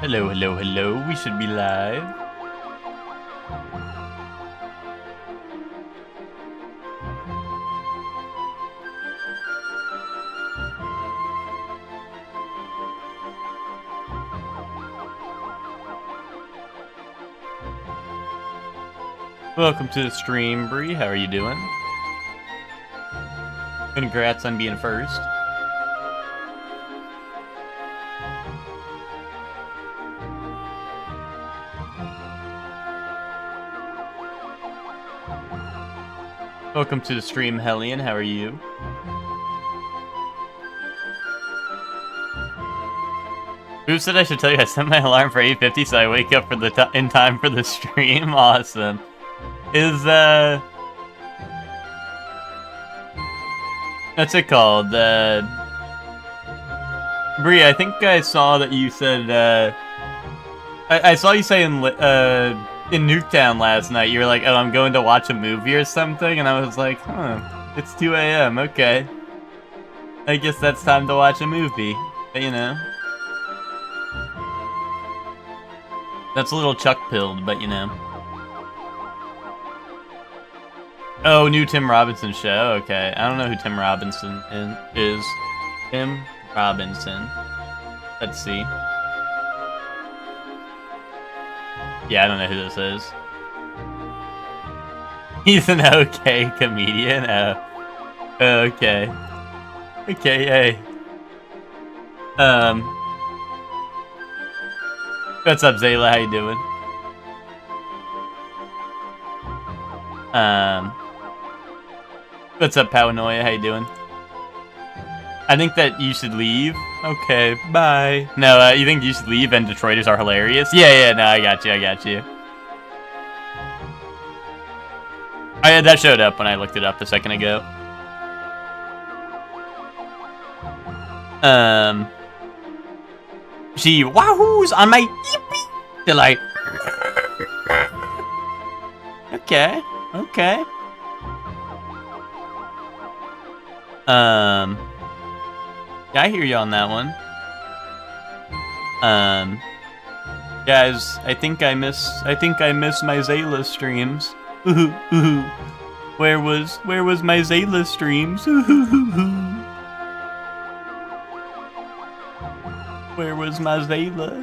Hello, hello, hello. We should be live. Welcome to the stream, Bree. How are you doing? Congrats on being first. Welcome to the stream, Hellion. How are you? Who said I should tell you I set my alarm for 8:50 so I wake up for the in time for the stream? Awesome. What's it called? Bree, I think I saw that you said, I saw you say in Nuketown last night, you were like, oh, I'm going to watch a movie or something, and I was like, huh, it's 2 a.m., okay. I guess that's time to watch a movie, but, you know. That's a little chuck-pilled, but, you know. Oh, new Tim Robinson show, okay. I don't know who Tim Robinson is. Tim Robinson. Let's see. Yeah, I don't know who this is. He's an okay comedian? Oh. Okay. Okay, hey. What's up, Zayla? How you doing? What's up, Paranoia? How you doing? I think that you should leave. Okay, bye. No, you think you should leave and Detroiters are hilarious? Yeah, no, I got you. That showed up when I looked it up a second ago. She wahoos on my yippee delight. Okay. Yeah, I hear you on that one. Guys, I think I miss my Zayla streams. Where was my Zayla streams? Where was my Zayla?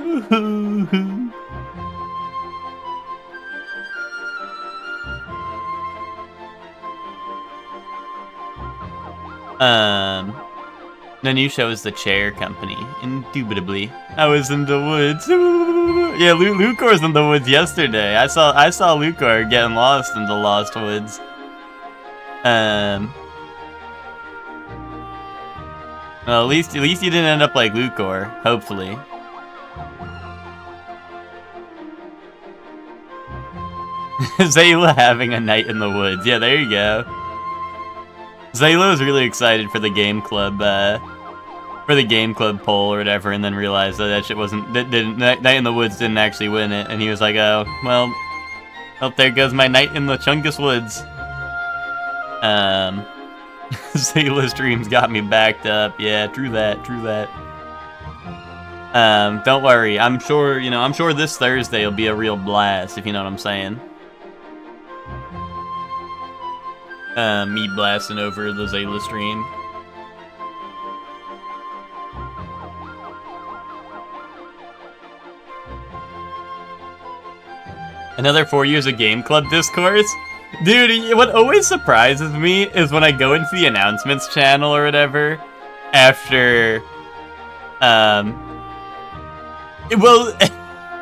The new show is The Chair Company. Indubitably. I was in the woods. Yeah, Lucor was in the woods yesterday. I saw Lucor getting lost in the Lost Woods. Well, at least you didn't end up like Lucor, hopefully. Zayla having a night in the woods. Yeah, there you go. Zayla was really excited for the game club poll or whatever, and then realized that shit Night in the Woods didn't actually win it, and he was like, oh, well, there goes my Night in the Chungus Woods. Zayla's dreams got me backed up. Yeah, true that. Don't worry. I'm sure this Thursday will be a real blast, if you know what I'm saying. Me blasting over the Zayla stream. Another 4 years of Game Club discourse? Dude, what always surprises me is when I go into the announcements channel or whatever, after, well,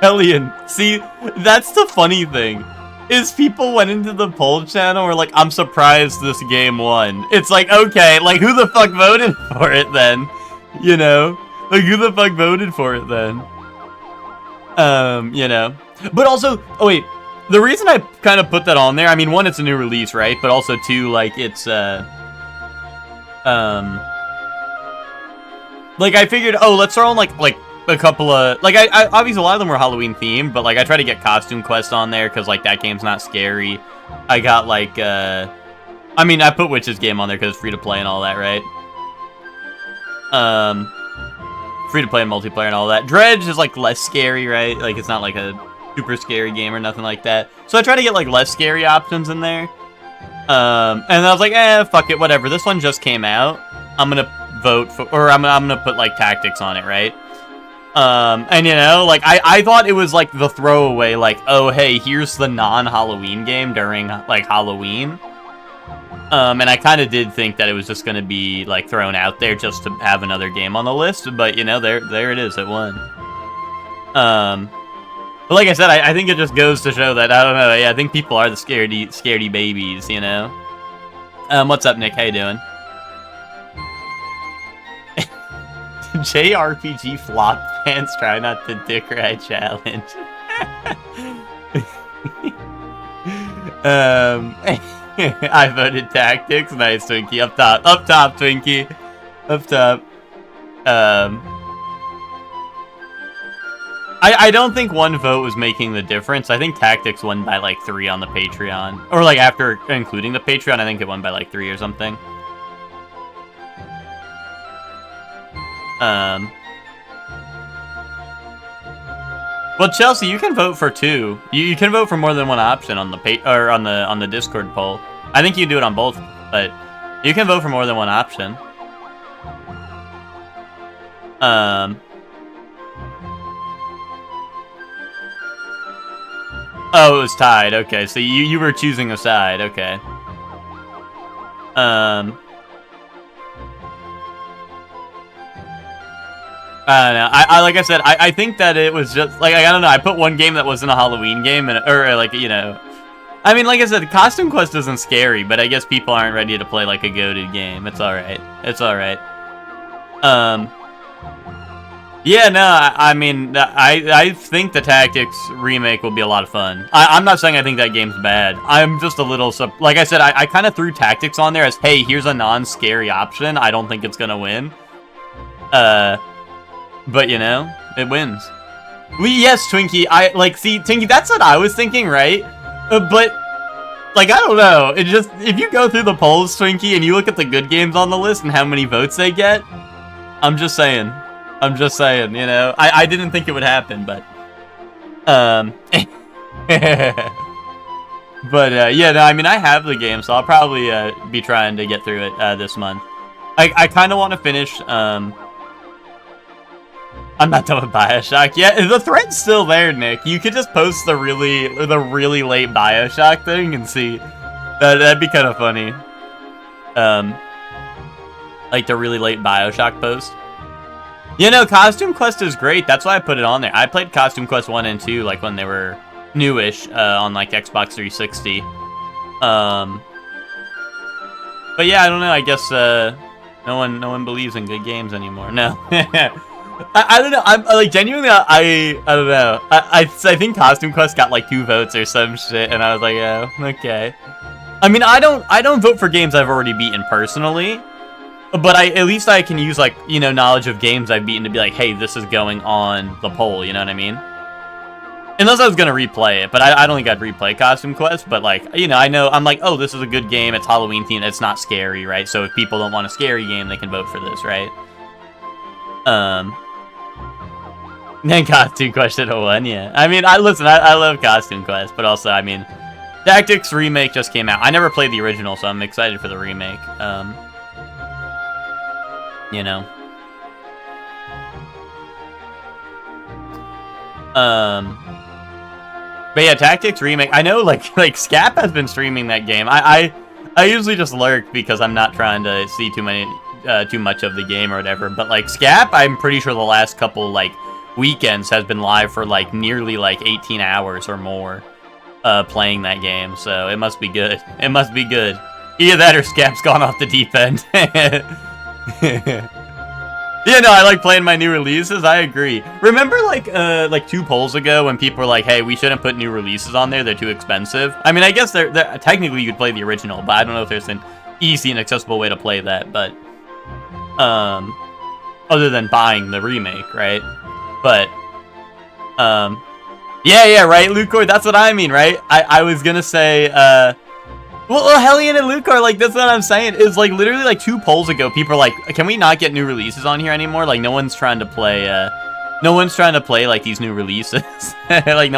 Hellion, see, that's the funny thing, is people went into the poll channel and were like, I'm surprised this game won. It's like, okay, like, who the fuck voted for it then? You know? Like, who the fuck voted for it then? You know? But also, oh wait, the reason I kind of put that on there, I mean, one, it's a new release, right? But also, two, like, it's, like, I figured, oh, let's throw on, like, a couple of, like, I obviously, a lot of them were Halloween themed, but, like, I try to get Costume Quest on there, because, like, that game's not scary. I got, like, I mean, I put Witch's Game on there, because it's free to play and all that, right? free to play and multiplayer and all that. Dredge is like less scary, right? Like it's not like a super scary game or nothing like that. So I try to get like less scary options in there. And I was like, fuck it, whatever. This one just came out. I'm gonna vote for, or I'm gonna put like tactics on it, right? And you know, like I thought it was like the throwaway, like, oh hey, here's the non-Halloween game during like Halloween. And I kind of did think that it was just gonna be like thrown out there just to have another game on the list, but you know, there it is, it won. But like I said, I think it just goes to show that, I don't know, yeah, I think people are the scaredy babies, you know? What's up, Nick? How you doing? JRPG flop fans try not to dick ride challenge. I voted tactics. Nice, Twinkie. Up top, Twinkie. Up top. I don't think one vote was making the difference. I think tactics won by like 3 on the Patreon. Or like after including the Patreon, I think it won by like 3 or something. Well, Chelsea, you can vote for 2. You can vote for more than one option on the on the Discord poll. I think you do it on both, but you can vote for more than one option. Oh, it was tied. Okay, so you were choosing a side. Okay. I don't know. I like I said, I think that it was just like I don't know. I put one game that wasn't a Halloween game, or like, you know, I mean, like I said, Costume Quest isn't scary, but I guess people aren't ready to play like a goated game. It's all right. It's all right. Yeah, no, I mean, I think the Tactics remake will be a lot of fun. I'm not saying I think that game's bad. I'm just a little, like I said, I kind of threw Tactics on there as, hey, here's a non-scary option. I don't think it's gonna win. But, you know, it wins. Yes, Twinkie, see, Twinkie, that's what I was thinking, right? But, like, I don't know. It just, if you go through the polls, Twinkie, and you look at the good games on the list and how many votes they get, I'm just saying, you know? I didn't think it would happen, but... But, yeah, no, I mean, I have the game, so I'll probably, be trying to get through it, this month. I kind of want to finish, I'm not done with Bioshock. Yeah, the thread's still there, Nick. You could just post the really late Bioshock thing and see. That'd be kind of funny. Like the really late Bioshock post. You know, Costume Quest is great. That's why I put it on there. I played Costume Quest 1 and 2, like, when they were newish, on, like, Xbox 360. But yeah, I don't know. I guess, no one believes in good games anymore. No. I don't know. I'm like genuinely. I don't know. I think Costume Quest got like 2 votes or some shit, and I was like, oh, okay. I mean, I don't vote for games I've already beaten personally, but at least I can use like, you know, knowledge of games I've beaten to be like, hey, this is going on the poll. You know what I mean? Unless I was gonna replay it, but I don't think I'd replay Costume Quest. But like, you know, I'm like, oh, this is a good game. It's Halloween themed. It's not scary, right? So if people don't want a scary game, they can vote for this, right? Then Costume Quest should have won, yeah. I mean, I love Costume Quest, but also, I mean, Tactics Remake just came out. I never played the original, so I'm excited for the remake. You know. But yeah, Tactics Remake. I know, like Scap has been streaming that game. I usually just lurk because I'm not trying to see too much of the game or whatever. But like Scap, I'm pretty sure the last couple like weekends has been live for like nearly like 18 hours or more, playing that game. So it must be good. It must be good. Either that or Scap's gone off the deep end. Yeah, no, I like playing my new releases. I agree. Remember, like 2 polls ago when people were like, "Hey, we shouldn't put new releases on there; they're too expensive." I mean, I guess they're technically you could play the original, but I don't know if there's an easy and accessible way to play that. But other than buying the remake, right? But yeah, right, Lucor. That's what I mean, right? I was gonna say, Well, Hellion and Lucor, like, that's what I'm saying. It's like literally like 2 polls ago, people are like, can we not get new releases on here anymore? Like, no one's trying to play, like these new releases. Like,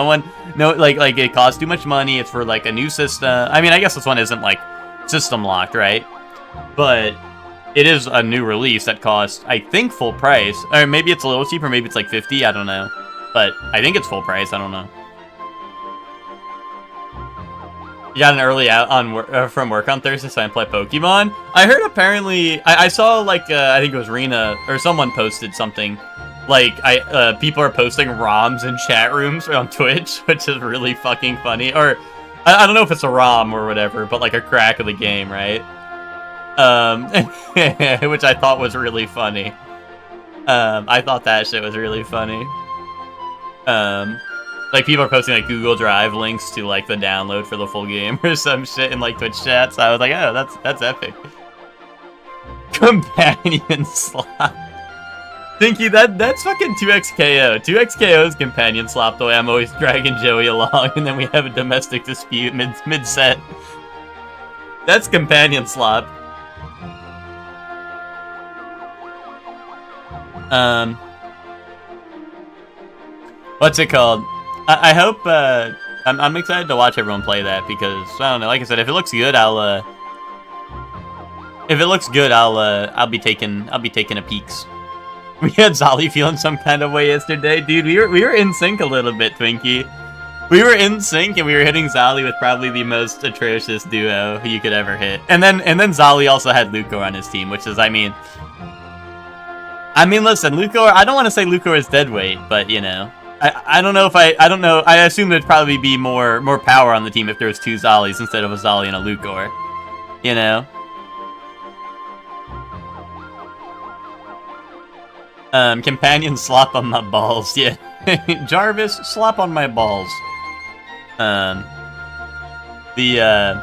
like it costs too much money. It's for like a new system. I mean, I guess this one isn't like system locked, right? But it is a new release that costs, I think, full price. Or maybe it's a little cheaper. Maybe it's like 50. I don't know. But I think it's full price. I don't know. You got an early out on from work on Thursday, so I can play Pokemon. I heard apparently, I saw like I think it was Rena or someone posted something, like people are posting ROMs in chat rooms on Twitch, which is really fucking funny. Or I don't know if it's a ROM or whatever, but like a crack of the game, right? Which I thought was really funny. I thought that shit was really funny. Like, people are posting, like, Google Drive links to, like, the download for the full game or some shit in, like, Twitch chats. So I was like, oh, that's epic. Companion slop. Thinky, that's fucking 2xKO. 2xKO's companion slop, the way I'm always dragging Joey along, and then we have a domestic dispute mid-set. That's companion slop. What's it called? I hope, I'm excited to watch everyone play that, because, I don't know, like I said, if it looks good, I'll be taking a peeks. We had Zolly feeling some kind of way yesterday, dude. We were in sync a little bit, Twinkie. We were in sync, and we were hitting Zolly with probably the most atrocious duo you could ever hit. And then Zolly also had Lucor on his team, which is, I mean, listen, Lucor, I don't want to say Lucor is dead weight, but, you know. I don't know. I assume there'd probably be more power on the team if there was 2 Zollys instead of a Zolly and a Lucor. You know? Companion slop on my balls, yeah. Jarvis, slop on my balls. But yeah,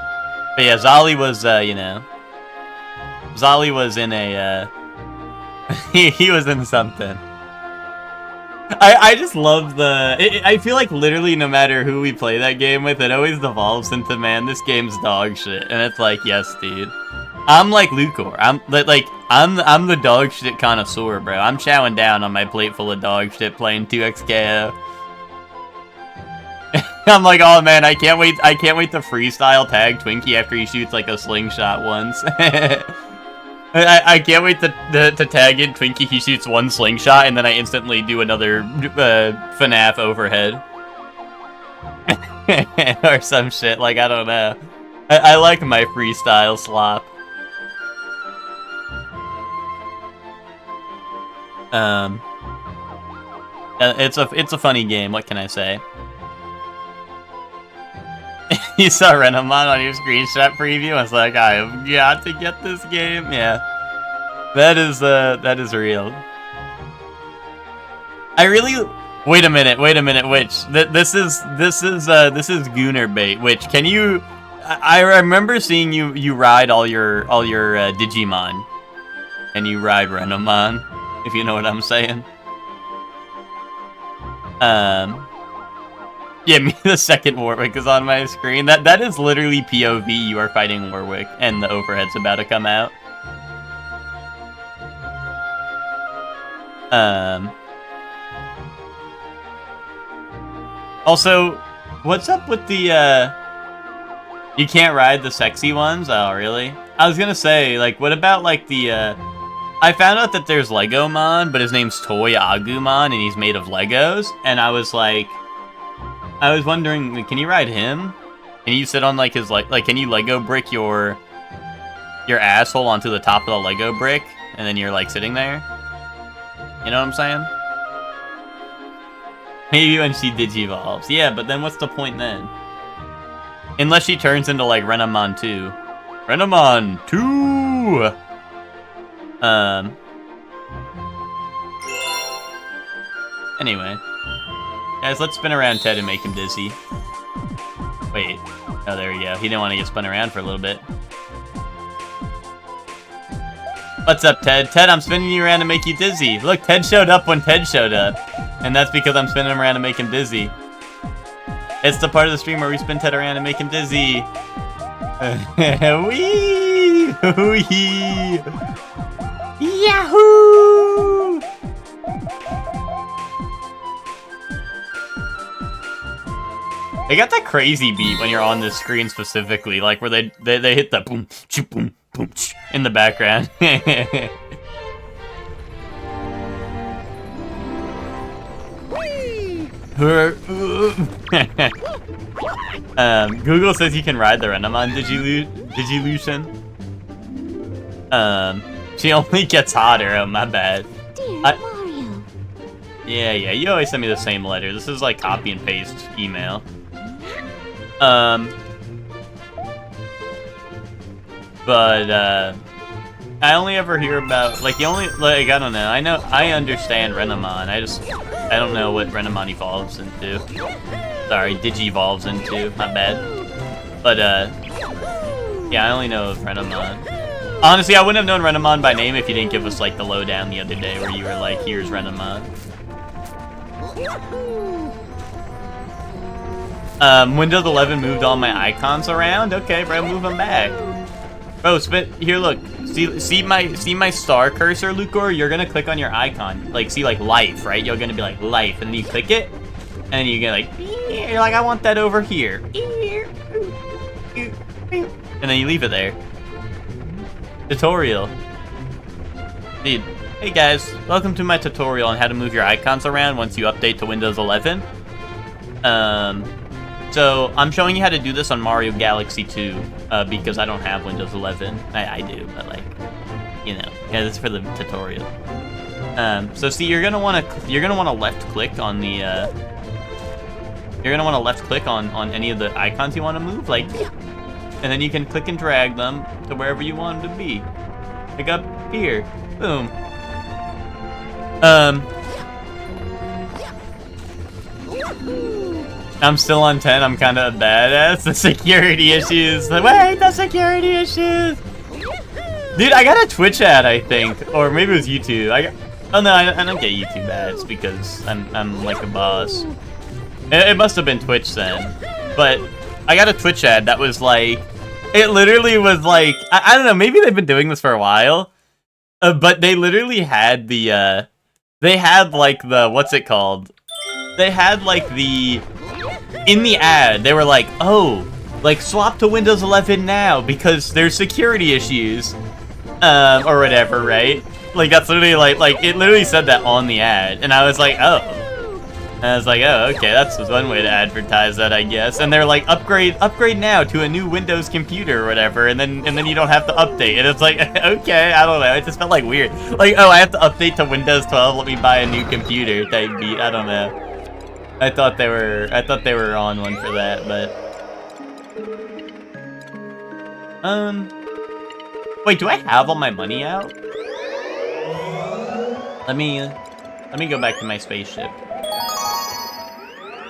Zolly was, you know. Zolly was in a, he was in something. I just love I feel like literally no matter who we play that game with, it always devolves into, man, this game's dog shit. And it's like, yes, dude. I'm like Lucor. I'm the dog shit connoisseur, bro. I'm chowing down on my plate full of dog shit playing 2xKO. I'm like, oh man, I can't wait to freestyle tag Twinkie after he shoots like a slingshot once. I can't wait to tag in Twinkie. He shoots 1 slingshot, and then I instantly do another FNAF overhead. Or some shit, like, I don't know. I like my freestyle slop. It's a funny game, what can I say? You saw Renamon on your screenshot preview. I was like, I have got to get this game. Yeah, that is real. I really wait a minute. Which this is Gooner bait. Which can you? I remember seeing you ride all your Digimon, and you ride Renamon, if you know what I'm saying. Yeah, me, the second Warwick is on my screen. That is literally POV. You are fighting Warwick, and the overhead's about to come out. Also, what's up with the, you can't ride the sexy ones? Oh, really? I was gonna say, like, what about, like, the, I found out that there's Legomon, but his name's Toy Agumon, and he's made of Legos, and I was like, I was wondering, can you ride him? Can you sit on, like, his, like, can you Lego brick your asshole onto the top of the Lego brick, and then you're, like, sitting there? You know what I'm saying? Maybe when she digivolves. Yeah, but then what's the point then? Unless she turns into, like, Renamon 2. Renamon 2! Anyway. Guys, let's spin around Ted and make him dizzy. Wait. Oh, there we go. He didn't want to get spun around for a little bit. What's up, Ted? Ted, I'm spinning you around to make you dizzy. Look, Ted showed up when Ted showed up. And that's because I'm spinning him around to make him dizzy. It's the part of the stream where we spin Ted around and make him dizzy. Wee! Wee! Yahoo! They got that crazy beat when you're on this screen specifically, like where they hit the boom, choo, boom, boom, ch in the background. Google says you can ride the Renamon Digilution. She only gets hotter. Oh, my bad. Dear Mario. Yeah, you always send me the same letter. This is like copy and paste email. But I only ever hear about, like, I don't know. I understand Renamon. I don't know what Renamon evolves into. Sorry, Digivolves into. My bad. But yeah, I only know of Renamon. Honestly, I wouldn't have known Renamon by name if you didn't give us like the lowdown the other day where you were like, "Here's Renamon." Windows 11 moved all my icons around. Okay, bro, move them back. Bro, here. Look, see my star cursor, Lucor. You're gonna click on your icon, like see like life, right? You're gonna be like life, and then you click it, and then you get like, you're like, I want that over here, and then you leave it there. Tutorial. Dude, hey guys, welcome to my tutorial on how to move your icons around once you update to Windows 11. So I'm showing you how to do this on Mario Galaxy 2 because I don't have Windows 11. I do, but like, you know, yeah, this is for the tutorial. So see, you're gonna want to left click on the on any of the icons you want to move, like, and then you can click and drag them to wherever you want them to be. Like up here, boom. I'm still on 10. I'm kind of a badass. The security issues. Wait, the security issues. Dude, I got a Twitch ad, I think, or maybe it was YouTube. Oh no, I don't get YouTube ads because I'm like a boss. It must have been Twitch then, but I got a Twitch ad that was like, it literally was like, I don't know, maybe they've been doing this for a while, but they literally had the they had like the, what's it called? They had like the, in the ad, they were like, oh, like swap to Windows 11 now because there's security issues, or whatever, right? Like that's literally like it literally said that on the ad, and I was like, oh. And I was like, oh, okay, that's one way to advertise that, I guess. And they're like, upgrade now to a new Windows computer or whatever, and then you don't have to update. And it's like, okay, I don't know. It just felt like weird. Like, oh, I have to update to Windows 12. Let me buy a new computer type beat. I don't know. I thought they were on one for that, but wait, do I have all my money out? Let me go back to my spaceship.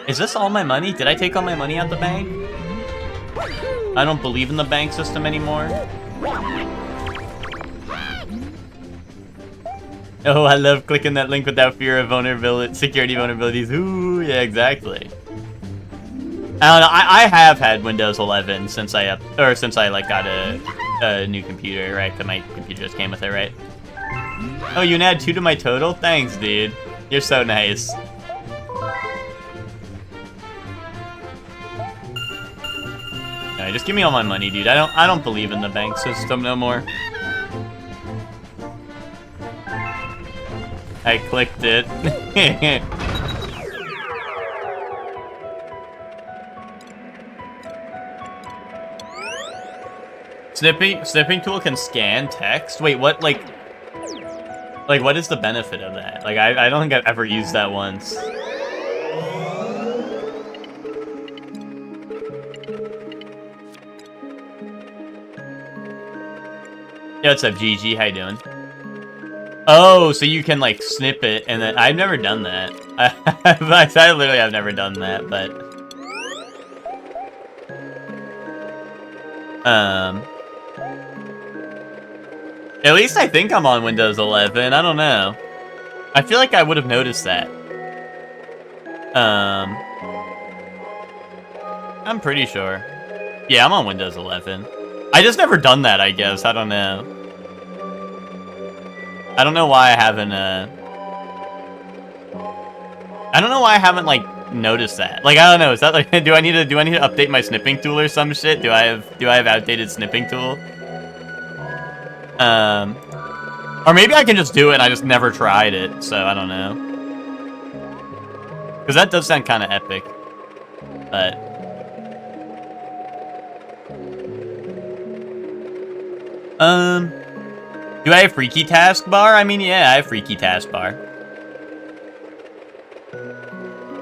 Is this all my money? Did I take all my money out the bank? I don't believe in the bank system anymore. Oh, I love clicking that link without fear of security vulnerabilities. Ooh, yeah, exactly. I don't know. I have had Windows 11 since I like got a new computer, right? Because my computer just came with it, right? Oh, you can add 2 to my total? Thanks, dude. You're so nice. Alright, just give me all my money, dude. I don't believe in the bank system no more. I clicked it. Snipping tool can scan text? Wait, what, like what is the benefit of that? Like, I don't think I've ever used that once. Yo, what's up, GG? How you doing? Oh, so you can, like, snip it, and then... I've never done that. I literally have never done that, but... At least I think I'm on Windows 11. I don't know. I feel like I would have noticed that. I'm pretty sure. Yeah, I'm on Windows 11. I just never done that, I guess. I don't know. I don't know why I haven't, I don't know why I haven't, like, noticed that. Like, I don't know, is that, like, do I need to update my snipping tool or some shit? Do I have outdated snipping tool? Or maybe I can just do it and I just never tried it, so I don't know. Because that does sound kind of epic. But... do I have Freaky Taskbar? I mean, yeah, I have Freaky Taskbar.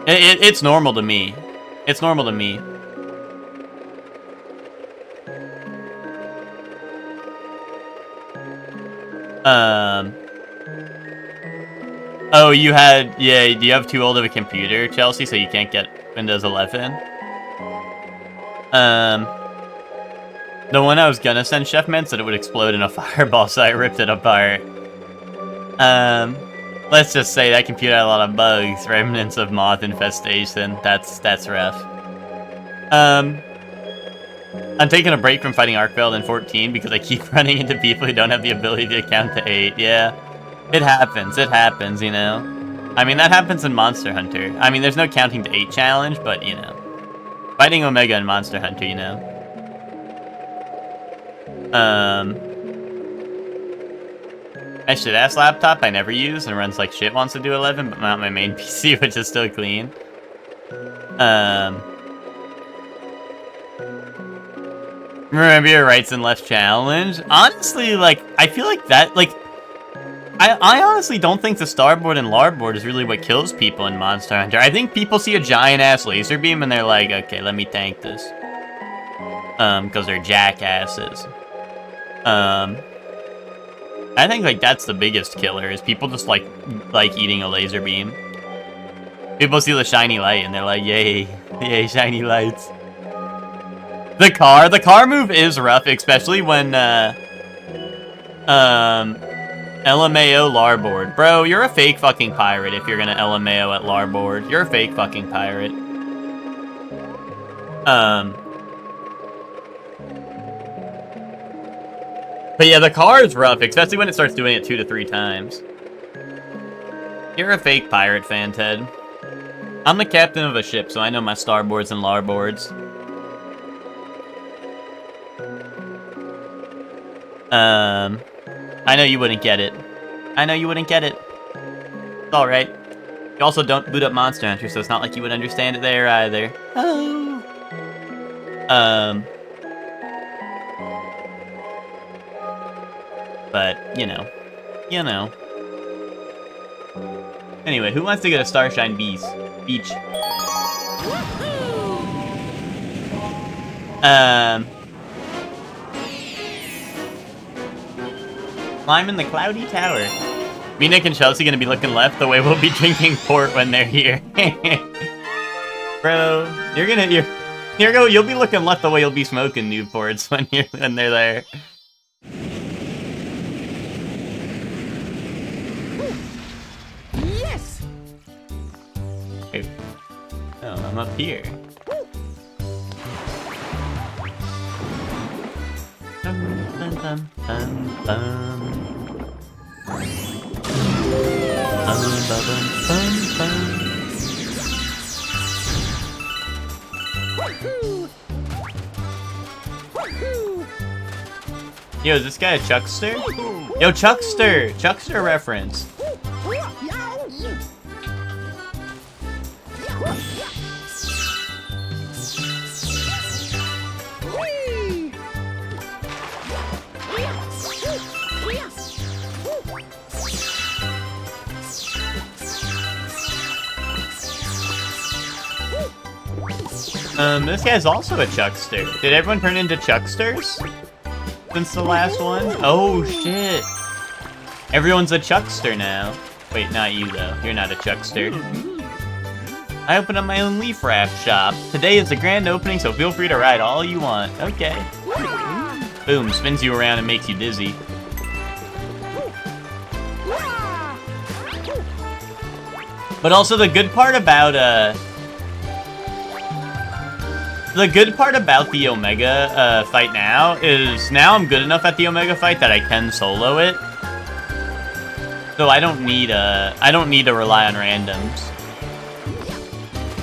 It's normal to me. It's normal to me. Oh, you had... Yeah, do you have too old of a computer, Chelsea, so you can't get Windows 11? The one I was gonna send Chefman said it would explode in a fireball, so I ripped it apart. Let's just say that computer had a lot of bugs, remnants of moth infestation. That's rough. I'm taking a break from fighting Arkveld in 14 because I keep running into people who don't have the ability to count to 8. Yeah, it happens, you know? I mean, that happens in Monster Hunter. I mean, there's no counting to 8 challenge, but, you know. Fighting Omega in Monster Hunter, you know? My shit-ass laptop I never use and runs like shit wants to do 11, but not my main PC, which is still clean. Remember your rights and left challenge? Honestly, like, I feel like that, like, I honestly don't think the starboard and larboard is really what kills people in Monster Hunter. I think people see a giant-ass laser beam and they're like, okay, let me tank this. Because they're jackasses. I think, like, that's the biggest killer, is people just, like eating a laser beam. People see the shiny light, and they're like, yay, yay, shiny lights. The car move is rough, especially when, LMAO larboard. Bro, you're a fake fucking pirate if you're gonna LMAO at larboard. You're a fake fucking pirate. But yeah, the car is rough, especially when it starts doing it 2 to 3 times. You're a fake pirate fan, Ted. I'm the captain of a ship, so I know my starboards and larboards. I know you wouldn't get it. I know you wouldn't get it. It's alright. You also don't boot up Monster Hunter, so it's not like you would understand it there either. Oh. But, you know. You know. Anyway, who wants to go to Starshine Beach? Climb in the cloudy tower. Me, Nick, and Chelsea gonna be looking left the way we'll be drinking port when they're here. Bro, you'll be looking left the way you'll be smoking Newports when they're there. Yes. Oh, I'm up here. Yo, is this guy a Chuckster? Yo, Chuckster! Chuckster reference. This guy's also a Chuckster. Did everyone turn into Chucksters since the last one? Oh, shit. Everyone's a Chuckster now. Wait, not you, though. You're not a Chuckster. I opened up my own leaf raft shop. Today is the grand opening, so feel free to ride all you want. Okay. Boom, spins you around and makes you dizzy. But also the good part about, The good part about the Omega fight now is now I'm good enough at the Omega fight that I can solo it. So I don't need to rely on randoms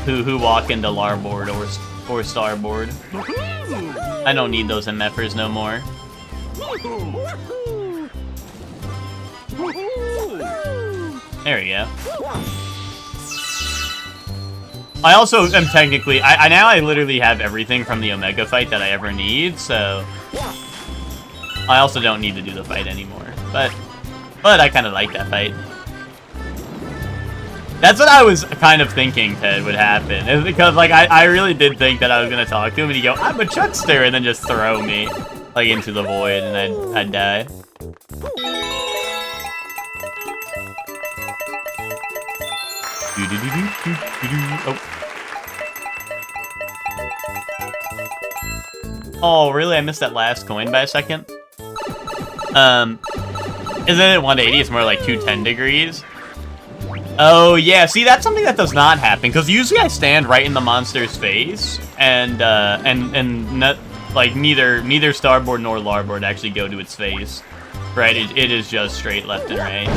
who walk into larboard or starboard. I don't need those MFers no more. There we go. I also am technically, I literally have everything from the Omega fight that I ever need, so I also don't need to do the fight anymore. But I kind of like that fight. That's what I was kind of thinking, Ted, would happen. Is because, like, I really did think that I was going to talk to him and he'd go, I'm a Chuckster, and then just throw me, like, into the void, and I'd die. Oh, really? I missed that last coin by a second? Isn't it 180? It's more like 210 degrees. Oh, yeah. See, that's something that does not happen, because usually I stand right in the monster's face, and not, like, neither starboard nor larboard actually go to its face. Right? It is just straight left and right.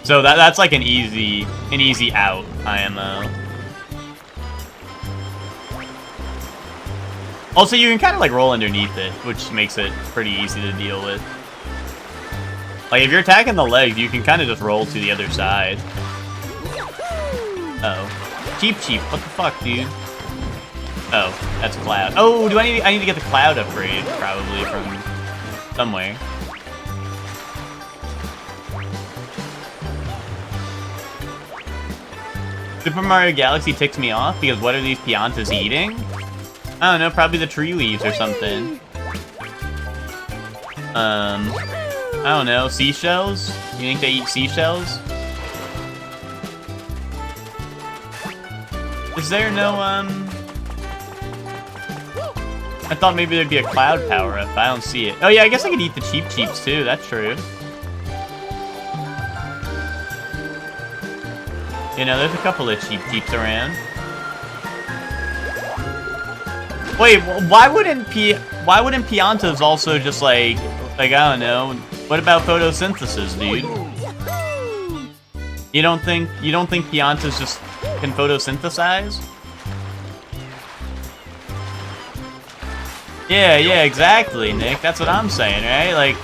So that's like an easy out IMO. Also, you can kind of like roll underneath it, which makes it pretty easy to deal with. Like if you're attacking the legs, you can kind of just roll to the other side. Uh-oh. Cheap. What the fuck, dude? Oh, that's Cloud. Oh, I need to get the Cloud upgrade probably from somewhere. Super Mario Galaxy ticks me off because what are these Piantas eating? I don't know, probably the tree leaves or something. I don't know, seashells? You think they eat seashells? Is there no, I thought maybe there'd be a Cloud power-up, but I don't see it. Oh yeah, I guess I could eat the Cheeps too, that's true. You know, there's a couple of Cheeps around. Wait, why wouldn't Piantas also just like I don't know? What about photosynthesis, dude? You don't think Piantas just can photosynthesize? Yeah, exactly, Nick. That's what I'm saying, right? Like.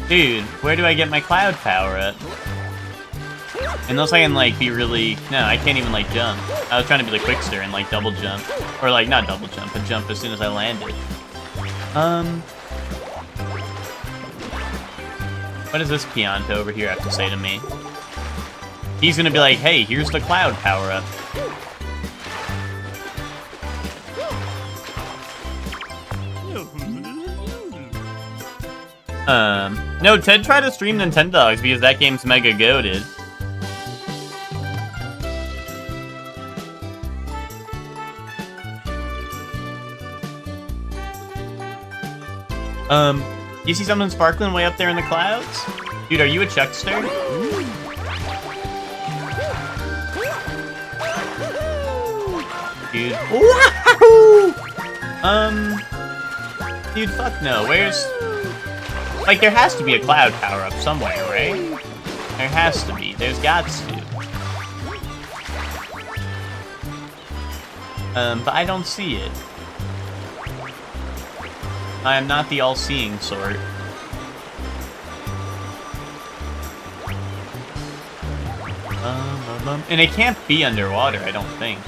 Dude, where do I get my Cloud power at? Unless I can, like, be really... No, I can't even, like, jump. I was trying to be the Quickster and, like, double jump. Or, like, not double jump, but jump as soon as I landed. What does this Pianta over here have to say to me? He's gonna be like, hey, here's the Cloud power-up. No, Ted tried to stream Nintendogs because that game's mega goated. You see something sparkling way up there in the clouds? Dude, are you a Chuckster? Dude. Wahoo! Dude, fuck no. Where's... Like, there has to be a Cloud power-up somewhere, right? There has to be. There's gots to. But I don't see it. I am not the all-seeing sort. And it can't be underwater, I don't think.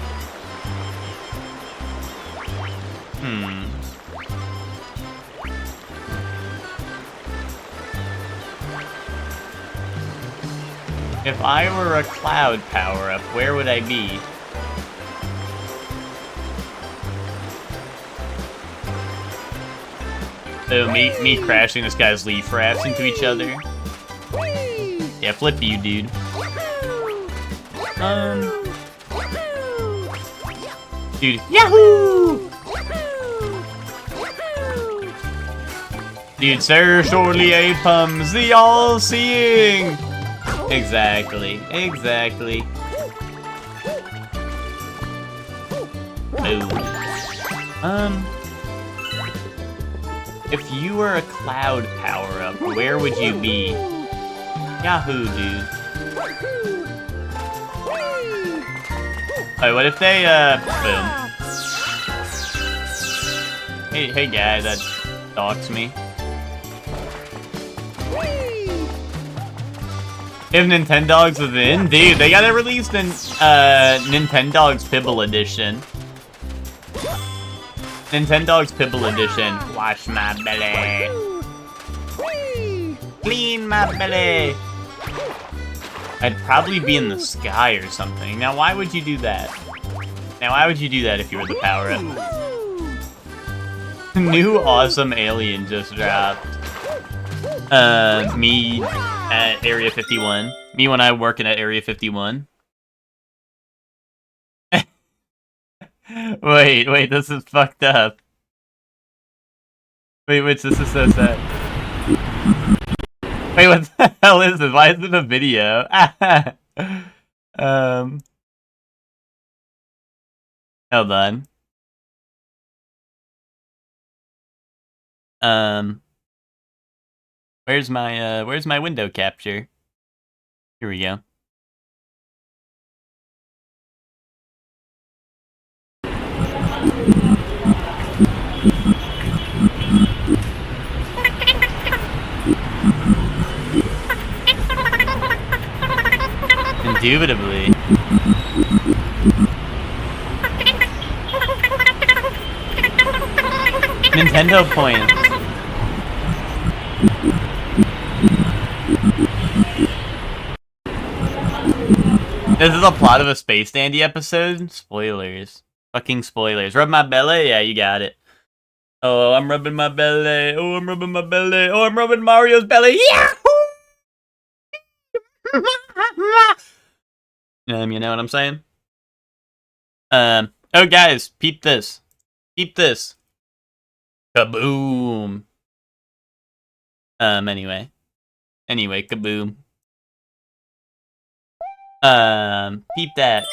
If I were a Cloud power-up, where would I be? So me crashing this guy's leaf rafts into each other. Yeah, flip you, dude. Dude, yahoo! Dude, Sir Surely Apums, the all-seeing! Exactly, exactly. Boom. If you were a cloud power-up, where would you be? Yahoo, dude. Alright, what if they, boom. Hey guy that stalks me. If Nintendogs was in, dude, they got it released in, Nintendogs Pibble Edition. Nintendogs Pibble Edition. Wash my belly. Clean my belly. I'd probably be in the sky or something. Now, why would you do that? Now, why would you do that if you were the power-up? New awesome alien just dropped. Me at Area 51. Me when I'm working at Area 51. Wait, this is fucked up. Wait, this is so sad. Wait, what the hell is this? Why is it a video? Hold on. Where's my window capture? Here we go. Indubitably. Nintendo points. This is a plot of a Space Dandy episode? Spoilers. Fucking spoilers. Rub my belly? Yeah, you got it. Oh, I'm rubbing my belly. Oh, I'm rubbing my belly. Oh, I'm rubbing Mario's belly. Yahoo! You know what I'm saying? Oh, guys, peep this. Peep this. Kaboom. Anyway, kaboom. Peep that.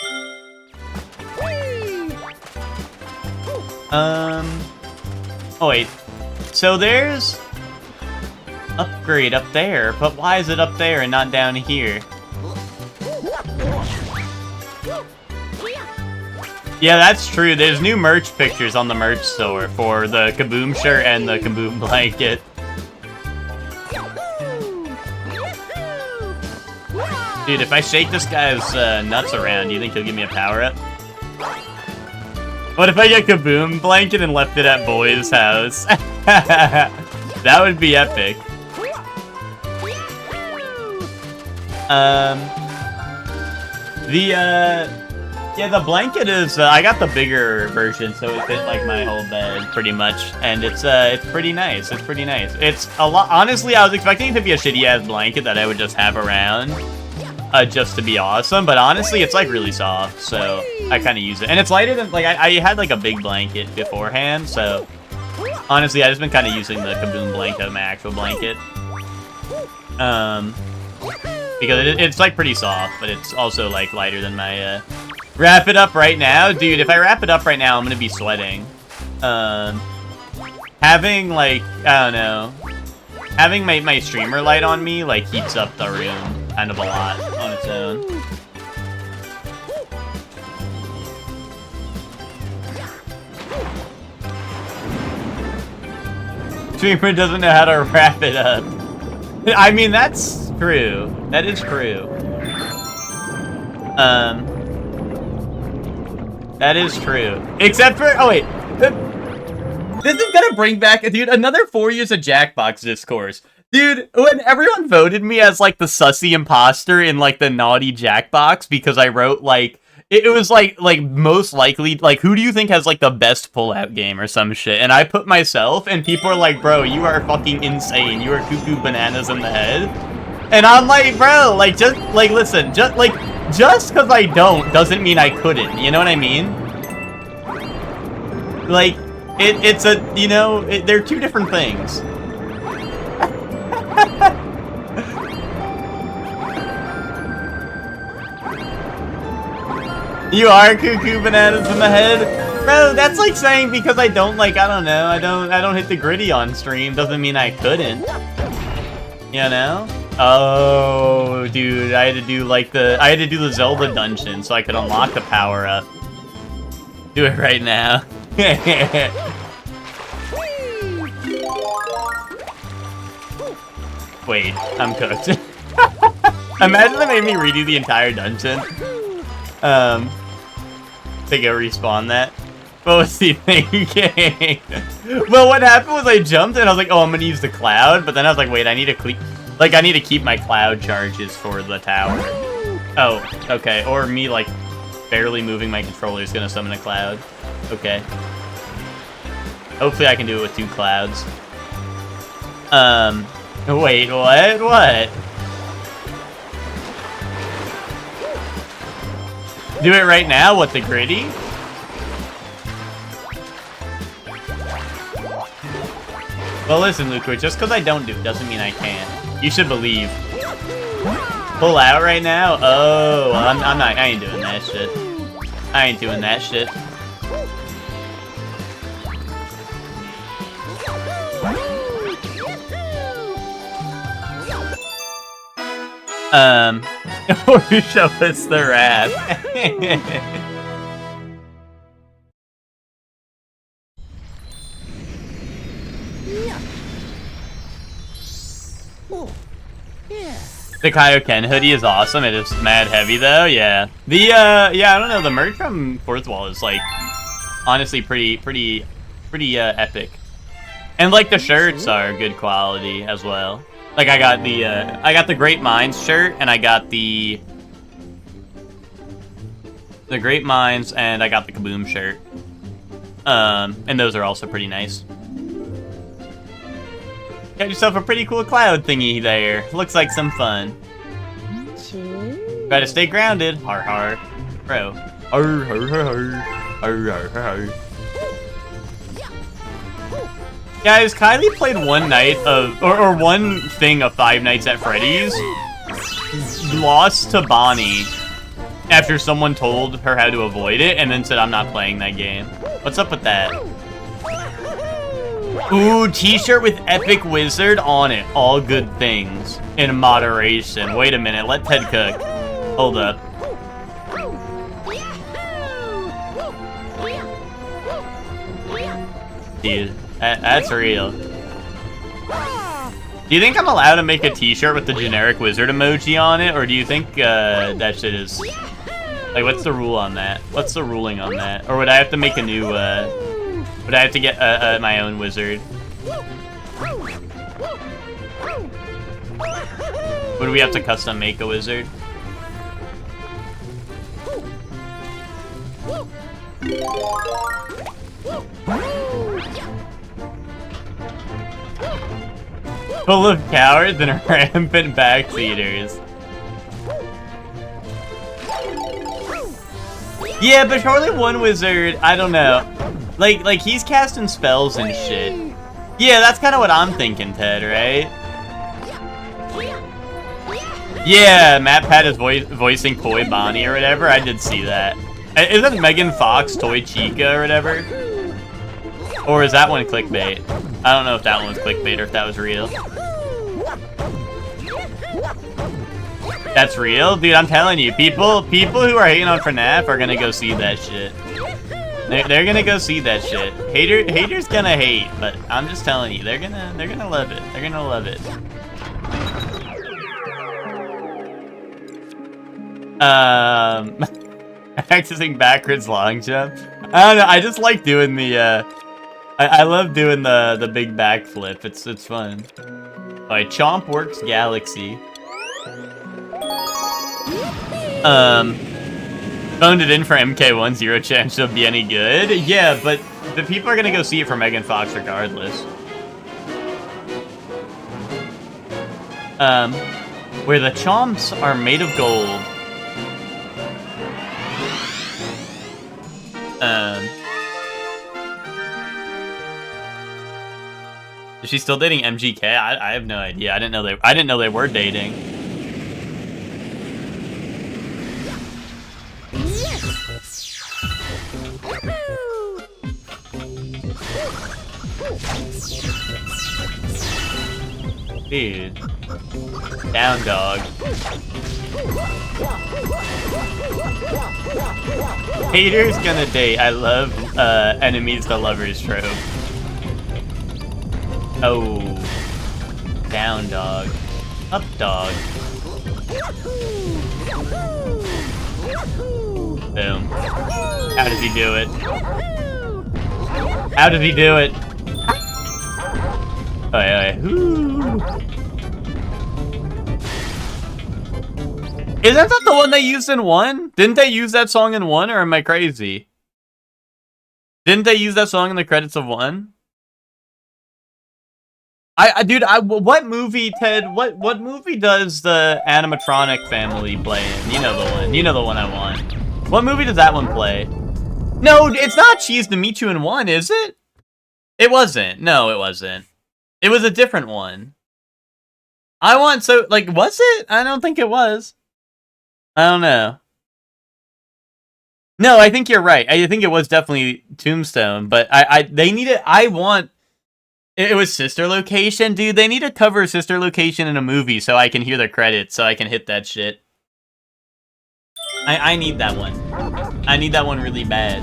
Oh wait. So there's upgrade up there, but why is it up there and not down here? Yeah, that's true. There's new merch pictures on the merch store for the Kaboom shirt and the Kaboom blanket. Dude, if I shake this guy's nuts around, do you think he'll give me a power-up? What if I get Kaboom blanket and left it at Boy's house? That would be epic. Yeah, the blanket is, I got the bigger version, so it fit, like, my whole bed, pretty much, and it's pretty nice, It's a lot, honestly, I was expecting it to be a shitty-ass blanket that I would just have around, just to be awesome, but honestly, it's, like, really soft, so I kind of use it, and it's lighter than, like, I had, like, a big blanket beforehand, so, honestly, I've just been kind of using the Kaboom blanket as my actual blanket, because it's, like, pretty soft, but it's also, like, lighter than my, wrap it up right now? Dude, if I wrap it up right now, I'm gonna be sweating. Having, like, I don't know, having my streamer light on me, like, heats up the room kind of a lot on its own. Streamer doesn't know how to wrap it up. I mean, that's true. That is true. That is true. Except for, oh wait. This is gonna bring back, dude, another 4 years of Jackbox discourse. Dude, when everyone voted me as, like, the sussy imposter in, like, the naughty Jackbox because I wrote, like, it was, like, most likely, like, who do you think has, like, the best pullout game or some shit? And I put myself, and people are like, bro, you are fucking insane. You are cuckoo bananas in the head. And I'm like, bro, like, just, like, listen, just because I don't doesn't mean I couldn't, you know what I mean? Like, it's a, you know, they're two different things. You are cuckoo bananas in the head? Bro, that's like saying because I don't like, I don't know, I don't hit the gritty on stream doesn't mean I couldn't. You know? Oh, dude, I had to do like I had to do the Zelda dungeon so I could unlock the power up. Do it right now. Wait, I'm cooked. Imagine they made me redo the entire dungeon. To go respawn that. What was he thinking? Well, what happened was I jumped and I was like, oh, I'm gonna use the cloud, but then I was like, wait, I need to keep my cloud charges for the tower. Oh, okay. Or me like barely moving my controller is gonna summon a cloud. Okay. Hopefully I can do it with 2 clouds. Wait, what? What? Do it right now? What, the gritty? Well, listen, Luke, just because I don't do it doesn't mean I can't. You should believe. Pull out right now? Oh, well, I'm not. I ain't doing that shit. I ain't doing that shit. Or show us the wrath. The Kaioken hoodie is awesome. It is mad heavy though. Yeah. Yeah, I don't know. The merch from Fourth Wall is like honestly pretty epic. And like the shirts are good quality as well. Like I got the Great Minds shirt and I got the Great Minds and I got the Kaboom shirt. And those are also pretty nice. Got yourself a pretty cool cloud thingy there. Looks like some fun. Gotta stay grounded. Har har. Bro. Har har har har. Har har har. Guys, Kylie played one night of, or one thing of Five Nights at Freddy's. Lost to Bonnie after someone told her how to avoid it and then said, I'm not playing that game. What's up with that? Ooh, t-shirt with Epic Wizard on it. All good things. In moderation. Wait a minute, let Ted cook. Hold up. Dude, that's real. Do you think I'm allowed to make a t-shirt with the generic wizard emoji on it? Or do you think that shit is... Like, what's the rule on that? What's the ruling on that? Or would I have to make a new... Would I have to get my own wizard? Would we have to custom make a wizard? Full of cowards and rampant backseaters. Yeah, but surely one wizard, I don't know. Like he's casting spells and shit. Yeah, that's kind of what I'm thinking, Ted, right? Yeah, MatPat is voicing Toy Bonnie or whatever. I did see that. Isn't Megan Fox Toy Chica or whatever? Or is that one clickbait? I don't know if that one was clickbait or if that was real. That's real? Dude, I'm telling you, people who are hating on FNAF are gonna go see that shit. They're gonna go see that shit. Haters gonna hate, but I'm just telling you, they're gonna love it. They're gonna love it. Practicing backwards long jump. I don't know. I just like doing the. I love doing the big backflip. It's fun. Alright, Chompworks Galaxy. Phoned it in for MK1, zero chance she'll be any good. Yeah, but the people are gonna go see it for Megan Fox regardless. Where the chomps are made of gold. Is she still dating MGK? I have no idea. I didn't know they were dating. Dude. Down dog. Haters gonna date. I love enemies to lovers trope. Oh. Down dog. Up dog. Boom. How does he do it? How does he do it? Oh, yeah. Isn't that the one they used in 1? Didn't they use that song in 1, or am I crazy? Didn't they use that song in the credits of 1? Dude, what movie, Ted? What movie does the animatronic family play in? You know the one. You know the one I want. What movie does that one play? No, it's not Cheese to Meet You in 1, is it? It wasn't. No, it wasn't. It was a different one. Was it? I don't think it was. I don't know. No, I think you're right. I think it was definitely Tombstone, but they need it. It was Sister Location, dude. They need to cover Sister Location in a movie so I can hear the credits, so I can hit that shit. I need that one. I need that one really bad.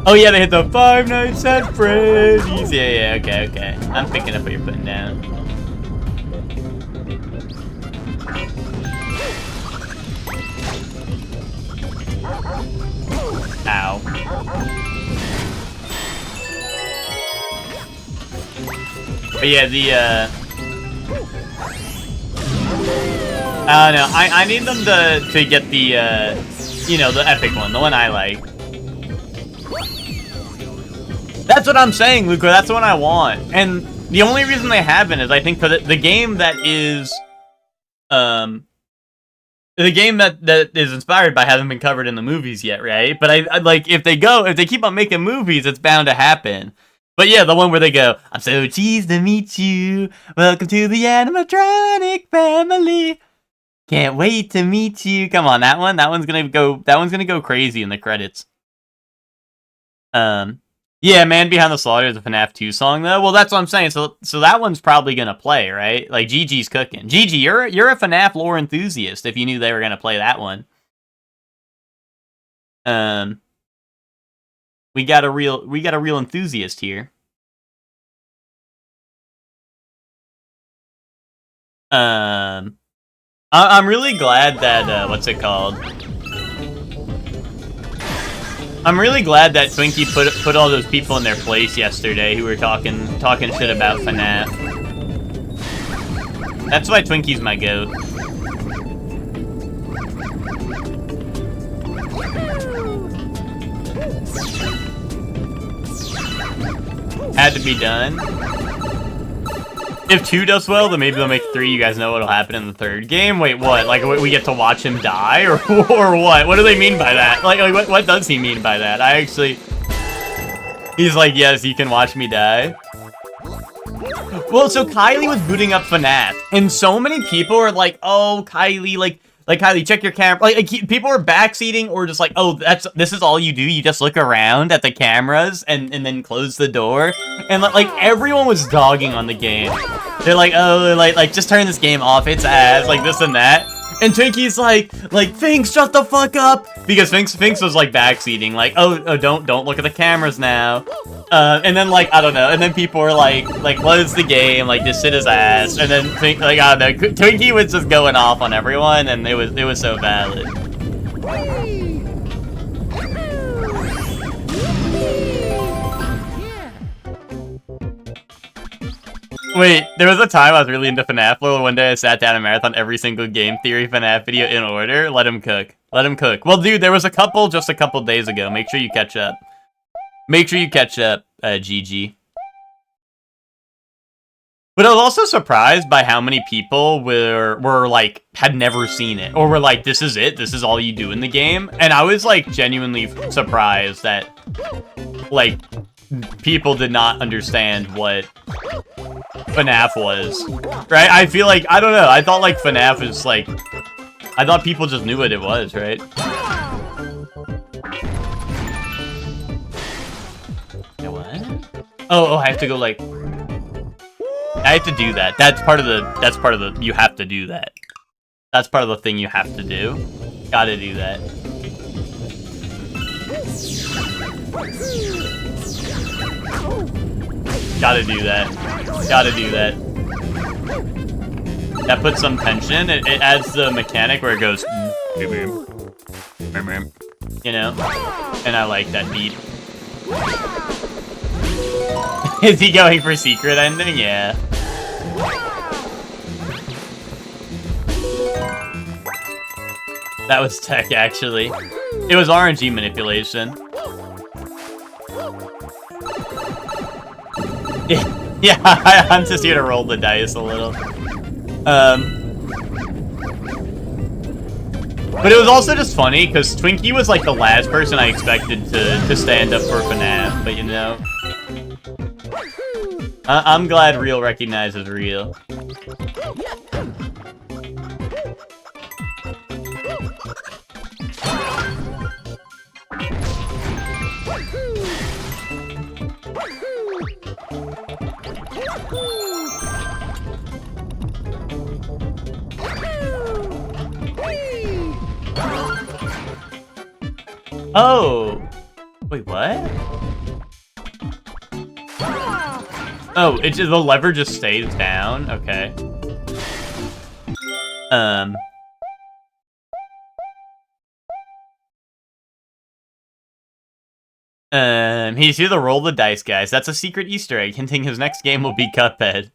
Oh yeah, they hit the Five Nights at Freddy's. Yeah, okay. I'm picking up what you're putting down. Ow. But yeah, I don't know. I need them to get the, you know, the epic one, the one I like. That's what I'm saying, Luca. That's the one I want. And the only reason they haven't is I think for the game that is, the game that is inspired by hasn't been covered in the movies yet, right? But I like, if they keep on making movies, it's bound to happen. But yeah, the one where they go, I'm so cheesed to meet you. Welcome to the animatronic family. Can't wait to meet you. Come on, that one's gonna go crazy in the credits. Yeah, Man Behind the Slaughter is a FNAF 2 song though. Well, that's what I'm saying. So that one's probably gonna play, right? Like Gigi's cooking. Gigi, you're a FNAF lore enthusiast if you knew they were gonna play that one. We got a real enthusiast here. I'm really glad that what's it called? I'm really glad that Twinkie put all those people in their place yesterday who were talking shit about FNAF. That's why Twinkie's my goat. Had to be done. If 2 does well, then maybe they'll make 3. You guys know what'll happen in the 3rd game? Wait, what? Like, we get to watch him die? Or what? What do they mean by that? Like what does he mean by that? He's like, yes, you can watch me die. Well, so Kylie was booting up FNAF, and so many people are like, oh, Kylie, like Kylie, check your camera. Like people are backseating or just like, oh, this is all you do. You just look around at the cameras and then close the door. And like everyone was dogging on the game. They're like, oh, like just turn this game off. It's ass, like this and that. And Twinkie's like, Finks, shut the fuck up, because Finks was like backseating, like, oh, don't look at the cameras now. And then like, I don't know, and then people were like close the game, like just sit his ass, and then like, I don't know, Twinkie was just going off on everyone, and it was so valid. Wait, there was a time I was really into FNAF lore. One day I sat down and marathon every single Game Theory FNAF video in order. Let him cook. Let him cook. Well, dude, there was a couple just a couple days ago. Make sure you catch up. Make sure you catch up, GG. But I was also surprised by how many people were like, had never seen it. Or were like, this is it? This is all you do in the game? And I was like, genuinely surprised that, like, people did not understand what FNAF was, right? I feel like, I don't know, I thought like FNAF is like, I thought people just knew what it was, right? Wait, what? Oh, I have to go like... I have to do that. That's part of the... You have to do that. That's part of the thing you have to do. Gotta do that. Gotta do that. Gotta do that. That puts some tension. It adds the mechanic where it goes... You know? And I like that beat. Is he going for secret ending? Yeah. That was tech, actually. It was RNG manipulation. Yeah, I'm just here to roll the dice a little. But it was also just funny, because Twinkie was like the last person I expected to stand up for FNAF, but you know. I'm glad Real recognizes Real. Oh! Wait, what? Oh, the lever just stays down? Okay. He's here to roll the dice, guys. That's a secret Easter egg, hinting his next game will be Cuphead.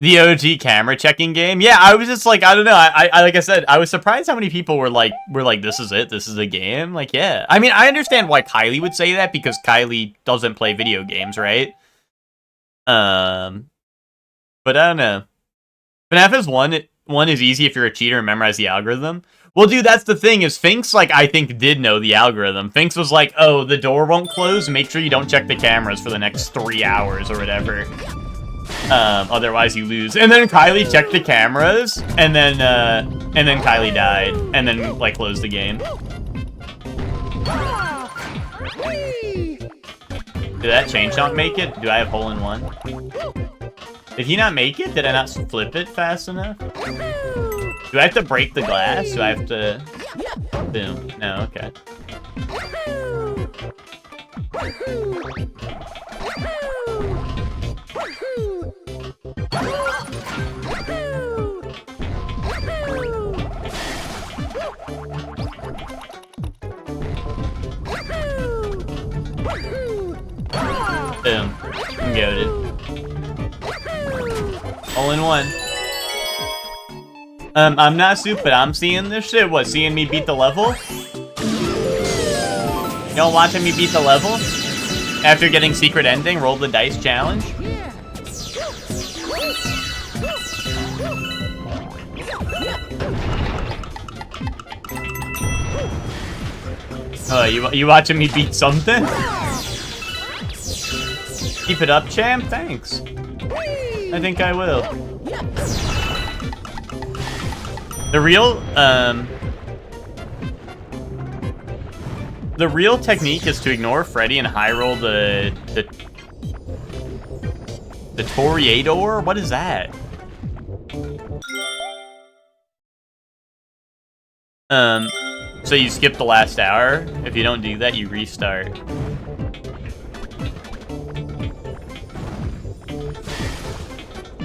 The OG camera checking game? Yeah, I was just like, I don't know. I like I said, I was surprised how many people were like, this is it, this is a game. Like, yeah. I mean, I understand why Kylie would say that because Kylie doesn't play video games, right? But I don't know. FNAF is one is easy if you're a cheater and memorize the algorithm. Well, dude, that's the thing, is Finks, like, I think did know the algorithm. Finks was like, oh, the door won't close, make sure you don't check the cameras for the next 3 hours or whatever. Otherwise you lose. And then Kylie checked the cameras, and then Kylie died, and then, like, closed the game. Did that chain chomp make it? Do I have hole in one? Did he not make it? Did I not flip it fast enough? Do I have to break the glass? Do I have to... Boom. No, okay. Boom. I'm goated. All in one. I'm not stupid. I'm seeing this shit. What, seeing me beat the level? Y'all watching me beat the level? After getting secret ending, roll the dice challenge? Oh, you watching me beat something? Keep it up, champ? Thanks. I think I will. The real technique is to ignore Freddy and high roll the Toreador? What is that? So you skip the last hour. If you don't do that, you restart.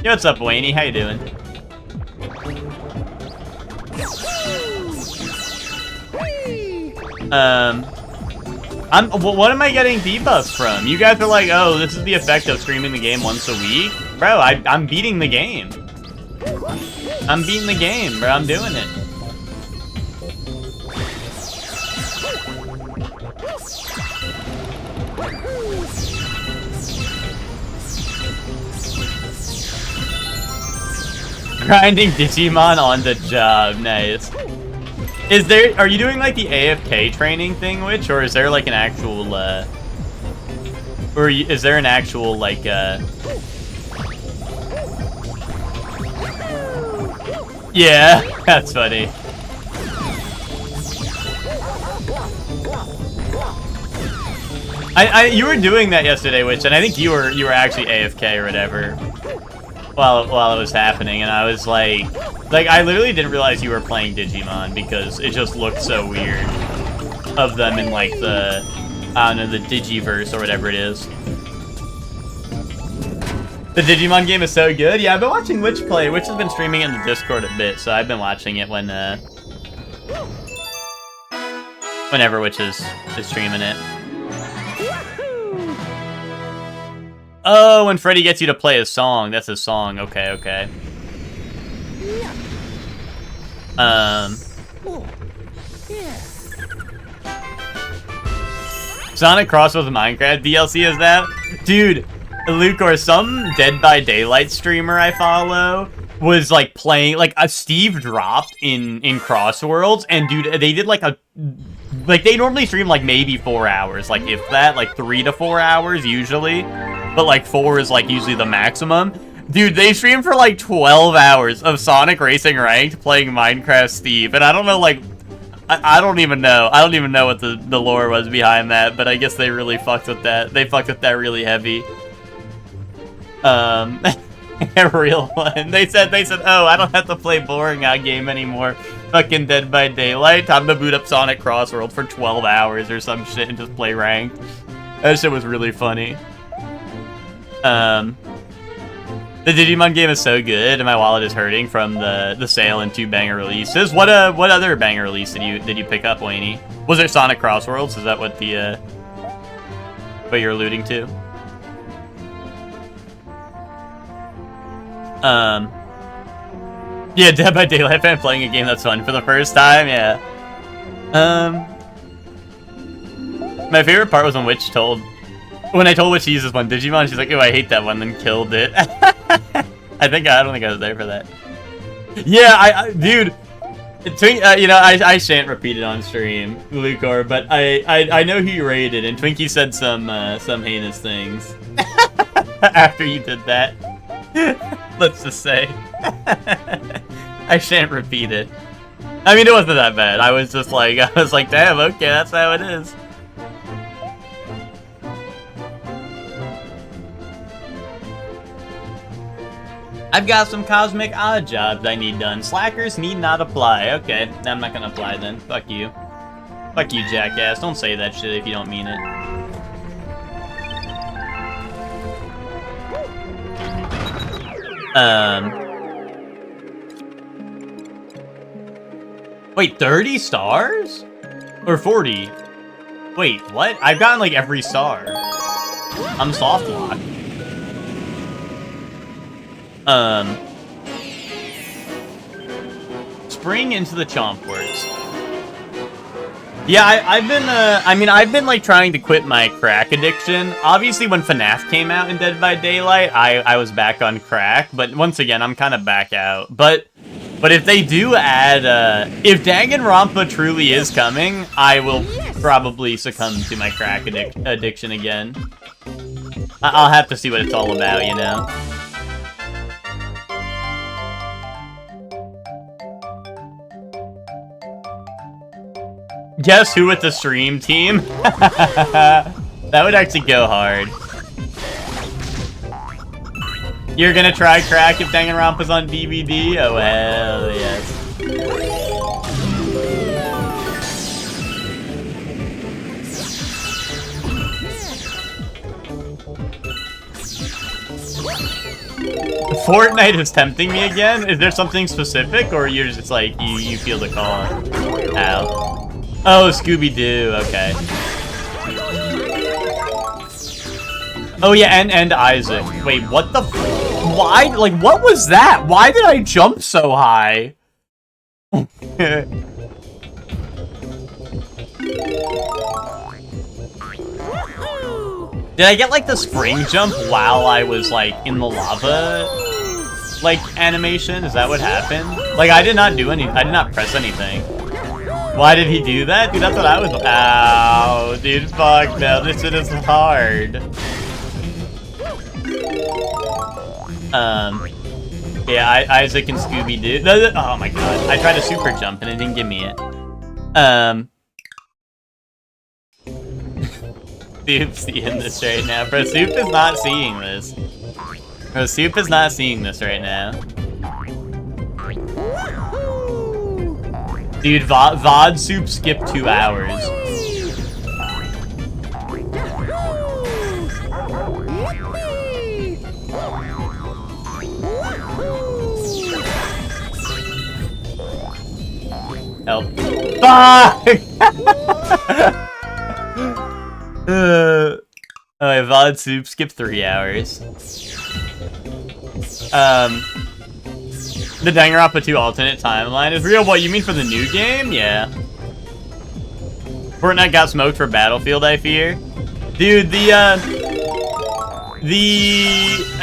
Yo, what's up, Wayne? How you doing? What am I getting debuffs from? You guys are like, oh, this is the effect of streaming the game once a week? Bro, I'm beating the game. I'm beating the game, bro. I'm doing it. Grinding Digimon on the job. Nice. Are you doing like the AFK training thing, Witch, or is there like an actual, is there an actual, like, yeah, that's funny. You were doing that yesterday, Witch, and I think you were actually AFK or whatever while it was happening, and I was like I literally didn't realize you were playing Digimon because it just looked so weird of them in like the, I don't know, the Digiverse or whatever it is. The Digimon game is so good. Yeah, I've been watching Witch play. Witch has been streaming in the Discord a bit, so I've been watching it when whenever Witch is streaming it. Oh, when Freddy gets you to play a song. That's a song. Okay, okay. Sonic Cross with Minecraft DLC, is that? Dude, Luke, or some Dead by Daylight streamer I follow was like playing, like a Steve dropped in Cross Worlds, and dude, they did like they normally stream like maybe 4 hours, like if that, like 3 to 4 hours usually. But like 4 is like usually the maximum. Dude, they streamed for like 12 hours of Sonic Racing Ranked playing Minecraft Steve. And I don't know, like, I don't even know. I don't even know what the lore was behind that, but I guess they really fucked with that. They fucked with that really heavy. A real one. They said, oh, I don't have to play boring out game anymore. Fucking Dead by Daylight. Time to boot up Sonic Cross World for 12 hours or some shit and just play ranked. That shit was really funny. The Digimon game is so good, and my wallet is hurting from the sale and 2 banger releases. What other banger release did you pick up, Wayne? Was it Sonic Cross Worlds? Is that what what you're alluding to? Yeah, Dead by Daylight fan playing a game that's fun for the first time. Yeah. My favorite part was when Witch told. When I told Witch she uses one Digimon, she's like, "Oh, I hate that one," then killed it. I don't think I was there for that. Yeah, dude, you know, I shan't repeat it on stream, Lucor, but I know who you rated, and Twinkie said some heinous things after you did that. Let's just say, I shan't repeat it. I mean, it wasn't that bad. I was like, damn, okay, that's how it is. I've got some cosmic odd jobs I need done. Slackers need not apply. Okay, I'm not gonna apply then. Fuck you. Fuck you, jackass. Don't say that shit if you don't mean it. Wait, 30 stars? Or 40? Wait, what? I've gotten like every star. I'm soft locked. Spring into the Chomp Works. Yeah, I've been like trying to quit my crack addiction. Obviously, when FNAF came out in Dead by Daylight, I was back on crack, but once again, I'm kind of back out. But if they do add, if Danganronpa truly is coming, I will probably succumb to my crack addiction again. I'll have to see what it's all about, you know? Guess who with the stream team? That would actually go hard. You're gonna try crack if Danganronpa's on DVD? Oh, hell yes. Fortnite is tempting me again? Is there something specific, or you're just like, you feel the call? Ow. Oh, Scooby-Doo, okay. Oh yeah, and Isaac. Wait, what the why? Like, what was that? Why did I jump so high? Did I get, like, the spring jump while I was, like, in the lava, like, animation? Is that what happened? Like, I did not press anything. Why did he do that? Dude, that's what I was. Ow, dude, fuck no, this shit is hard. Yeah, Isaac and Scooby-Doo. Oh my god, I tried to super jump and it didn't give me it. Soup's seeing this right now. Bro, Soup is not seeing this. Bro, Soup is not seeing this right now. Dude, VOD Soup skipped 2 hours. Help. Fuck! Alright, VOD Soup skipped 3 hours. The Danganronpa 2 alternate timeline is real. What, you mean for the new game? Yeah. Fortnite got smoked for Battlefield, I fear. Dude, yeah,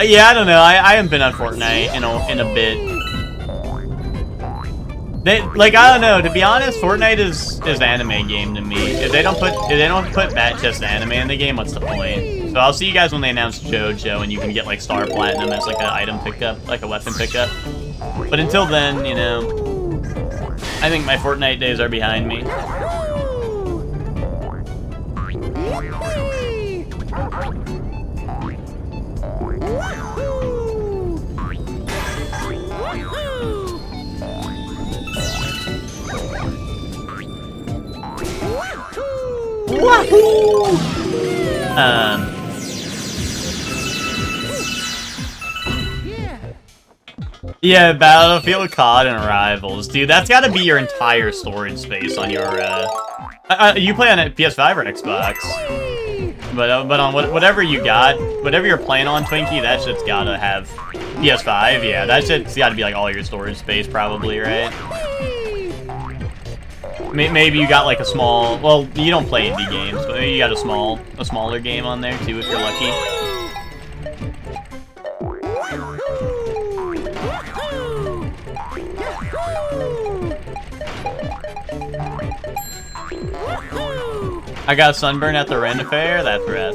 I don't know. I haven't been on Fortnite in a bit. Like, I don't know. To be honest, Fortnite is anime game to me. If they don't put just anime in the game, what's the point? So I'll see you guys when they announce JoJo and you can get like Star Platinum as like an item pickup, like a weapon pickup. But until then, you know, I think my Fortnite days are behind me. Wahoo! Yeah, Battlefield, COD, and Rivals. Dude, that's gotta be your entire storage space on your, you play on a PS5 or Xbox? But on whatever you got, whatever you're playing on, Twinkie, that shit's gotta have PS5, yeah, that shit's gotta be like all your storage space probably, right? Maybe you got like a small, well, you don't play indie games, but maybe you got a smaller game on there too if you're lucky. I got sunburn at the Ren Fair. That's rough.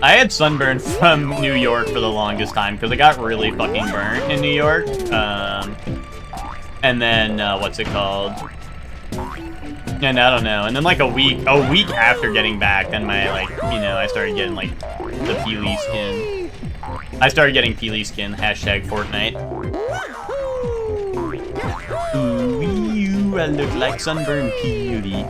I had sunburn from New York for the longest time because it got really fucking burnt in New York. And then what's it called? And I don't know. And then like a week after getting back, then my like I started getting like the peely skin. I started getting peely skin. Hashtag Fortnite. Ooh, I look like sunburn peely.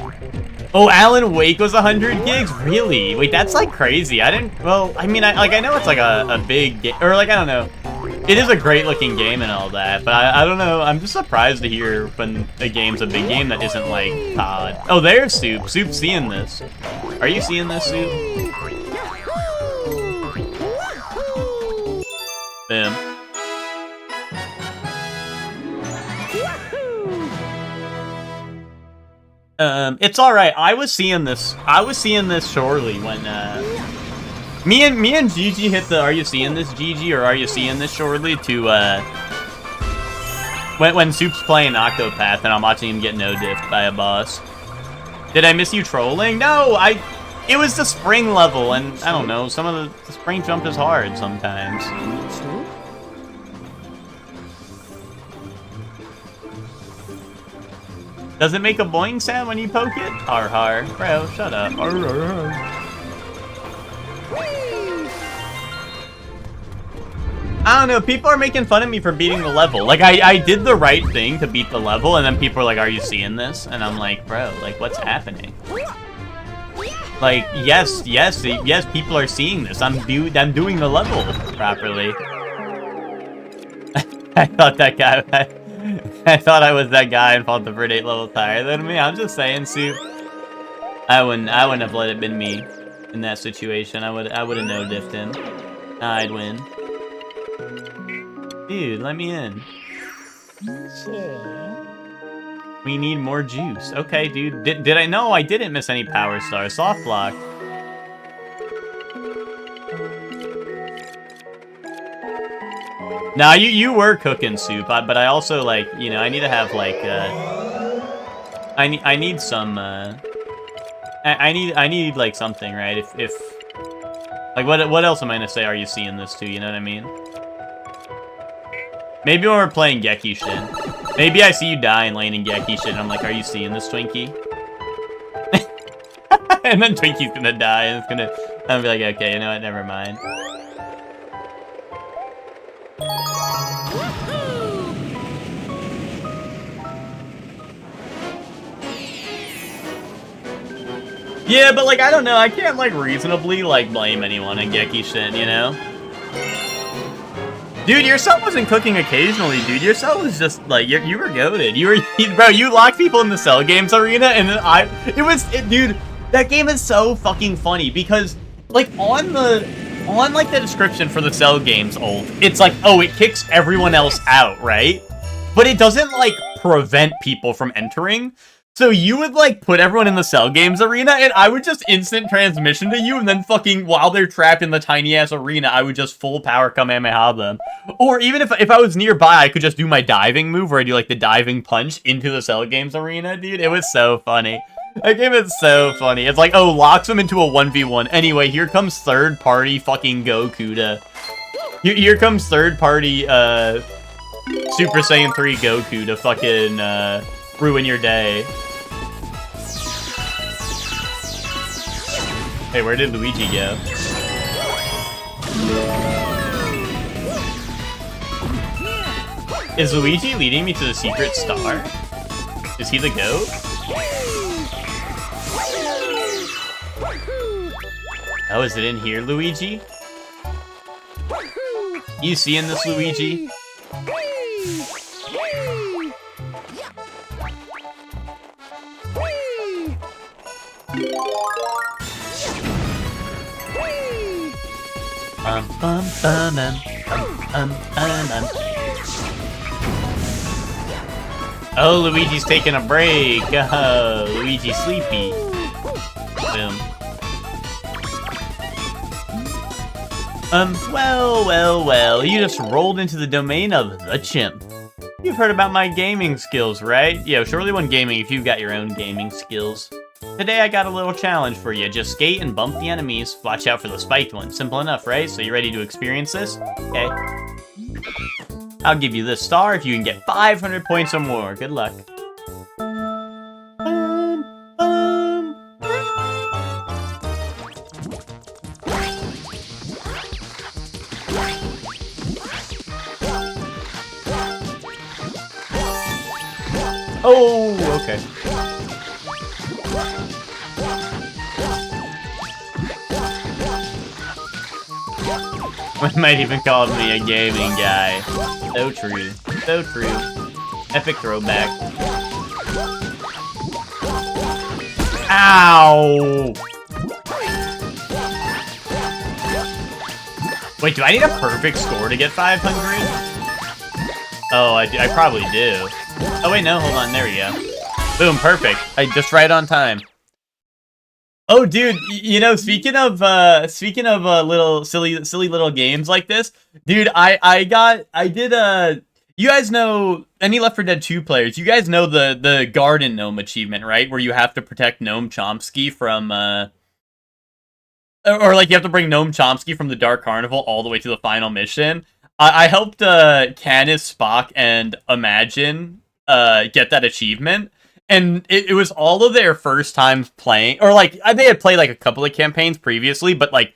Oh, Alan Wake was 100 gigs? Really? Wait, that's like crazy. I didn't, well, I mean, I know it's like a big game, or like, I don't know. It is a great looking game and all that, but I don't know. I'm just surprised to hear when a game's a big game that isn't like COD. Oh, there's Soup. Soup's seeing this. Are you seeing this, Soup? Boom. It's all right. I was seeing this shortly when me and Gigi hit the "Are you seeing this, Gigi?" or "Are you seeing this, shortly?" to when Soup's playing Octopath and I'm watching him get no-diffed by a boss. Did I miss you trolling? No, it was the spring level, and I don't know. Some of the spring jump is hard sometimes. Does it make a boing sound when you poke it? Har har. Bro, shut up. Har har har. I don't know, people are making fun of me for beating the level. Like, I did the right thing to beat the level, and then people are like, "Are you seeing this?" And I'm like, bro, like, what's happening? Like, yes, people are seeing this. I'm doing the level properly. I thought that guy... I thought I was that guy and fought the bird 8 levels higher than me. I'm just saying, Soup. I wouldn't have let it been me in that situation. I would have no-diffed him. I'd win. Dude, let me in. We need more juice. Okay, dude. Did I know I didn't miss any power stars? Soft block. Nah, you were cooking, Soup, but I also, like, I need to have, like, I need some, I need, like, something, right? If like, what else am I gonna say, "Are you seeing this too?" You know what I mean? Maybe when we're playing Gekishin. Maybe I see you die and laying in Gekishin, and I'm like, "Are you seeing this, Twinkie?" And then Twinkie's gonna die, and it's gonna... I'm gonna be like, okay, you know what, never mind. Yeah, but, like, I don't know, I can't, like, reasonably, like, blame anyone in Geki Shin, you know? Dude, your cell wasn't cooking occasionally, dude. Your cell was just, like, you were goated. Bro, you locked people in the Cell Games arena, and then dude, that game is so fucking funny, because, like, on the description for the Cell Games ult, it's like, oh, it kicks everyone else out, right? But it doesn't, like, prevent people from entering. So you would, like, put everyone in the Cell Games arena, and I would just instant transmission to you, and then fucking, while they're trapped in the tiny-ass arena, I would just full power Kamehameha them. Or even if I was nearby, I could just do my diving move, where I do, like, the diving punch into the Cell Games arena, dude. It was so funny. That game is so funny. It's like, oh, locks him into a 1v1. Anyway, here comes third-party fucking Goku to... Here comes third-party, Super Saiyan 3 Goku to fucking, ruin your day. Hey, where did Luigi go? Is Luigi leading me to the secret star? Is he the goat? Oh, is it in here, Luigi? You seeing this, Luigi? Oh, Luigi's taking a break. Oh, Luigi's sleepy. Boom. Well, you just rolled into the domain of the chimp. You've heard about my gaming skills, right? Yo, surely one gaming if you've got your own gaming skills. Today I got a little challenge for you. Just skate and bump the enemies. Watch out for the spiked ones. Simple enough, right? So you ready to experience this? Okay. I'll give you this star if you can get 500 points or more. Good luck. Oh, okay. One might even call me a gaming guy. So true. So true. Epic throwback. Ow! Wait, do I need a perfect score to get 500? Oh, I probably do. Oh, wait, no, hold on. There we go. Boom, perfect. Just right on time. Oh, dude, you know, speaking of little silly little games like this, dude, you guys know, any Left 4 Dead 2 players, you guys know the Garden Gnome achievement, right? Where you have to protect Noam Chomsky from, or like you have to bring Noam Chomsky from the Dark Carnival all the way to the final mission. I helped, Canis, Spock, and Imagine, get that achievement. And it was all of their first times playing, or like, they had played like a couple of campaigns previously, but like,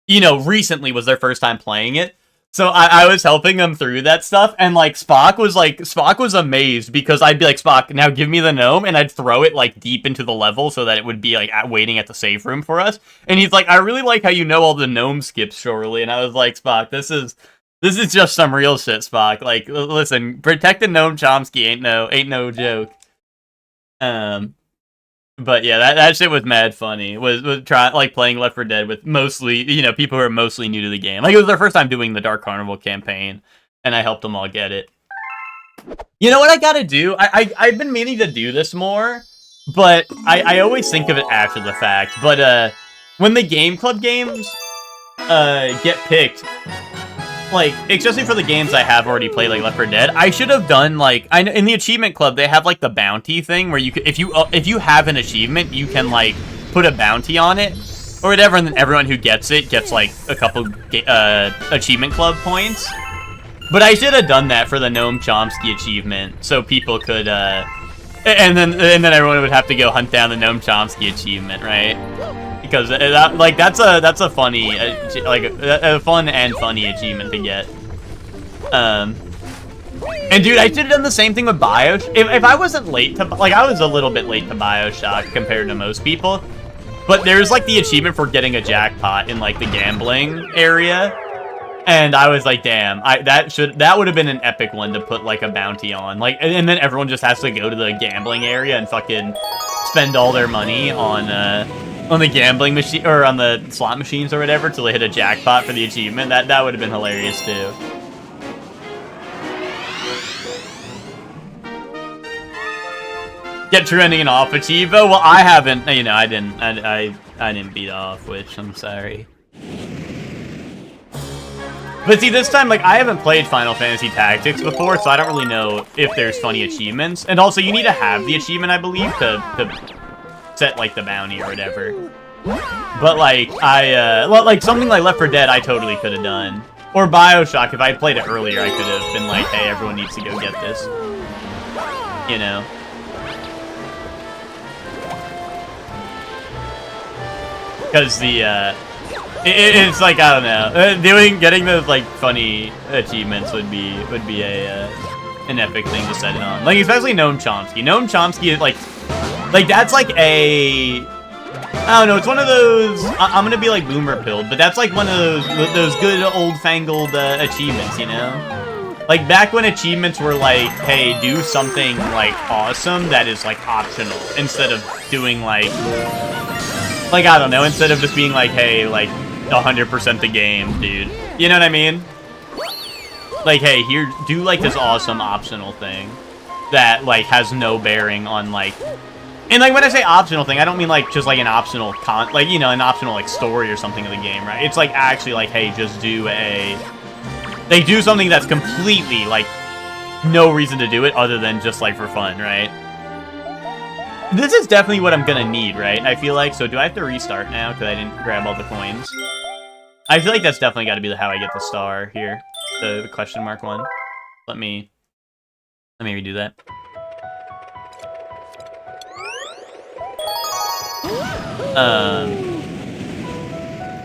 you know, recently was their first time playing it. So I was helping them through that stuff, and like, Spock was amazed, because I'd be like, Spock, now give me the gnome, and I'd throw it like deep into the level so that it would be like waiting at the save room for us. And he's like, I really like how you know all the gnome skips, Shorely. And I was like, Spock, this is just some real shit, Spock. Like, listen, protecting Noam Chomsky ain't no joke. But yeah, that shit was mad funny. Was trying, like, playing Left 4 Dead with mostly, you know, people who are mostly new to the game. Like, it was their first time doing the Dark Carnival campaign, and I helped them all get it. You know what I gotta do? I've been meaning to do this more, but I always think of it after the fact. But when the Game Club games get picked, like, especially for the games I have already played, like Left 4 Dead, I should have done, like, in the Achievement Club, they have, like, the bounty thing, where you could, if you have an achievement, you can, like, put a bounty on it, or whatever, and then everyone who gets it gets, like, a couple, Achievement Club points. But I should have done that for the Noam Chomsky achievement, so people could And then everyone would have to go hunt down the Noam Chomsky achievement, right? Because that's a funny a fun and funny achievement to get. And dude, I should have done the same thing with Bioshock. If I wasn't late to, like, I was a little bit late to Bioshock compared to most people, but there's like the achievement for getting a jackpot in like the gambling area, and I was like, damn, that would have been an epic one to put like a bounty on, like, and then everyone just has to go to the gambling area and fucking spend all their money on the gambling machine or on the slot machines or whatever till they hit a jackpot for the achievement. That would have been hilarious too. Get trending and off Achievo? Well, I haven't, you know, I didn't beat off, which I'm sorry. But see, this time, like, I haven't played Final Fantasy Tactics before, so I don't really know if there's funny achievements. And also, you need to have the achievement, I believe, to set, like, the bounty or whatever. But, like, like, something like Left 4 Dead, I totally could have done. Or Bioshock, if I had played it earlier, I could have been like, hey, everyone needs to go get this. You know? Because it's like, I don't know, getting those like funny achievements would be an epic thing to set it on. Like, especially Noam Chomsky. Noam Chomsky is like that's like I don't know. It's one of those. I'm gonna be like boomer pilled, but that's like one of those good old fangled achievements, you know? Like back when achievements were like, hey, do something like awesome that is like optional instead of doing like I don't know, instead of just being like, hey, like 100% the game, dude. You know what I mean? Like, hey, here, do like this awesome optional thing that like has no bearing on like, and like when I say optional thing, I don't mean like just like an optional like, you know, an optional like story or something of the game, right? It's like actually like, hey, just do they do something that's completely like no reason to do it other than just like for fun, right? This is definitely what I'm gonna need, right? I feel like. So do I have to restart now because I didn't grab all the coins? I feel like that's definitely got to be how I get the star here, the question mark one. Let me redo that.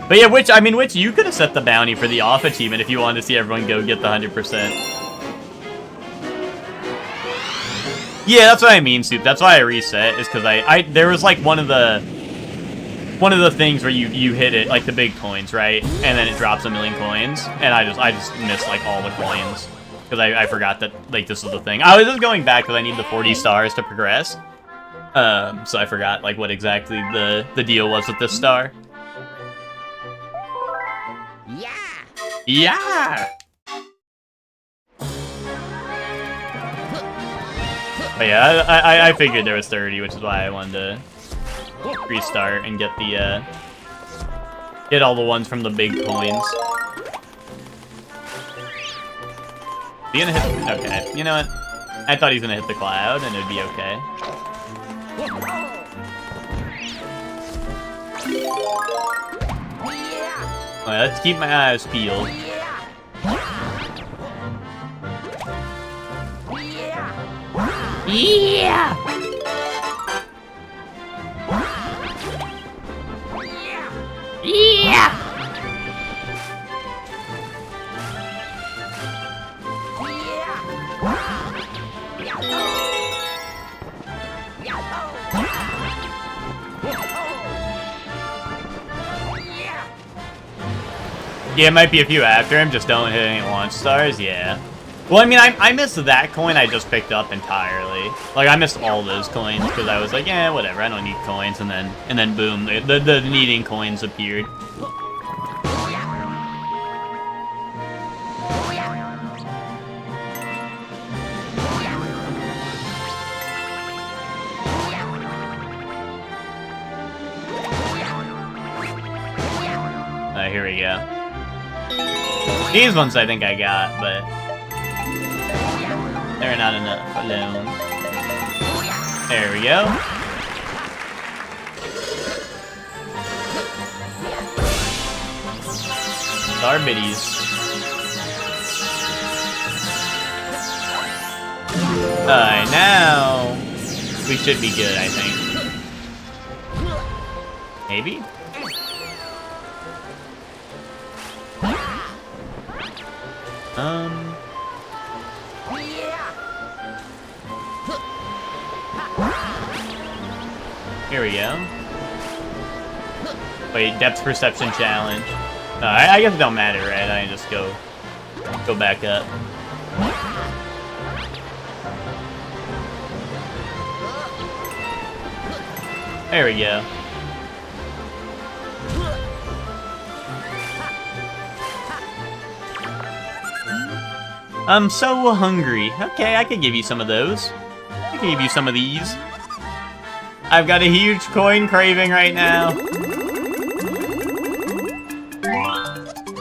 But yeah, which you could have set the bounty for the off achievement if you wanted to see everyone go get the 100%. Yeah, that's what I mean, Soup. That's why I reset, is because there was like one of the things where you hit it, like the big coins, right? And then it drops 1,000,000 coins, and I just missed like all the coins because I forgot that like this was the thing. I was just going back because I need the 40 stars to progress. So I forgot like what exactly the deal was with this star. Yeah. Yeah. But yeah, I figured there was 30, which is why I wanted to restart and get get all the ones from the big coins. Is he gonna hit? Okay, you know what? I thought he was gonna hit the cloud and it'd be okay. Alright, let's keep my eyes peeled. Yeah! Yeah! Yeah, it might be a few after him, just don't hit any launch stars, yeah. Well, I mean, I missed that coin I just picked up entirely. Like, I missed all those coins because I was like, yeah, whatever, I don't need coins, and then boom, the needing coins appeared. Here we go. These ones I think I got, but they're not enough alone. There we go. Star biddies. Alright, now we should be good, I think. Maybe? Here we go. Wait, depth perception challenge. I guess it don't matter, right? I can just go back up. There we go. I'm so hungry. Okay, I could give you some of those. I can give you some of these. I've got a huge coin craving right now.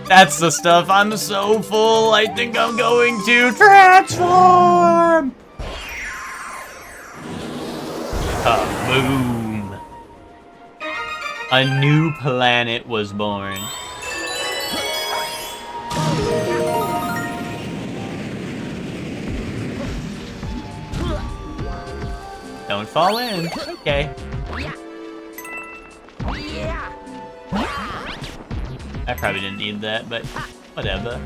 That's the stuff. I'm so full. I think I'm going to transform. Boom. A new planet was born. Don't fall in. Okay. I probably didn't need that, but whatever.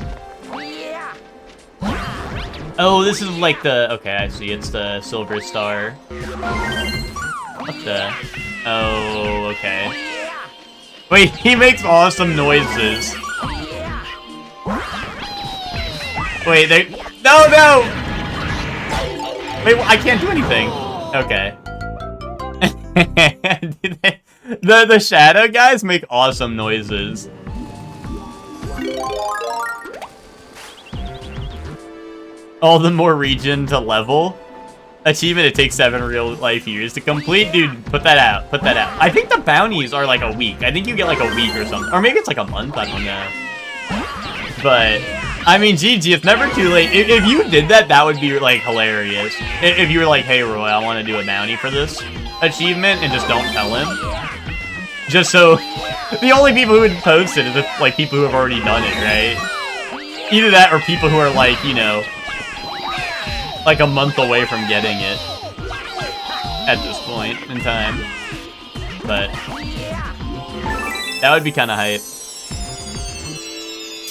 Oh, this is like the... Okay, I see. It's the silver star. What the... Oh, okay. Wait, he makes awesome noises. Wait, they... No, no! Wait, I can't do anything. Okay. The shadow guys make awesome noises. All the more region to level. Achievement, it takes 7 real life years to complete. Dude, put that out. Put that out. I think the bounties are like a week. I think you get like a week or something. Or maybe it's like a month. I don't know. But, I mean, GG, it's never too late. If you did that, that would be like hilarious. If you were like, hey, Roy, I want to do a bounty for this achievement and just don't tell him. Just so... The only people who would post it is if, like, people who have already done it, right? Either that or people who are like, you know... like a month away from getting it at this point in time. But that would be kind of hype.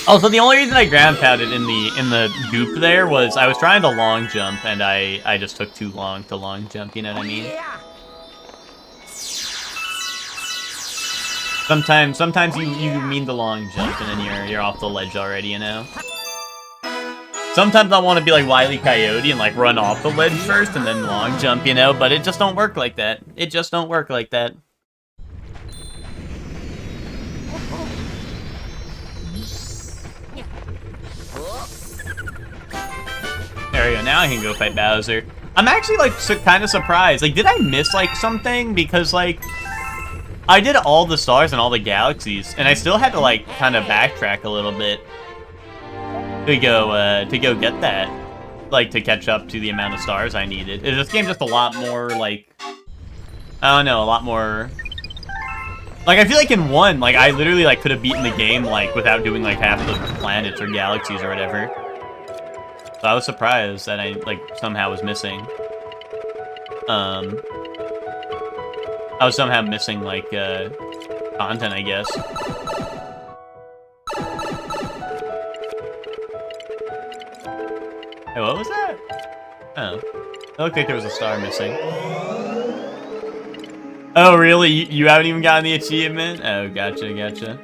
Also, the only reason I ground pounded in the goop there was I was trying to long jump and I just took too long to long jump, you know what I mean? Sometimes you mean the long jump and then you're off the ledge already, you know? Sometimes I want to be like Wile E. Coyote and like run off the ledge first and then long jump, you know, but it just don't work like that. It just don't work like that. There we go, now I can go fight Bowser. I'm actually like kind of surprised. Like, did I miss like something? Because like, I did all the stars and all the galaxies and I still had to like kind of backtrack a little bit. To go get that, like, to catch up to the amount of stars I needed. This game's just a lot more, like, I don't know, a lot more, like, I feel like in 1, like, I literally, like, could have beaten the game, like, without doing, like, half the planets or galaxies or whatever. So I was surprised that I, like, somehow was missing. I was somehow missing, like, content, I guess. Hey, what was that? Oh. It looked like there was a star missing. Oh, really? You haven't even gotten the achievement? Oh, gotcha, gotcha.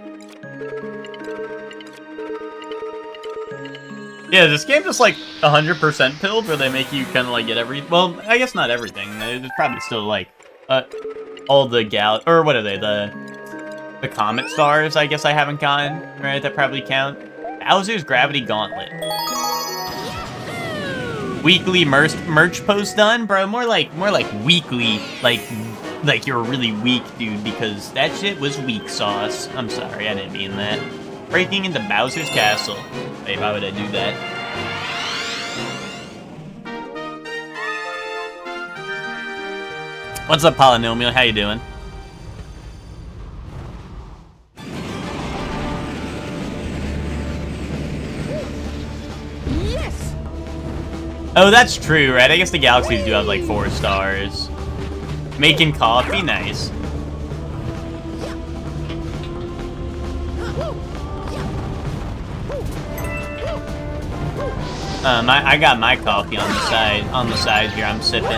Yeah, this game just like 100% pilled where they make you kind of like get every... Well, I guess not everything. There's probably still like all the or what are they? The comet stars, I guess I haven't gotten, right? That probably count. Bowser's Gravity Gauntlet. Weekly merch post done, bro. More like weekly, like you're really weak, dude, because that shit was weak sauce. I'm sorry, I didn't mean that. Breaking into Bowser's castle. Wait, why would I do that? What's up, Polynomial? How you doing? Oh, that's true, right? I guess the galaxies do have, like, 4 stars. Making coffee, nice. I got my coffee on the side here. I'm sipping.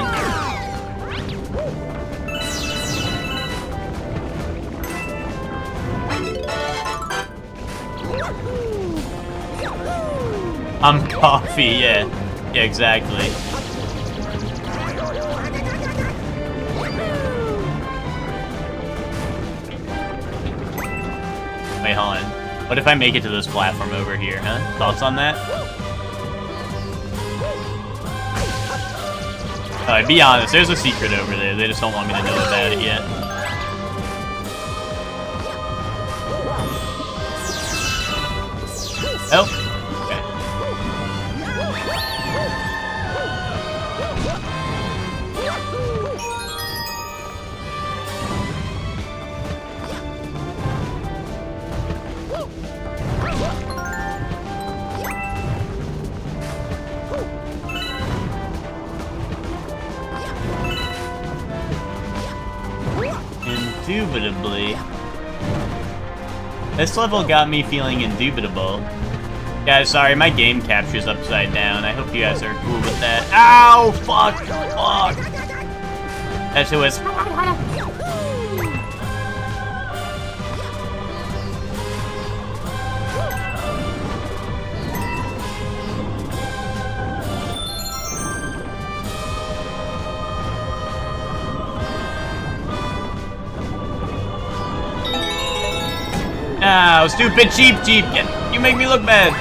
I'm coffee, yeah. Yeah, exactly. Wait, hold on. What if I make it to this platform over here, huh? Thoughts on that? Alright, be honest, there's a secret over there. They just don't want me to know about it yet. Oh. Okay. Indubitably. This level got me feeling indubitable. Guys, sorry, my game capture's upside down. I hope you guys are cool with that. Ow! Fuck! Fuck! That shit was... Ow, stupid cheap Jeep! You make me look bad!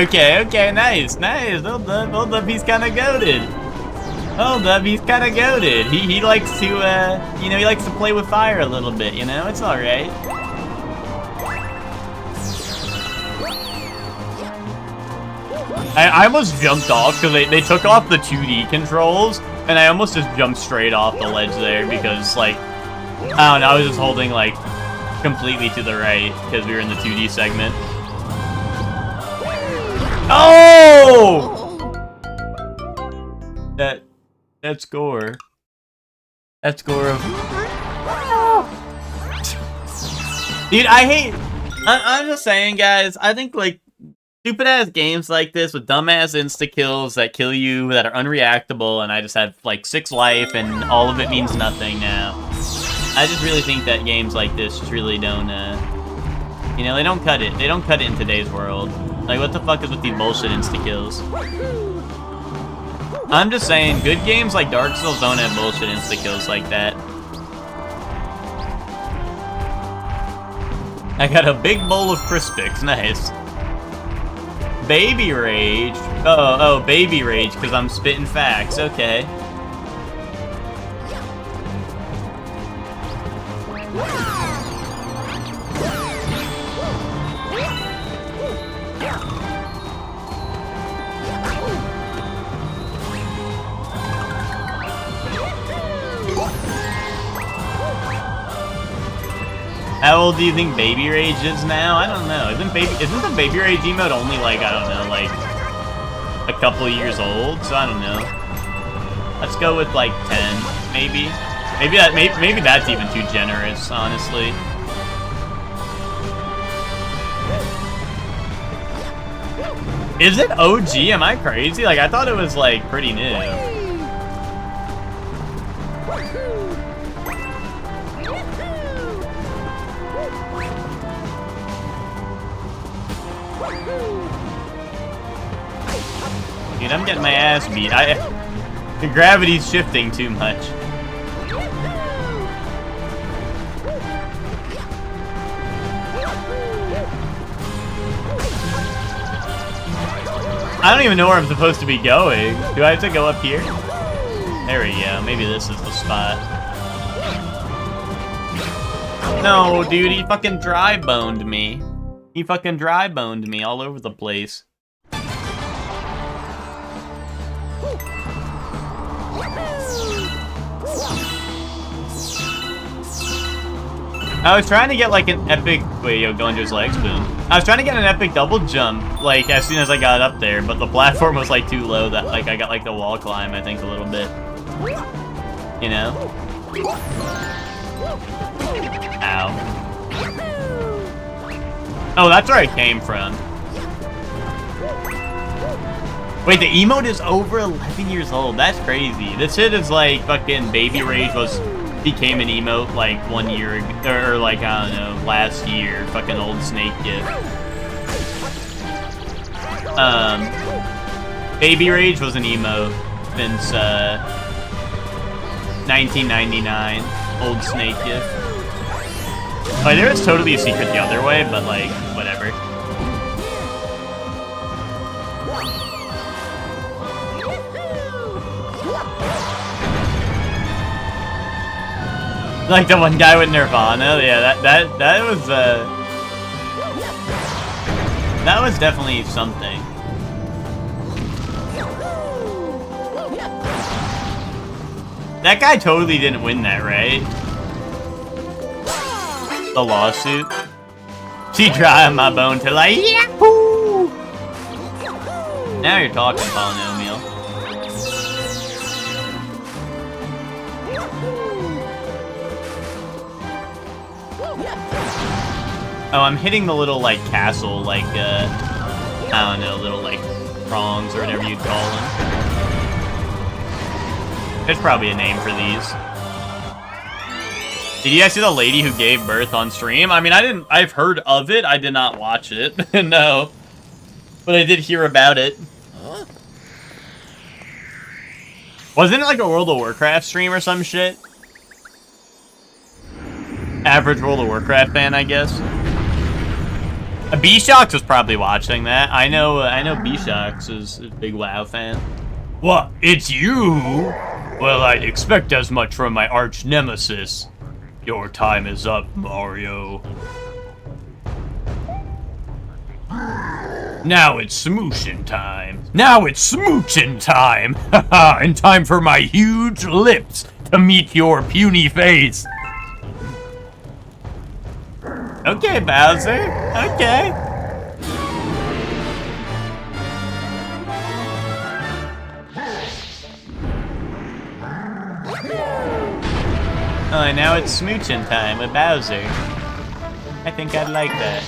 okay, nice. Hold up, he's kinda goated. Hold up, he's kinda goated. He likes to, you know, he likes to play with fire a little bit, you know? It's alright. I almost jumped off because they took off the 2D controls, and I almost just jumped straight off the ledge there because, like, I don't know, I was just holding, like, completely to the right because we were in the 2D segment. Oh! That score. That score of... Dude, I'm just saying, guys, I think, like, stupid-ass games like this with dumbass insta-kills that kill you, that are unreactable, and I just have, like, 6 life, and all of it means nothing now. I just really think that games like this just really don't, you know, they don't cut it. They don't cut it in today's world. Like, what the fuck is with these bullshit insta-kills? I'm just saying, good games like Dark Souls don't have bullshit insta-kills like that. I got a big bowl of Crispix, nice. Baby Rage? Oh, Baby Rage, because I'm spitting facts, okay. How old do you think Baby Rage is now? I don't know. Isn't the Baby Rage emote only, like, I don't know, like, a couple years old? So I don't know. Let's go with, like, 10, maybe. Maybe that's even too generous, honestly. Is it OG? Am I crazy? Like, I thought it was, like, pretty new. Dude, I'm getting my ass beat. The gravity's shifting too much. I don't even know where I'm supposed to be going. Do I have to go up here? There we go. Maybe this is the spot. No, dude, he fucking dry-boned me. He fucking dry-boned me all over the place. I was trying to get like an epic. Wait, yo, go into his legs, boom. I was trying to get an epic double jump, like as soon as I got up there, but the platform was like too low that like I got like the wall climb, I think, a little bit. You know? Ow. Oh, that's where I came from. Wait, the emote is over 11 years old. That's crazy. This shit is like fucking Baby Rage became an emote like 1 year ago, or like, I don't know, last year. Fucking old Snake GIF. Baby Rage was an emote since 1999. Old Snake GIF. Like, there is totally a secret the other way, but like, whatever. Like the one guy with Nirvana, yeah, that was definitely something. That guy totally didn't win that, right? The lawsuit. She drying my bone till I yahoo! Now you're talking, Polynomial. Oh, I'm hitting the little, like, castle, like, I don't know, little, like, prongs or whatever you'd call them. There's probably a name for these. Did you guys see the lady who gave birth on stream? I mean, I've heard of it, I did not watch it, no. But I did hear about it. Wasn't it like a World of Warcraft stream or some shit? Average World of Warcraft fan, I guess. B-Shox was probably watching that. I know B-Shox is a big WoW fan. What? It's you? Well, I'd expect as much from my arch nemesis. Your time is up, Mario. Now it's smoochin' time. Now it's smoochin' time. Haha, and time for my huge lips to meet your puny face. Okay, Bowser. Okay. Oh, and now it's smooching time with Bowser. I think I'd like that.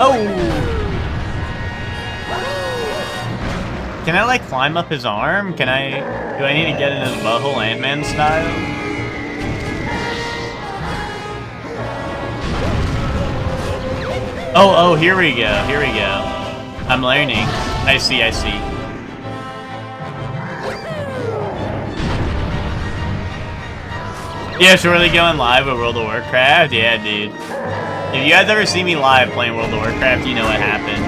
Oh! Can I, like, climb up his arm? Do I need to get in his butthole Ant-Man style? Oh, here we go, I'm learning. I see. Yeah, surely going live with World of Warcraft? Yeah, dude. If you guys ever see me live playing World of Warcraft, you know what happened.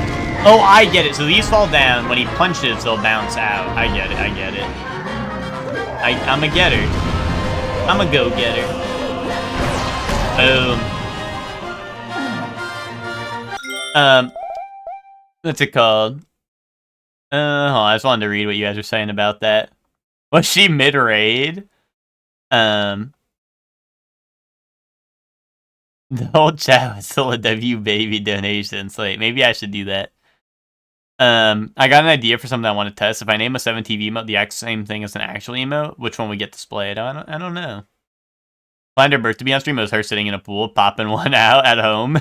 Oh, I get it. So these fall down. When he punches, they'll bounce out. I get it. I'm a getter. I'm a go-getter. Boom. What's it called? Hold on, I just wanted to read what you guys were saying about that. Was she mid-raid? The whole chat was still a W baby donation, so maybe I should do that. I got an idea for something I want to test. If I name a 7TV emote the exact same thing as an actual emote, which one would get displayed? I don't know. Planned her birthday to be on stream. It was her sitting in a pool, popping one out at home.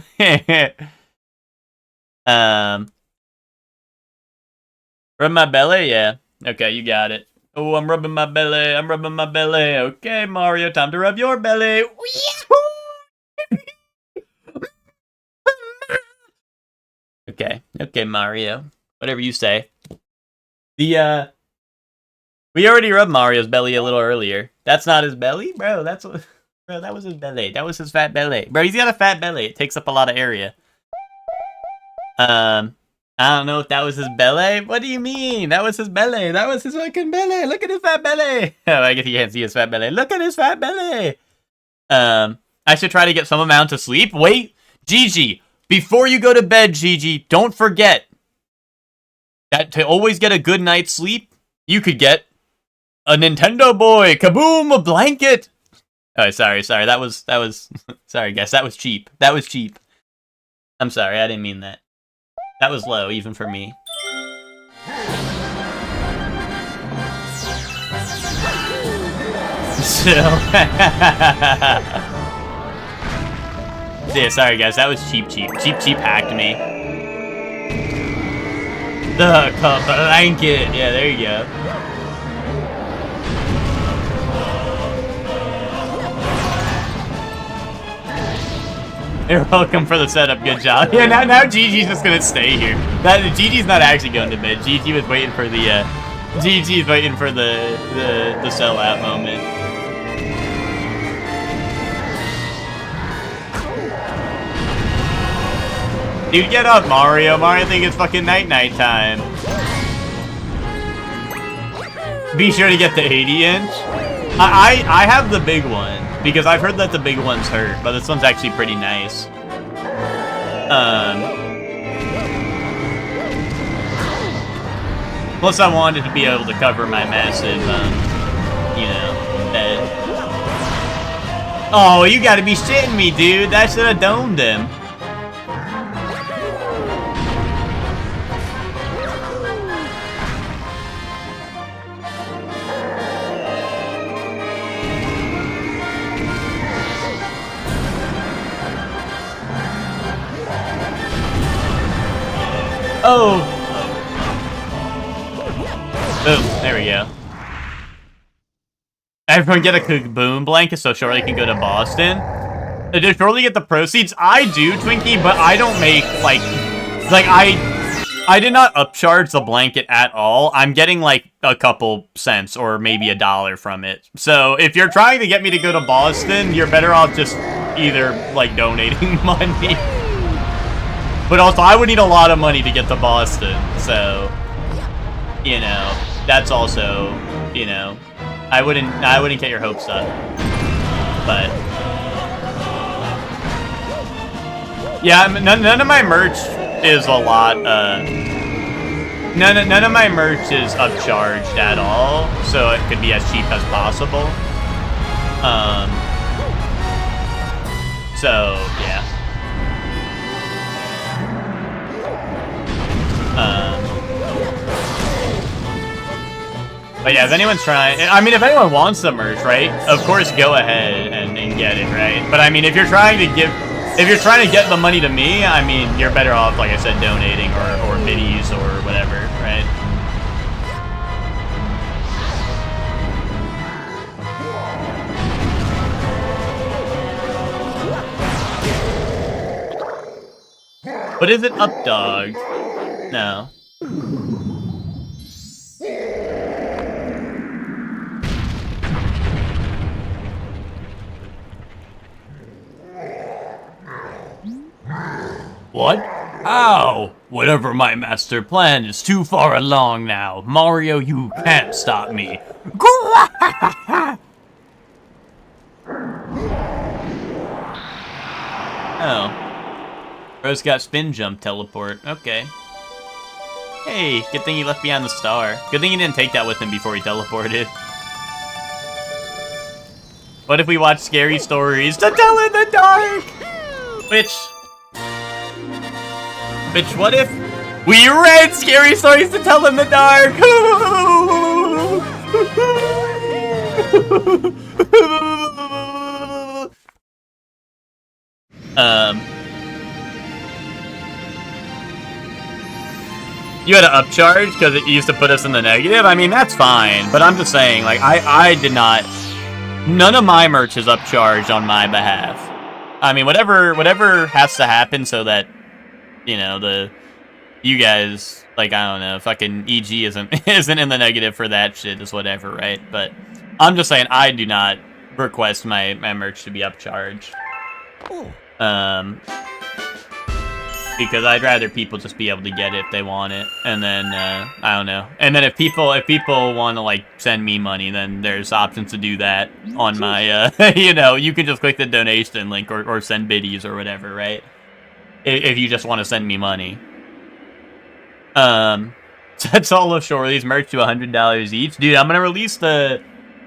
Rub my belly? Yeah. Okay, you got it. Oh, I'm rubbing my belly. Okay, Mario, time to rub your belly. Okay, Mario. Whatever you say. We already rubbed Mario's belly a little earlier. That's not his belly? Bro, that was his belly. That was his fat belly. Bro, he's got a fat belly. It takes up a lot of area. I don't know if that was his belly. What do you mean? That was his belly. That was his fucking belly. Look at his fat belly. Oh, I guess you can't see his fat belly. Look at his fat belly. I should try to get some amount of sleep. Wait, Gigi, before you go to bed, Gigi, don't forget that to always get a good night's sleep, you could get a Nintendo Boy. Kaboom, a blanket. Oh, sorry. That was, sorry, guys. That was cheap. I'm sorry. I didn't mean that. That was low, even for me. So, yeah, sorry guys, that was cheap. Cheap hacked me. The blanket. Yeah, there you go. You're welcome for the setup. Good job. Yeah, now Gigi's just gonna stay here. Gigi's not actually going to bed. Gigi was waiting for the Gigi's waiting for the sellout moment. Dude, get up, Mario. Mario think it's fucking night time. Be sure to get the 80-inch. I have the big one because I've heard that the big ones hurt, but this one's actually pretty nice. Plus, I wanted to be able to cover my massive, you know, bed. Oh, you gotta be shitting me, dude. That should have domed him. Oh! Boom, there we go. Everyone get a Kaboom blanket so Shorty can go to Boston. Did Shorty get the proceeds? I do, Twinkie, but I don't make, like I did not upcharge the blanket at all. I'm getting, like, a couple cents or maybe $1 from it. So, if you're trying to get me to go to Boston, you're better off just either, like, donating money. But also, I would need a lot of money to get to Boston, so, you know, that's also, you know, I wouldn't get your hopes up, but, yeah, none of my merch is a lot, none of my merch is upcharged at all, so it could be as cheap as possible, so, yeah. But yeah, if anyone's trying, I mean, if anyone wants the merch, right? Of course, go ahead and get it, right? But I mean, if you're trying to get the money to me, I mean, you're better off, like I said, donating or minis or whatever, right? But is it up, dog? No. What? Ow! Whatever my master plan is too far along now. Mario, you can't stop me. Oh. Rose got spin jump teleport. Okay. Hey, good thing he left behind the star. Good thing he didn't take that with him before he teleported. What if we watch scary stories to tell in the dark? Bitch, what if we read scary stories to tell in the dark? You had to upcharge because it used to put us in the negative? I mean, that's fine, but I'm just saying, like, I did not... None of my merch is upcharged on my behalf. I mean, whatever has to happen so that, you know, you guys, like, I don't know, fucking EG isn't in the negative for that shit is whatever, right? But I'm just saying I do not request my merch to be upcharged. because I'd rather people just be able to get it if they want it, and then I don't know. And then if people want to like send me money, then there's options to do that on my you know, you can just click the donation link or send biddies or whatever, right? If you just want to send me money. That's all of Shorely's merch to $100 each, dude. I'm gonna release the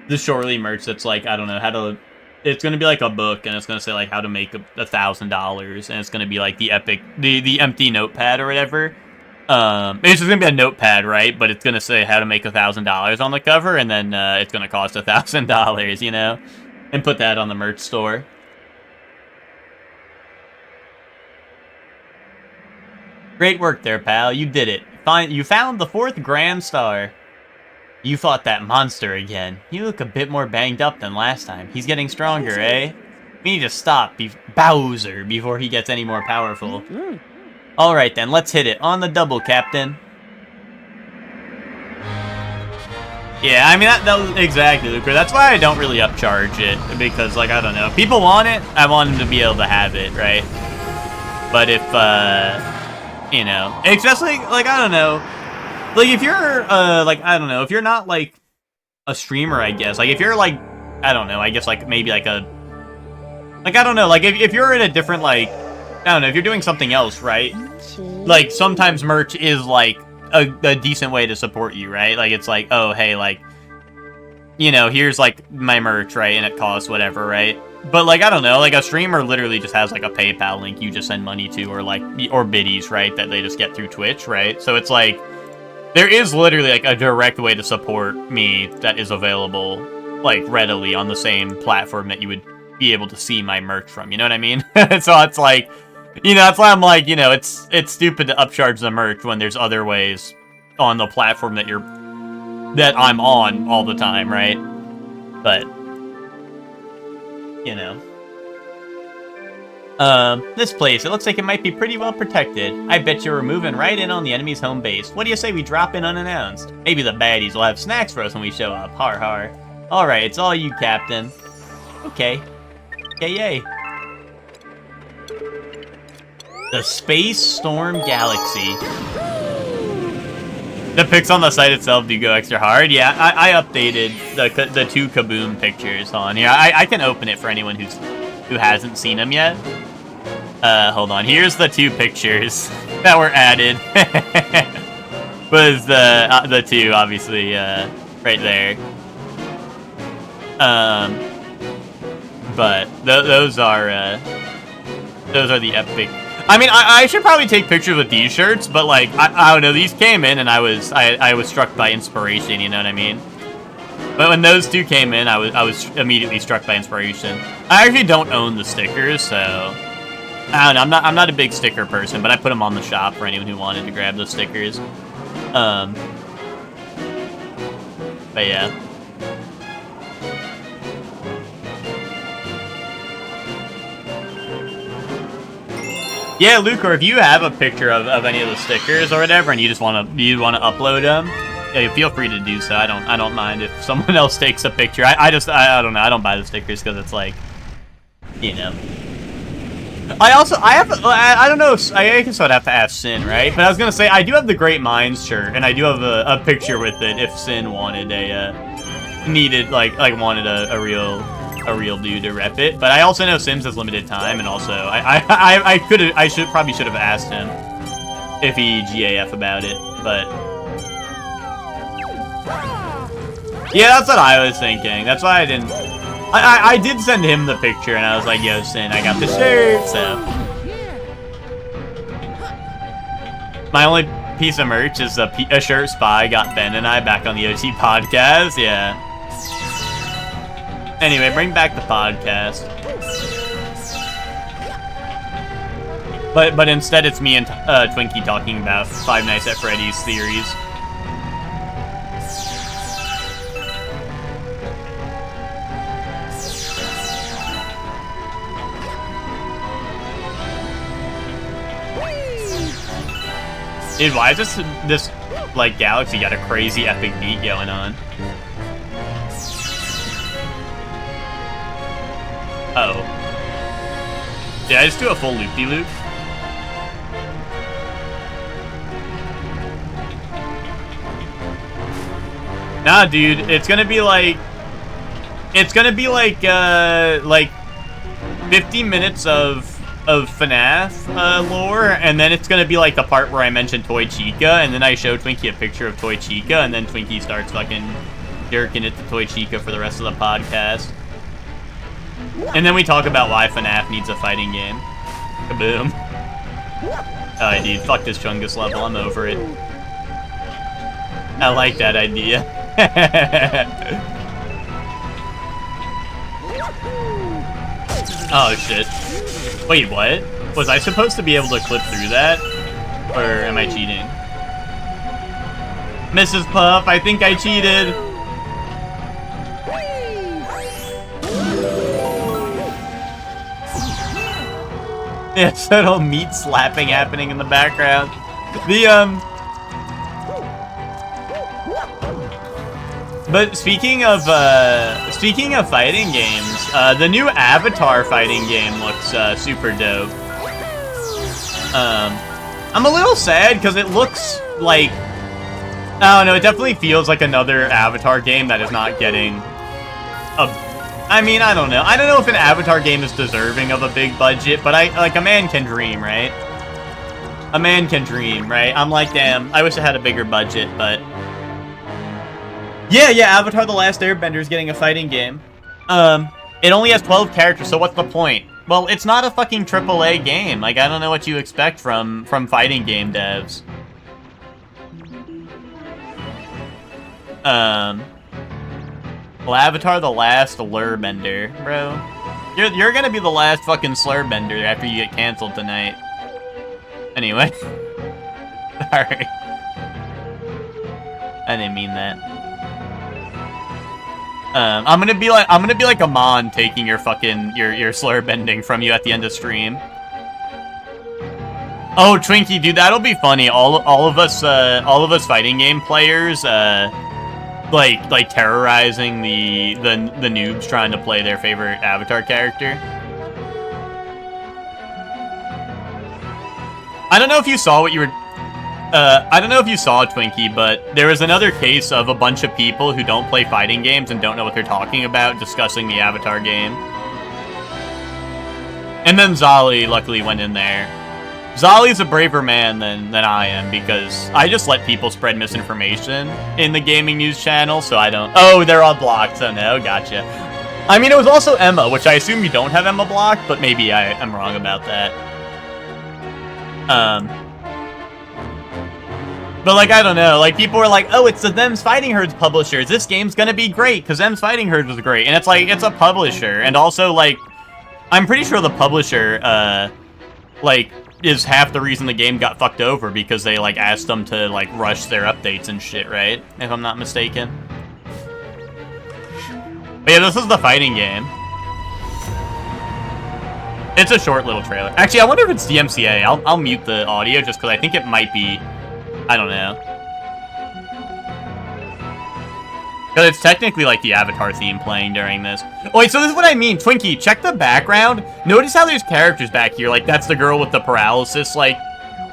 Shorely merch that's like, I don't know how to. It's gonna be like a book, and it's gonna say like how to make $1,000, and it's gonna be like the empty notepad or whatever. It's just gonna be a notepad, right? But it's gonna say how to make $1,000 on the cover, and then it's gonna cost $1,000, you know, and put that on the merch store. Great work there, pal. You did it. You found the 4th Grand Star. You fought that monster again. You look a bit more banged up than last time. He's getting stronger, eh? We need to stop Bowser before he gets any more powerful. Alright then, let's hit it. On the double, Captain. Yeah, I mean, that exactly, Luker. That's why I don't really upcharge it. Because, like, I don't know. If people want it, I want them to be able to have it, right? But if, you know, especially, like, I don't know. Like, if you're, like, I don't know, if you're not, like, a streamer, I guess. Like, if you're, like, I don't know, I guess, like, maybe, like, a... Like, I don't know, like, if you're in a different, like... I don't know, if you're doing something else, right? Like, sometimes merch is, like, a decent way to support you, right? Like, it's like, oh, hey, like... You know, here's, like, my merch, right? And it costs whatever, right? But, like, I don't know, like, a streamer literally just has, like, a PayPal link you just send money to, or, like, or biddies, right? That they just get through Twitch, right? So it's, like... There is literally, like, a direct way to support me that is available, like, readily on the same platform that you would be able to see my merch from, you know what I mean? So it's like, you know, that's why I'm like, you know, it's stupid to upcharge the merch when there's other ways on the platform that I'm on all the time, right? But, you know. This place, it looks like it might be pretty well protected. I bet you we're moving right in on the enemy's home base. What do you say we drop in unannounced? Maybe the baddies will have snacks for us when we show up. Har har. Alright, it's all you, Captain. Okay. Yay. The Space Storm Galaxy. The pics on the site itself do go extra hard. Yeah, I updated the 2 Kaboom pictures on here. I can open it for anyone who hasn't seen them yet. Hold on. Here's the 2 pictures that were added. Was the 2 obviously right there. But those are the epic. I mean, I should probably take pictures with these shirts, but like I don't know. These came in and I was struck by inspiration. You know what I mean? But when those 2 came in, I was immediately struck by inspiration. I actually don't own the stickers, so I don't know. I'm not a big sticker person, but I put them on the shop for anyone who wanted to grab those stickers. But yeah. Yeah, Luke, or if you have a picture of any of the stickers or whatever, and you just want to upload them, yeah, feel free to do so. I don't mind if someone else takes a picture. I don't know. I don't buy the stickers because it's like, you know. I don't know. I guess I'd have to ask Sin, right? But I was gonna say I do have the Great Minds shirt, and I do have a picture with it if Sin wanted wanted a real dude to rep it. But I also know Sims has limited time, and also I probably should have asked him if he GAF about it, but. Yeah, that's what I was thinking. That's why I didn't... I did send him the picture, and I was like, yo, Sin, I got the shirt, so... My only piece of merch is a shirt Spy got Ben and I back on the OT podcast, yeah. Anyway, bring back the podcast. But instead it's me and Twinkie talking about Five Nights at Freddy's theories. Dude, why is this like galaxy got a crazy epic beat going on? Uh oh. Did I just do a full loop-de-loop? Nah, dude, it's gonna be like 50 minutes of FNAF lore, and then it's gonna be like the part where I mention Toy Chica, and then I show Twinkie a picture of Toy Chica, and then Twinkie starts fucking jerking it to Toy Chica for the rest of the podcast. And then we talk about why FNAF needs a fighting game. Kaboom. Alright, dude, fuck this Chungus level, I'm over it. I like that idea. Oh, shit. Wait, what? Was I supposed to be able to clip through that? Or am I cheating? Mrs. Puff, I think I cheated. Yeah, subtle meat slapping happening in the background. But speaking of fighting games, the new Avatar fighting game looks super dope. I'm a little sad because it looks like, I don't know, it definitely feels like another Avatar game that is not getting I mean, I don't know. I don't know if an Avatar game is deserving of a big budget, but a man can dream, right? A man can dream, right? I'm like, damn, I wish I had a bigger budget, but yeah, Avatar The Last Airbender is getting a fighting game. It only has 12 characters, so what's the point? Well, it's not a fucking AAA game. Like, I don't know what you expect from fighting game devs. Well, Avatar The Last Lurbender, bro. You're gonna be the last fucking Slurbender after you get canceled tonight. Anyway. Sorry. I didn't mean that. I'm gonna be like Amon taking your fucking your slur bending from you at the end of stream. Oh, Twinkie, dude, that'll be funny. All of us fighting game players, like terrorizing the noobs trying to play their favorite Avatar character. I don't know if you saw what you were. I don't know if you saw, Twinkie, but there was another case of a bunch of people who don't play fighting games and don't know what they're talking about discussing the Avatar game. And then Zali luckily went in there. Zali's a braver man than I am, because I just let people spread misinformation in the gaming news channel, so I don't... Oh, they're all blocked, so no, gotcha. I mean, it was also Emma, which I assume you don't have Emma blocked, but maybe I'm wrong about that. But, like, I don't know, like, people were like, oh, it's the Them's Fighting Herds publishers, this game's gonna be great, because Them's Fighting Herds was great, and it's like, it's a publisher, and also, like, I'm pretty sure the publisher, like, is half the reason the game got fucked over, because they, like, asked them to, like, rush their updates and shit, right? If I'm not mistaken. But yeah, this is the fighting game. It's a short little trailer. Actually, I wonder if it's DMCA. I'll mute the audio just because I think it might be... I don't know. Because it's technically like the Avatar theme playing during this. Oh, wait, so this is what I mean. Twinkie, check the background. Notice how there's characters back here. Like, that's the girl with the paralysis, like,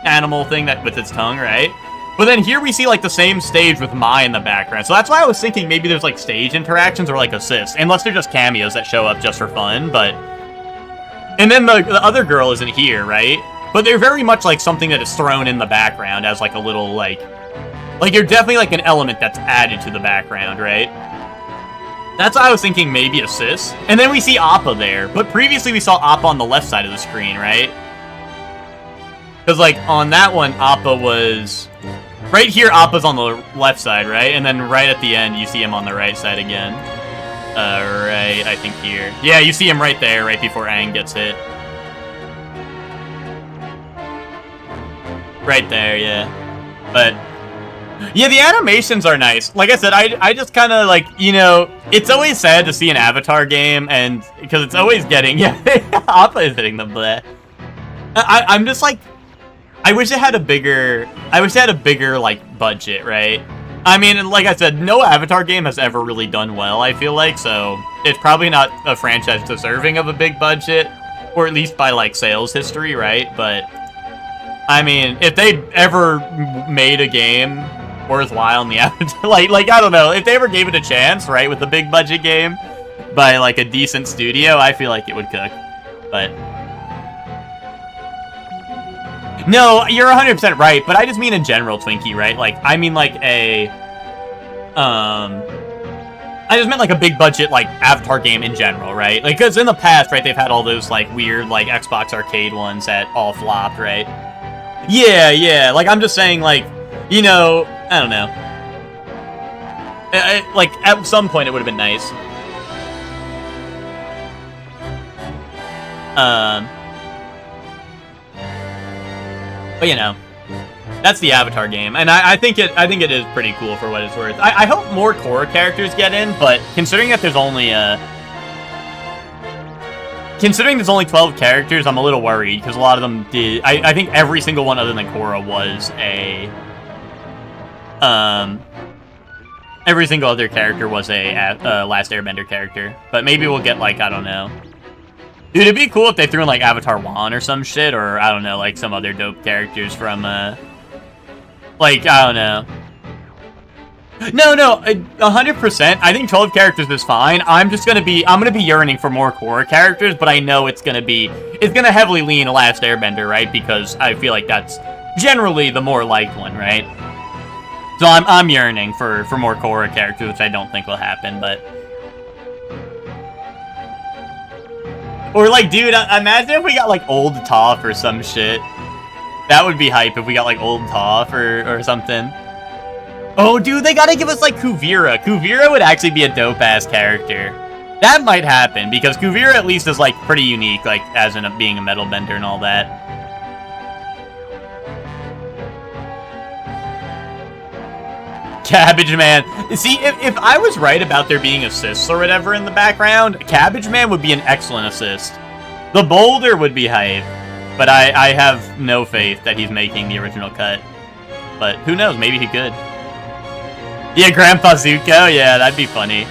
animal thing that with its tongue, right? But then here we see, like, the same stage with Mai in the background. So that's why I was thinking maybe there's, like, stage interactions or, like, assists. Unless they're just cameos that show up just for fun, but... And then the other girl isn't here, right? But they're very much like something that is thrown in the background as like a little like you're definitely like an element that's added to the background, right? That's why I was thinking maybe assists. And then we see Appa there, but previously we saw Appa on the left side of the screen, right? Because like on that one, Appa was right here. Appa's on the left side, right? And then right at the end, you see him on the right side again. Right, I think here. Yeah, you see him right there, right before Aang gets hit. Right there, yeah. But, yeah, the animations are nice. Like I said, I just kind of, like, you know, it's always sad to see an Avatar game, and, because it's always getting, yeah, Appa is hitting the bleh. I'm just, like, I wish it had a bigger, like, budget, right? I mean, like I said, no Avatar game has ever really done well, I feel like, so it's probably not a franchise deserving of a big budget, or at least by, like, sales history, right? But, I mean, if they ever made a game worthwhile in the Avatar. Like I don't know, if they ever gave it a chance, right, with a big budget game by like a decent studio, I feel like it would cook. But no, you're 100% right. But I just mean in general, Twinkie, right? Like I mean like a I just meant like a big budget like Avatar game in general, right? Like because in the past, right, they've had all those like weird like Xbox arcade ones that all flopped, right? Yeah. Like I'm just saying, like, you know, I don't know. Like at some point, it would have been nice. But you know, that's the Avatar game, and I think it is pretty cool for what it's worth. I hope more Korra characters get in, but considering that there's only 12 characters, I'm a little worried because a lot of them did. I think every single one other than Korra was a every single other character was a Last Airbender character, but maybe we'll get like, I don't know. Dude, it'd be cool if they threw in like Avatar 1 or some shit, or I don't know, like some other dope characters from like, I don't know. No, 100%. I think 12 characters is fine. I'm gonna be yearning for more Korra characters, but I know it's gonna heavily lean Last Airbender, right? Because I feel like that's generally the more liked one, right? So I'm yearning for more Korra characters, which I don't think will happen, but. Or like, dude, imagine if we got like old Toph or some shit. That would be hype if we got like old Toph or something. Oh, dude, they gotta give us like Kuvira. Kuvira would actually be a dope-ass character. That might happen, because Kuvira at least is like pretty unique, like as in being a metal bender and all that. Cabbage Man. See, if I was right about there being assists or whatever in the background, Cabbage Man would be an excellent assist. The boulder would be hype, but I have no faith that he's making the original cut. But who knows, maybe he could. Yeah, Grandpa Zuko, yeah, that'd be funny.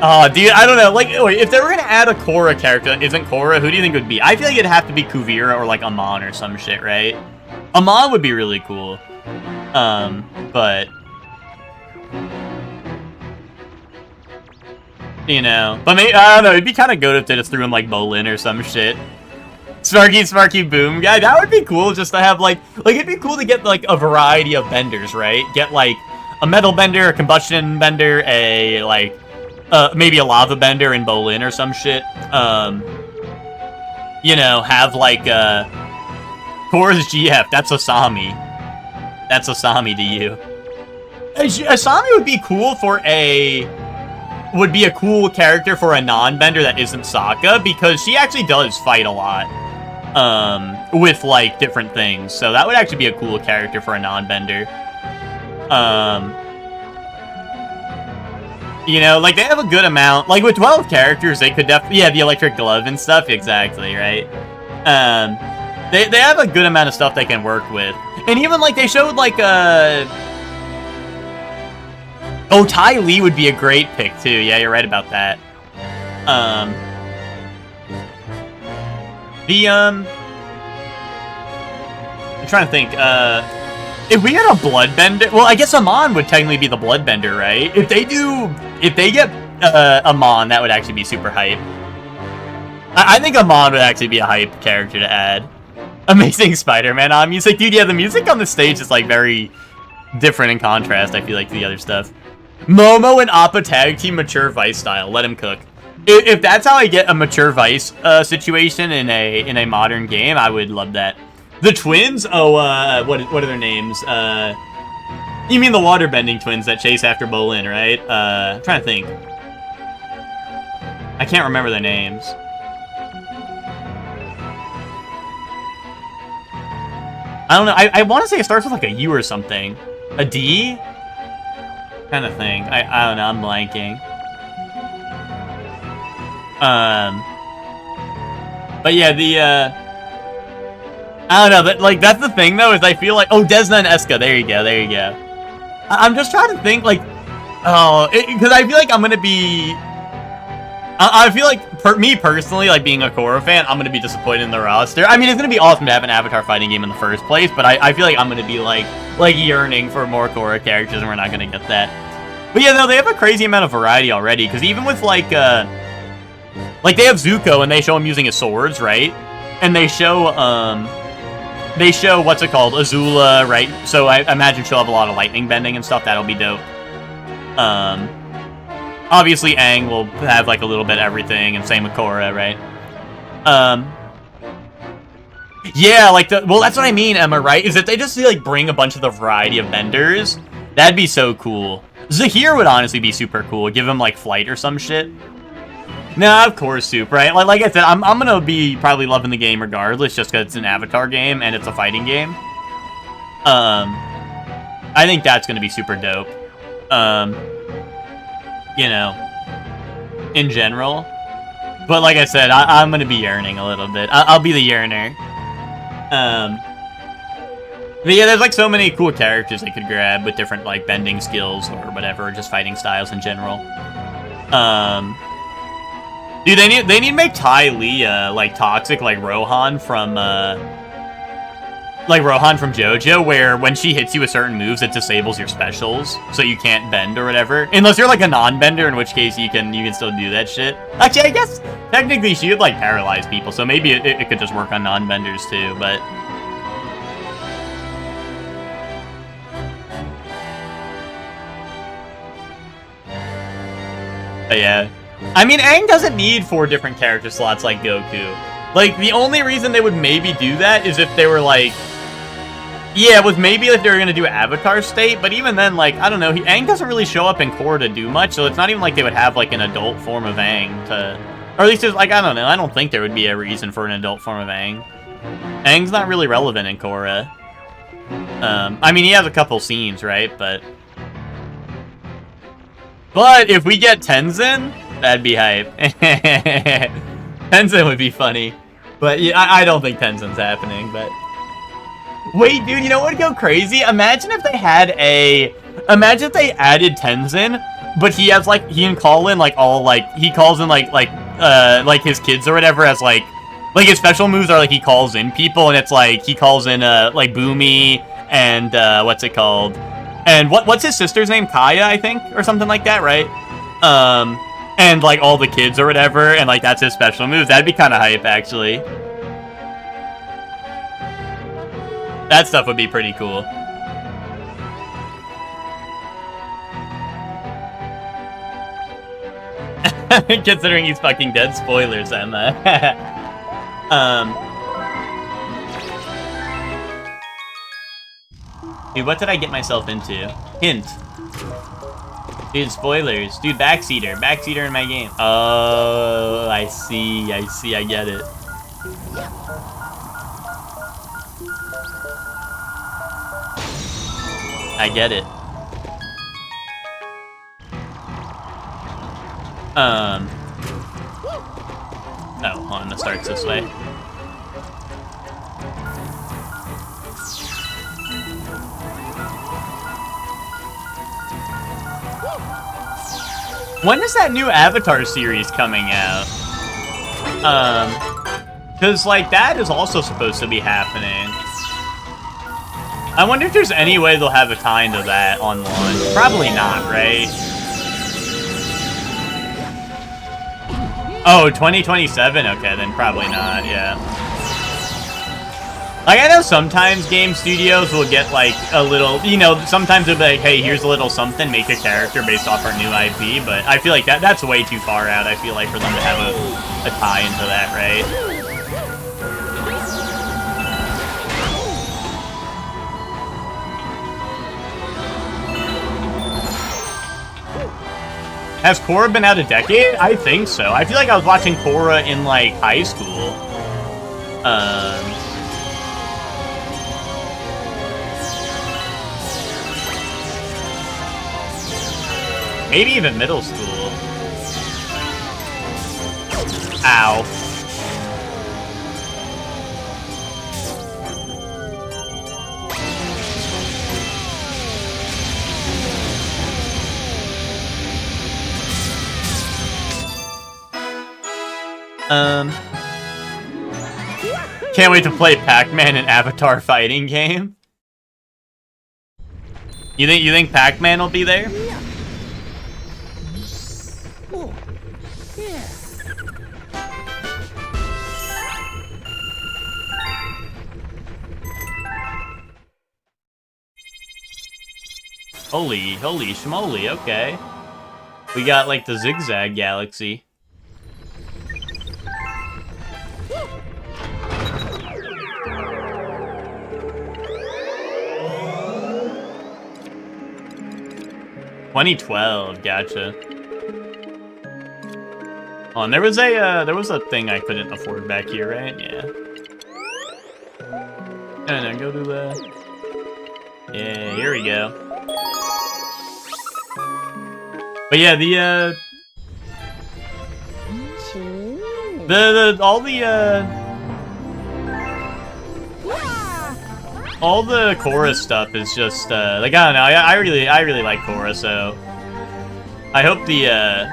Oh, dude, I don't know, like, wait, if they were gonna add a Korra character that isn't Korra, who do you think it would be? I feel like it'd have to be Kuvira or like Amon or some shit, right? Amon would be really cool. But you know, but maybe, I don't know, it'd be kind of good if they just threw in like Bolin or some shit. Sparky Boom guy, that would be cool just to have like it'd be cool to get like a variety of benders, right? Get like a metal bender, a combustion bender, a like maybe a lava bender in Bolin or some shit. You know, have like Korra's GF, that's Asami. That's Asami to you. Asami would be cool would be a cool character for a non-bender that isn't Sokka, because she actually does fight a lot. With like different things. So that would actually be a cool character for a non-bender. You know, like they have a good amount, like with 12 characters, they could definitely, yeah, the electric glove and stuff, exactly, right? They have a good amount of stuff they can work with. And even like they showed like oh, Ty Lee would be a great pick too. Yeah, you're right about that. I'm trying to think, if we had a bloodbender, well, I guess Amon would technically be the bloodbender, right? If they get Amon, that would actually be super hype. I think Amon would actually be a hype character to add. Amazing Spider-Man music. Dude, yeah, the music on the stage is like very different in contrast, I feel like, to the other stuff. Momo and Appa tag team mature Vice style. Let him cook. If that's how I get a mature Vice situation in a modern game, I would love that. The twins? Oh, what are their names? You mean the waterbending twins that chase after Bolin, right? I'm trying to think. I can't remember their names. I don't know. I want to say it starts with like a U or something. A D? Kind of thing. I don't know. I'm blanking. But yeah, I don't know, but like that's the thing though, is I feel like, oh, Desna and Eska, there you go. I'm just trying to think, like, oh, because I feel like I'm gonna be I feel like, me personally, like being a Korra fan, I'm gonna be disappointed in the roster. I mean, it's gonna be awesome to have an Avatar fighting game in the first place, but I feel like I'm gonna be like yearning for more Korra characters, and we're not gonna get that. But yeah, no, they have a crazy amount of variety already, because even with like they have Zuko, and they show him using his swords, right? And they show what's it called, Azula, right? So I imagine she'll have a lot of lightning bending and stuff. That'll be dope. Obviously, Aang will have, like, a little bit of everything, and same with Korra, right? Yeah, like, well, that's what I mean, Emma, right? Is that they just, like, bring a bunch of the variety of vendors. That'd be so cool. Zahir would honestly be super cool. Give him, like, flight or some shit. Nah, of course, Soup, right? Like I said, I'm gonna be probably loving the game regardless, just because it's an Avatar game, and it's a fighting game. I think that's gonna be super dope. You know, in general. But like I said, I'm gonna be yearning a little bit. I'll be the yearner. But yeah, there's like so many cool characters they could grab with different like bending skills or whatever, or just fighting styles in general. Dude, they need to make Ty Lee like toxic like Rohan from JoJo, where when she hits you with certain moves, it disables your specials, so you can't bend or whatever. Unless you're like a non-bender, in which case you can still do that shit. Actually, I guess technically she would like paralyze people, so maybe it could just work on non-benders too. But yeah, I mean, Aang doesn't need 4 different character slots like Goku. Like, the only reason they would maybe do that is if they were like, yeah, it was maybe if they were gonna do Avatar State, but even then, like, I don't know, Aang doesn't really show up in Korra to do much, so it's not even like they would have, like, an adult form of Aang to... Or at least, it's, like, I don't know, I don't think there would be a reason for an adult form of Aang. Aang's not really relevant in Korra. I mean, he has a couple scenes, right, but if we get Tenzin, that'd be hype. Tenzin would be funny. But yeah, I don't think Tenzin's happening, but... Wait, dude, you know what would go crazy? Imagine if they had Imagine if they added Tenzin, but he has, like, he can call in, like, all, like... He calls in, like, his kids or whatever as, like, his special moves are, like, he calls in people, and it's, like, he calls in, like, Boomy, and, what's it called? And what's his sister's name? Kaya, I think? Or something like that, right? And, like, all the kids or whatever, and, like, that's his special moves. That'd be kind of hype, actually. That stuff would be pretty cool. Considering he's fucking dead. Spoilers, Emma. Dude, what did I get myself into? Hint. Dude, spoilers. Dude, backseater. Backseater in my game. Oh, I see, I get it. I get it. Oh, hold on, it starts this way. When is that new Avatar series coming out? Cause like that is also supposed to be happening. I wonder if there's any way they'll have a tie into that on launch. Probably not, right? Oh, 2027? Okay, then probably not, yeah. Like, I know sometimes game studios will get, like, a little, you know, sometimes they'll be like, hey, here's a little something, make a character based off our new IP, but I feel like that's way too far out, I feel like, for them to have a tie into that, right? Has Korra been out a decade? I think so. I feel like I was watching Korra in, like, high school. Maybe even middle school. Ow. Can't wait to play Pac-Man and Avatar fighting game. You think Pac-Man will be there? Holy schmoly, okay. We got, like, the Zigzag Galaxy. $2012, gotcha. Oh, and there was a thing I couldn't afford back here, right? Yeah. No, go to the... Yeah, here we go. But yeah, all the Korra stuff is just like, I don't know. I really like Korra, so I hope the I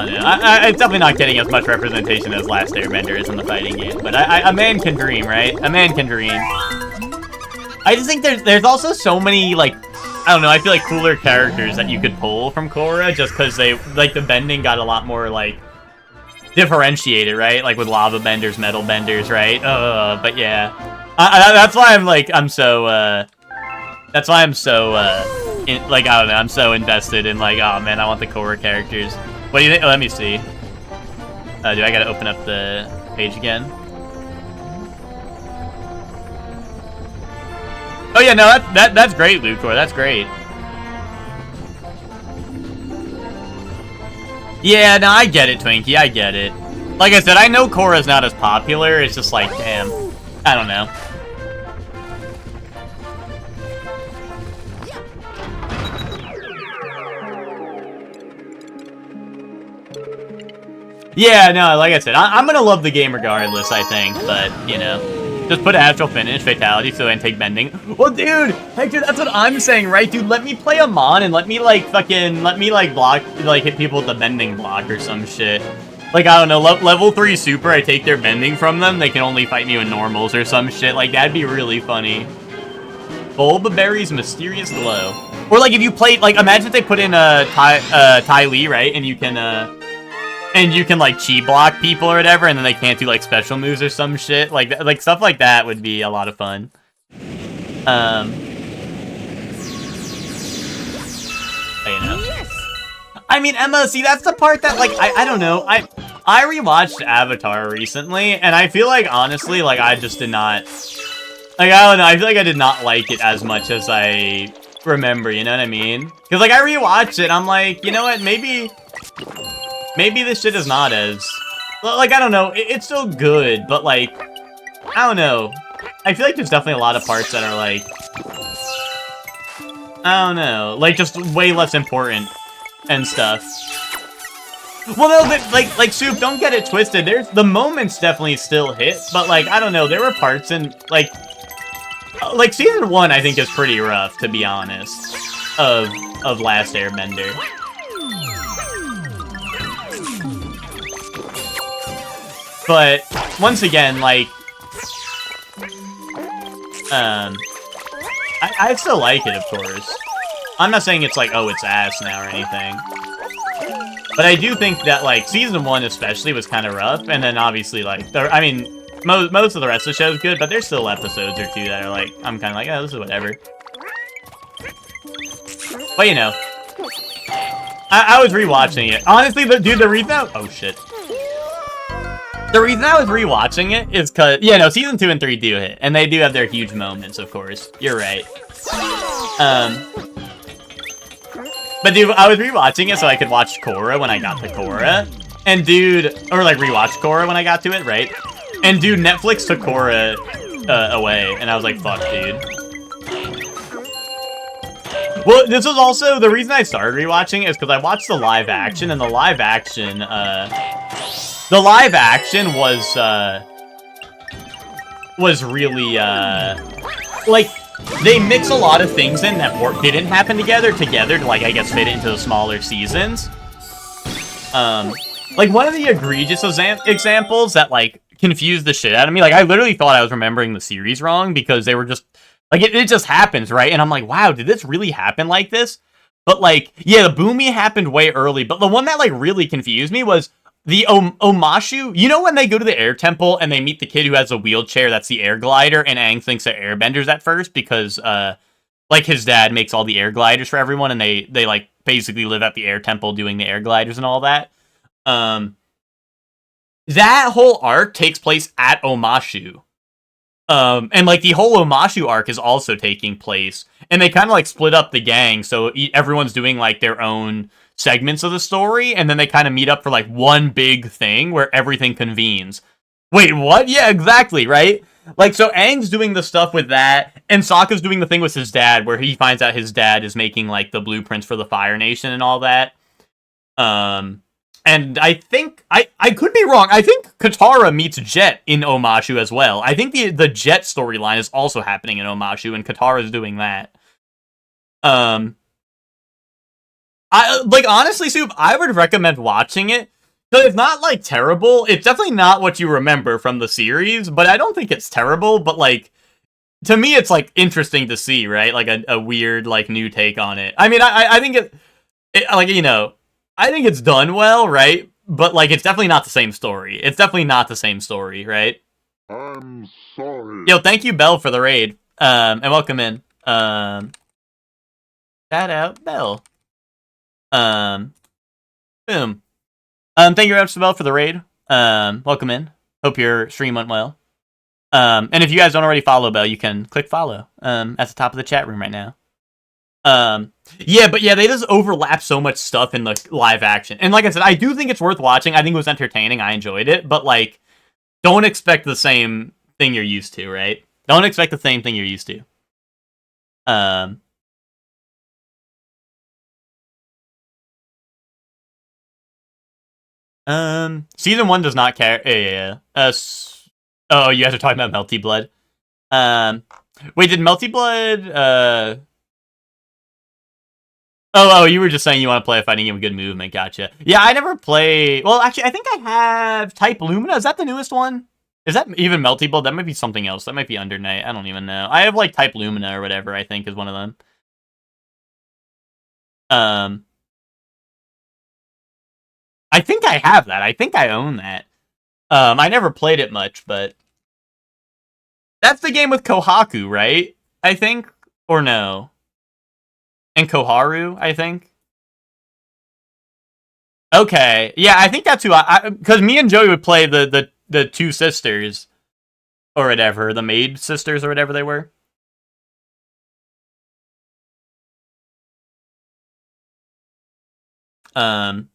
don't know. It's definitely not getting as much representation as Last Airbender is in the fighting game, but a man can dream, right? A man can dream. I just think there's also so many, like, I don't know, I feel like cooler characters that you could pull from Korra just because they, like, the bending got a lot more, like, differentiated, right? Like with lava benders, metal benders, right? But yeah. That's why I'm so like, I don't know, I'm so invested in, like, oh man, I want the Korra characters. What do you think? Let me see. Do I gotta open up the page again? Oh yeah, no, that's great, Lucor. That's great. Yeah, no, I get it, Twinkie. I get it. Like I said, I know Korra's not as popular. It's just like, damn, I don't know. Yeah, no, like I said, I'm gonna love the game regardless, I think, but, you know. Just put Astral Finish, Fatality, so and take Bending. Well, dude, Hector, that's what I'm saying, right? Dude, let me play Amon and let me, like, block, like, hit people with the Bending block or some shit. Like, I don't know, level 3 Super, I take their Bending from them, they can only fight me with normals or some shit. Like, that'd be really funny. Bulbaberry's Mysterious Glow. Or, like, if you played, like, imagine if they put in Ty Lee, right? And you can, like, chi block people or whatever, and then they can't do, like, special moves or some shit. Like stuff like that would be a lot of fun. You know. I mean, Emma, see, that's the part that, like, I don't know. I rewatched Avatar recently, and I feel like, honestly, like, I just did not... Like, I don't know, I feel like I did not like it as much as I remember, you know what I mean? Because, like, I rewatched it, I'm like, you know what, maybe this shit is not as... Like, I don't know, it's still good, but, like, I don't know. I feel like there's definitely a lot of parts that are, like... I don't know, like, just way less important and stuff. Well, no, but, like, Soup, don't get it twisted. The moments definitely still hit, but, like, I don't know, there were parts in, like, Season 1, I think, is pretty rough, to be honest, of Last Airbender. But, once again, like, I still like it, of course. I'm not saying it's like, oh, it's ass now or anything. But I do think that, like, Season 1 especially was kind of rough, and then obviously, like, I mean, most of the rest of the show is good, but there's still episodes or two that are, like, I'm kind of like, oh, this is whatever. But, you know. I was rewatching it. Honestly, dude, the reason oh, shit. The reason I was rewatching it is because, yeah, no, Season 2 and 3 do hit, and they do have their huge moments, of course. You're right. But, dude, I was rewatching it so I could watch Korra when I got to Korra. And, dude, or, like, rewatch Korra when I got to it, right? And, dude, Netflix took Korra away, and I was like, fuck, dude. Well, this was also, the reason I started rewatching it is because I watched the live action, and the live action was really, like, they mix a lot of things in that didn't happen together to, like, I guess, fit it into the smaller seasons. Like, one of the egregious examples that, like, confused the shit out of me, like, I literally thought I was remembering the series wrong, because they were just, like, it just happens, right? And I'm like, wow, did this really happen like this? But, like, yeah, the Boomy happened way early, but the one that, like, really confused me was the Omashu. You know when they go to the air temple and they meet the kid who has a wheelchair that's the air glider, and Aang thinks they're airbenders at first because, like, his dad makes all the air gliders for everyone, and they like, basically live at the air temple doing the air gliders and all that. That whole arc takes place at Omashu. And, like, the whole Omashu arc is also taking place, and they kind of, like, split up the gang, so everyone's doing, like, their own segments of the story, and then they kind of meet up for, like, one big thing where everything convenes. Wait, what? Yeah, exactly, right? Like, so Aang's doing the stuff with that, and Sokka's doing the thing with his dad, where he finds out his dad is making, like, the blueprints for the Fire Nation and all that. And I think, I could be wrong, I think Katara meets Jet in Omashu as well. I think the Jet storyline is also happening in Omashu, and Katara's doing that. Like, honestly, Soup, I would recommend watching it. So it's not, like, terrible. It's definitely not what you remember from the series, but I don't think it's terrible, but, like, to me, it's, like, interesting to see, right? Like, a weird, like, new take on it. I mean, I think it, like, you know, I think it's done well, right? But, like, it's definitely not the same story. It's definitely not the same story, right? I'm sorry. Yo, thank you, Bell, for the raid. And welcome in. Shout out, Bell. Boom. Thank you very much, Bell, for the raid. Welcome in. Hope your stream went well. And if you guys don't already follow Bell, you can click follow, at the top of the chat room right now. Yeah, but yeah, they just overlap so much stuff in the live action. And like I said, I do think it's worth watching. I think it was entertaining. I enjoyed it. But, like, don't expect the same thing you're used to, right? Don't expect the same thing you're used to. Season 1 does not care. Yeah. Oh, you guys are talking about Melty Blood. Wait, did Melty Blood, Oh, you were just saying you want to play a fighting game with good movement. Gotcha. Yeah, I never play. Well, actually, I think I have Type Lumina. Is that the newest one? Is that even Melty Blood? That might be something else. That might be Under Night. I don't even know. I have, like, Type Lumina or whatever, I think, is one of them. I think I have that. I think I own that. I never played it much, but that's the game with Kohaku, right? I think, or no? And Koharu, I think. Okay, yeah, I think that's who because me and Joey would play the two sisters, or whatever, the maid sisters or whatever they were. But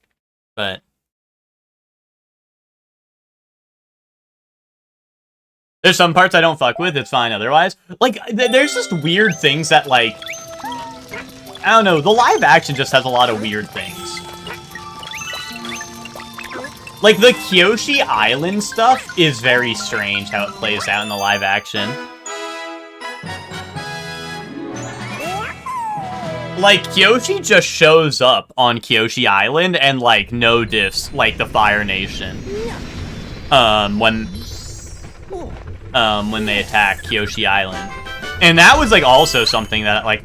there's some parts I don't fuck with. It's fine otherwise. Like, there's just weird things that, like, I don't know, the live action just has a lot of weird things. Like, the Kyoshi Island stuff is very strange how it plays out in the live action. Like, Kyoshi just shows up on Kyoshi Island and, like, no diffs, like, the Fire Nation. When they attack Kyoshi Island. And that was, like, also something that, like...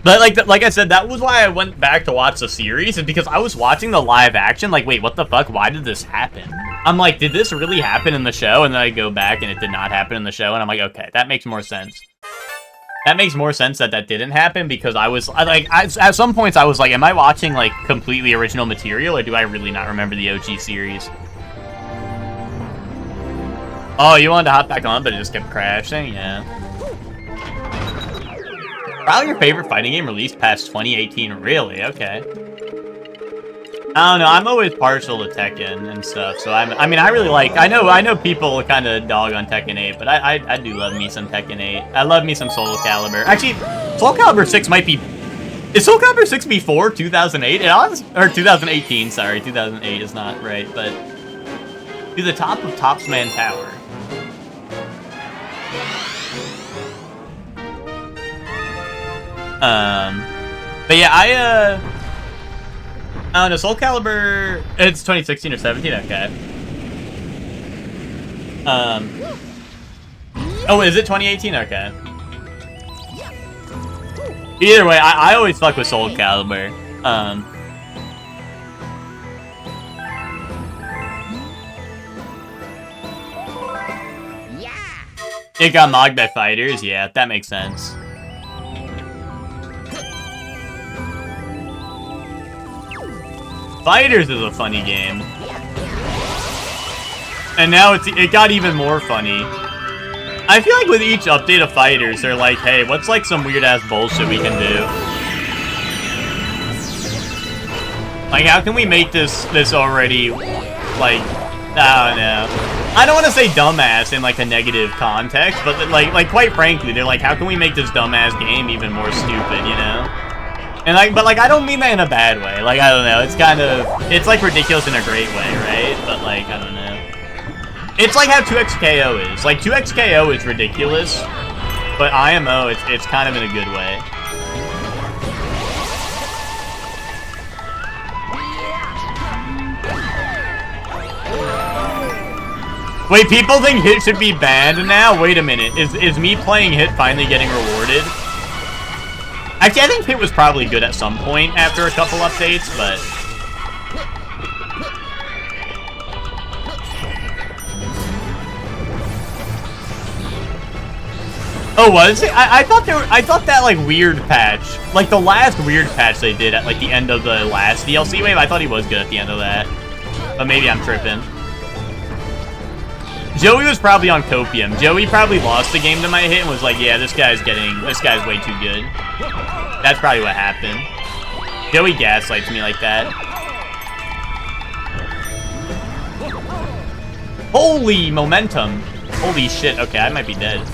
But, like I said, that was why I went back to watch the series, is because I was watching the live action, like, wait, what the fuck? Why did this happen? I'm like, did this really happen in the show? And then I go back and it did not happen in the show, and I'm like, okay, that makes more sense. That makes more sense that didn't happen, because at some points I was like, am I watching, like, completely original material, or do I really not remember the OG series? Oh, you wanted to hop back on, but it just kept crashing? Yeah. Probably your favorite fighting game released past 2018, really? Okay. I don't know, I'm always partial to Tekken and stuff, so I mean, I really like, I know people kind of dog on Tekken 8, but I do love me some Tekken 8. I love me some Soul Calibur. Actually, Soul Calibur 6 might be, is Soul Calibur 6 before 2008? Or 2018, sorry, 2008 is not right, but to the top of Topsman Tower. But yeah, Oh, no, Soul Calibur... It's 2016 or 17? Okay. Oh, is it 2018? Okay. Either way, I always fuck with Soul Calibur. It got mogged by fighters? Yeah, that makes sense. Fighters is a funny game. And now it got even more funny. I feel like with each update of Fighters, they're like, hey, what's like some weird-ass bullshit we can do? Like, how can we make this already, like, I don't know. I don't want to say dumbass in, like, a negative context, but, like quite frankly, they're like, how can we make this dumbass game even more stupid, you know? And, like, but, like, I don't mean that in a bad way. Like, I don't know, it's kind of, it's, like, ridiculous in a great way, right? But, like, I don't know. It's like how 2XKO is. Like, 2XKO is ridiculous, but IMO, it's kind of in a good way. Wait, people think Hit should be banned now? Wait a minute. Is me playing Hit finally getting rewarded? Actually, I think Hit was probably good at some point after a couple updates, but... Oh, was it? I thought I thought that, like, weird patch, like, the last weird patch they did at, like, the end of the last DLC wave, I thought he was good at the end of that. But maybe I'm tripping. Joey was probably on copium. Joey probably lost the game to my Hit and was like, yeah, this guy's way too good. That's probably what happened. Joey gaslights me like that. Holy momentum. Holy shit. Okay, I might be dead.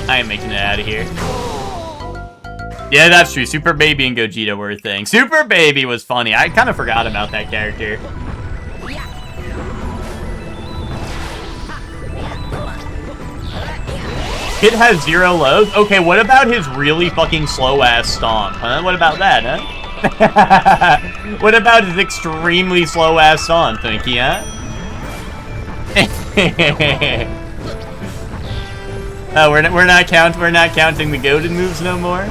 I am making it out of here. Yeah, that's true. Super Baby and Gogeta were a thing. Super Baby was funny. I kind of forgot about that character. Hit has 0 lows? Okay, what about his really fucking slow-ass stomp, huh? What about that, huh? What about his extremely slow-ass stomp, Twinkie, huh? Oh, we're not counting the goated moves no more.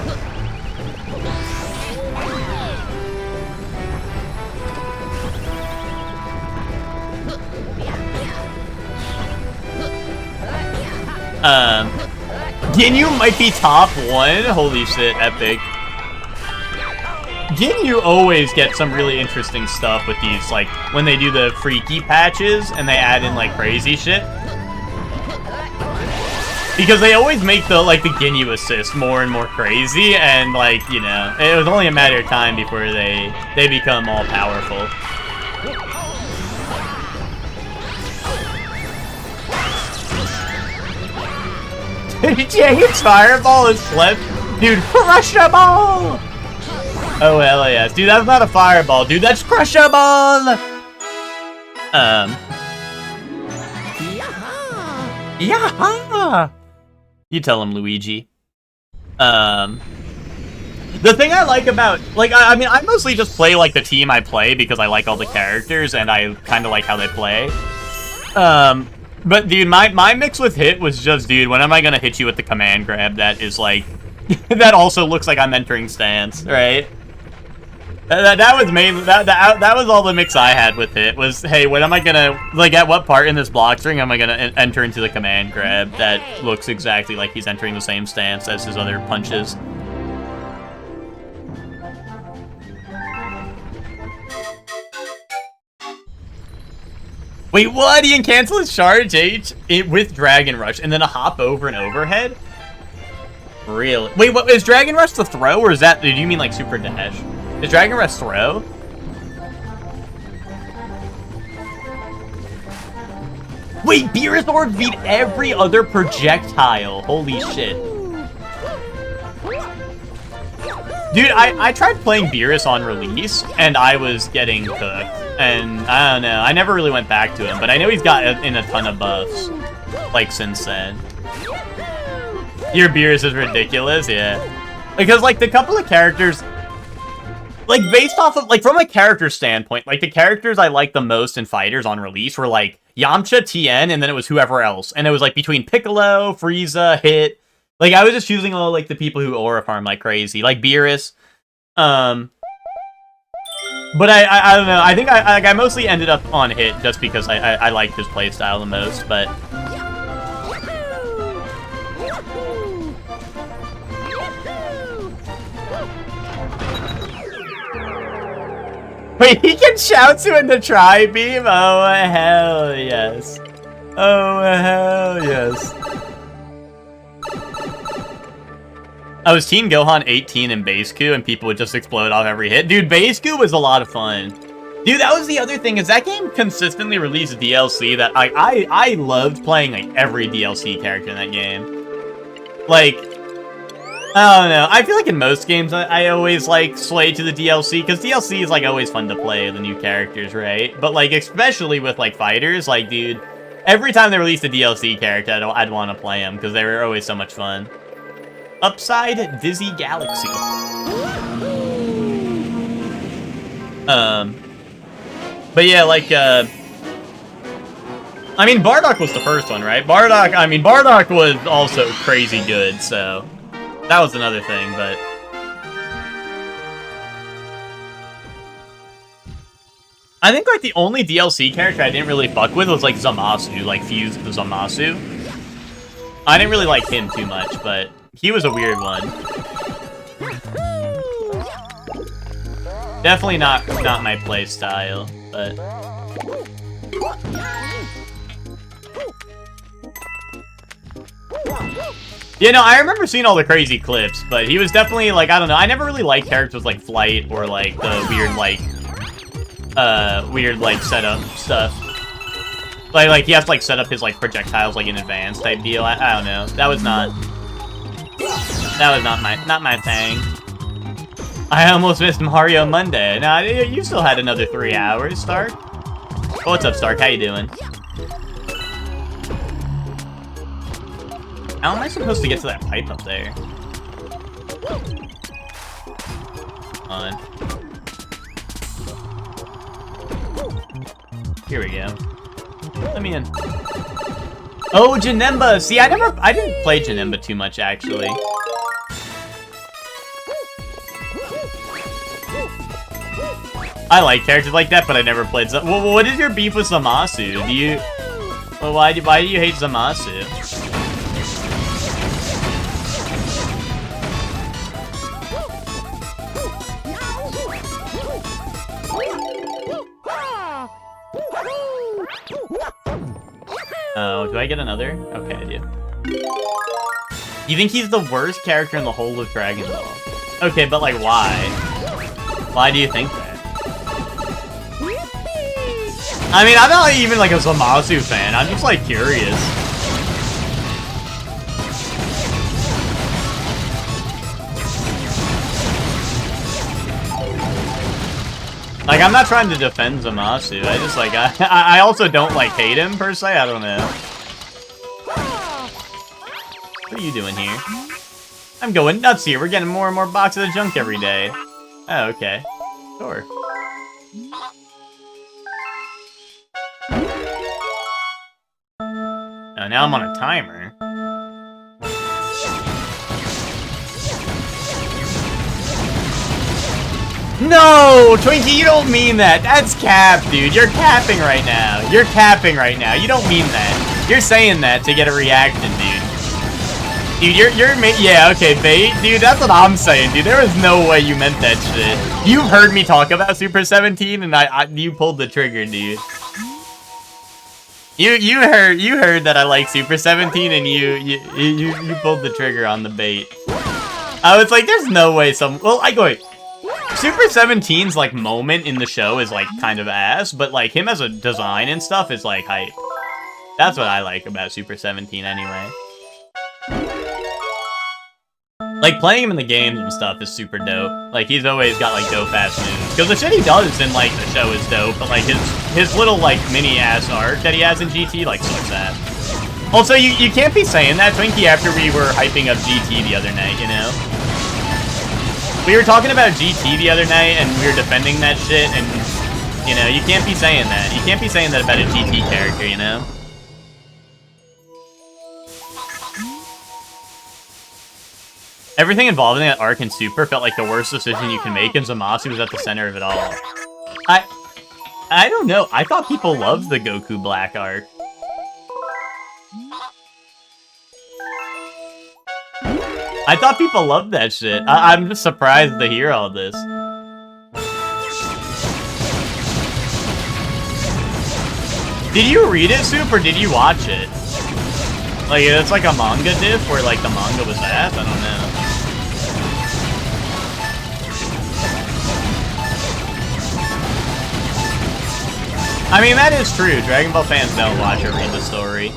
Ginyu might be top 1. Holy shit, epic. Ginyu always gets some really interesting stuff with these, like, when they do the freaky patches and they add in, like, crazy shit. Because they always make the Ginyu assist more and more crazy, and, like, you know, it was only a matter of time before they become all powerful. James Fireball is flipped. Dude, crushable! Oh, hell yes. Dude, that's not a fireball. Dude, that's crushable! Yaha! You tell him, Luigi. The thing I like about... Like, I mean, I mostly just play, like, the team I play because I like all the characters and I kind of like how they play. But, dude, my mix with Hit was just, dude, when am I gonna hit you with the command grab that is, like... that also looks like I'm entering stance, right? That was mainly... That was all the mix I had with Hit, was, hey, when am I gonna... Like, at what part in this block string am I gonna enter into the command grab that looks exactly like he's entering the same stance as his other punches? Wait, what? He can cancel his charge H with Dragon Rush and then a hop over and overhead? Really? Wait, what is Dragon Rush the throw, or is that... Do you mean like Super Dash? Is Dragon Rush throw? Wait, Beerus Orb beat every other projectile. Holy shit. Dude, I tried playing Beerus on release, and I was getting cooked. And, I don't know, I never really went back to him, but I know he's got in a ton of buffs, like, since then. Your Beerus is ridiculous, yeah. Because, like, the couple of characters... like, based off of, like, from a character standpoint, like, the characters I liked the most in Fighters on release were, like, Yamcha, Tien, and then it was whoever else. And it was, like, between Piccolo, Frieza, Hit. Like, I was just choosing all, like, the people who aura farm like crazy. Like, Beerus. But I don't know. I think I mostly ended up on Hit just because I liked his playstyle the most, but... Wait, he can Shoutsu in the Tri-Beam? Oh, hell yes. Oh, hell yes. I was Team Gohan 18 in Base Coup, and people would just explode off every hit. Dude, Base Coup was a lot of fun. Dude, that was the other thing, is that game consistently released DLC that I loved playing, like, every DLC character in that game. Like... I don't know. I feel like in most games, I always, like, sway to the DLC, because DLC is, like, always fun to play, the new characters, right? But, like, especially with, like, Fighters, like, dude, every time they released a DLC character, I'd want to play them, because they were always so much fun. Upside Dizzy Galaxy. But yeah, like, I mean, Bardock was the first one, right? Bardock was also crazy good, so... That was another thing, but... I think, like, the only DLC character I didn't really fuck with was, like, Zamasu, like, Fused Zamasu. I didn't really like him too much, but he was a weird one. Definitely not my play style, but... Yeah, no, I remember seeing all the crazy clips, but he was definitely, like, I don't know, I never really liked characters like Flight or, like, the weird, like, setup stuff. Like, he has to, like, set up his, like, projectiles, like, in advance type deal. I don't know. That was not my thing. I almost missed Mario Monday. Nah, you still had another 3 hours, Stark. Oh, what's up, Stark? How you doing? How am I supposed to get to that pipe up there? Come on. Here we go. Let me in. Oh, Janemba! See, I didn't play Janemba too much, actually. I like characters like that, but I never played Zamasu. Well, what is your beef with Zamasu? Do you... Well, why do you hate Zamasu? Oh, do I get another? Okay, I do. You think he's the worst character in the whole of Dragon Ball? Okay, but like, why? Why do you think that? I mean, I'm not even like a Zamasu fan. I'm just like curious. Like, I'm not trying to defend Zamasu. I just, like, I also don't, like, hate him, per se. I don't know. What are you doing here? I'm going nuts here. We're getting more and more boxes of junk every day. Oh, okay. Sure. Oh, now I'm on a timer. No! Twinkie, you don't mean that! That's cap, dude. You're capping right now. You're capping right now. You don't mean that. You're saying that to get a reaction, dude. Dude, yeah, okay, bait. Dude, that's what I'm saying, dude. There was no way you meant that shit. You've heard me talk about Super 17, and you pulled the trigger, dude. You heard that I like Super 17, and you pulled the trigger on the bait. I was like, there's no way well, wait. Super 17's, like, moment in the show is, like, kind of ass, but, like, him as a design and stuff is, like, hype. That's what I like about Super 17, anyway. Like, playing him in the games and stuff is super dope. Like, he's always got, like, dope-ass moves. Because the shit he does in, like, the show is dope, but, like, his little, like, mini-ass arc that he has in GT, like, sucks ass. Also, you can't be saying that, Twinkie, after we were hyping up GT the other night, you know? We were talking about GT the other night, and we were defending that shit, and, you know, you can't be saying that. You can't be saying that about a GT character, you know? Everything involved in that arc and Super felt like the worst decision you can make, and Zamasu was at the center of it all. I don't know. I thought people loved the Goku Black arc. I thought people loved that shit. I'm just surprised to hear all this. Did you read it, Soup, or did you watch it? Like, it's like a manga diff where, like, the manga was ass? I don't know. I mean, that is true. Dragon Ball fans don't watch or read the story.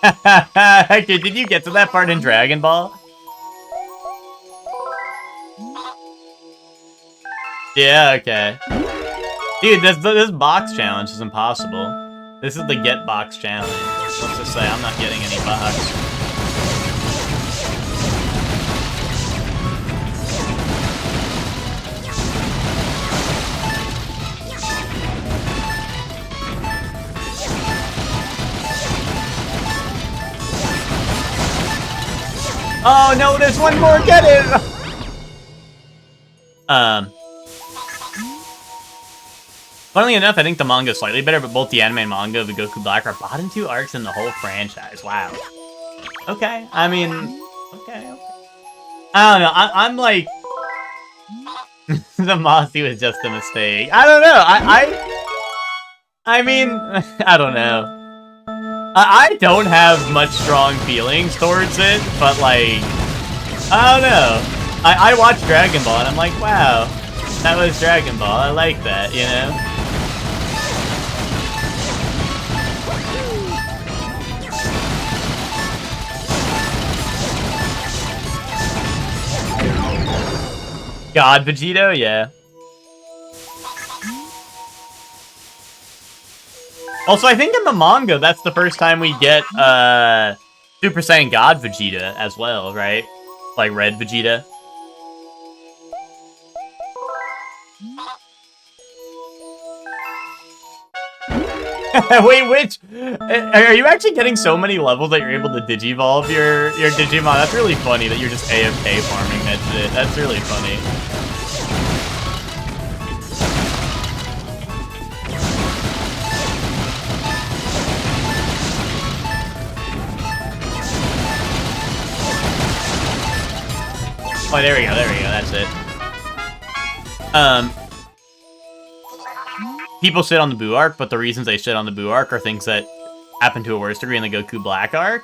Hector, did you get to that part in Dragon Ball? Yeah, okay. Dude, this box challenge is impossible. This is the get box challenge. Let's just say I'm not getting any box. Oh no, there's one more, get it! Funnily enough, I think the manga is slightly better, but both the anime and manga of the Goku Black are bottom 2 arcs in the whole franchise. Wow. Okay, I mean, okay. I don't know, I'm like... the Mossy was just a mistake. I don't know, I mean, I don't know. I don't have much strong feelings towards it, but like, I don't know. I watched Dragon Ball and I'm like, wow, that was Dragon Ball. I like that, you know? God Vegito, yeah. Also, I think in the manga, that's the first time we get, Super Saiyan God Vegeta as well, right? Like, Red Vegeta. Wait, which? Are you actually getting so many levels that you're able to Digivolve your Digimon? That's really funny that you're just AFK farming that shit. That's really funny. Oh, there we go, that's it. People shit on the Buu arc, but the reasons they shit on the Buu arc are things that happen to a worse degree in the Goku Black arc.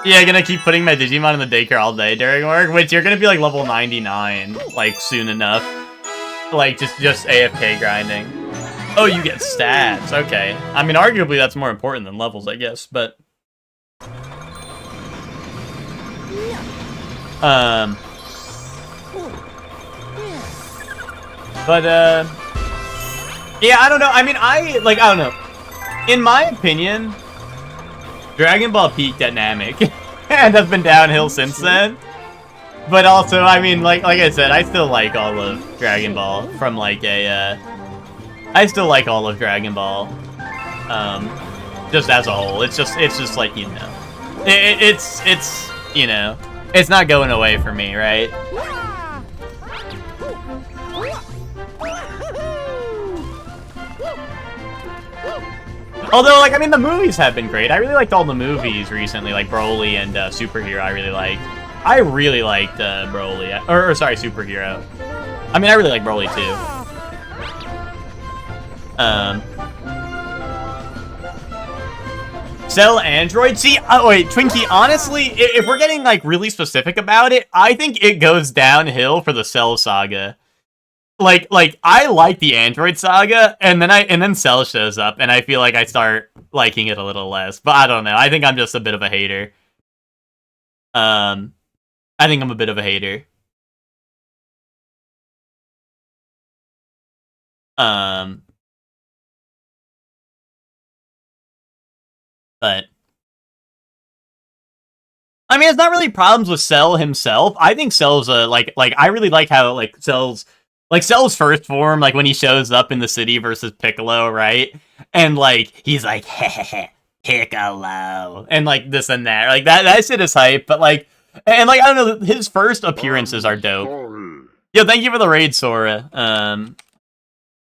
Yeah, gonna keep putting my Digimon in the daycare all day during work, which you're gonna be like level 99, like, soon enough. Like, just AFK grinding. Oh, you get stats. Okay. I mean, arguably that's more important than levels, I guess, but... yeah, I don't know. I mean, I don't know. In my opinion, Dragon Ball peaked at Namek, and has been downhill since then. But also, I mean, like I said, I still like all of Dragon Ball from, like, I still like all of Dragon Ball, just as a whole. It's just like, you know, it's, you know, it's not going away for me, right? Although, like, I mean, the movies have been great. I really liked all the movies recently, like Broly and Superhero. I really liked Broly, or sorry, Superhero. I mean, I really like Broly too. Cell Android? See, oh wait, Twinkie, honestly, if we're getting, like, really specific about it, I think it goes downhill for the Cell Saga. Like, I like the Android Saga, and then Cell shows up, and I feel like I start liking it a little less. But I don't know, I think I'm just a bit of a hater. I think I'm a bit of a hater. Um, but I mean, it's not really problems with Cell himself. I think Cell's I really like how Cell's first form, like when he shows up in the city versus Piccolo, right? And like he's like Piccolo and like this and that. Like that shit is hype, but like and like I don't know, his first appearances are dope. Sorry. Yeah, thank you for the raid, Sora.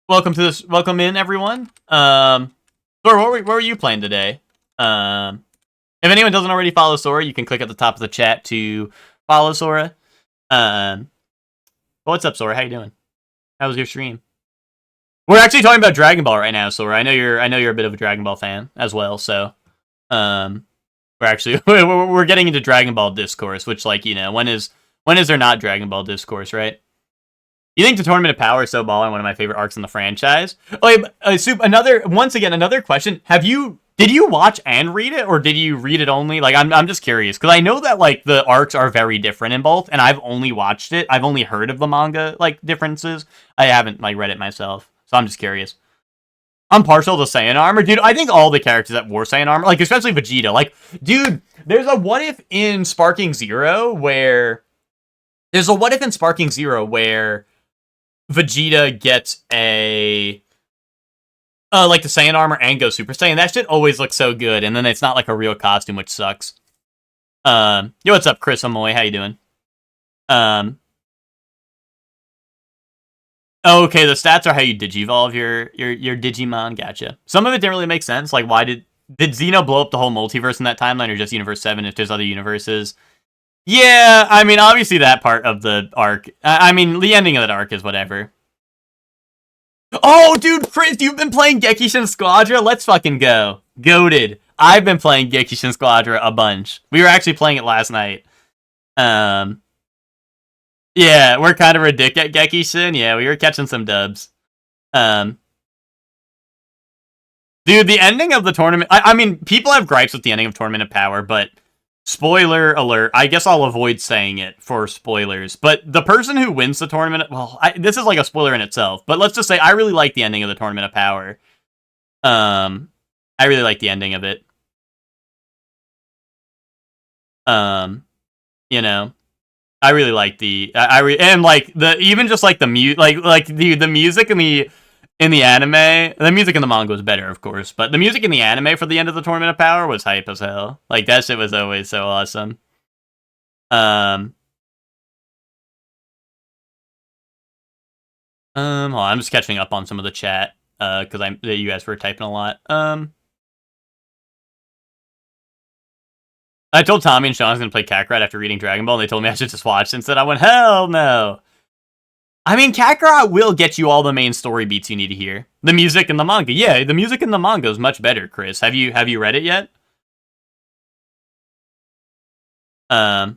Welcome in everyone. Sora, what were you playing today? If anyone doesn't already follow Sora, you can click at the top of the chat to follow Sora. What's up, Sora? How you doing? How was your stream? We're actually talking about Dragon Ball right now, Sora. I know you're a bit of a Dragon Ball fan as well, so we're actually we're getting into Dragon Ball discourse, which, like, you know, when is there not Dragon Ball discourse, right? You think the Tournament of Power is so ballin', one of my favorite arcs in the franchise? Oh, Soup, another question. Did you watch and read it, or did you read it only? Like, I'm just curious, because I know that, like, the arcs are very different in both, and I've only watched it. I've only heard of the manga, like, differences. I haven't, like, read it myself, so I'm just curious. I'm partial to Saiyan armor. Dude, I think all the characters that wore Saiyan armor, like, especially Vegeta, like, dude, there's a what if in Sparking Zero where Vegeta gets a like the Saiyan armor and go Super Saiyan. That shit always looks so good, and then it's not like a real costume, which sucks. Yo, what's up, Chris Amoy? How you doing? Okay, the stats are how you digivolve your Digimon. Gotcha. Some of it didn't really make sense. Like, why did Xeno blow up the whole multiverse in that timeline, or just Universe 7 if there's other universes? Yeah, I mean, obviously that part of the arc. I mean, the ending of that arc is whatever. Oh, dude, Chris, you've been playing Gekishin Squadra? Let's fucking go. Goated. I've been playing Gekishin Squadra a bunch. We were actually playing it last night. Yeah, we're kind of ridiculous at Gekishin. Yeah, we were catching some dubs. Dude, the ending of the tournament... I mean, people have gripes with the ending of Tournament of Power, but... Spoiler alert. I guess I'll avoid saying it for spoilers. But the person who wins the tournament... Well, this is like a spoiler in itself. But let's just say I really like the ending of the Tournament of Power. I really like the ending of it. You know, I really like the... and like the even just like the the music in the anime, the music in the manga was better, of course, but the music in the anime for the end of the Tournament of Power was hype as hell. Like, that shit was always so awesome. Hold on, I'm just catching up on some of the chat, because you guys were typing a lot. I told Tommy and Sean I was gonna play Kakarot after reading Dragon Ball, and they told me I should just watch it. Instead, I went, hell no. I mean, Kakarot will get you all the main story beats you need to hear. The music in the manga. Yeah, the music in the manga is much better, Chris. Have you read it yet? Have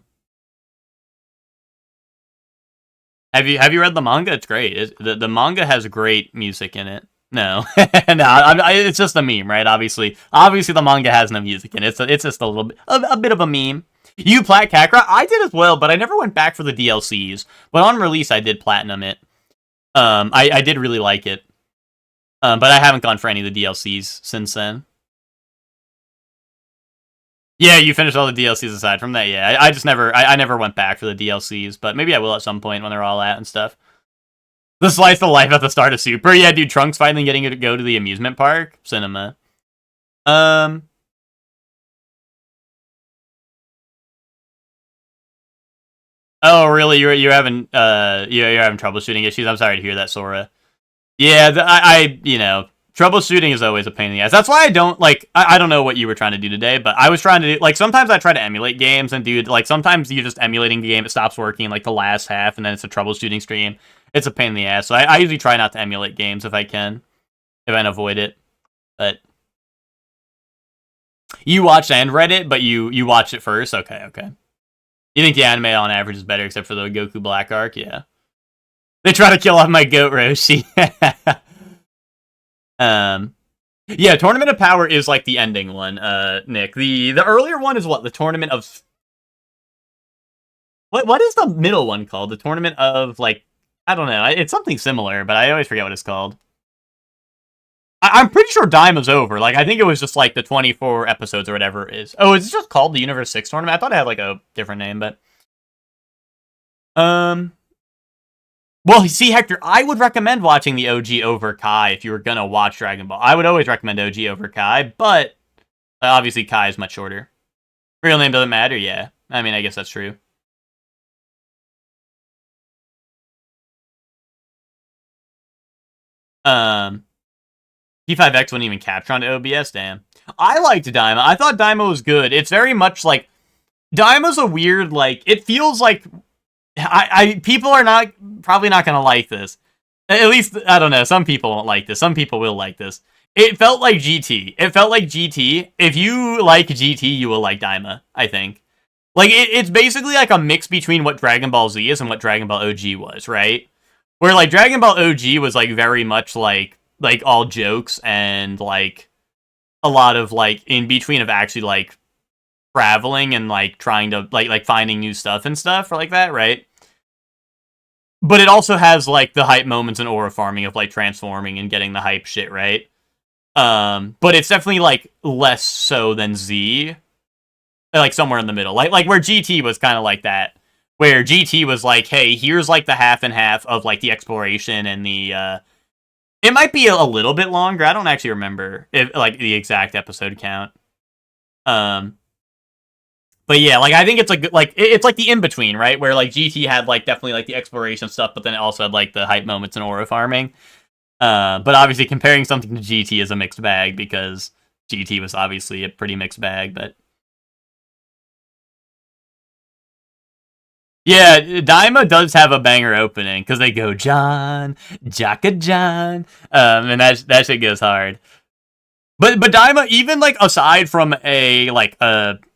you read the manga? It's great. The manga has great music in it. No. No, it's just a meme, right? Obviously the manga has no music in it. It's just a bit of a meme. You plat Kakarot? I did as well, but I never went back for the DLCs. But on release, I did platinum it. I did really like it. But I haven't gone for any of the DLCs since then. Yeah, you finished all the DLCs aside from that. Yeah, I just never went back for the DLCs, but maybe I will at some point when they're all out and stuff. The slice of life at the start of Super. Yeah, dude, Trunks finally getting to go to the amusement park. Cinema. Oh, really? You're having you're having troubleshooting issues. I'm sorry to hear that, Sora. Yeah, you know, troubleshooting is always a pain in the ass. That's why I don't like. I don't know what you were trying to do today, but I was trying to do, like, sometimes I try to emulate games, and dude, like, sometimes you're just emulating the game, it stops working like the last half, and then it's a troubleshooting stream. It's a pain in the ass. So I usually try not to emulate games if I can avoid it. But you watched and read it, but you watched it first. Okay. You think the anime on average is better, except for the Goku Black arc? Yeah. They try to kill off my goat, Roshi. Yeah, Tournament of Power is like the ending one, Nick. The earlier one is what? The Tournament of... What is the middle one called? The Tournament of, like... I don't know. It's something similar, but I always forget what it's called. I'm pretty sure Daima's over. Like, I think it was just, like, the 24 episodes or whatever it is. Oh, is it just called the Universe 6 Tournament? I thought it had, like, a different name, but... Well, see, Hector, I would recommend watching the OG over Kai if you were gonna watch Dragon Ball. I would always recommend OG over Kai, but obviously Kai is much shorter. Real name doesn't matter, yeah. I mean, I guess that's true. P5X wouldn't even capture onto OBS, damn. I liked Daima. I thought Daima was good. It's very much like... Daima's a weird, like... It feels like... people are probably not gonna like this. At least, I don't know, some people won't like this. Some people will like this. It felt like GT. It felt like GT. If you like GT, you will like Daima, I think. Like, it's basically like a mix between what Dragon Ball Z is and what Dragon Ball OG was, right? Where, like, Dragon Ball OG was, like, very much, like all jokes and, like, a lot of, like, in between of actually, like, traveling and, like, trying to, like finding new stuff and stuff, or like that, right? But it also has, like, the hype moments and aura farming of, like, transforming and getting the hype shit, right? But it's definitely, like, less so than Z. Like, somewhere in the middle. Like where GT was kind of like that. Where GT was like, hey, here's, like, the half and half of, like, the exploration and the, It might be a little bit longer. I don't actually remember, like, the exact episode count. But yeah, like, I think it's like it's like the in-between, right? Where, like, GT had, like, definitely, like, the exploration stuff, but then it also had, like, the hype moments and aura farming. But obviously comparing something to GT is a mixed bag, because GT was obviously a pretty mixed bag, but... Yeah, Daima does have a banger opening, because they go, John, Jaka John, and that shit goes hard. But Daima, even, like, aside from a, like,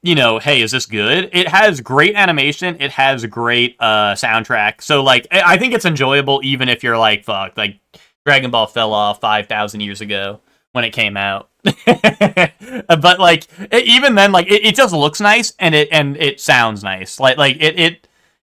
you know, hey, is this good? It has great animation. It has great soundtrack. So, like, I think it's enjoyable even if you're like, fuck, like, Dragon Ball fell off 5,000 years ago when it came out. But, like, even then, like, it just looks nice and it sounds nice. Like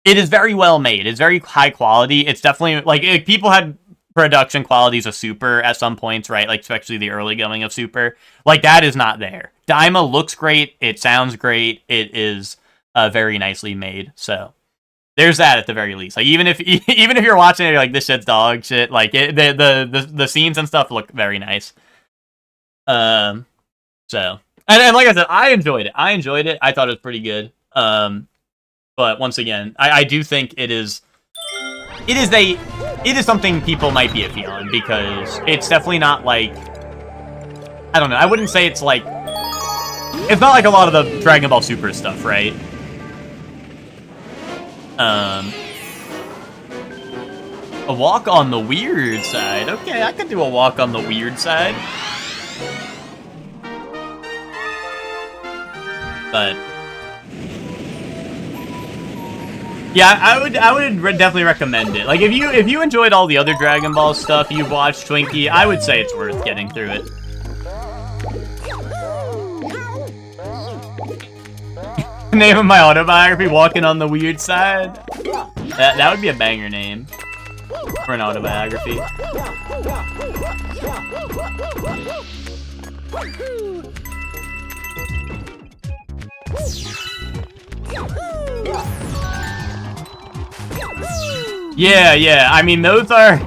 it is very well made. It's very high quality. It's definitely, like, people had production qualities of Super at some points, right? Like, especially the early going of Super. Like, that is not there. Daima looks great. It sounds great. It is very nicely made. So there's that at the very least. Like, even if you're watching it, you're like, this shit's dog shit. Like, the scenes and stuff look very nice. So and like I said, I enjoyed it. I thought it was pretty good. But once again, I do think it is something people might be iffy on, because it's definitely not like, I don't know, I wouldn't say it's like, it's not like a lot of the Dragon Ball Super stuff, right? A walk on the weird side. Okay, I could do a walk on the weird side. But yeah, I would definitely recommend it. Like, if you enjoyed all the other Dragon Ball stuff you've watched, Twinkie, I would say it's worth getting through it. Name of my autobiography, Walking on the Weird Side. That would be a banger name for an autobiography. Yeah. I mean, those are...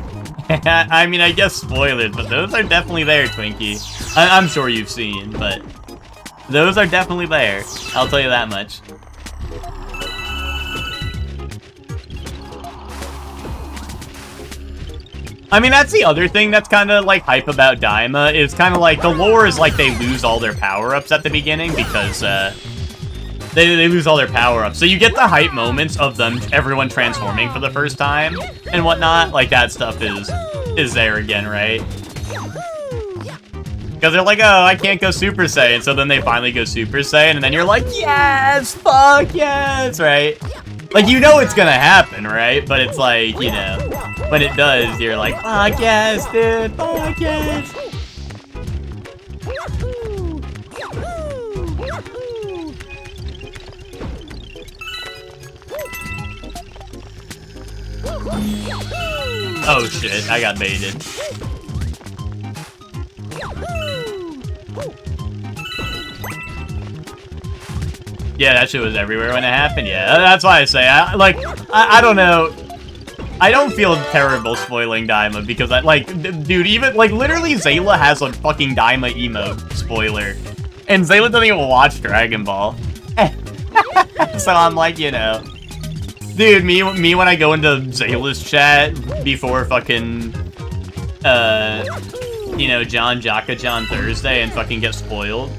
I mean, I guess spoilers, but those are definitely there, Twinkie. I'm sure you've seen, but... those are definitely there. I'll tell you that much. I mean, that's the other thing that's kind of, like, hype about Daima, is kind of like, the lore is like they lose all their power-ups at the beginning, because, they lose all their power-ups. So you get the hype moments of everyone transforming for the first time, and whatnot. Like, that stuff is there again, right? Because they're like, oh, I can't go Super Saiyan, so then they finally go Super Saiyan, and then you're like, yes, fuck yes, right? Like, you know it's gonna happen, right? But it's like, you know, when it does, you're like, fuck yes, dude, fuck yes. Oh shit, I got baited. Yeah, that shit was everywhere when it happened. Yeah, that's why I say, I don't know. I don't feel terrible spoiling Daima because dude, even, literally Zayla has a fucking Daima emote spoiler. And Zayla doesn't even watch Dragon Ball. So I'm like, you know. Dude, me when I go into Zayla's chat before fucking, you know, John Thursday and fucking get spoiled.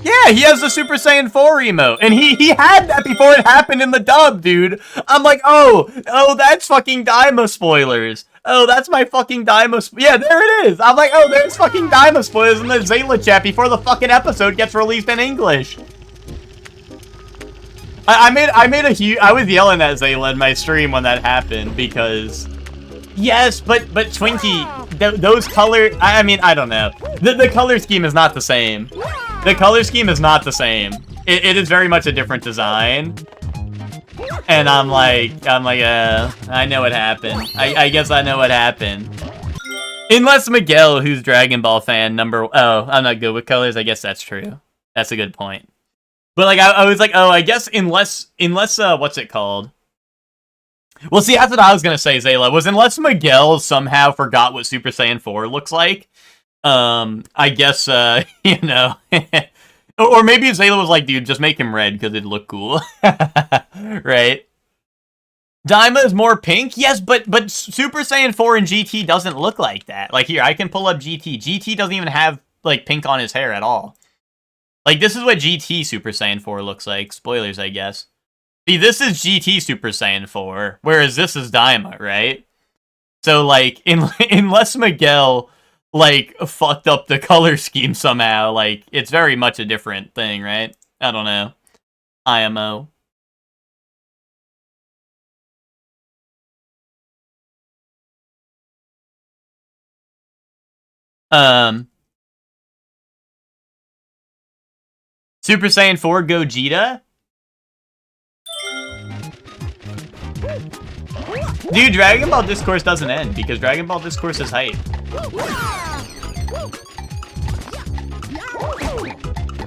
Yeah, he has the Super Saiyan 4 emote, and he had that before it happened in the dub, dude. I'm like, oh, that's fucking Daima spoilers. Oh, that's my fucking Daima yeah, there it is. I'm like, oh, there's fucking Daima spoilers in the Zayla chat before the fucking episode gets released in English. I was yelling at Zayla in my stream when that happened because, yes, but Twinkie, those color, I mean, I don't know. The color scheme is not the same. The color scheme is not the same. It is very much a different design. And I'm like, I know what happened. I guess I know what happened. Unless Miguel, who's Dragon Ball fan, oh, I'm not good with colors. I guess that's true. That's a good point. But like, I was like, oh, I guess unless, what's it called? Well, see, that's what I was gonna say, Zayla, was unless Miguel somehow forgot what Super Saiyan 4 looks like, I guess, you know, or maybe Zayla was like, dude, just make him red because it'd look cool, right? Daima is more pink, yes, but Super Saiyan 4 and GT doesn't look like that. Like, here, I can pull up GT. GT doesn't even have, like, pink on his hair at all. Like, this is what GT Super Saiyan 4 looks like. Spoilers, I guess. See, this is GT Super Saiyan 4, whereas this is Daima, right? So, like, unless Miguel, like, fucked up the color scheme somehow, like, it's very much a different thing, right? I don't know. IMO. Super Saiyan 4 Gogeta? Dude, Dragon Ball Discourse doesn't end, because Dragon Ball Discourse is hype.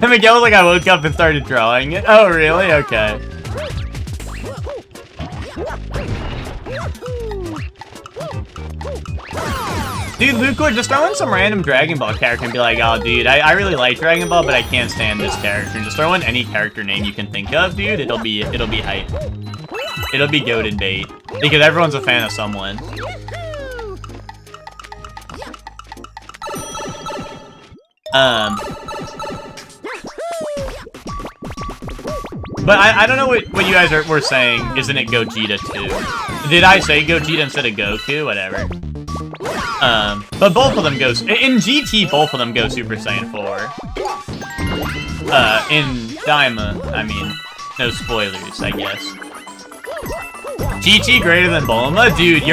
And Miguel was like, I woke up and started drawing it. Oh, really? Okay. Dude, Lucor, just throw in some random Dragon Ball character and be like, oh, dude, I really like Dragon Ball, but I can't stand this character. And just throw in any character name you can think of, dude. It'll be hype. It'll be goated bait. Because everyone's a fan of someone. But I don't know what you guys were saying. Isn't it Gogeta too? Did I say Gogeta instead of Goku? Whatever. But both of them go... In GT, both of them go Super Saiyan 4. In Daima, I mean, no spoilers, I guess. GT greater than Bulma? Dude,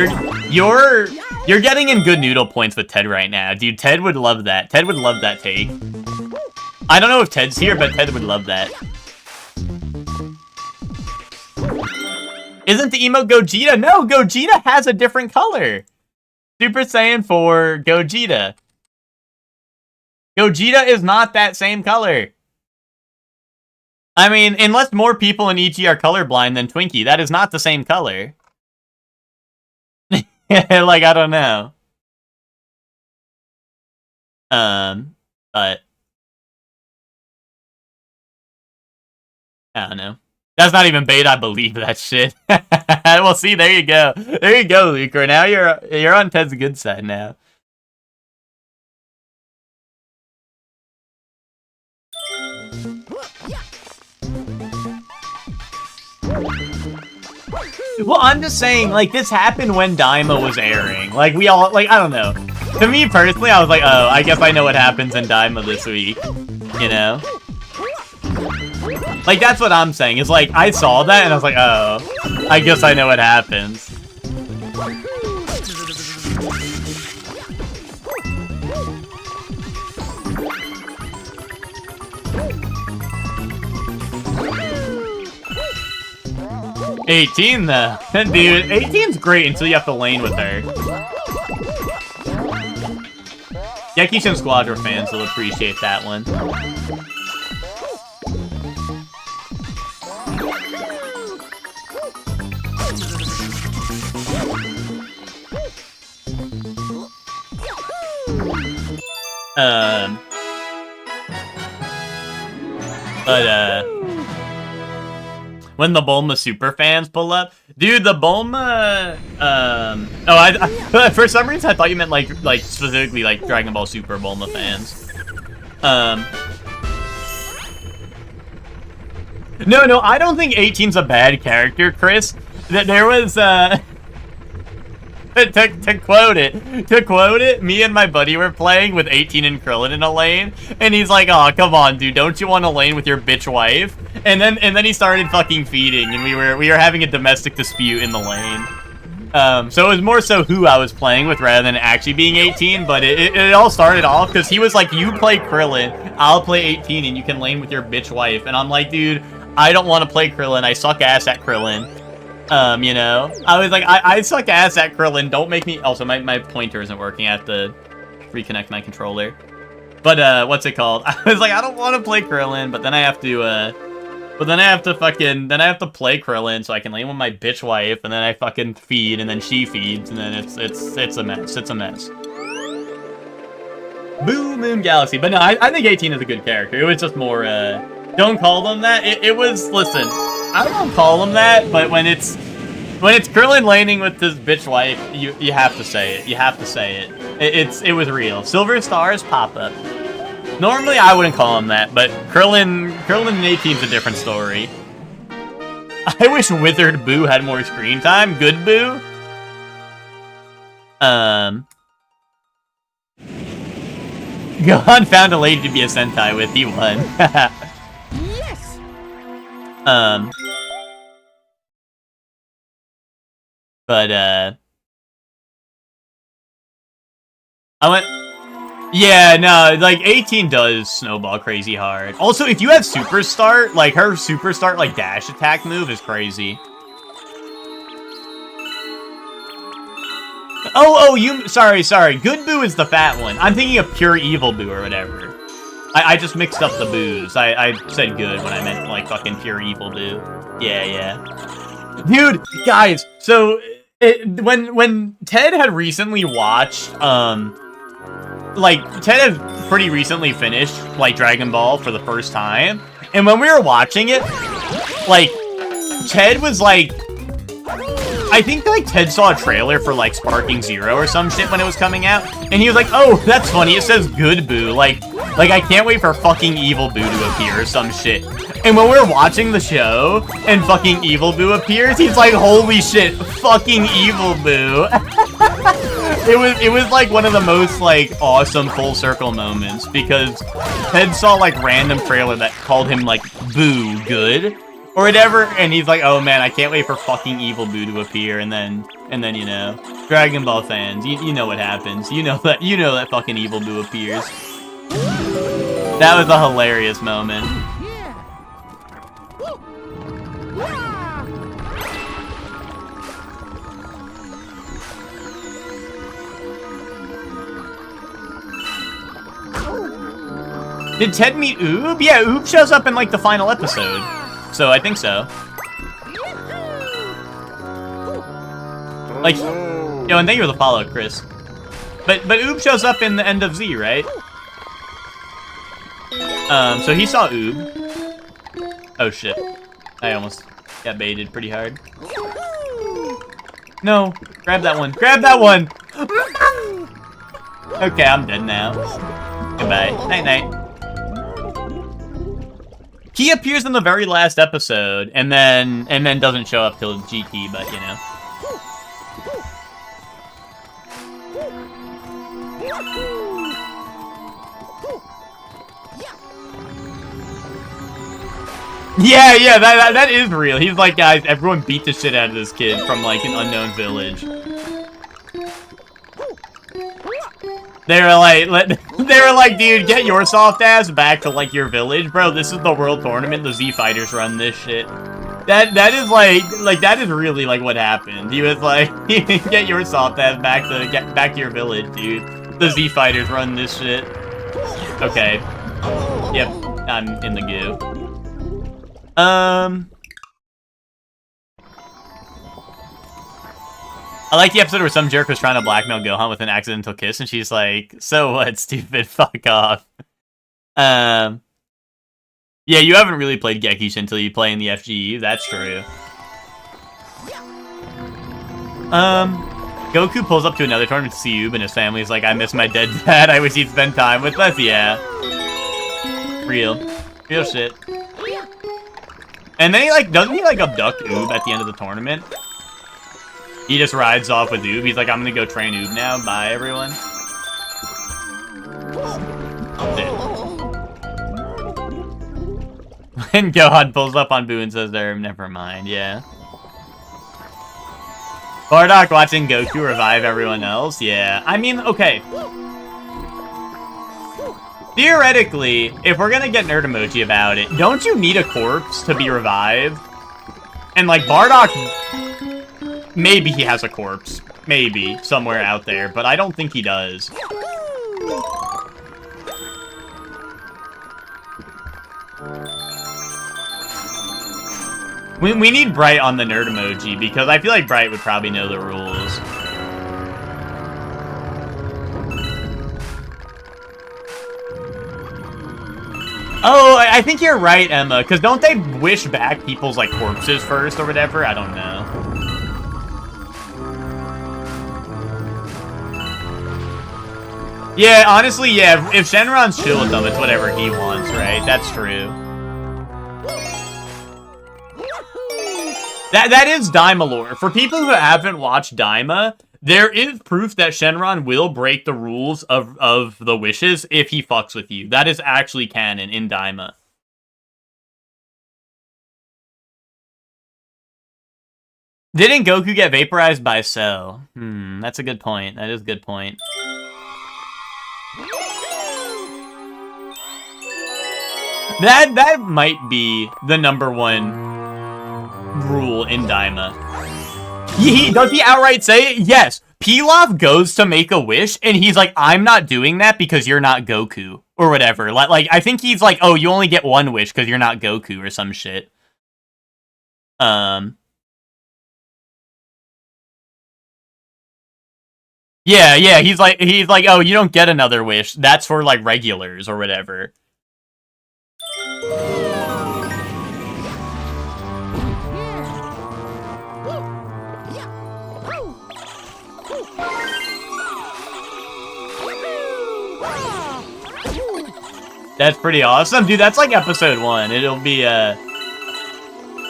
you're getting in good noodle points with Ted right now. Dude, Ted would love that. Ted would love that take. I don't know if Ted's here, but Ted would love that. Isn't the emote Gogeta? No, Gogeta has a different color. Super Saiyan 4 Gogeta. Gogeta is not that same color. I mean, unless more people in EG are colorblind than Twinkie, that is not the same color. Like, I don't know. But... I don't know. That's not even bait, I believe that shit. Well, see, there you go. There you go, Lucre. Now you're on Ted's good side now. Well, I'm just saying, like, this happened when Daima was airing. Like, we all, like, I don't know. To me, personally, I was like, oh, I guess I know what happens in Daima this week. You know? Like, that's what I'm saying. It's like, I saw that, and I was like, oh, I guess I know what happens. $18 though. Dude, 18's great until you have to lane with her. Gekishin Squadra fans will appreciate that one. When the Bulma super fans pull up, dude, the Bulma, I for some reason I thought you meant like specifically like Dragon Ball Super Bulma fans. No, I don't think 18's a bad character, Chris. That there was, to quote it, me and my buddy were playing with 18 and Krillin in a lane, and he's like, "Oh, come on, dude, don't you want a lane with your bitch wife?" And then he started fucking feeding, and we were having a domestic dispute in the lane. So it was more so who I was playing with rather than actually being 18, but it all started off because he was like, "You play Krillin, I'll play 18, and you can lane with your bitch wife." And I'm like, dude, I don't want to play Krillin. I suck ass at Krillin. You know, I was like, I suck ass at Krillin. Don't make me. Also, my pointer isn't working. I have to reconnect my controller. But what's it called? I was like, I don't want to play Krillin, but then I have to play Krillin so I can lane with my bitch wife, and then I fucking feed, and then she feeds, and then it's a mess. It's a mess. Boo Moon Galaxy. But no, I think 18 is a good character. It was just more don't call them that. It was, listen, I don't call them that, but when it's Krillin laning with his bitch wife, you have to say it. You have to say it. It was real. Silver Stars pop up. Normally I wouldn't call him that, but Krillin and 18's a different story. I wish Withered Boo had more screen time. Good Boo. Gohan found a lady to be a Sentai with. He won. Yes. But I went. Yeah, no, like 18 does snowball crazy hard. Also, if you have Super Start, like her Super Start, like dash attack move is crazy. Sorry. Good Boo is the fat one. I'm thinking of Pure Evil Boo or whatever. I just mixed up the boos. I said good when I meant like fucking Pure Evil Boo. Yeah. Dude, guys, so when Ted had recently watched, like, Ted had pretty recently finished, like, Dragon Ball for the first time, and when we were watching it, like, Ted was like, I think, like, Ted saw a trailer for, like, Sparking Zero or some shit when it was coming out, and he was like, oh, that's funny, it says Good Boo, like, I can't wait for fucking Evil Boo to appear or some shit. And when we're watching the show, and fucking Evil Boo appears, he's like, holy shit, fucking Evil Boo. It was like one of the most, like, awesome full circle moments, because Ted saw, like, random trailer that called him, like, Boo Good, or whatever, and he's like, oh man, I can't wait for fucking Evil Boo to appear, and then, you know, Dragon Ball fans, you know what happens. You know that fucking Evil Boo appears. That was a hilarious moment. Did Ted meet Oob? Yeah, Oob shows up in, like, the final episode. So, I think so. Like, yo, and thank you for the follow, Chris. But Oob shows up in the end of Z, right? So he saw Oob. Oh, shit. I almost got baited pretty hard. No, grab that one. Grab that one! Okay, I'm dead now. Goodbye. Night-night. He appears in the very last episode, and then doesn't show up till GT, but you know. Yeah, that is real. He's like, guys, everyone beat the shit out of this kid from like an unknown village. They were like, dude, get your soft ass back to, like, your village, bro. This is the world tournament. The Z Fighters run this shit. That is, like, that is really, like, what happened. He was like, get your soft ass back to your village, dude. The Z Fighters run this shit. Okay. Yep, I'm in the goo. I like the episode where some jerk was trying to blackmail Gohan with an accidental kiss, and she's like, "So what, stupid? Fuck off." Yeah, you haven't really played Gekish until you play in the FGU. That's true. Goku pulls up to another tournament to see Oob, and his family's like, "I miss my dead dad. I wish he'd spend time with us." Yeah. Real shit. And then doesn't he abduct Oob at the end of the tournament? He just rides off with Oob. He's like, "I'm gonna go train Oob now. Bye, everyone." When Gohan pulls up on Boo and says there, "Never mind," yeah. Bardock watching Goku revive everyone else? Yeah. I mean, okay. Theoretically, if we're gonna get nerd emoji about it, don't you need a corpse to be revived? And Bardock, maybe he has a corpse. Maybe, somewhere out there, but I don't think he does. We need Bright on the nerd emoji, because I feel like Bright would probably know the rules. Oh, I think you're right, Emma, because don't they wish back people's, corpses first or whatever? I don't know. Yeah, honestly, yeah, if Shenron's chill with them, it's whatever he wants, right? That's true. That is Daima lore. For people who haven't watched Daima, there is proof that Shenron will break the rules of the wishes if he fucks with you. That is actually canon in Daima. Didn't Goku get vaporized by Cell? That's a good point. That is a good point. That might be the #1 rule in Daima. Does he outright say it? Yes. Pilaf goes to make a wish, and he's like, "I'm not doing that because you're not Goku," or whatever. I think he's like, "Oh, you only get one wish because you're not Goku," or some shit. Yeah, he's like, "Oh, you don't get another wish. That's for regulars or whatever." That's pretty awesome, dude. That's episode 1. It'll be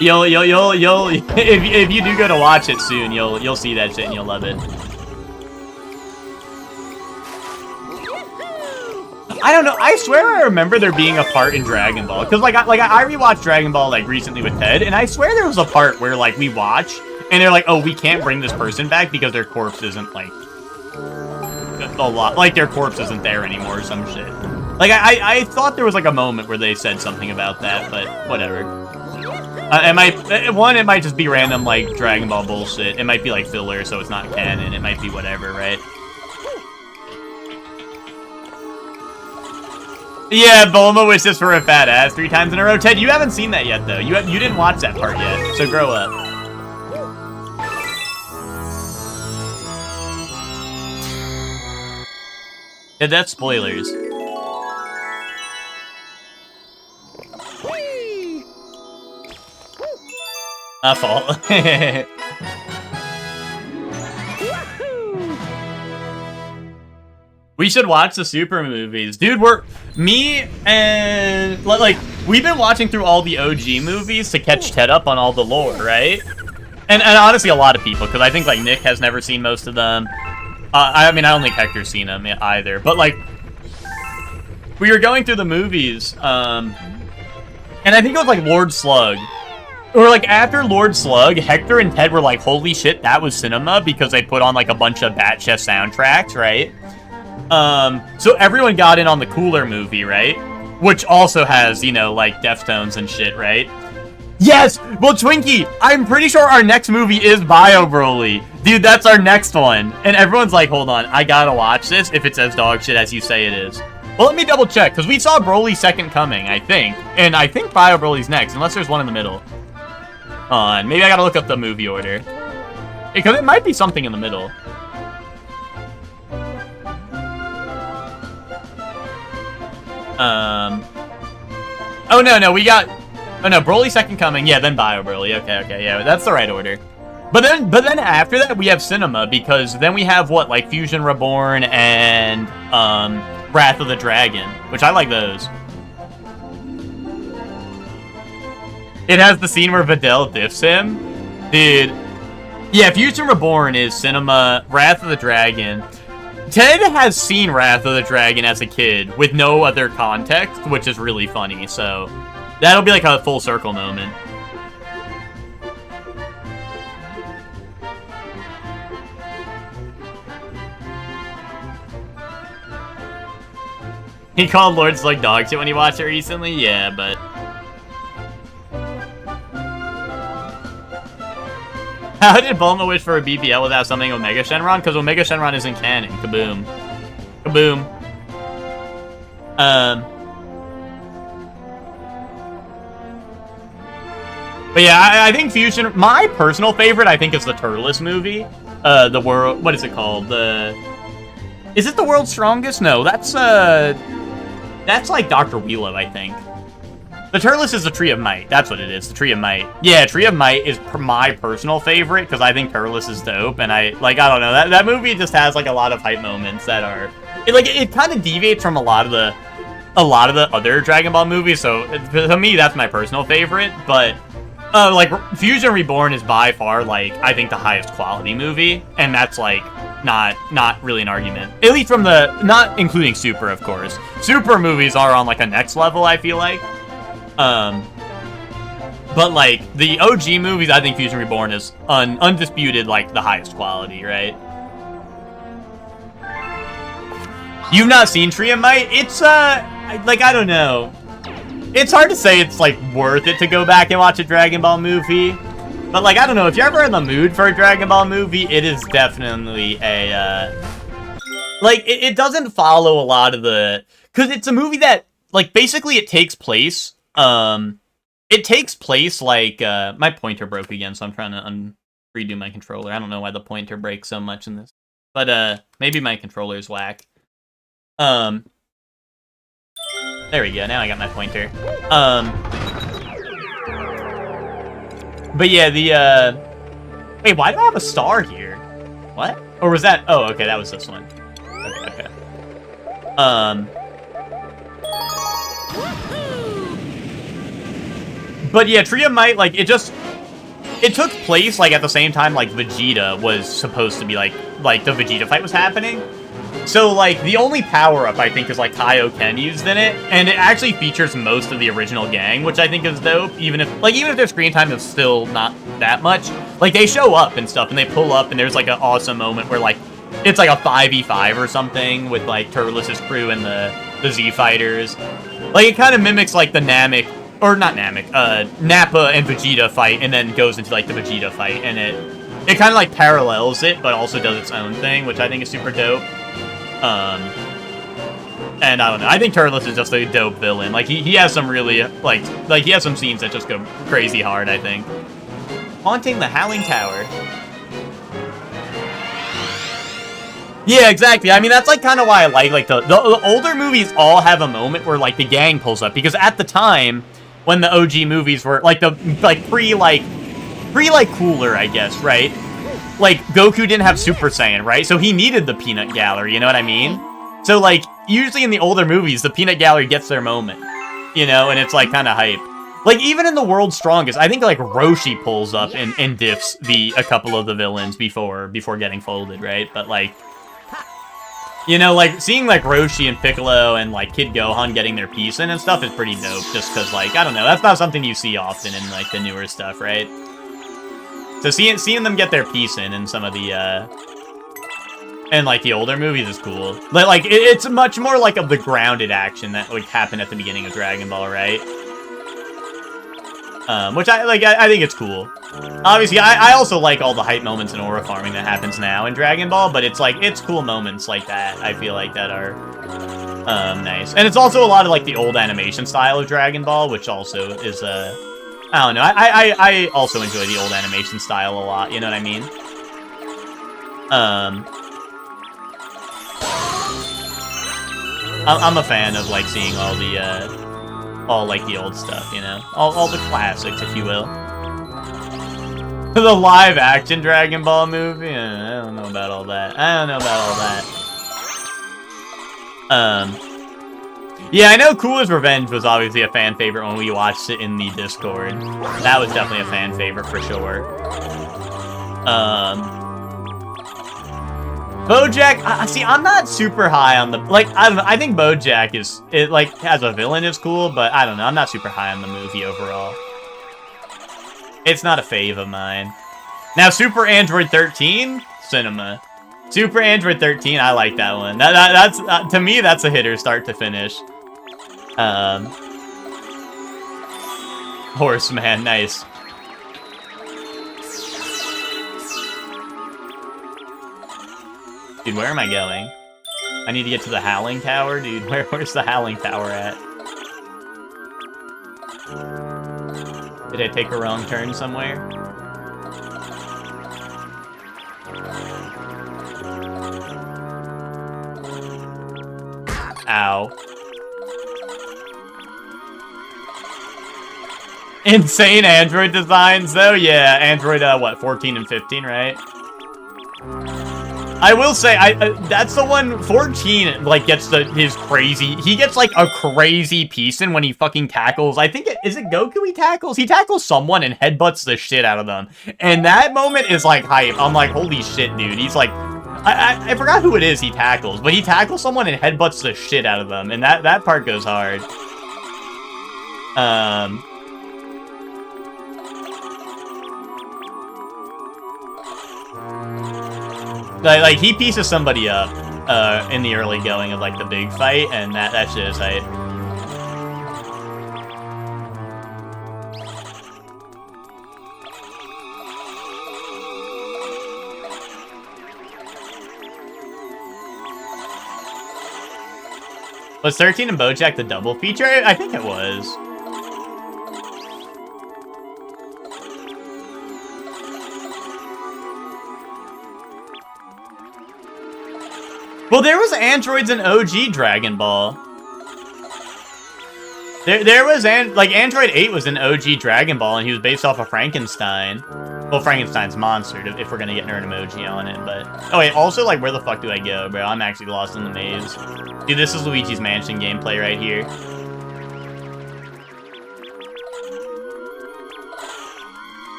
you'll if you do go to watch it soon, you'll see that shit and you'll love it. I don't know. I swear I remember there being a part in Dragon Ball, because I rewatched Dragon Ball recently with Ted, and I swear there was a part where we watch and they're like, "Oh, we can't bring this person back because their corpse isn't a lot, their corpse isn't there anymore," or some shit. I thought there was a moment where they said something about that, but whatever. It might just be random Dragon Ball bullshit. It might be filler, so it's not canon. It might be whatever, right? Yeah, Bulma wishes for a fat ass 3 times in a row. Ted, you haven't seen that yet, though. You didn't watch that part yet, so grow up. Yeah, that's spoilers. My fault. We should watch the Super movies. Dude, me and, we've been watching through all the OG movies to catch Ted up on all the lore, right? And honestly, a lot of people, because I think, Nick has never seen most of them. I mean, I don't think Hector's seen them either. But, we were going through the movies, and I think it was, Lord Slug. Or, after Lord Slug, Hector and Ted were like, "Holy shit, that was cinema," because they put on, a bunch of Batshef soundtracks, right? So everyone got in on the Cooler movie, right? Which also has, Deftones and shit, right? Yes! Well, Twinkie, I'm pretty sure our next movie is Bio Broly. Dude, that's our next one. And everyone's like, hold on, I gotta watch this if it's as dog shit as you say it is. Well, let me double check, because we saw Broly's Second Coming, I think. And I think Bio Broly's next, unless there's one in the middle. Maybe I gotta look up the movie order. Because it might be something in the middle. Oh, no, we got... Oh, no, Broly Second Coming. Yeah, then Bio Broly. Okay, yeah, that's the right order. But then after that, we have Cinema, because then we have, what, like, Fusion Reborn and, Wrath of the Dragon, which I like those. It has the scene where Videl diffs him. Dude. Yeah, Fusion Reborn is Cinema, Wrath of the Dragon. Ted has seen Wrath of the Dragon as a kid with no other context, which is really funny, so that'll be like a full circle moment. He called Lord Slug dog shit when he watched it recently? Yeah, but... How did Bulma wish for a BBL without something Omega Shenron? Because Omega Shenron isn't canon. Kaboom. Kaboom. But yeah, I think Fusion... My personal favorite, I think, is the Turles movie. The world... What is it called? Is it the World's Strongest? No, that's like Dr. Wheelo, I think. The Turles is the Tree of Might. That's what it is, the Tree of Might. Yeah, Tree of Might is my personal favorite, because I think Turles is dope, and I don't know, that movie just has, like, a lot of hype moments that are... It kind of deviates from a lot of the other Dragon Ball movies, so to me, that's my personal favorite, but... like, Fusion Reborn is by far, like, I think the highest quality movie, and that's, like, not really an argument. At least from the... Not including Super, of course. Super movies are on, like, a next level, I feel like. But, like, the OG movies, I think Fusion Reborn is undisputed, like, the highest quality, right? You've not seen Tree of Might? It's, like, I don't know. It's hard to say it's, like, worth it to go back and watch a Dragon Ball movie. But, like, I don't know, if you're ever in the mood for a Dragon Ball movie, it is definitely a, like, it doesn't follow a lot of the... Because it's a movie that, like, basically it takes place... It takes place, like, my pointer broke again, so I'm trying to redo my controller. I don't know why the pointer breaks so much in this. But, maybe my controller's whack. There we go, now I got my pointer. But yeah, wait, why do I have a star here? What? Or was that... Oh, okay, that was this one. Okay. But yeah, Tree of Might, like, it took place, like, at the same time, like, Vegeta was supposed to be, like the Vegeta fight was happening. So, like, the only power-up, I think, is, like, Kaioken used in it, and it actually features most of the original gang, which I think is dope, even if their screen time is still not that much. Like, they show up and stuff, and they pull up, and there's, like, an awesome moment where, like, it's, like, a 5v5 or something with, like, Turles' crew and the Z Fighters. Like, it kind of mimics, like, the Namek... Or not Namek, Nappa and Vegeta fight, and then goes into, like, the Vegeta fight, and it kind of, like, parallels it, but also does its own thing, which I think is super dope. And I don't know, I think Turles is just a dope villain. Like, he has some really, like, he has some scenes that just go crazy hard, I think. Haunting the Howling Tower. Yeah, exactly. I mean, that's, like, kind of why I like, the older movies all have a moment where, like, the gang pulls up, because at the time... when the OG movies were, like, pre Cooler, I guess, right? Like, Goku didn't have Super Saiyan, right? So he needed the Peanut Gallery, you know what I mean? So, like, usually in the older movies, the Peanut Gallery gets their moment, you know? And it's, like, kind of hype. Like, even in the World's Strongest, I think, like, Roshi pulls up and diffs a couple of the villains before getting folded, right? But, like... You know, like, seeing, like, Roshi and Piccolo and, like, Kid Gohan getting their piece in and stuff is pretty dope, just because, like, I don't know, that's not something you see often in, like, the newer stuff, right? So seeing them get their piece in some of the, and, like, the older movies is cool. But, like, it's much more, like, of the grounded action that, like, happened at the beginning of Dragon Ball, right? Which I think it's cool. Obviously, I also like all the hype moments and aura farming that happens now in Dragon Ball, but it's like, it's cool moments like that, I feel like, that are nice. And it's also a lot of like the old animation style of Dragon Ball, which also is, I don't know, I also enjoy the old animation style a lot, you know what I mean? I'm a fan of like seeing all like the old stuff, you know? All the classics, if you will. The live-action Dragon Ball movie? I don't know about all that. Yeah, I know Cooler's Revenge was obviously a fan favorite when we watched it in the Discord. That was definitely a fan favorite for sure. BoJack, see, I'm not super high on the, like, I don't know, I think BoJack is, like, as a villain is cool, but I don't know, I'm not super high on the movie overall. It's not a fave of mine. Now, Super Android 13, cinema. Super Android 13, I like that one. That's to me, that's a hitter start to finish. Horseman, nice. Dude, where am I going? I need to get to the Howling Tower? Dude, where's the Howling Tower at? Did I take a wrong turn somewhere? Ow. Insane Android designs, though? Yeah, Android, what, 14 and 15, right? I will say, that's the one, 14, like, gets his crazy, he gets, like, a crazy piece in when he fucking tackles, I think, is it Goku he tackles? He tackles someone and headbutts the shit out of them. And that moment is, like, hype. I'm like, holy shit, dude. He's like, I forgot who it is he tackles, but he tackles someone and headbutts the shit out of them. And that part goes hard. Like, he pieces somebody up in the early going of, like, the big fight, and that shit is hype. Was 13 and BoJack the double feature? I think it was. Well, there was androids in OG Dragon Ball. There was, like, Android 8 was in OG Dragon Ball, and he was based off of Frankenstein. Well, Frankenstein's monster, if we're gonna get nerd emoji on it, but... Oh, wait, also, like, where the fuck do I go, bro? I'm actually lost in the maze. Dude, this is Luigi's Mansion gameplay right here.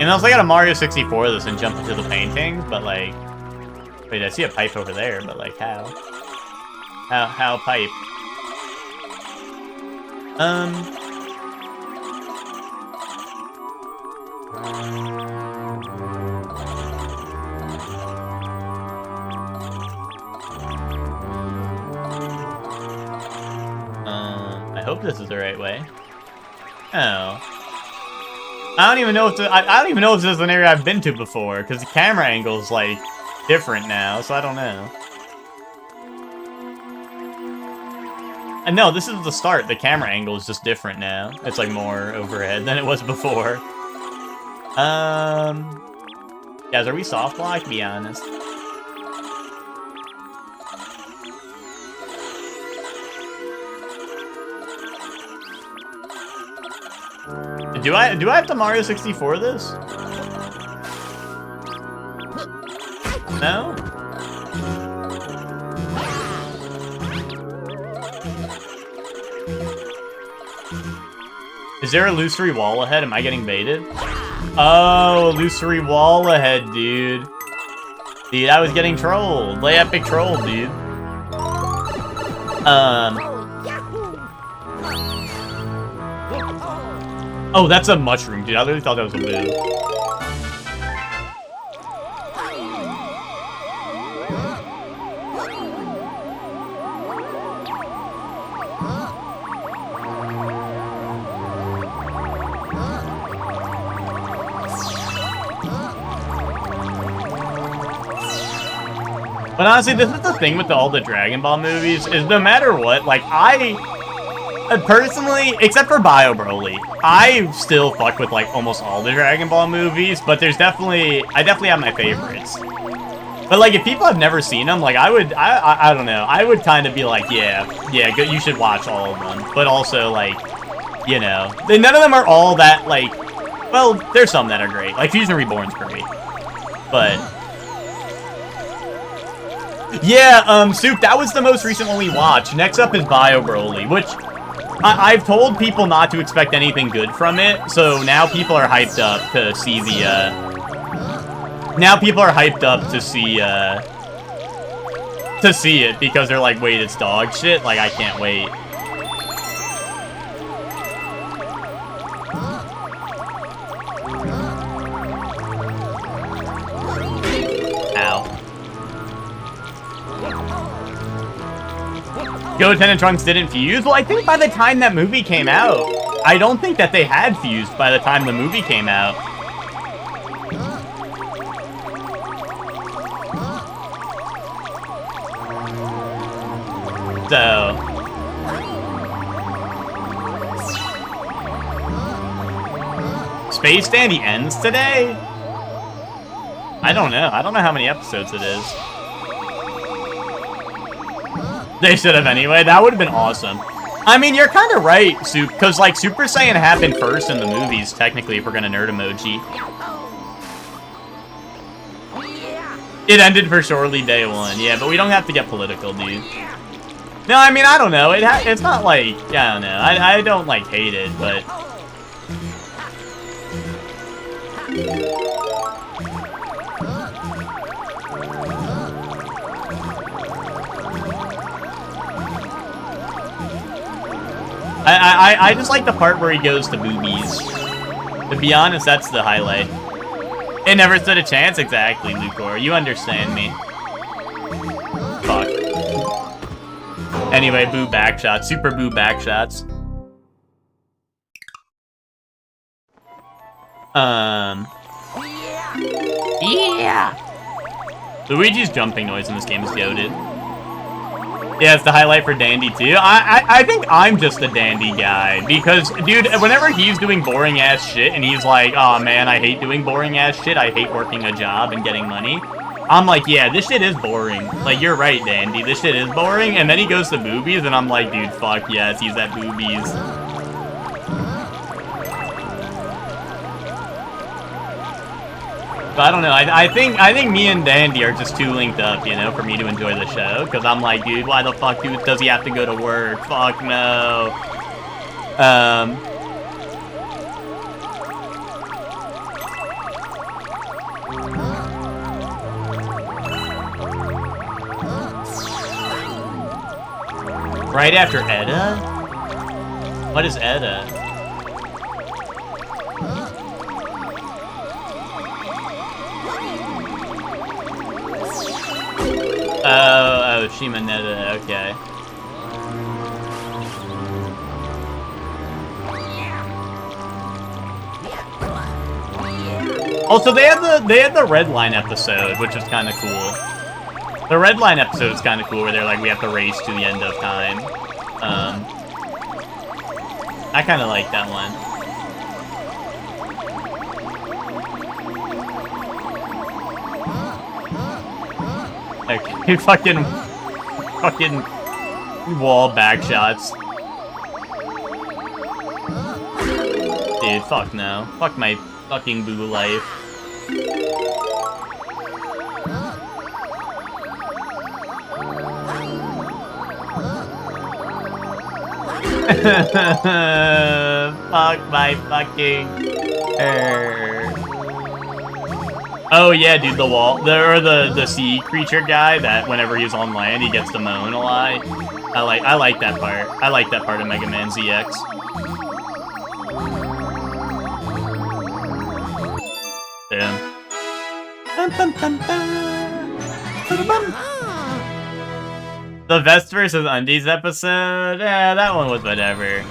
And also I got a Mario 64 this and jump into the painting, but like... Wait, I see a pipe over there, but like, how? How pipe? I hope this is the right way. Oh. I don't even know if I don't even know if this is an area I've been to before, because the camera angle's like different now, so I don't know. And no, this is the start. The camera angle is just different now. It's like more overhead than it was before. Guys, are we soft locked? Be honest. Do I have to Mario 64 this? No? Is there a illusory wall ahead? Am I getting baited? Oh, illusory wall ahead, dude. Dude, I was getting trolled. Play epic troll, dude. Oh, that's a mushroom, dude. I literally thought that was a move. But honestly, this is the thing with all the Dragon Ball movies, is no matter what, like, I personally, except for Bio Broly, I still fuck with, like, almost all the Dragon Ball movies, but there's definitely, I definitely have my favorites. But, like, if people have never seen them, like, I don't know, I would kind of be like, yeah, you should watch all of them. But also, like, you know, none of them are all that, like, well, there's some that are great. Like, Fusion Reborn's great. But yeah, Soup, that was the most recent one we watched. Next up is Bio Broly, which I've told people not to expect anything good from it, so now people are hyped up to see the, now people are hyped up to see it, because they're like, wait, it's dog shit? Like, I can't wait. Goten and Trunks didn't fuse? Well, I think by the time that movie came out, I don't think that they had fused by the time the movie came out. So Space Dandy ends today? I don't know. I don't know how many episodes it is. They should have anyway. That would have been awesome. I mean, you're kind of right, Soup, because, like, Super Saiyan happened first in the movies, technically, if we're going to nerd emoji. It ended for surely day one. Yeah, but we don't have to get political, dude. No, I mean, I don't know. It's not like, yeah, I don't know. I don't, like, hate it, but I just like the part where he goes to boobies. To be honest, that's the highlight. It never stood a chance, exactly, Lucor. You understand me. Fuck. Anyway, boo backshots. Super boo backshots. Yeah! Luigi's jumping noise in this game is goated. Yeah, it's the highlight for Dandy, too. I think I'm just a Dandy guy, because, dude, whenever he's doing boring-ass shit, and he's like, oh, man, I hate doing boring-ass shit, I hate working a job and getting money, I'm like, yeah, this shit is boring. Like, you're right, Dandy, this shit is boring, and then he goes to boobies, and I'm like, dude, fuck yes, he's at boobies. But I don't know, I think me and Dandy are just too linked up, you know, for me to enjoy the show. Because I'm like, dude, why the fuck does he have to go to work? Fuck no. Right after Edda? What is Edda? Oh, Shimonetta, okay. Also, they had the Redline episode, which is kind of cool. The Redline episode is kind of cool, where they're like, we have to race to the end of time. I kind of like that one. Okay, fucking wall back shots. Dude, fuck no. Fuck my fucking boo life. Fuck my fucking... Oh yeah, dude, the wall, the sea creature guy that whenever he's on land he gets to moan a lot. I like that part. I like that part of Mega Man ZX. Damn. The Vest versus Undies episode? Yeah, that one was whatever.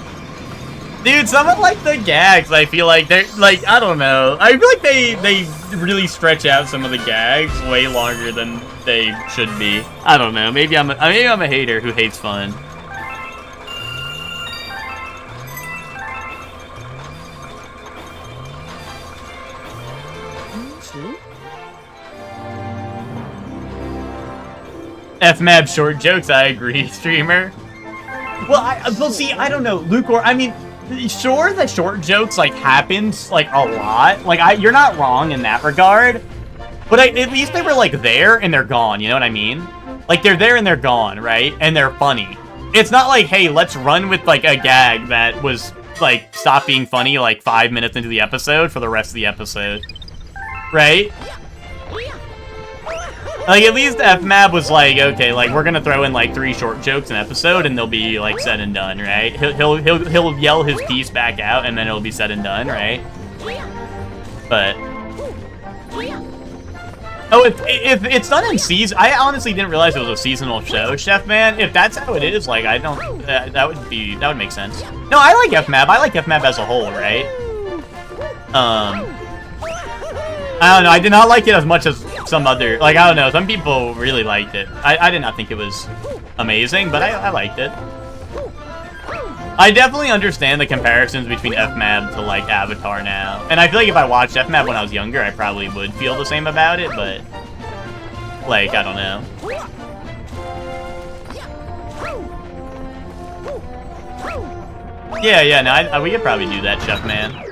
Dude, some of like the gags, I feel like they're like, I don't know. I feel like they really stretch out some of the gags way longer than they should be. I don't know. Maybe I'm a hater who hates fun. FMAB short jokes, I agree, streamer. Well, see, I don't know, Luke, or I mean, sure, the short jokes like happens like a lot. Like, you're not wrong in that regard, but at least they were like there and they're gone. You know what I mean? Like they're there and they're gone, right? And they're funny. It's not like, hey, let's run with like a gag that was like stop being funny like 5 minutes into the episode for the rest of the episode, right? Like, at least FMAB was like, okay, like, we're gonna throw in, like, 3 short jokes an episode, and they'll be, like, said and done, right? He'll yell his piece back out, and then it'll be said and done, right? But... Oh, if it's done in season... I honestly didn't realize it was a seasonal show, Chef Man. If that's how it is, like, I don't... that would make sense. No, I like FMAB. I like FMAB as a whole, right? I don't know, I did not like it as much as some other, like, I don't know, some people really liked it. I did not think it was amazing, but I liked it. I definitely understand the comparisons between FMAB to, like, Avatar now. And I feel like if I watched FMAB when I was younger, I probably would feel the same about it, but, like, I don't know. Yeah, no, we could probably do that, Chef Man.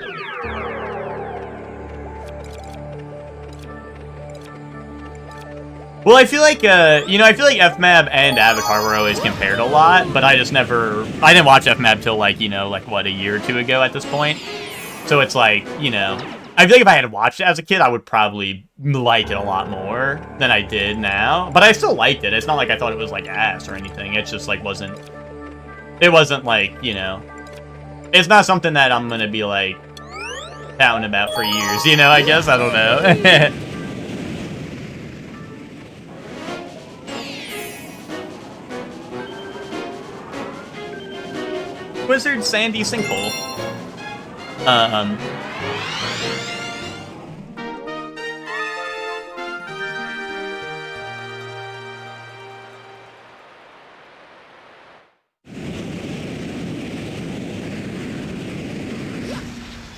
Well, I feel like, I feel like FMAB and Avatar were always compared a lot, but I didn't watch FMAB till, like, what, a year or two ago at this point? So it's like, I feel like if I had watched it as a kid, I would probably like it a lot more than I did now. But I still liked it. It's not like I thought it was, like, ass or anything. It just, like, wasn't, like, it's not something that I'm gonna be, like, pouting about for years, I guess? I don't know. Wizard Sandy Sinkhole.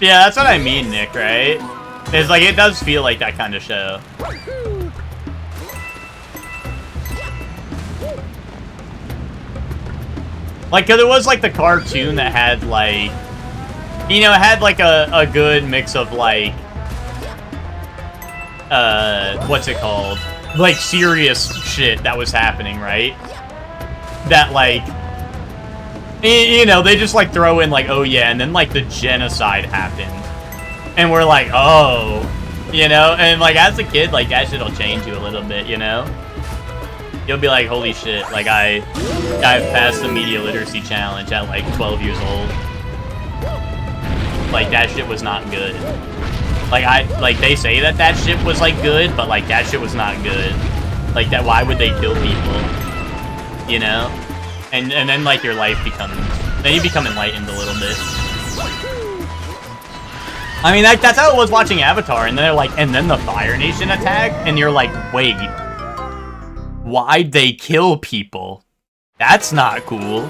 Yeah, that's what I mean, Nick, right? It's like, it does feel like that kind of show. Like, cause it was like the cartoon that had like, it had like a good mix of like, what's it called? Like serious shit that was happening, right? That like, they just like throw in like, oh yeah, and then like the genocide happened. And we're like, oh, and like as a kid, like that shit'll change you a little bit, You'll be like, holy shit, like I've passed the media literacy challenge at like 12 years old. Like that shit was not good. Like they say that shit was like good, but like that shit was not good. Like that, why would they kill people? And then like your life then you become enlightened a little bit. I mean, that's how it was watching Avatar, and then they're like, and then the Fire Nation attacked, and you're like, wait. Why'd they kill people? That's not cool.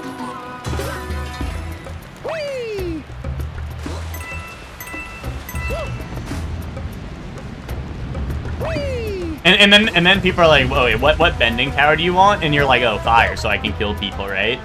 And then people are like, whoa, wait, what bending power do you want? And you're like, oh, fire, so I can kill people, right?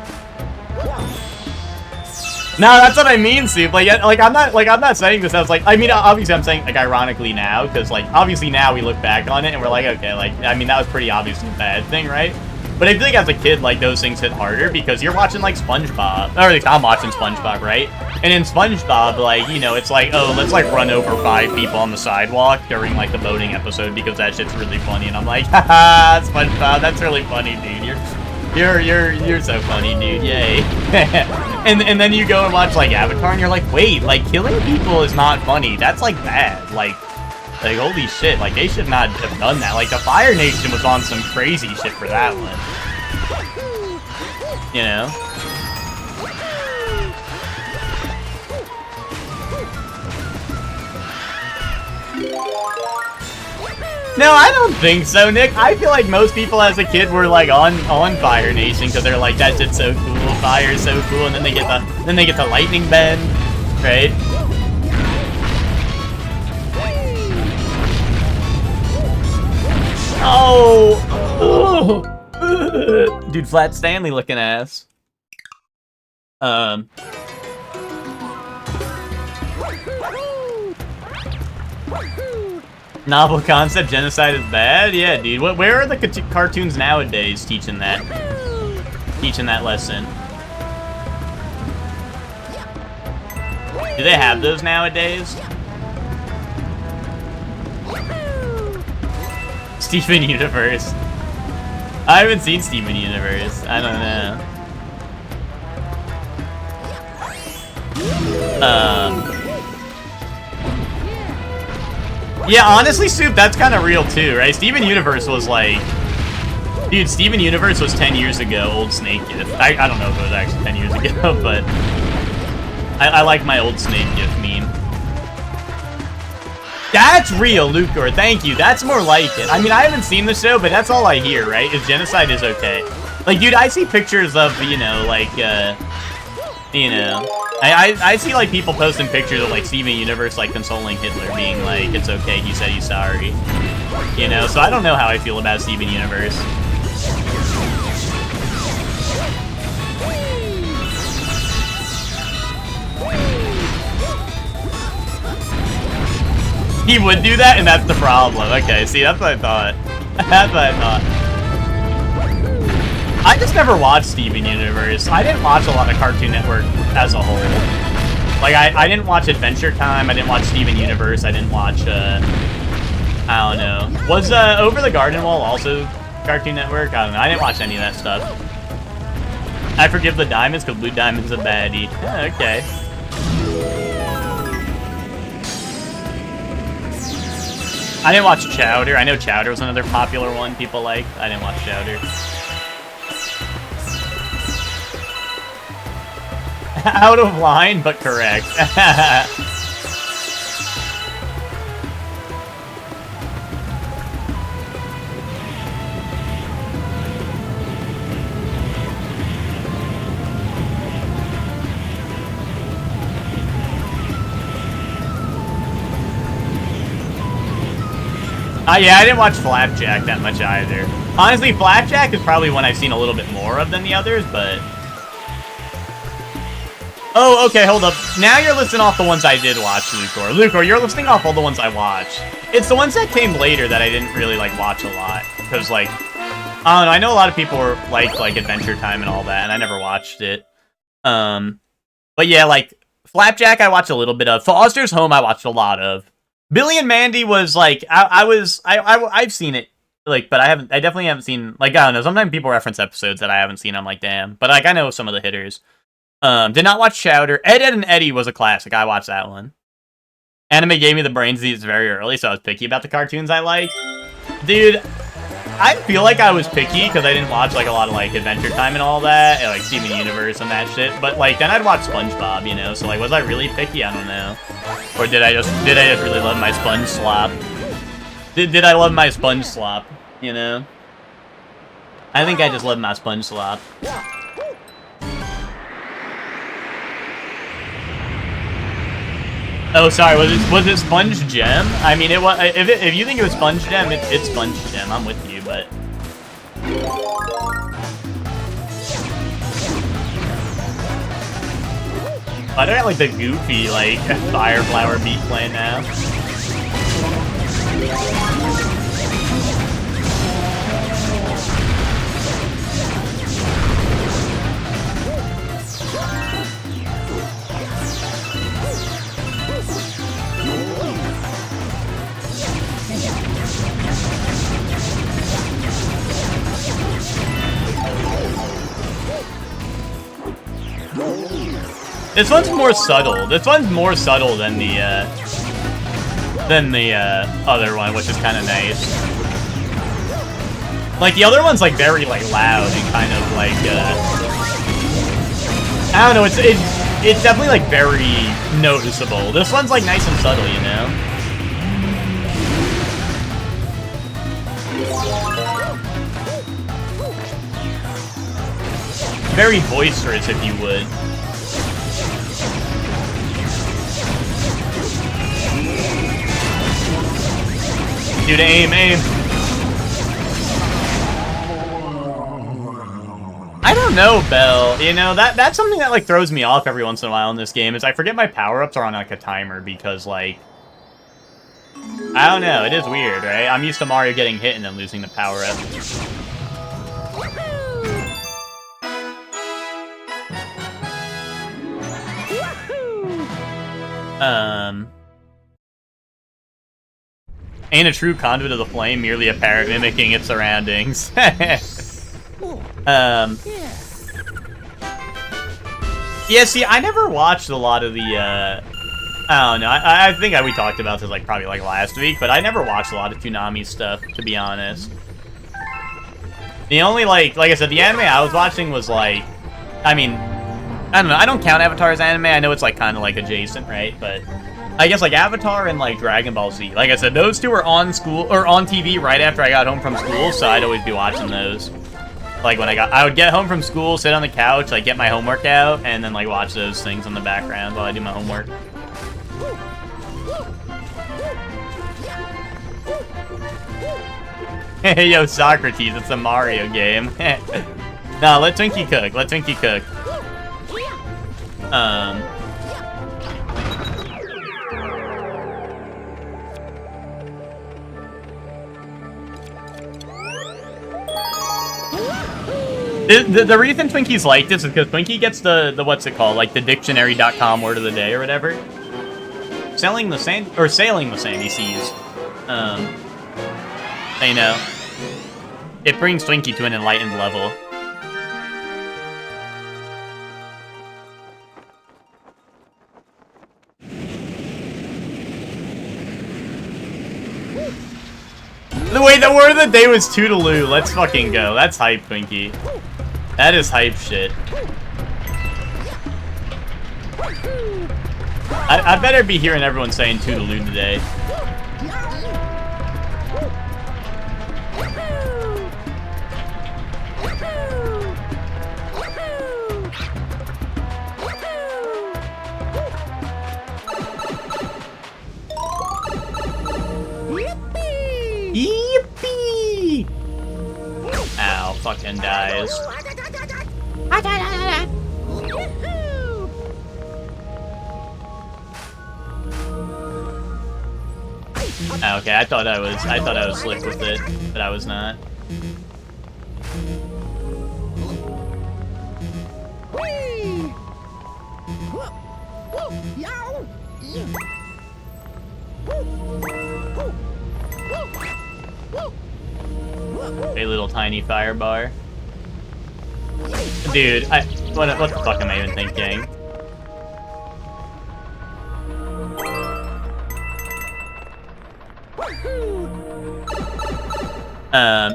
No, that's what I mean, Steve. I'm not saying this as like, I mean, obviously I'm saying like ironically now, because like obviously now we look back on it and we're like, okay, like I mean that was pretty obviously a bad thing, right? But I feel like as a kid, like those things hit harder because you're watching like SpongeBob, or at least I'm watching SpongeBob, right? And in SpongeBob, like it's like, oh, let's like run over 5 people on the sidewalk during like the boating episode because that shit's really funny, and I'm like, haha, SpongeBob, that's really funny, dude. You're so funny, dude. Yay. and then you go and watch like Avatar and you're like, wait, like killing people is not funny. That's like bad. Like holy shit, like they should not have done that. Like the Fire Nation was on some crazy shit for that one. No, I don't think so, Nick. I feel like most people as a kid were like on Fire Nation because they're like, that shit's so cool, fire's so cool, and then they get the lightning bend, right? Oh, dude, Flat Stanley looking ass. Novel concept, genocide is bad? Yeah, dude. Where are the cartoons nowadays teaching that? Teaching that lesson? Do they have those nowadays? Steven Universe. I haven't seen Steven Universe. I don't know. Yeah, honestly, Soup, that's kind of real too, right? Steven Universe was like... Dude, Steven Universe was 10 years ago, old Snake GIF. I don't know if it was actually 10 years ago, but... I like my old Snake GIF meme. That's real, Lucor, thank you. That's more like it. I mean, I haven't seen the show, but that's all I hear, right? Is genocide is okay. Like, dude, I see pictures of, you know, like, you know... I see, like, people posting pictures of, like, Steven Universe, like, consoling Hitler, being like, it's okay, he said he's sorry. You know, so I don't know how I feel about Steven Universe. He would do that, and that's the problem. Okay, see, that's what I thought. That's what I thought. I just never watched Steven Universe. I didn't watch a lot of Cartoon Network as a whole. Like, I didn't watch Adventure Time, I didn't watch Steven Universe, I didn't watch, I don't know. Was, Over the Garden Wall also Cartoon Network? I don't know, I didn't watch any of that stuff. I forgive the Diamonds, because Blue Diamond's a baddie. Yeah, okay. I didn't watch Chowder. I know Chowder was another popular one people liked. I didn't watch Chowder. Out of line, but correct. Yeah, I didn't watch Flapjack that much either. Honestly, Flapjack is probably one I've seen a little bit more of than the others, but... Oh, okay, hold up. Now you're listing off the ones I did watch, Lucor. Lucor, you're listing off all the ones I watched. It's the ones that came later that I didn't really, like, watch a lot. Because, like, I don't know, I know a lot of people were like Adventure Time and all that, and I never watched it. But yeah, like, Flapjack I watched a little bit of. Foster's Home I watched a lot of. Billy and Mandy was, like, I've seen it, like, but I definitely haven't seen, like, I don't know, sometimes people reference episodes that I haven't seen, I'm like, damn. But, like, I know some of the hitters. Did not watch Chowder. Ed, Edd and Eddy was a classic. I watched that one. Anime gave me the brain disease very early, so I was picky about the cartoons I like. Dude, I feel like I was picky because I didn't watch, like, a lot of, like, Adventure Time and all that, and, like, Steven Universe and that shit. But, like, then I'd watch SpongeBob, you know? So, like, was I really picky? I don't know. Or did I just really love my Sponge Slop? Did I love my Sponge Slop, you know? I think I just love my Sponge Slop. Oh, sorry. Was it Sponge Gem? I mean, it was. If you think it was Sponge Gem, it's Sponge Gem. I'm with you, but. I don't have like the goofy like Fire Flower beat playing now. This one's more subtle. This one's more subtle than the other one, which is kind of nice. Like the other one's like very like loud and kind of like I don't know. It's definitely like very noticeable. This one's like nice and subtle, you know. Very boisterous, if you would. Dude, aim. I don't know, Bell. You know, that's something that, like, throws me off every once in a while in this game, is I forget my power-ups are on, like, a timer, because, like... I don't know, it is weird, right? I'm used to Mario getting hit and then losing the power-up. Ain't a true conduit of the flame, merely a parrot mimicking its surroundings. Yeah, see, I never watched a lot of the, I don't know, I think we talked about this, like, probably, like, last week, but I never watched a lot of Toonami stuff, to be honest. The only, like I said, the anime I was watching was, like, I mean, I don't know, I don't count Avatar as anime, I know it's, like, kind of, like, adjacent, right, but... I guess, like, Avatar and, like, Dragon Ball Z. Like I said, those two were on TV right after I got home from school, so I'd always be watching those. Like, when I would get home from school, sit on the couch, like, get my homework out, and then, like, watch those things in the background while I do my homework. Hey, yo, Socrates, it's a Mario game. Nah, let Twinkie cook, The reason Twinkie's like this is because Twinkie gets the what's it called, like the dictionary.com word of the day or whatever. Sailing the sandy seas. You know, it brings Twinkie to an enlightened level. Wait, the word of the day was Toodaloo. Let's fucking go. That's hype, Twinkie. That is hype shit. I better be hearing everyone saying Toodaloo today. Yippee! Ow, fucking dies. Okay, I thought I was slick with it, but I was not. A little tiny fire bar. Dude, what the fuck am I even thinking?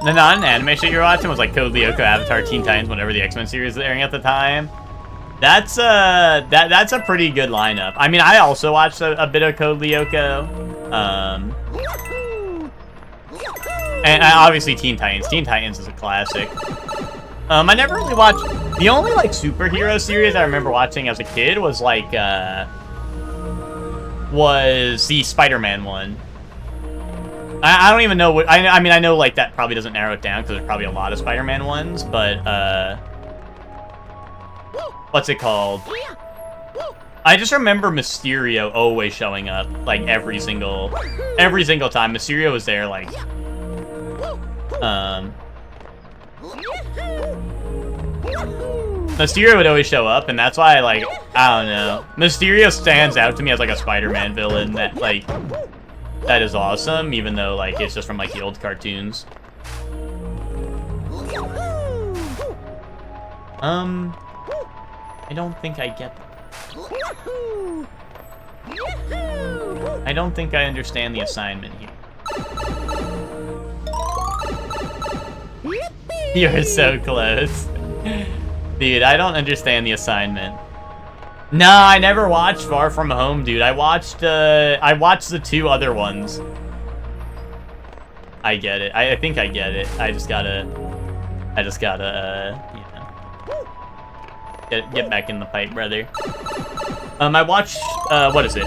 The non-anime shit you're watching was like Code Lyoko, Avatar, Teen Titans, whatever the X-Men series was airing at the time. That's a pretty good lineup. I mean, I also watched a bit of Code Lyoko. And obviously Teen Titans. Teen Titans is a classic. I never really watched... The only, like, superhero series I remember watching as a kid was, like, was the Spider-Man one. I don't even know what... I mean, I know, like, that probably doesn't narrow it down, because there's probably a lot of Spider-Man ones, but, what's it called? I just remember Mysterio always showing up, like, every single time. Mysterio was there, like... Mysterio would always show up, and that's why, like, I don't know. Mysterio stands out to me as, like, a Spider-Man villain that, like, that is awesome, even though, like, it's just from, like, the old cartoons. I don't think I get that. I don't think I understand the assignment here. You're so close. Dude, I don't understand the assignment. No, I never watched Far From Home, dude. I watched the two other ones. I get it. I think I get it. I just gotta, you know, get back in the fight, brother. I watched, what is it?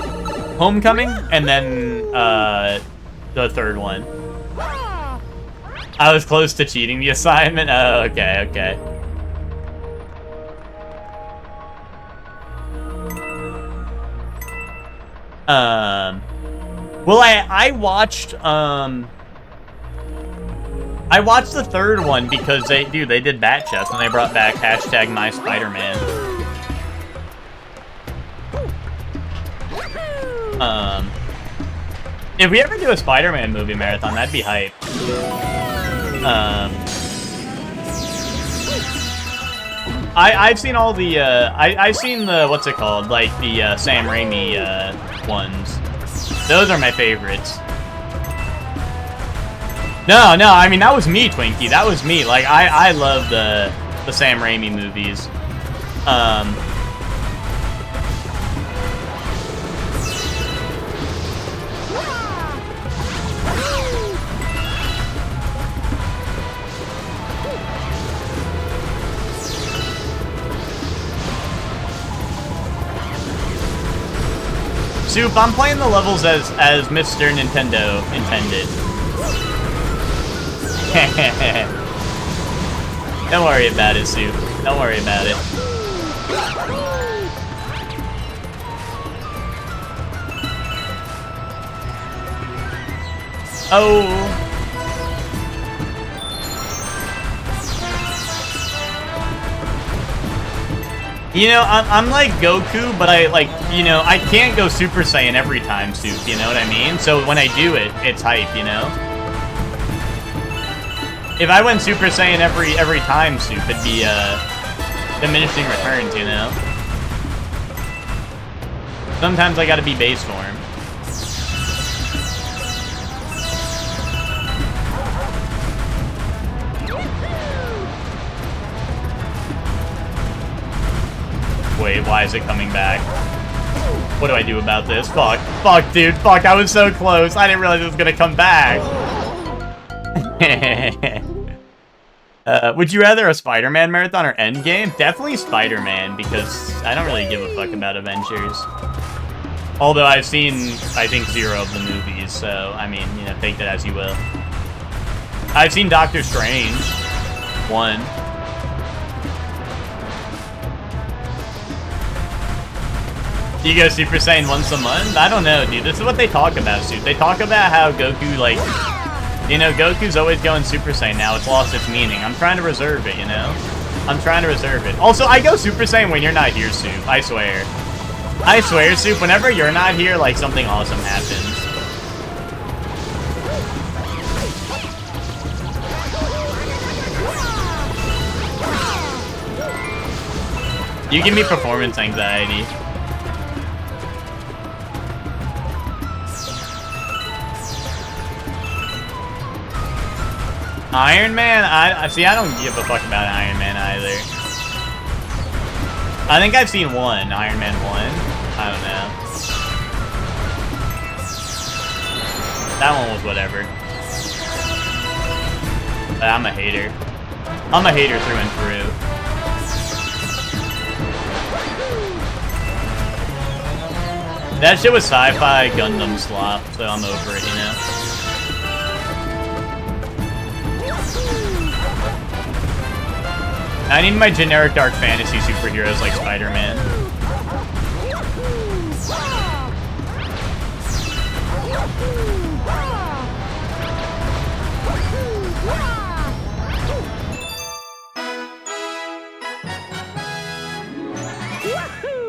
Homecoming, and then, the third one. I was close to cheating the assignment. Oh, okay, okay. Well, I watched the third one because they did Bat Chest and they brought back hashtag My Spider-Man. If we ever do a Spider-Man movie marathon, that'd be hype. I've seen all the, I've seen the, what's it called, like the Sam Raimi ones. Those are my favorites. No, I mean, that was me, Twinkie. That was me. Like, I love the Sam Raimi movies. Soup, I'm playing the levels as Mr. Nintendo intended. Don't worry about it, Soup. Don't worry about it. Oh. You know, I'm like Goku, but I can't go Super Saiyan every time, Soup, you know what I mean? So when I do it, it's hype, you know? If I went Super Saiyan every time, Soup, it'd be, diminishing returns, you know? Sometimes I gotta be base form. Wait, why is it coming back? What do I do about this? Fuck, dude, fuck, I was so close. I didn't realize it was gonna come back. Would you rather a Spider-Man marathon or Endgame? Definitely Spider-Man, because I don't really give a fuck about Avengers. Although I've seen, I think, 0 of the movies, so, I mean, you know, take that as you will. I've seen Doctor Strange. 1. You go Super Saiyan once a month? I don't know, dude. This is what they talk about, Soup. They talk about how Goku, like, you know, Goku's always going Super Saiyan now. It's lost its meaning. I'm trying to reserve it, you know? I'm trying to reserve it. Also, I go Super Saiyan when you're not here, Soup. I swear. I swear, Soup, whenever you're not here, like, something awesome happens. You give me performance anxiety. Iron Man? I don't give a fuck about Iron Man either. I think I've seen 1, Iron Man 1. I don't know. That one was whatever. But I'm a hater. I'm a hater through and through. That shit was sci-fi Gundam slop, so I'm over it, you know? I need my generic dark fantasy superheroes like Spider-Man.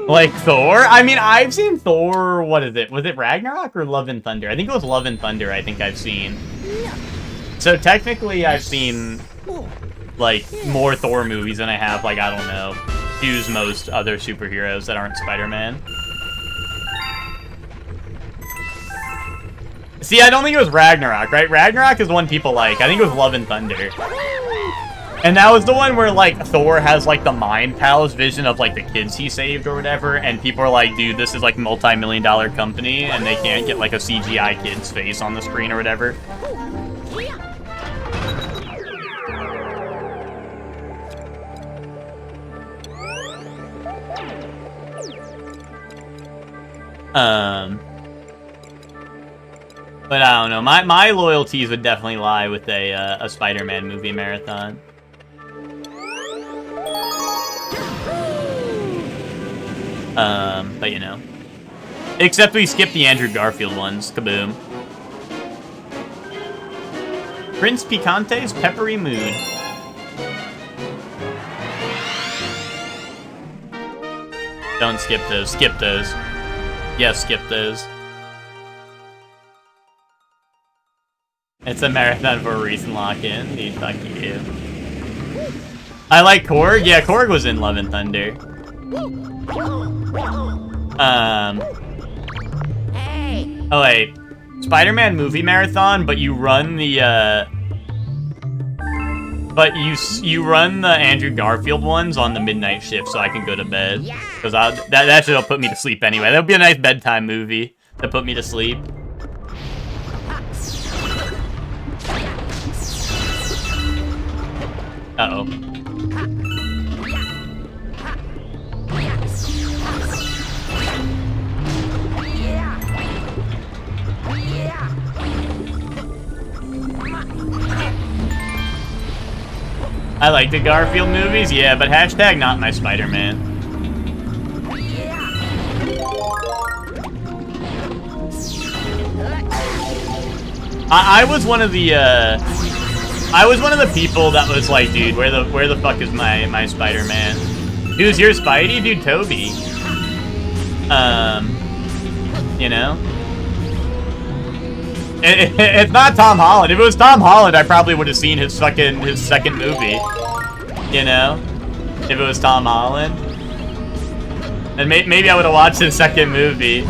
Like Thor? I mean, I've seen Thor, what is it? Was it Ragnarok or Love and Thunder? I think it was Love and Thunder I think I've seen. So technically I've seen, like, more Thor movies than I have, like, I don't know, use most other superheroes that aren't Spider-Man. See, I don't think it was Ragnarok, right? Ragnarok is one people like. I think it was Love and Thunder. And that was the one where, like, Thor has, like, the Mind Palace vision of, like, the kids he saved or whatever, and people are like, dude, this is, like, multi-million-dollar company, and they can't get, like, a CGI kid's face on the screen or whatever. But I don't know. My loyalties would definitely lie with a Spider-Man movie marathon. But you know. Except we skipped the Andrew Garfield ones. Kaboom. Prince Picante's Peppery Mood. Don't skip those. Skip those. Yes, skip those. It's a marathon for a recent lock-in. Dude, fuck you. I like Korg. Yeah, Korg was in Love and Thunder. Hey. Oh wait, Spider-Man movie marathon, but you run the but you run the Andrew Garfield ones on the midnight shift, so I can go to bed. Because that shit'll put me to sleep anyway. That'll be a nice bedtime movie to put me to sleep. Uh-oh. I like the Garfield movies, yeah, but hashtag not my Spider-Man. I was one of the people that was like, dude, where the fuck is my Spider-Man? Who's your Spidey? Dude, Toby. You know? It's not Tom Holland. If it was Tom Holland, I probably would have seen his second movie. You know? If it was Tom Holland. And maybe I would have watched his second movie.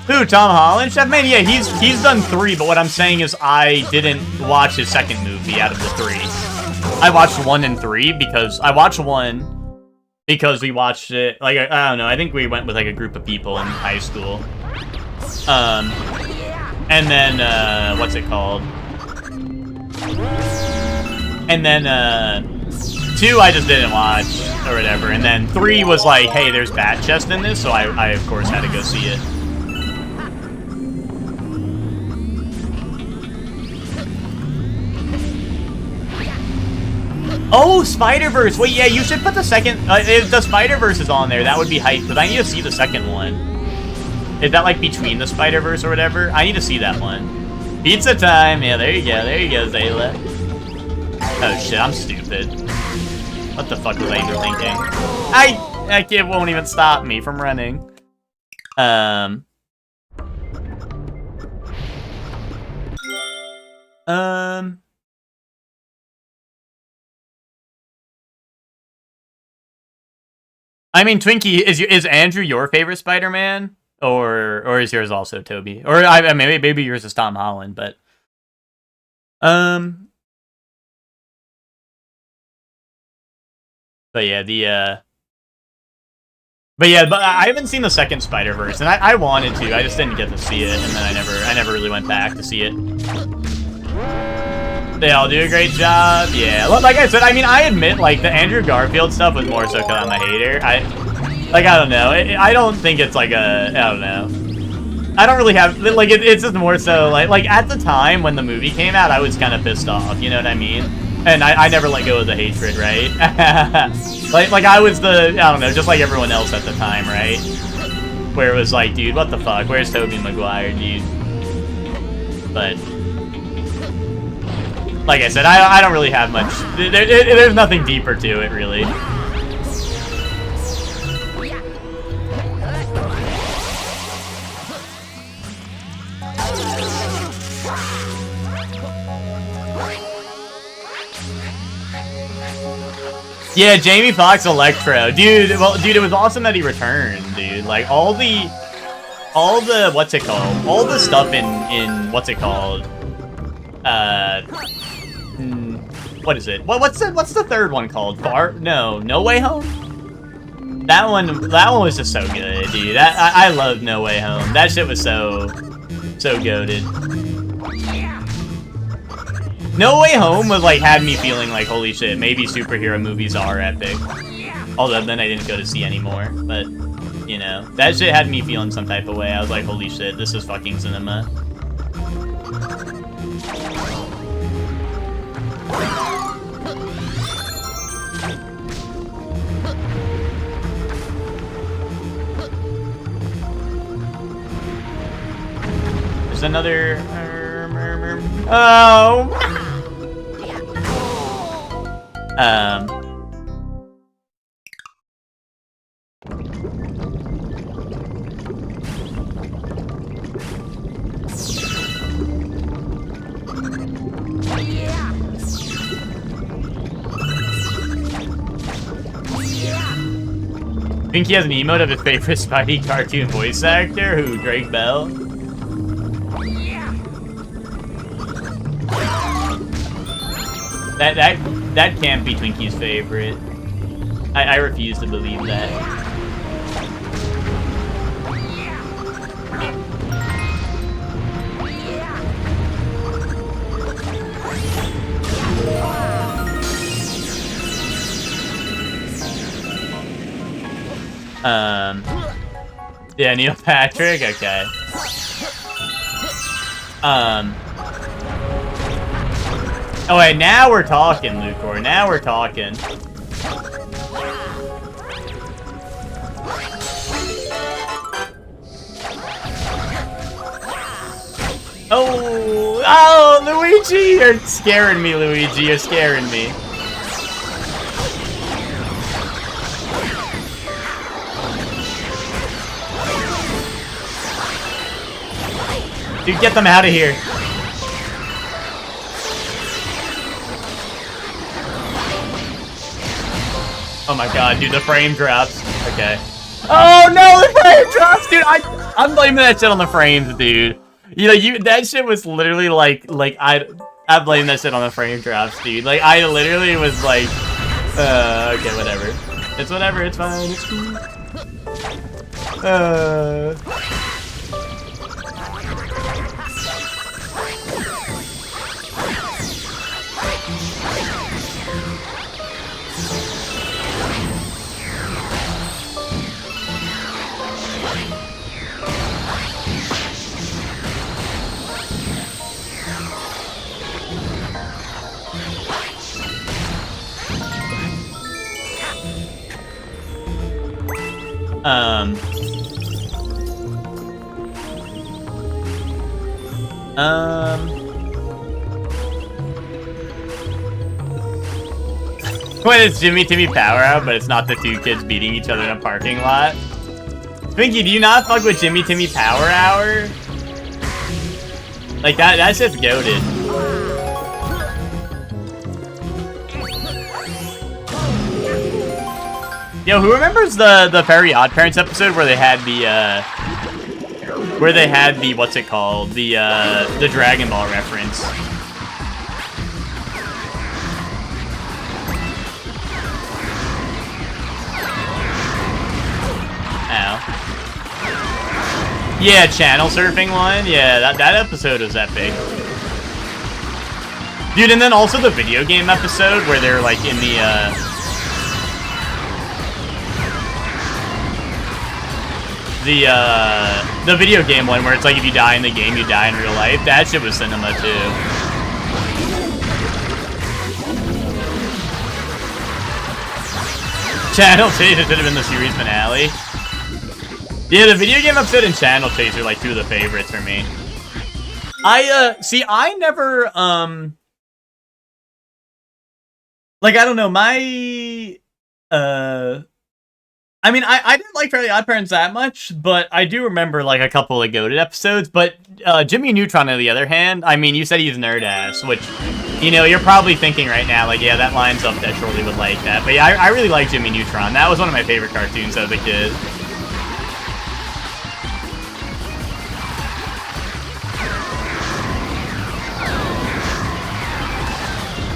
Who, Tom Holland? Chef Man? Yeah, he's done 3, but what I'm saying is I didn't watch his second movie out of the 3. I watched 1 and 3 because I watched 1 because we watched it, like, I don't know, I think we went with like a group of people in high school. And then, what's it called? And then, 2 I just didn't watch, or whatever, and then 3 was like, hey, there's Bat Chest in this, so I of course had to go see it. Oh, Spider-Verse! Wait, yeah, you should put the second... if the Spider-Verse is on there, that would be hype, because I need to see the second one. Is that, like, between the Spider-Verse or whatever? I need to see that one. Pizza time! Yeah, there you go, Zayla. Oh, shit, I'm stupid. What the fuck was I even thinking? It won't even stop me from running. I mean, Twinkie, is Andrew your favorite Spider-Man, or is yours also Toby? Or maybe yours is Tom Holland, but but I haven't seen the second Spider-Verse, and I wanted to. I just didn't get to see it, and then I never really went back to see it. They all do a great job. Yeah, like I said, I mean, I admit, like, the Andrew Garfield stuff was more so because I'm a hater. I don't know. I don't think it's like I don't know. I don't really have, like, it's just more so, like, at the time when the movie came out, I was kind of pissed off, you know what I mean? And I never let go of the hatred, right? like, I was I don't know, just like everyone else at the time, right? Where it was like, dude, what the fuck? Where's Tobey Maguire, dude? But... like I said, I don't really have much. There's nothing deeper to it, really. Yeah, Jamie Foxx Electro. Dude, it was awesome that he returned, dude. Like, all the what's it called? All the stuff in what's it called? What is it? What's the third one called? No Way Home? That one was just so good, dude. I love No Way Home. That shit was so goated. No Way Home was like had me feeling like, holy shit, maybe superhero movies are epic. Although then I didn't go to see anymore, but you know, that shit had me feeling some type of way. I was like, holy shit, this is fucking cinema. There's another... Oh! I think he has an emote of his favorite Spidey cartoon voice actor, who, Drake Bell. That can't be Twinkie's favorite. I refuse to believe that. Yeah, Neil Patrick, okay. Oh wait, now we're talking, Lucor. Now we're talking. Oh, Luigi! You're scaring me, Luigi. You're scaring me. Dude, get them out of here. Oh my god, dude, the frame drops. Okay. Oh no, the frame drops, dude. I'm blaming that shit on the frames, dude. You know, that shit was literally like I blame that shit on the frame drops, dude. Like I literally was like, okay, whatever. It's whatever. It's fine. It's cool. When it's Jimmy Timmy Power Out, but it's not the two kids beating each other in a parking lot. Twinkie, do you not fuck with Jimmy Timmy Power Hour? Like that's just goated. Yo, who remembers the Very Odd Parents episode where they had the what's it called? The Dragon Ball reference. Ow. Yeah, channel surfing one. Yeah, that episode was epic. Dude, and then also the video game episode where they're like in the video game one where it's like if you die in the game, you die in real life. That shit was cinema too. Channel Chaser should have been the series finale. Yeah, the video game episode and Channel Chaser are like two of the favorites for me. I never, like, I don't know, I mean, I didn't like Fairly Odd Parents that much, but I do remember, like, a couple of goated episodes, but, Jimmy Neutron, on the other hand, I mean, you said he's nerd-ass, which, you know, you're probably thinking right now, like, yeah, that lines up that Shorty would like that, but yeah, I really like Jimmy Neutron. That was one of my favorite cartoons as a kid.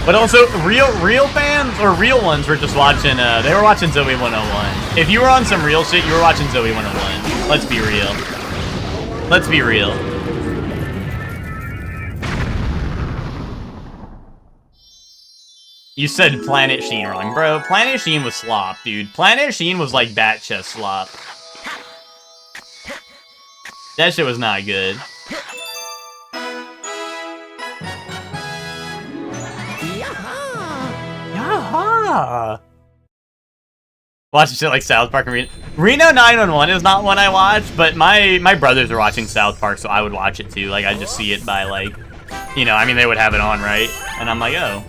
But also, real fans, or real ones, were just watching, they were watching Zoe 101. If you were on some real shit, you were watching Zoe 101. Let's be real. Let's be real. You said Planet Sheen wrong, bro. Planet Sheen was slop, dude. Planet Sheen was like bat chest slop. That shit was not good. Yaha! Watching shit like South Park and Reno 911 is not one I watch, but my brothers are watching South Park, so I would watch it too. Like, I just see it by, like, you know, I mean, they would have it on, right? And I'm like, oh.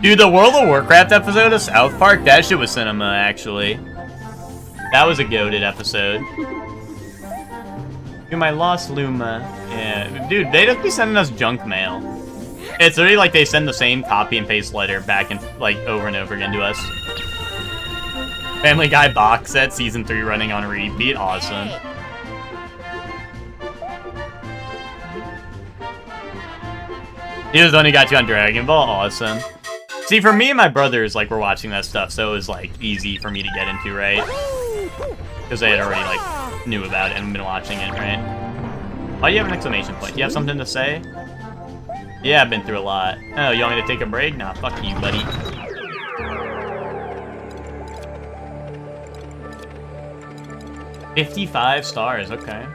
Dude, the World of Warcraft episode of South Park, that shit was cinema, actually. That was a goated episode. Dude, my lost Luma. Yeah, dude, they just be sending us junk mail. It's literally like they send the same copy and paste letter back and like over and over again to us. Family Guy box set, season 3 running on repeat. Awesome. He was the one who got you on Dragon Ball. Awesome. See, for me and my brothers, like, were watching that stuff, so it was, like, easy for me to get into, right? Because they had already, like, knew about it and been watching it, right? Why do you have an exclamation point? Do you have something to say? Yeah, I've been through a lot. Oh, you want me to take a break? Nah, fuck you, buddy. $55 stars, okay.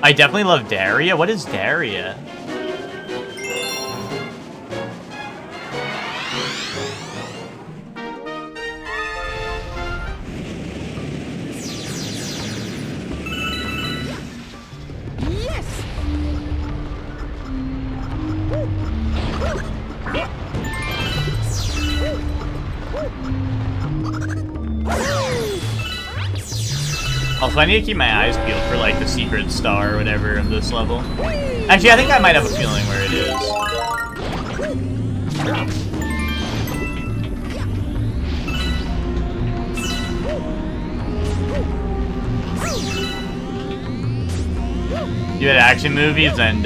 I definitely love Daria. What is Daria? Yes. Also, I need to keep my eyes peeled for, like, the secret star or whatever of this level. Actually, I think I might have a feeling where it is. You had action movies and,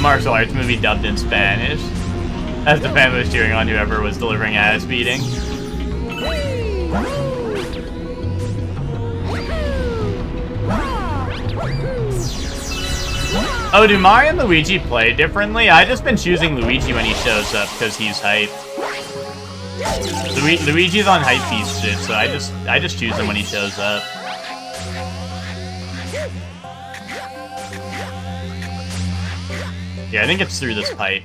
martial arts movie dubbed in Spanish. As the fan was cheering on whoever was delivering ass beating. Oh, do Mario and Luigi play differently? I've just been choosing Luigi when he shows up because he's hype. Luigi's on hype piece shit, so I just choose him when he shows up. Yeah, I think it's through this pipe.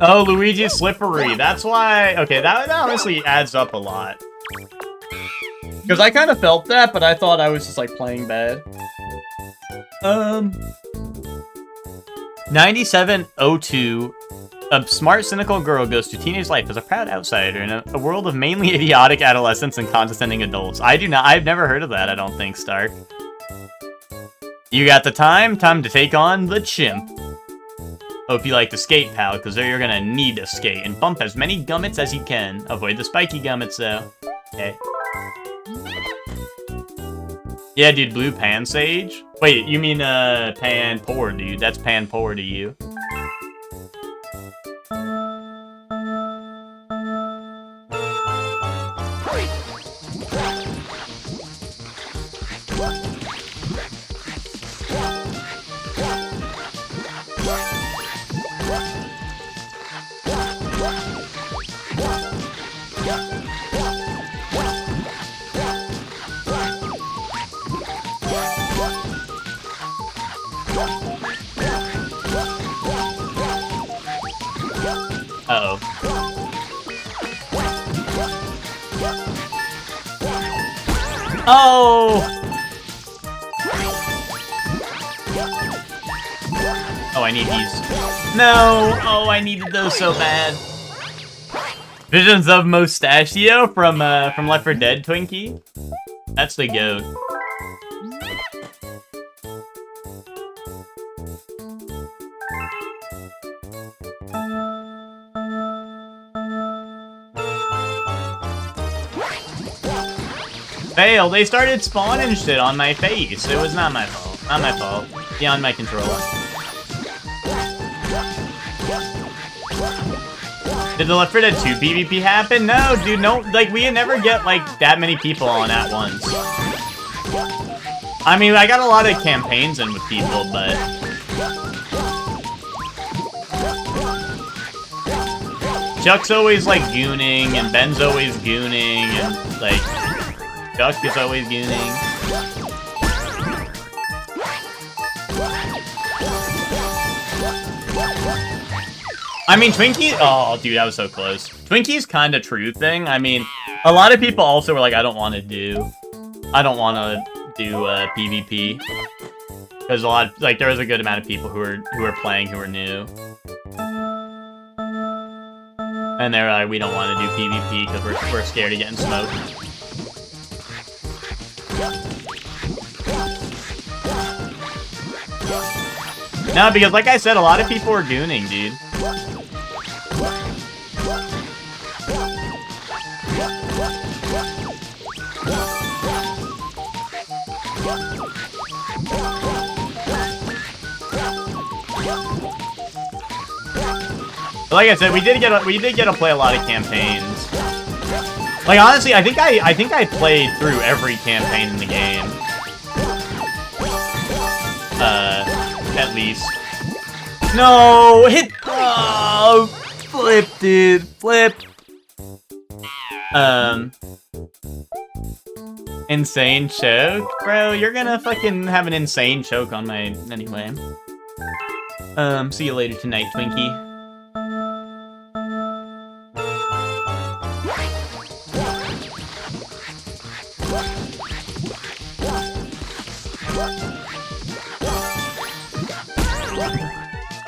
Oh, Luigi's slippery. That's why. Okay, that honestly adds up a lot. Because I kind of felt that, but I thought I was just, like, playing bad. 9702. A smart, cynical girl goes through teenage life as a proud outsider in a world of mainly idiotic adolescents and condescending adults. I've never heard of that, I don't think, Stark. You got the time? Time to take on the chimp. Hope you like to skate, pal, because you're gonna need to skate. And bump as many gummits as you can. Avoid the spiky gummits, though. Okay. Yeah, dude, blue pan sage? Wait, you mean, pan poor, dude. That's pan poor to you. Uh-oh. Oh! Oh, I need these. No! Oh, I needed those so bad. Visions of Mustachio from Left 4 Dead, Twinkie? That's the goat. Fail, they started spawning shit on my face. It was not my fault. Not my fault. Beyond my control. Did the Left 4 Dead 2 PvP happen? No, dude, no. Like, we never get, like, that many people on at once. I mean, I got a lot of campaigns in with people, but... Chuck's always, like, gooning, and Ben's always gooning, and, like... Chuck is always gooning. I mean, Twinkie... Oh, dude, that was so close. Twinkie's kind of true thing. I mean, a lot of people also were like, I don't want to do PvP. Because a lot, like, there was a good amount of people who were playing who were new. And they're like, we don't want to do PvP because we're scared of getting smoked. No, because like I said, a lot of people were gooning, dude. Like I said, we did get to play a lot of campaigns. Like honestly, I think I played through every campaign in the game. At least. No, hit. Oh, flip, dude, flip. Insane choke, bro. You're gonna fucking have an insane choke on my anyway. See you later tonight, Twinkie.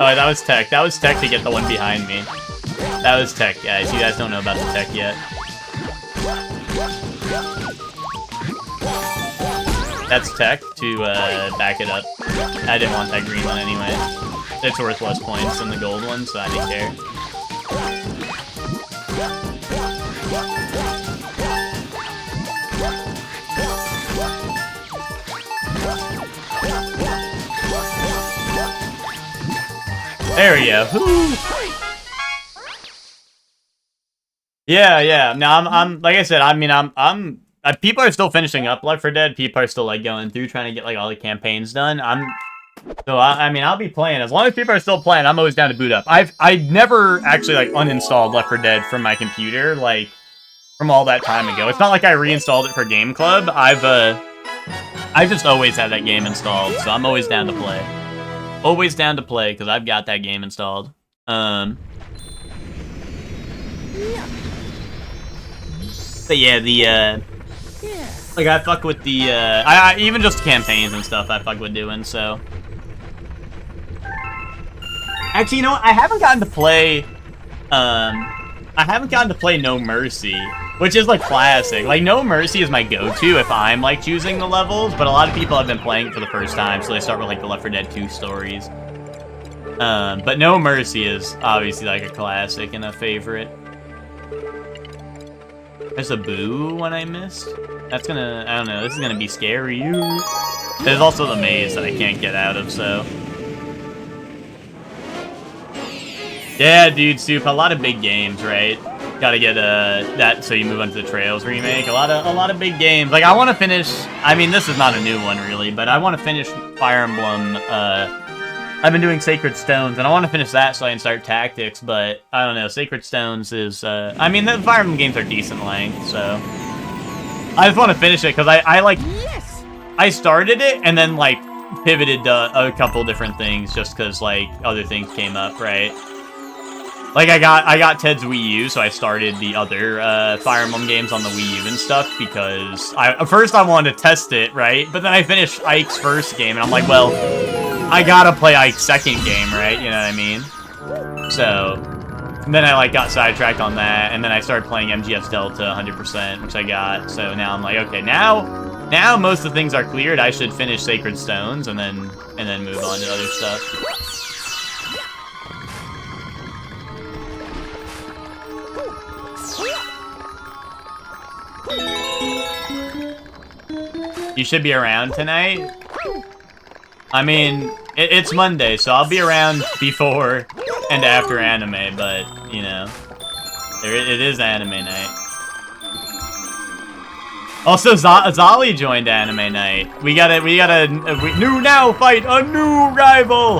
Oh, that was tech. That was tech to get the one behind me. That was tech, guys. You guys don't know about the tech yet. That's tech to back it up. I didn't want that green one anyway. It's worth less points than the gold one, so I didn't care. There we go. Woo. Yeah. Now I'm like I said. I mean, people are still finishing up Left 4 Dead. People are still like going through trying to get like all the campaigns done. I mean, I'll be playing as long as people are still playing. I'm always down to boot up. I never actually like uninstalled Left 4 Dead from my computer like from all that time ago. It's not like I reinstalled it for Game Club. I've just always had that game installed, so I'm always down to play. Always down to play, because I've got that game installed. But yeah, like, I fuck with the, I even just campaigns and stuff I fuck with doing, so. Actually, you know what? I haven't gotten to play No Mercy, which is, like, classic. Like, No Mercy is my go-to if I'm, like, choosing the levels, but a lot of people have been playing it for the first time, so they start with, like, the Left 4 Dead 2 stories. But No Mercy is obviously, like, a classic and a favorite. There's a boo one I missed. That's gonna, I don't know, this is gonna be scary. There's also the maze that I can't get out of, so. Yeah, dude, Soup, a lot of big games, right? Gotta get that so you move on to the Trails remake. A lot of big games. Like I want to finish. I mean, this is not a new one really, but I want to finish Fire Emblem. I've been doing Sacred Stones, and I want to finish that so I can start Tactics. But I don't know. Sacred Stones is. I mean, the Fire Emblem games are decent length, so I just want to finish it because I like. Yes. I started it and then like pivoted to a couple different things just because like other things came up, right? Like, I got Ted's Wii U, so I started the other Fire Emblem games on the Wii U and stuff, because first I wanted to test it, right? But then I finished Ike's first game, and I'm like, well, I gotta play Ike's second game, right? You know what I mean? So, then I, like, got sidetracked on that, and then I started playing MGS Delta 100%, which I got, so now I'm like, okay, now most of the things are cleared, I should finish Sacred Stones, and then move on to other stuff. You should be around tonight. I mean, it's Monday, so I'll be around before and after anime, but, you know, it is anime night. Also, Zali joined anime night. We got a new now fight, a new rival!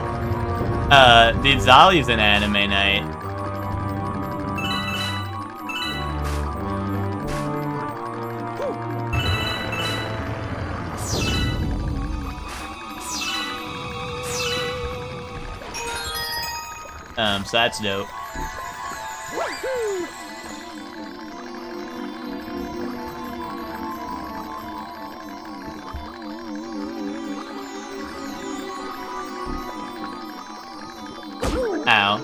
Dude, Zali's in anime night. So that's dope. Ow.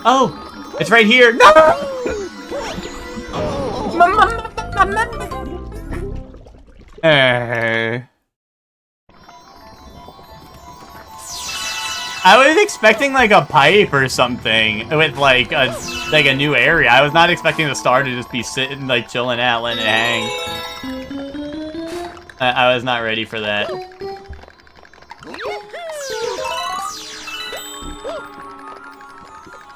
Oh! It's right here! No! I was expecting like a pipe or something with like a new area. I was not expecting the star to just be sitting like chilling out, letting it hang. I was not ready for that.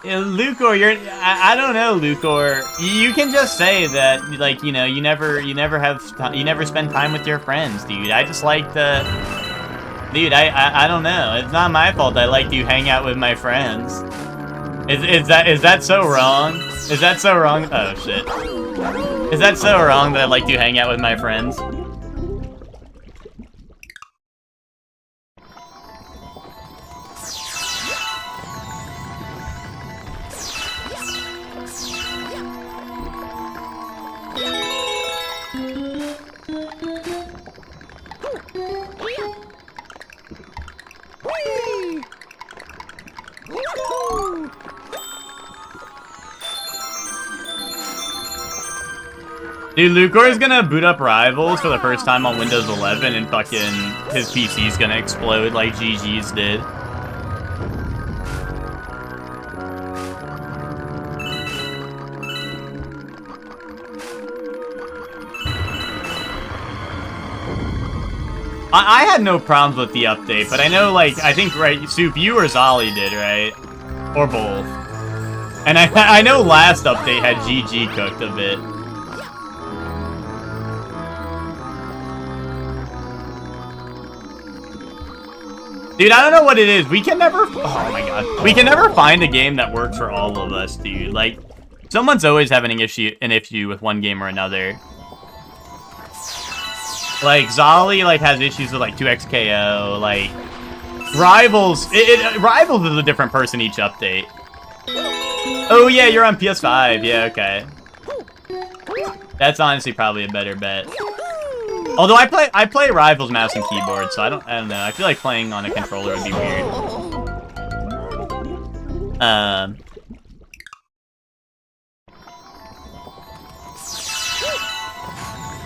Yeah, Lucor, I don't know, Lucor. You can just say that, like, you know, you never spend time with your friends, dude. I just like the, dude. I don't know. It's not my fault. I like to hang out with my friends. Is that so wrong? Is that so wrong? Oh shit. Is that so wrong that I like to hang out with my friends? Dude, Lucor is gonna boot up Rivals for the first time on Windows 11 and fucking his PC's gonna explode like GG's did. I had no problems with the update, but I know, like, I think, right, Soup, you or Zali did, right? Or both. And I know last update had GG cooked a bit. Dude, I don't know what it is. We can never... Oh my god. We can never find a game that works for all of us, dude. Like, someone's always having an issue with one game or another. Like, Zali, like, has issues with, like, 2XKO, like... Rivals... Rivals is a different person each update. Oh, yeah, you're on PS5. Yeah, okay. That's honestly probably a better bet. Although I play Rivals mouse and keyboard, so I don't know. I feel like playing on a controller would be weird.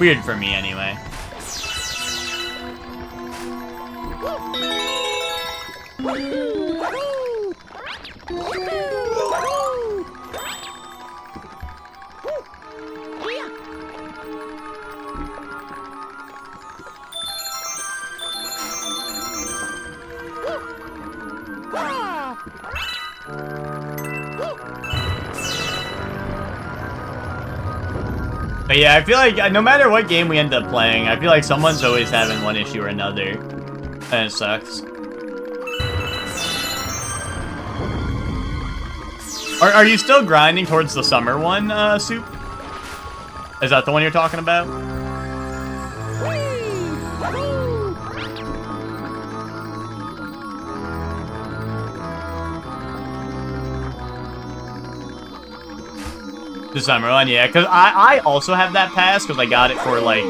Weird for me anyway. But yeah, I feel like no matter what game we end up playing, I feel like someone's always having one issue or another. And it sucks. Are you still grinding towards the summer one, Soup? Is that the one you're talking about? The summer one, yeah, because I also have that pass, because I got it for, like,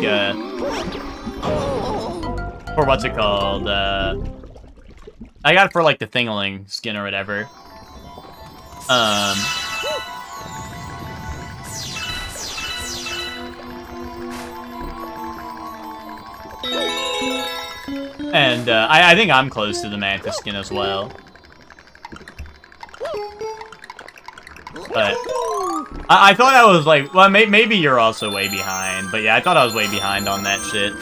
for what's it called, I got it for, like, the Thingling skin or whatever. And, I think I'm close to the Mantis skin as well. But I thought I was like, well, maybe you're also way behind, but yeah, I thought I was way behind on that shit.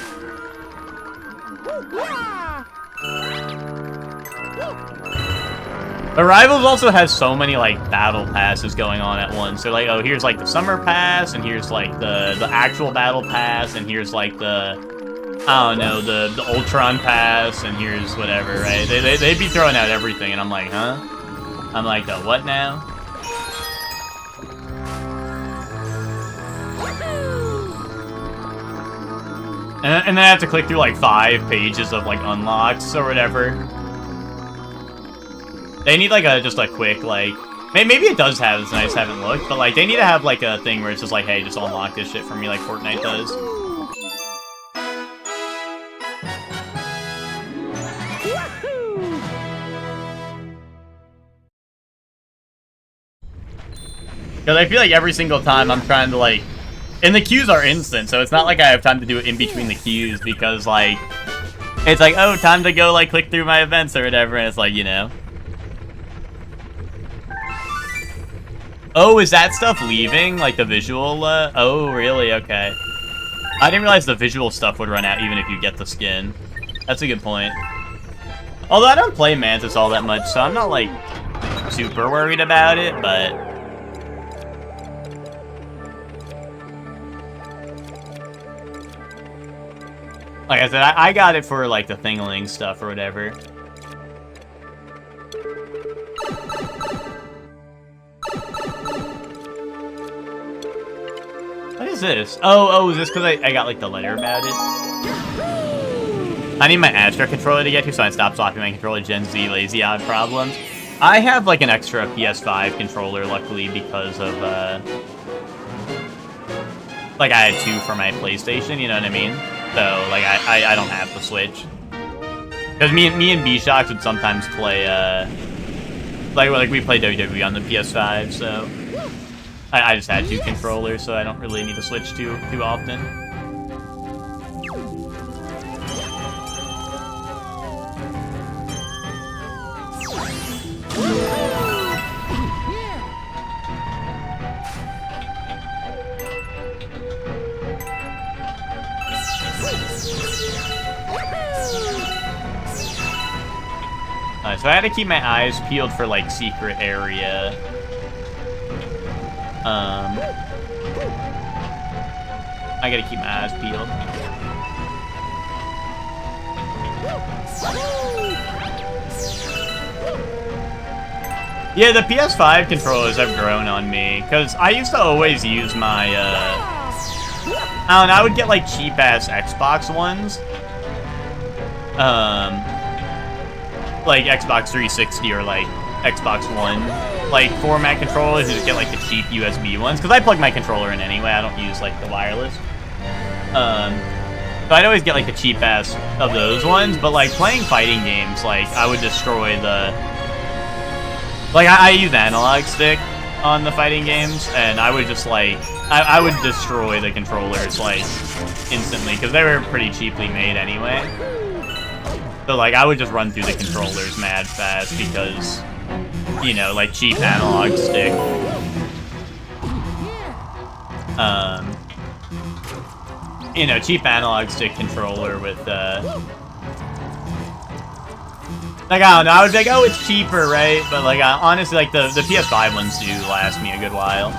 But Rivals also has so many, like, battle passes going on at once. They're like, oh, here's, like, the Summer Pass, and here's, like, the actual Battle Pass, and here's, like, the, I don't know, the Ultron Pass, and here's whatever, right? They be throwing out everything, and I'm like, huh? I'm like, the what now? And then I have to click through, like, 5 pages of, like, unlocks or whatever. They need, like, just a quick, like... Maybe it does have this, and I just haven't looked, but, like, they need to have, like, a thing where it's just like, hey, just unlock this shit for me like Fortnite does. Because I feel like every single time I'm trying to, like... And the queues are instant, so it's not like I have time to do it in between the queues, because, like... It's like, oh, time to go, like, click through my events or whatever, and it's like, you know... Oh, is that stuff leaving? Like the visual, oh, really? Okay. I didn't realize the visual stuff would run out even if you get the skin. That's a good point. Although I don't play Mantis all that much, so I'm not, like, super worried about it, but... Like I said, I got it for, like, the Thingling stuff or whatever. What is this? Oh, is this because I got, like, the letter about it? I need my Astra controller to get to, so I stop swapping my controller Gen Z lazy odd problems. I have, like, an extra PS5 controller, luckily, because of, like, I had 2 for my PlayStation, you know what I mean? So, like, I don't have the Switch. Because me and B-Shocks would sometimes play, like, we play WWE on the PS5, so... I just had 2 controllers, so I don't really need to switch too often. So I had to keep my eyes peeled for, like, secret area. I gotta keep my eyes peeled. Yeah, the PS5 controllers have grown on me, because I used to always use my, I don't know, I would get, like, cheap-ass Xbox ones. Like Xbox 360 or, like, Xbox One, like, format controllers. You just get, like, the cheap USB ones, because I plug my controller in anyway. I don't use, like, the wireless. So I'd always get, like, the cheap-ass of those ones, but, like, playing fighting games, like, I would destroy the... Like, I use analog stick on the fighting games, and I would just, like... I would destroy the controllers, like, instantly, because they were pretty cheaply made anyway. So, like, I would just run through the controllers mad fast, because, you know, like, cheap analog stick. You know, cheap analog stick controller with, like, I don't know, I would be like, oh, it's cheaper, right? But, like, honestly, like, the PS5 ones do last me a good while.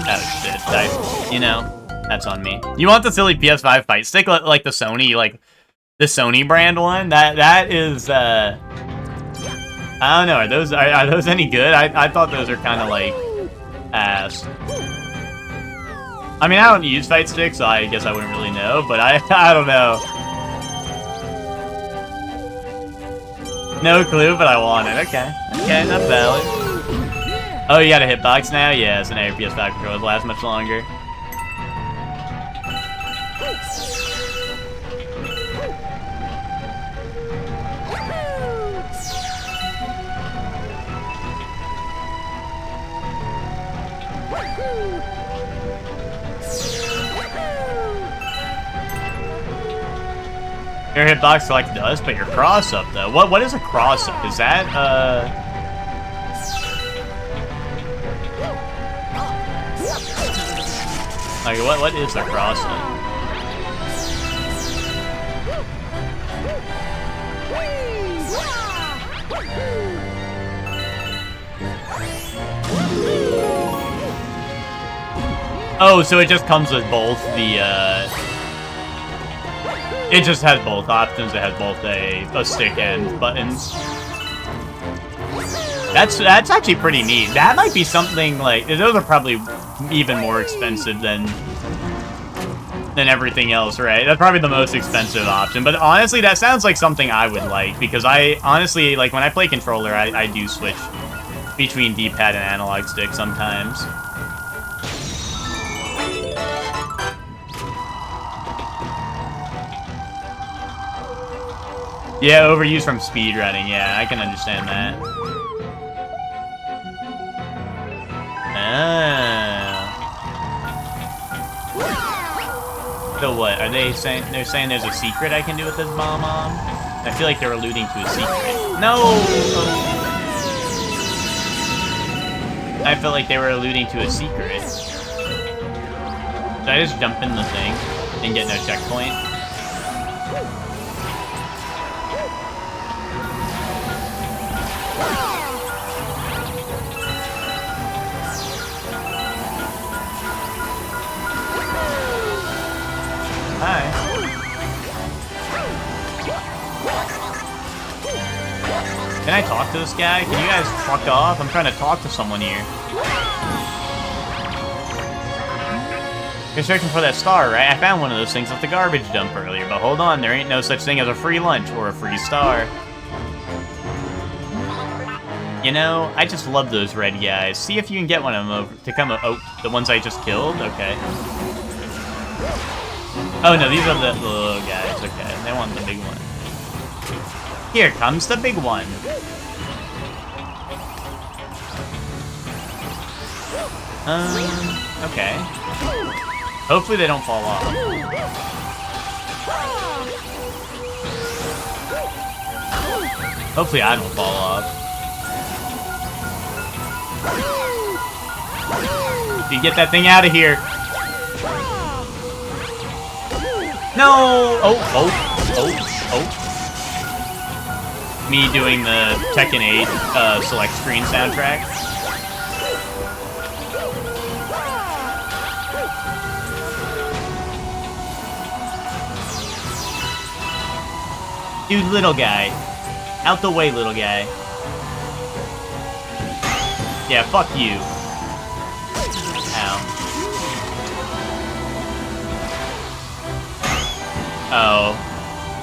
Oh, shit, you know, that's on me. You want the silly PS5 fight stick, like the Sony brand one? That is, I don't know, are those any good? I thought those are kind of, like, ass. I mean, I don't use fight sticks, so I guess I wouldn't really know, but I don't know. No clue, but I want it. Okay, that's valid. Oh, you got a hitbox now? Yeah, so now your PS5 controllers last much longer. Your hitbox select does, but your cross up though. What is a cross up? Is that Like, what is the crossing? Oh, so it just comes with both the, it just has both options. It has both a stick and buttons. That's actually pretty neat. That might be something like, those are probably even more expensive than everything else, right? That's probably the most expensive option. But honestly, that sounds like something I would like, because I honestly, like, when I play controller, I do switch between D-pad and analog stick sometimes. Yeah, overuse from speedrunning. Yeah, I can understand that. So what? Are they saying? They're saying there's a secret I can do with this bomb on? I feel like they're alluding to a secret. No! I felt like they were alluding to a secret. Did I just jump in the thing and get no checkpoint? Hi. Can I talk to this guy? Can you guys fuck off? I'm trying to talk to someone here. You're searching for that star, right? I found one of those things at the garbage dump earlier, but hold on, there ain't no such thing as a free lunch or a free star. You know, I just love those red guys. See if you can get one of them over to come. Oh, the ones I just killed? Okay. Oh no, these are the little guys. Okay, they want the big one. Here comes the big one. Okay. Hopefully they don't fall off. Hopefully I don't fall off. You get that thing out of here. No! Oh. Me doing the Tekken 8 select screen soundtrack. Dude, little guy. Out the way, little guy. Yeah, fuck you. Ow. Oh.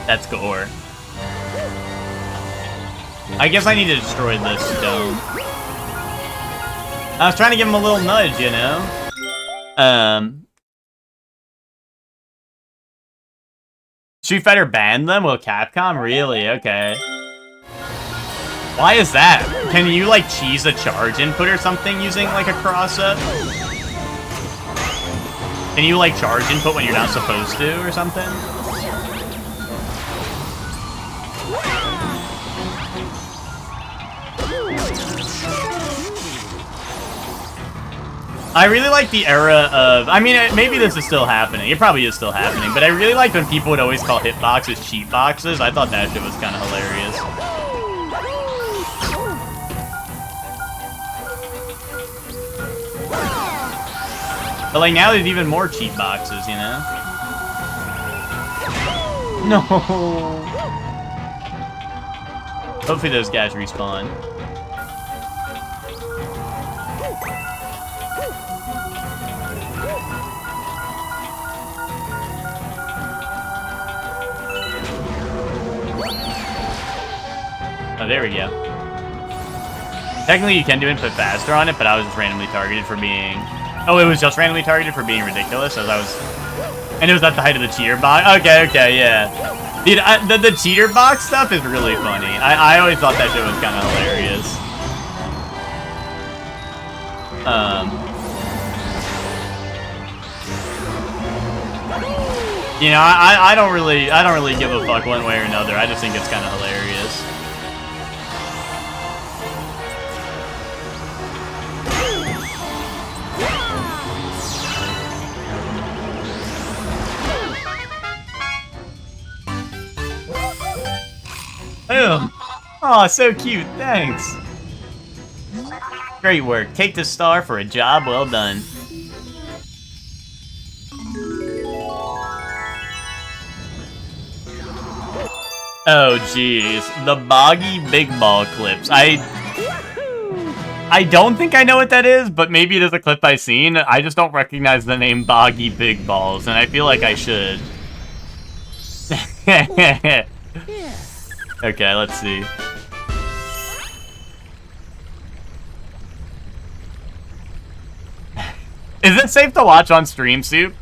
That's gore. I guess I need to destroy this dome. I was trying to give him a little nudge, you know? Street Fighter banned them? Well, Capcom? Really? Okay. Why is that? Can you, like, cheese a charge input or something using, like, a cross-up? Can you, like, charge input when you're not supposed to or something? I really like the era of... I mean, maybe this is still happening. It probably is still happening. But I really liked when people would always call hitboxes cheat boxes. I thought that shit was kind of hilarious. But, like, now there's even more cheat boxes, you know? No! Hopefully those guys respawn. Oh, there we go. Technically, you can do input faster on it, but I was just randomly targeted for being... Oh, it was just randomly targeted for being ridiculous, as I was... And it was at the height of the cheater box? Okay, yeah. Dude, the cheater box stuff is really funny. I always thought that shit was kind of hilarious. You know, I don't really give a fuck one way or another. I just think it's kind of hilarious. Boom. Oh, so cute. Thanks. Great work. Take the star for a job well done. Oh, jeez. The Boggy Big Ball clips. I don't think I know what that is, but maybe it is a clip I've seen. I just don't recognize the name Boggy Big Balls, and I feel like I should. Okay, let's see. Is it safe to watch on stream, Soup?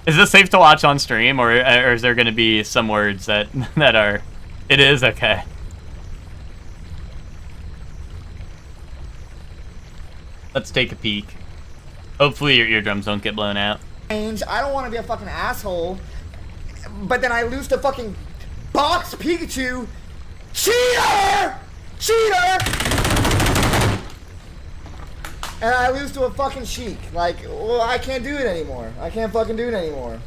Is this safe to watch on stream, or is there going to be some words that are... It is? Okay. Let's take a peek. Hopefully your eardrums don't get blown out. I don't want to be a fucking asshole, but then I lose to fucking Box Pikachu. Cheater! Cheater! And I lose to a fucking Sheik. Like, well, I can't do it anymore. I can't fucking do it anymore.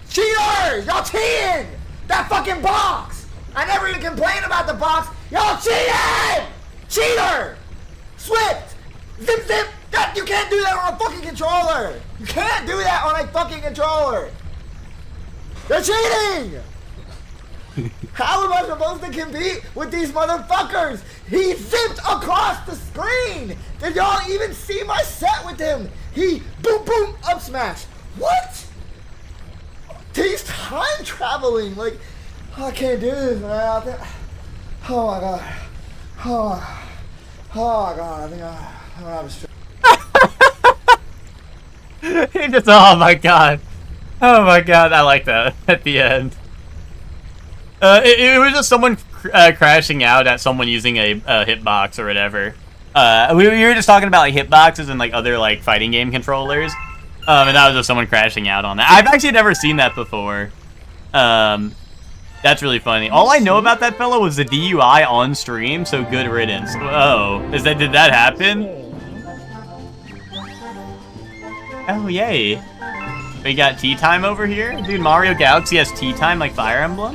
Cheater! Y'all cheating! That fucking box! I never even complained about the box. Y'all cheating! Cheater! Swift! Zip zip! You can't do that on a fucking controller! You can't do that on a fucking controller! You're cheating! How am I supposed to compete with these motherfuckers? He zipped across the screen! Did y'all even see my set with him? He boom boom up smash. What? He's time traveling. Like, I can't do this, man. Oh my god. Oh my god. I think I'm gonna have a He just, oh my god. Oh my god, I like that at the end. It was just someone crashing out at someone using a hitbox or whatever. We were just talking about like hitboxes and like other like fighting game controllers. And that was just someone crashing out on that. I've actually never seen that before. That's really funny. All I know about that fellow was the DUI on stream, so good riddance. Oh, did that happen? Oh, yay. We got tea time over here? Dude, Mario Galaxy has tea time like Fire Emblem?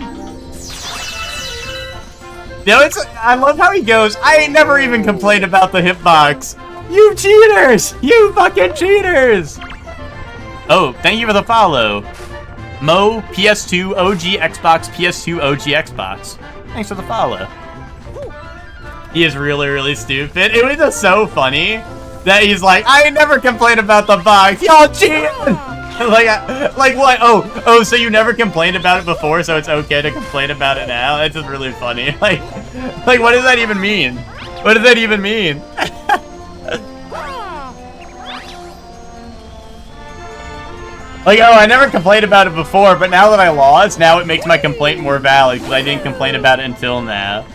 No, I love how he goes, I ain't never even complained about the hitbox. You cheaters! You fucking cheaters! Oh, thank you for the follow. Mo, PS2, OG Xbox, PS2, OG Xbox. Thanks for the follow. He is really, really stupid. It was just so funny that he's like, I ain't never complained about the box. Y'all cheating! like what? Oh, so you never complained about it before, so it's okay to complain about it now? That's just really funny. Like what does that even mean? What does that even mean? Like, oh, I never complained about it before, but now that I lost, now it makes my complaint more valid, because I didn't complain about it until now.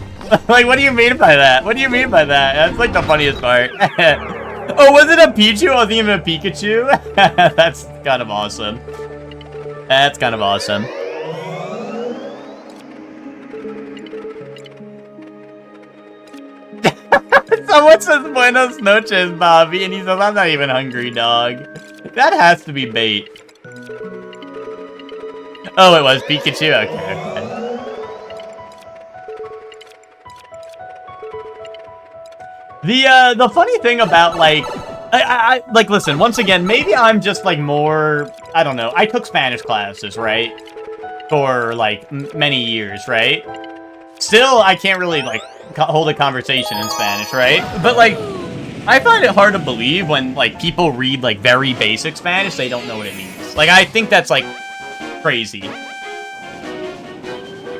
Like, what do you mean by that? What do you mean by that? That's, like, the funniest part. Oh, was it a Pichu? It wasn't even a Pikachu? That's kind of awesome. That's kind of awesome. Someone says Buenos noches, Bobby, and he says, I'm not even hungry, dog. That has to be bait. Oh, it was Pikachu? Okay. The funny thing about, like, like, listen, once again, maybe I'm just, like, more, I don't know, I took Spanish classes, right? For, like, many years, right? Still, I can't really, like, hold a conversation in Spanish, right? But, like, I find it hard to believe when, like, people read, like, very basic Spanish, they don't know what it means. Like, I think that's, like, crazy.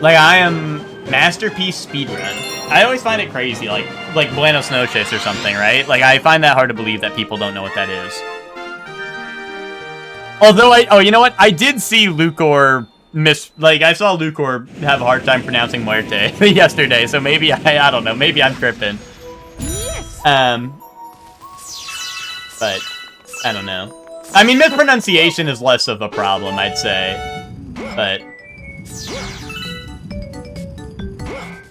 Like, I am Masterpiece Speedrun. I always find it crazy, like Buenos Noches or something, right? Like, I find that hard to believe that people don't know what that is. Although, oh, you know what? I did see Lucor I saw Lucor have a hard time pronouncing Muerte yesterday, so maybe, I don't know, maybe I'm tripping. Yes. But, I don't know. I mean, mispronunciation is less of a problem, I'd say. But,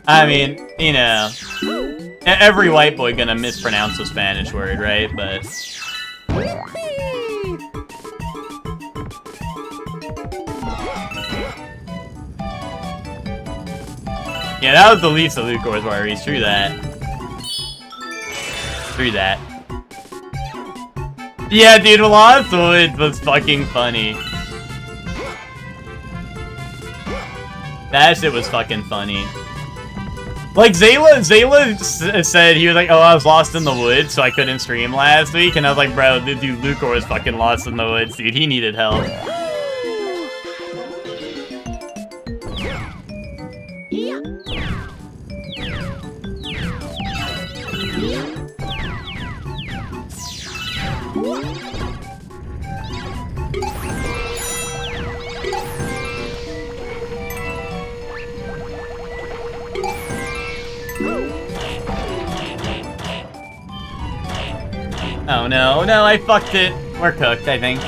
I mean, you know, every white boy gonna mispronounce a Spanish word, right? But, Yeah, that was the least of Lucor's worries. True that. True that. Yeah, dude, Lost Woods was fucking funny. That shit was fucking funny. Like, Zayla said, he was like, oh, I was lost in the woods, so I couldn't stream last week. And I was like, bro, dude, Lucor was fucking lost in the woods, dude. He needed help. Oh no, no, I fucked it. We're cooked, I think.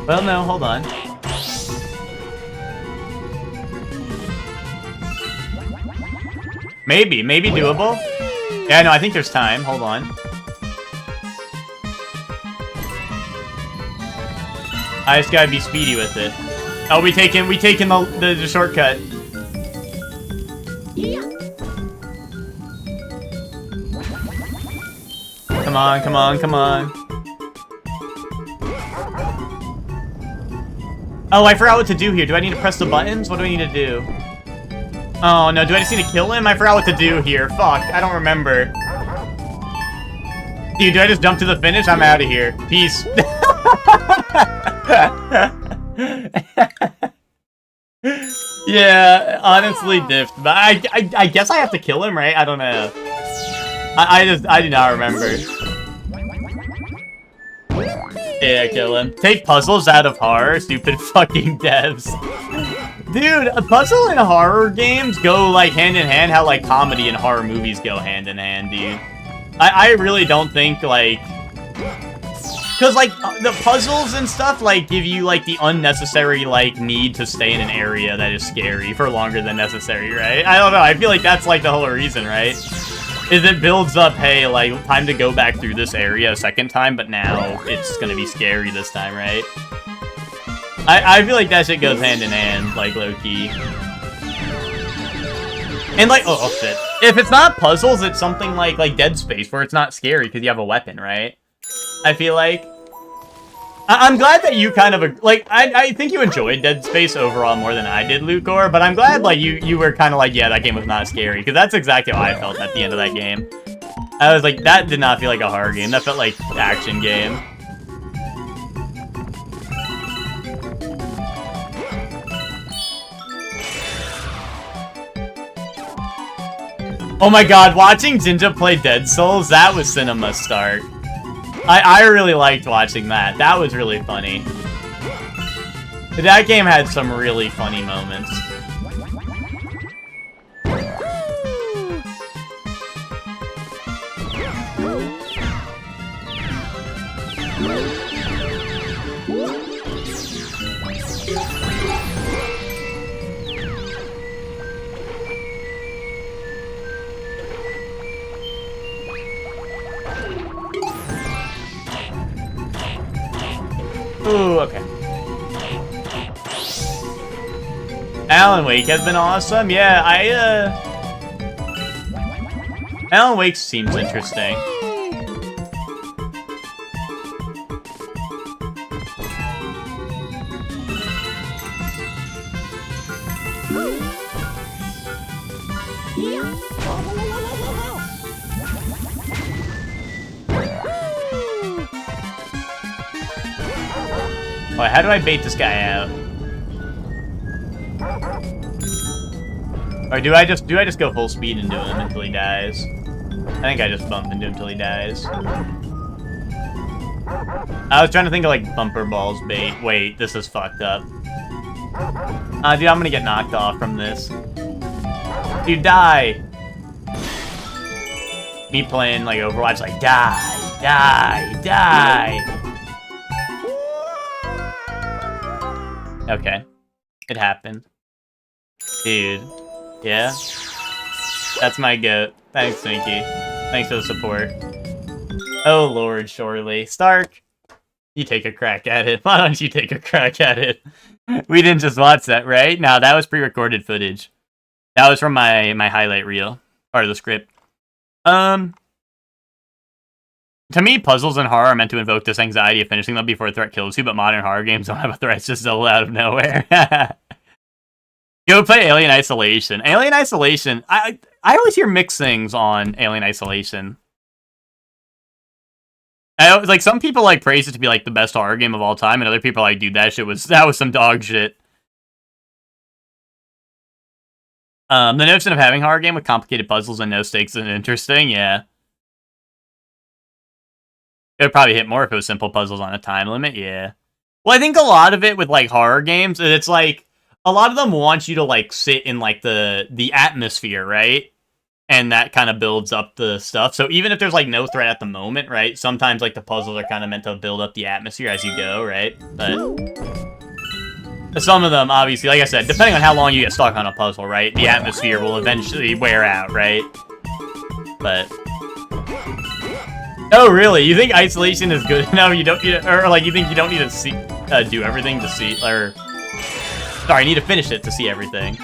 Well, no, hold on. Maybe doable. Yeah, no, I think there's time. Hold on. I just gotta be speedy with it. Oh, we taking the shortcut. Come on, come on, come on. Oh, I forgot what to do here. Do I need to press the buttons? What do I need to do? Oh, no. Do I just need to kill him? I forgot what to do here. Fuck. I don't remember. Dude, do I just jump to the finish? I'm out of here. Peace. Yeah, honestly, diffed. But I guess I have to kill him, right? I don't know. I do not remember. Yeah, kill him. Take puzzles out of horror, stupid fucking devs. Dude, a puzzle and horror games go, like, hand in hand how, like, comedy and horror movies go hand in hand, dude. I really don't think, like... Because, like, the puzzles and stuff, like, give you, like, the unnecessary, like, need to stay in an area that is scary for longer than necessary, right? I don't know, I feel like that's, like, the whole reason, right? Is it builds up, hey, like, time to go back through this area a second time, but now it's gonna be scary this time, right? I feel like that shit goes hand in hand, like, low-key. And, like, oh, shit. If it's not puzzles, it's something like Dead Space, where it's not scary because you have a weapon, right? I feel like. I'm glad that you kind of, like, I think you enjoyed Dead Space overall more than I did, Lucor, but I'm glad, like, you were kind of like, yeah, that game was not scary, because that's exactly how I felt at the end of that game. I was like, that did not feel like a horror game, that felt like action game. Oh my god, watching Jinja play Dead Souls, that was cinema start. I really liked watching that. That was really funny. That game had some really funny moments. Ooh, okay. Alan Wake has been awesome. Yeah, Alan Wake seems interesting. Oh, how do I bait this guy out? Or do I just go full speed into him until he dies? I think I just bump into him until he dies. I was trying to think of like bumper balls bait. Wait, this is fucked up. Dude, I'm gonna get knocked off from this. Dude, die! Me playing like Overwatch, like die, die, die. Okay. It happened. Dude. Yeah? That's my goat. Thanks, Swinky. Thanks for the support. Oh lord, surely. Stark, you take a crack at it. Why don't you take a crack at it? We didn't just watch that, right? No, that was pre-recorded footage. That was from my highlight reel, part of the script. To me, puzzles in horror are meant to invoke this anxiety of finishing them before a threat kills you, but modern horror games don't have a threat, it's just so out of nowhere. Go play Alien Isolation. Alien Isolation, I always hear mixed things on Alien Isolation. Like, some people, like, praise it to be, like, the best horror game of all time, and other people are like, dude, that was some dog shit. The notion of having a horror game with complicated puzzles and no stakes is interesting, yeah. It would probably hit more if it was simple puzzles on a time limit, yeah. Well, I think a lot of it with, like, horror games, it's like, a lot of them want you to, like, sit in, like, the atmosphere, right? And that kind of builds up the stuff. So even if there's, like, no threat at the moment, right? Sometimes, like, the puzzles are kind of meant to build up the atmosphere as you go, right? But some of them, obviously, like I said, depending on how long you get stuck on a puzzle, right? The atmosphere will eventually wear out, right? But oh, really? You think Isolation is good enough? You don't, or like you think you don't need to see, do everything to see, or sorry, you need to finish it to see everything.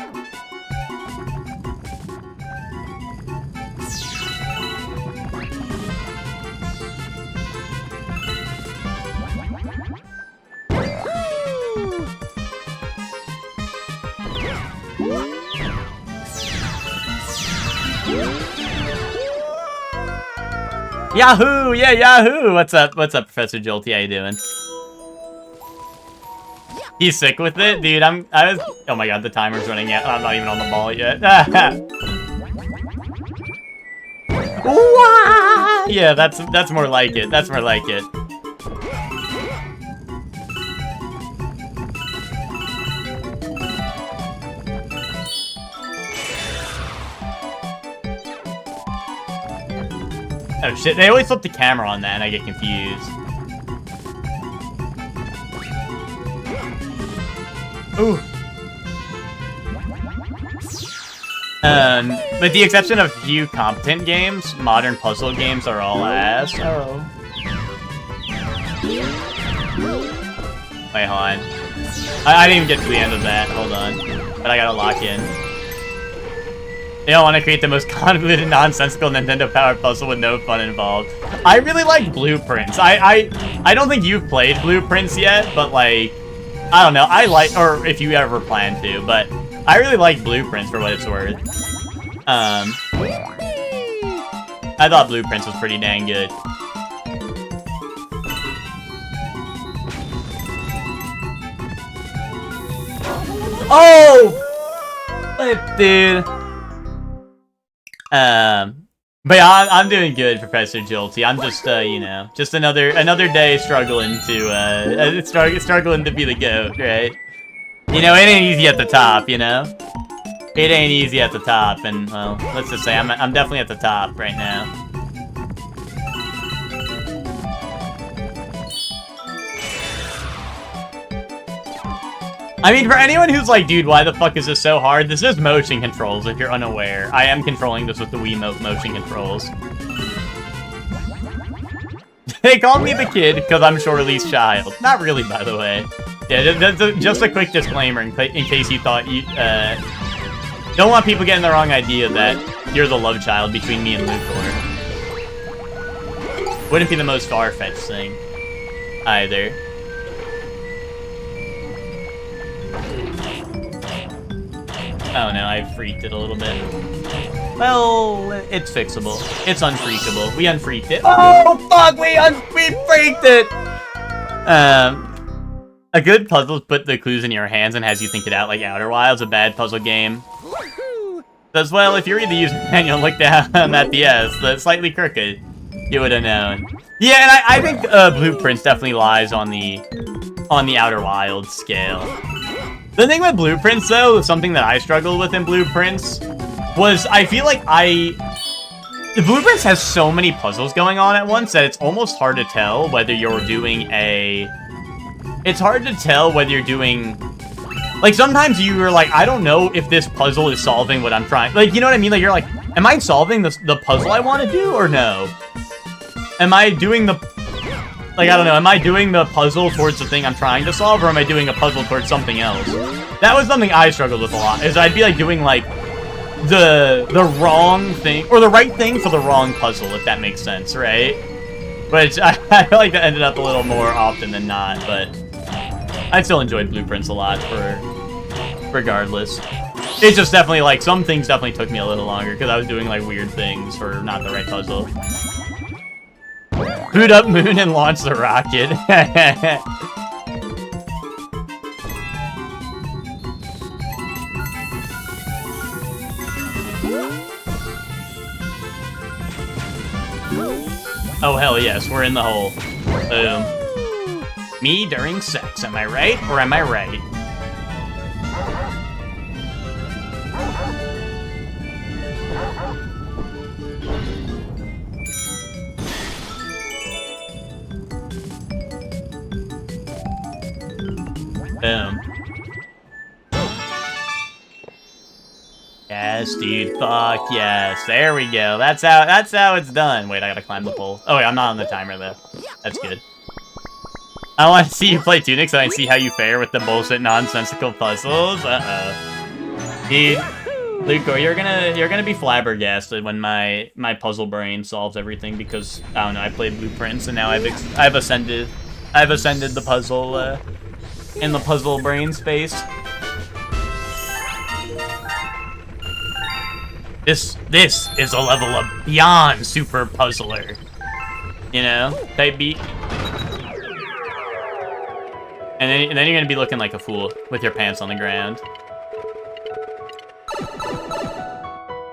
Yahoo! Yeah, Yahoo! What's up? What's up, Professor Jolty? How you doing? He's sick with it? Dude, I was... Oh my god, the timer's running out. I'm not even on the ball yet. Yeah, that's more like it. That's more like it. Oh shit, they always flip the camera on that and I get confused. Ooh. With the exception of few competent games, modern puzzle games are all ass. Oh. Wait, hold on. I didn't even get to the end of that, hold on. But I gotta lock in. They don't want to create the most convoluted, nonsensical Nintendo-powered puzzle with no fun involved. I really like Blueprints. I don't think you've played Blueprints yet, but like, I don't know. I like, or if you ever plan to, but I really like Blueprints for what it's worth. I thought Blueprints was pretty dang good. Oh! Dude. But yeah, I'm doing good, Professor Jolty. I'm just, you know, just another day struggling to, struggling to be the GOAT, right? You know, it ain't easy at the top, you know? It ain't easy at the top, and, well, let's just say I'm definitely at the top right now. I mean, for anyone who's like, dude, why the fuck is this so hard? This is motion controls, if you're unaware. I am controlling this with the Wiimote motion controls. They called me the kid because I'm Shorely's child. Not really, by the way. Yeah, just a quick disclaimer in case you thought you, don't want people getting the wrong idea that you're the love child between me and Luthor. Wouldn't be the most far-fetched thing, either. Oh no, I freaked it a little bit. Well, it's fixable. It's unfreakable. We unfreaked it. Oh fuck, we freaked it! A good puzzle put the clues in your hands and has you think it out like Outer Wilds. A bad puzzle game as well, if you read the user manual and look down at the S, that's slightly crooked, you would have known. Yeah, and I think Blueprints definitely lies on the Outer Wilds scale. The thing with Blueprints, though, something that I struggled with in Blueprints, was I feel like Blueprints has so many puzzles going on at once that it's almost hard to tell whether you're doing It's hard to tell whether you're doing... Like, sometimes you're like, I don't know if this puzzle is solving what I'm trying... Like, you know what I mean? Like, you're like, am I solving the puzzle I want to do, or no? Am I doing the... Like, I don't know, am I doing the puzzle towards the thing I'm trying to solve, or am I doing a puzzle towards something else? That was something I struggled with a lot, is I'd be, like, doing, like... the wrong thing, or the right thing for the wrong puzzle, if that makes sense, right? Which I feel like that ended up a little more often than not, but I still enjoyed Blueprints a lot regardless. It's just definitely, like, some things definitely took me a little longer, because I was doing, like, weird things for not the right puzzle. Boot up Moon and launch the rocket. Oh, hell yes, we're in the hole. Boom. Me during sex, am I right, or am I right? Boom. Yes, dude. Fuck yes. There we go. That's how it's done. Wait, I gotta climb the pole. Oh wait, I'm not on the timer though. That's good. I want to see you play Tunic so I can see how you fare with the bullshit nonsensical puzzles. Dude, Luco, you're gonna be flabbergasted when my puzzle brain solves everything, because I don't know, I played Blueprints and now I've ascended the puzzle in the puzzle brain space. This is a level of beyond super puzzler, you know, type beat. And then you're gonna be looking like a fool with your pants on the ground.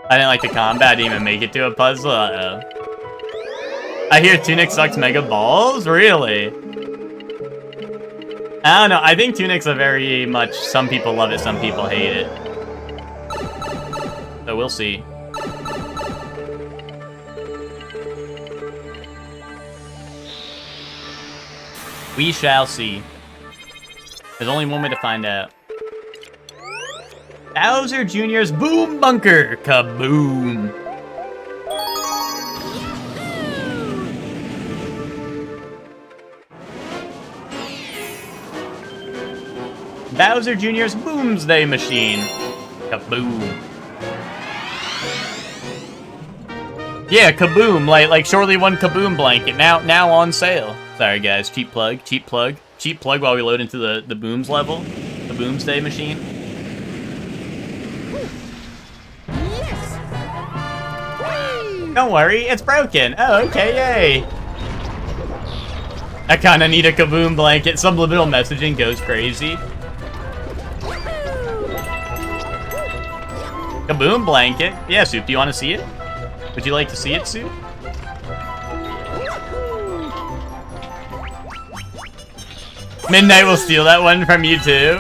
I didn't like the combat, I didn't even make it to a puzzle, uh-oh. I hear Tunic sucks mega balls? Really? I don't know, I think Tunic's a very much, some people love it, some people hate it. So we'll see. We shall see. There's only one way to find out. Bowser Jr.'s Boom Bunker! Kaboom! Bowser Jr.'s Boomsday Machine! Kaboom! Yeah, Kaboom! Like Shortly One Kaboom blanket, now on sale. Sorry guys, cheap plug while we load into the Booms level. The Boomsday Machine. Don't worry, it's broken. Oh, okay, yay. I kinda need a Kaboom blanket. Subliminal messaging goes crazy. Kaboom blanket. Yeah, Soup, do you want to see it? Would you like to see it, Soup? Midnight will steal that one from you, too.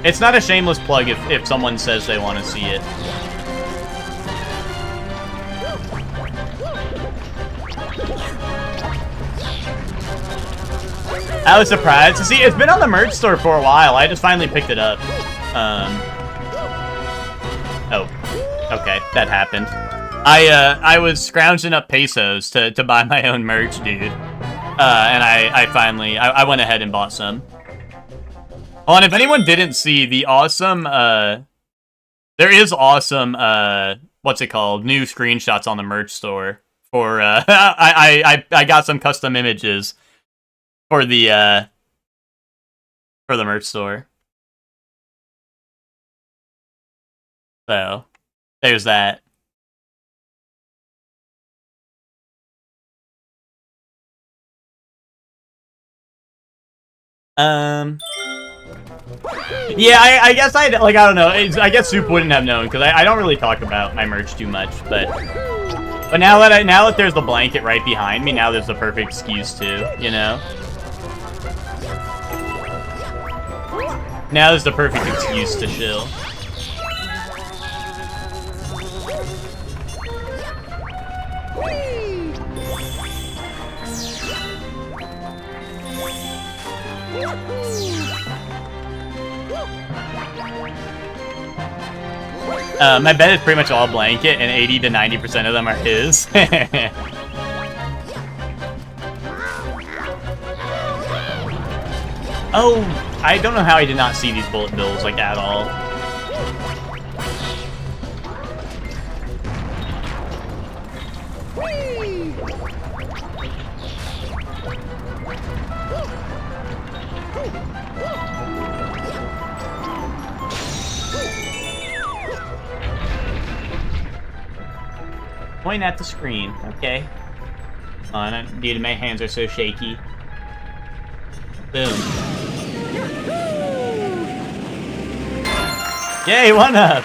It's not a shameless plug if someone says they want to see it. I was surprised to see it's been on the merch store for a while. I just finally picked it up. Oh, okay, that happened. I was scrounging up pesos to buy my own merch, dude. And I finally went ahead and bought some. Oh, and if anyone didn't see the awesome, there is awesome, what's it called? New screenshots on the merch store for, I got some custom images for the merch store. So, there's that. Yeah, I guess I don't know. I guess Soup wouldn't have known because I don't really talk about my merch too much, but now that there's the blanket right behind me, now there's the perfect excuse to, you know. Now there's the perfect excuse to chill. My bed is pretty much all blanket, and 80 to 90% of them are his. Oh, I don't know how I did not see these bullet bills, like, at all. Point at the screen, okay. Dude, my hands are so shaky. Boom. Yay, 1-up!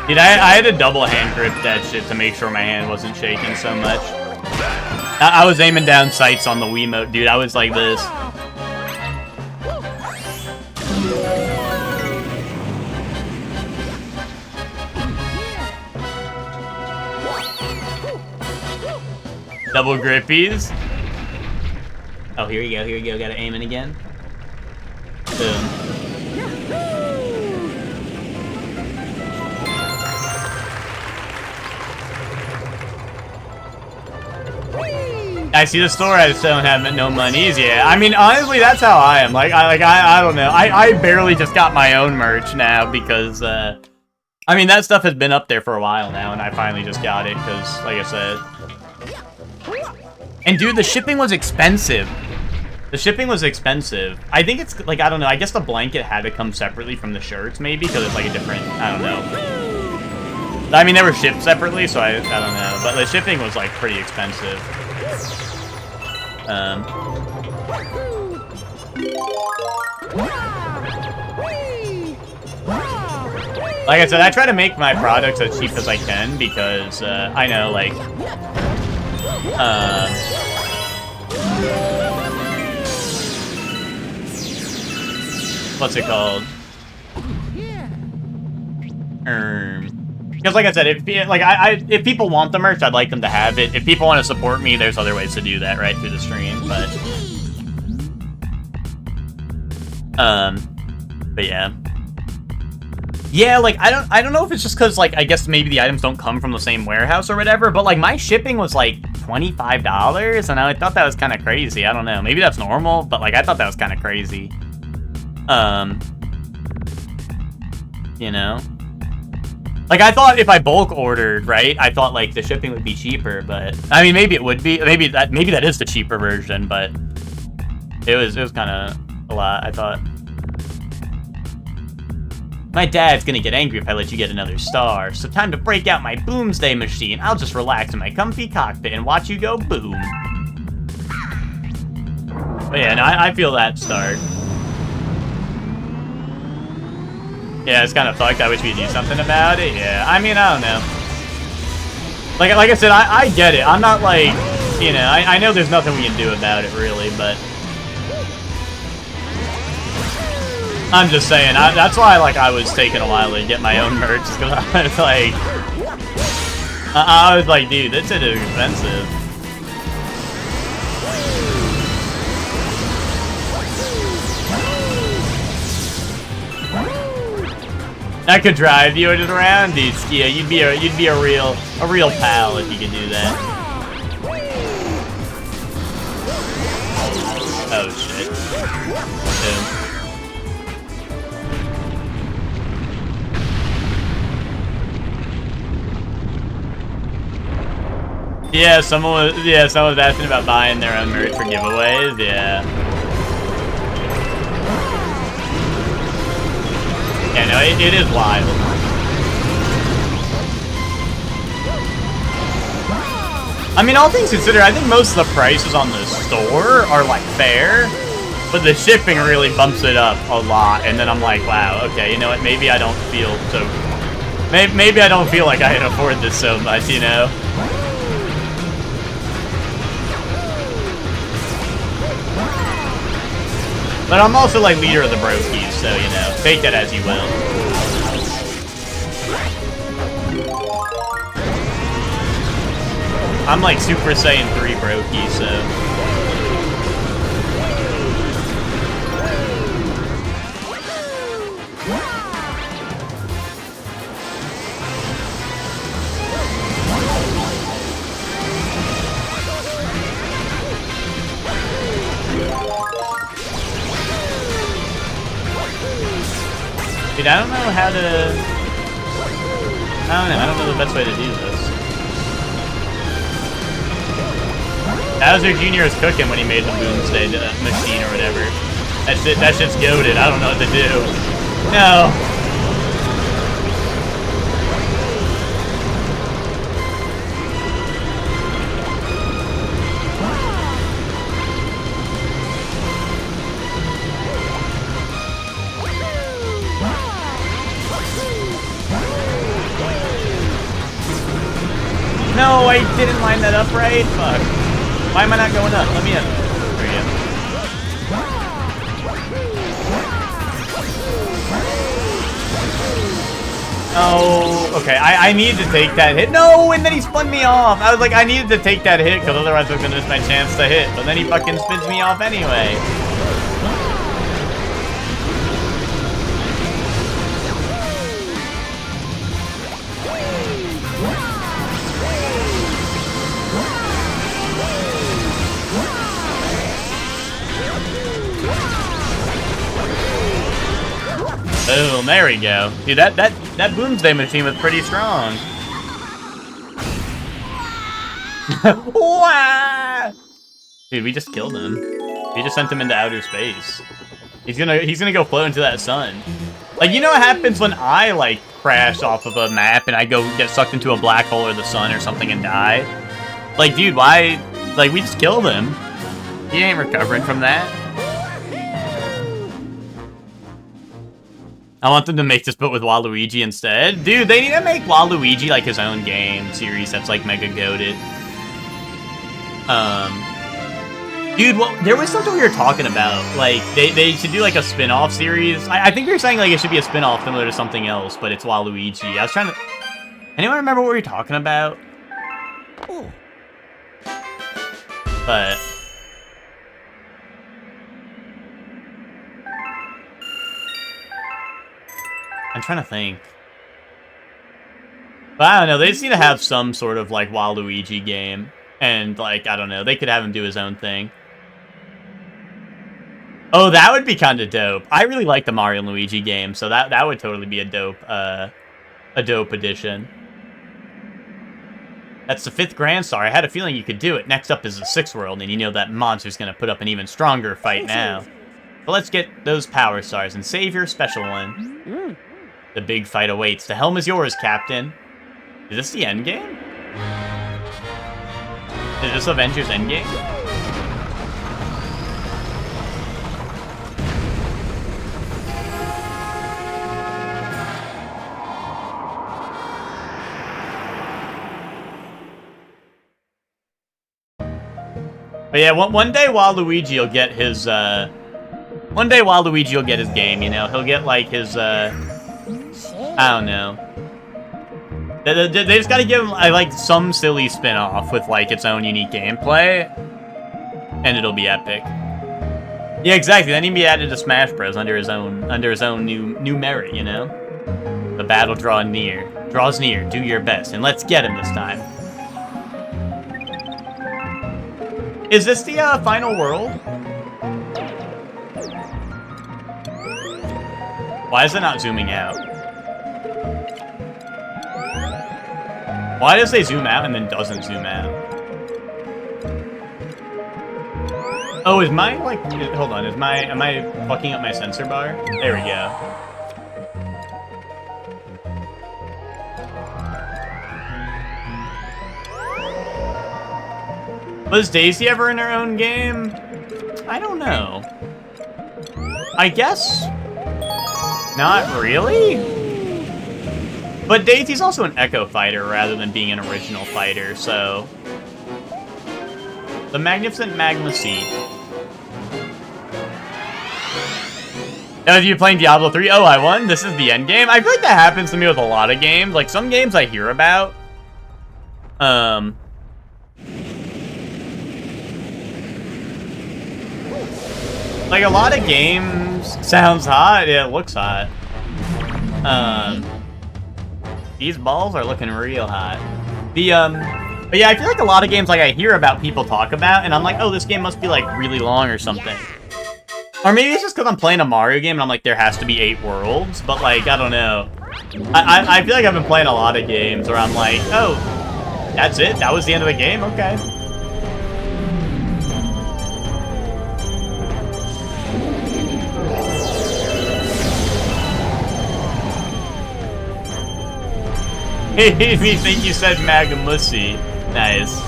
Dude, I had to double hand grip that shit to make sure my hand wasn't shaking so much. I was aiming down sights on the Wiimote, dude. I was like this. Double grippies. Oh, here you go, here you go. Gotta aim it again. Boom. I see the store. I just don't have no monies. Yeah, I mean, honestly, that's how I am. I don't know. I barely just got my own merch now because, I mean, that stuff has been up there for a while now, and I finally just got it because, like I said. And dude, the shipping was expensive. The shipping was expensive. I think it's, like, I don't know. I guess the blanket had to come separately from the shirts, maybe, because it's, like, a different, I don't know. I mean, they were shipped separately, so I don't know. But the shipping was, like, pretty expensive. Like I said, I try to make my products as cheap as I can because, I know, like, what's it called? Because, like I said, if people want the merch, I'd like them to have it. If people want to support me, there's other ways to do that, right, through the stream. But yeah. Yeah, like, I don't know if it's just because, like, I guess maybe the items don't come from the same warehouse or whatever, but, like, my shipping was, like, $25, and I thought that was kind of crazy. I don't know. Maybe that's normal, but, like, I thought that was kind of crazy. You know? Like, I thought if I bulk ordered, right, I thought, like, the shipping would be cheaper, but, I mean, maybe it would be. Maybe that is the cheaper version, but it was kind of a lot, I thought. My dad's gonna get angry if I let you get another star, so time to break out my Boomsday machine. I'll just relax in my comfy cockpit and watch you go boom. But yeah, no, I feel that start. Yeah, it's kind of fucked. I wish we'd do something about it. Yeah, I mean, I don't know. Like I said, I get it. I'm not like, you know, I know there's nothing we can do about it, really, but I'm just saying, that's why, like, I was taking a while to get my own merch, because I was like, dude, this shit is expensive. I could drive you around, dude. Yeah, you'd be a real pal if you could do that. Oh shit. Boom. Yeah, someone was asking about buying their own merch for giveaways. Yeah. Yeah, no, it is wild. I mean, all things considered, I think most of the prices on the store are, like, fair, but the shipping really bumps it up a lot, and then I'm like, wow, okay, you know what, maybe I don't feel so... Maybe I don't feel like I can afford this so much, you know? But I'm also, like, leader of the brokies, so, you know, take that as you will. I'm, like, Super Saiyan 3 brokey, so... Dude, I don't know how to... I don't know the best way to do this. Bowser Jr. is cooking when he made the Boomsday machine or whatever. That shit's goated. I don't know what to do. No. No, I didn't line that up right. Fuck. Why am I not going up? Let me in. There we go. Oh, okay. I needed to take that hit. No, and then he spun me off. I was like, I needed to take that hit because otherwise I was going to miss my chance to hit. But then he fucking spins me off anyway. Boom, there we go. Dude, that Boomsday machine was pretty strong. Dude, we just killed him. We just sent him into outer space. He's gonna go float into that sun. Like, you know what happens when I, like, crash off of a map and I go get sucked into a black hole or the sun or something and die? Like, dude, why? Like, we just killed him. He ain't recovering from that. I want them to make this but with Waluigi instead. Dude, they need to make Waluigi like his own game series that's like mega goated. Dude, there was something we were talking about. Like, they should do like a spin-off series. I think we were saying like it should be a spin-off similar to something else, but it's Waluigi. I was trying to... Anyone remember what we were talking about? But... I'm trying to think. But I don't know, they just need to have some sort of, like, Waluigi game. And, like, I don't know, they could have him do his own thing. Oh, that would be kind of dope. I really like the Mario and Luigi game, so that would totally be a dope addition. That's the 5th Grand Star. I had a feeling you could do it. Next up is the 6th world, and you know that monster's gonna put up an even stronger fight now. But let's get those Power Stars and save your special one. The big fight awaits. The helm is yours, Captain. Is this the end game? Is this Avengers Endgame? But yeah, one day Waluigi will get his, one day Waluigi will get his game, you know? He'll get, like, his, I don't know. They just gotta give him, like, some silly spin-off with, like, its own unique gameplay. And it'll be epic. Yeah, exactly. Then he'd be added to Smash Bros. under his own new merit, you know? The battle draws near. Do your best. And let's get him this time. Is this the, final world? Why is it not zooming out? Why does they zoom out and then doesn't zoom out? Oh, is my, like, hold on, am I fucking up my sensor bar? There we go. Was Daisy ever in her own game? I don't know. I guess not really? But Daisy's also an Echo Fighter rather than being an original fighter, so... The Magnificent Magma Seed. Now, if you're playing Diablo 3, oh, I won? This is the end game? I feel like that happens to me with a lot of games. Like, some games I hear about. Like, a lot of games sounds hot. Yeah, it looks hot. These balls are looking real hot. But yeah, I feel like a lot of games, like, I hear about people talk about, and I'm like, oh, this game must be, like, really long or something. Or maybe it's just because I'm playing a Mario game and I'm like, there has to be 8 worlds, but like, I don't know. I feel like I've been playing a lot of games where I'm like, oh, that's it? That was the end of the game? Okay. It made me think you said Magamussy. Nice.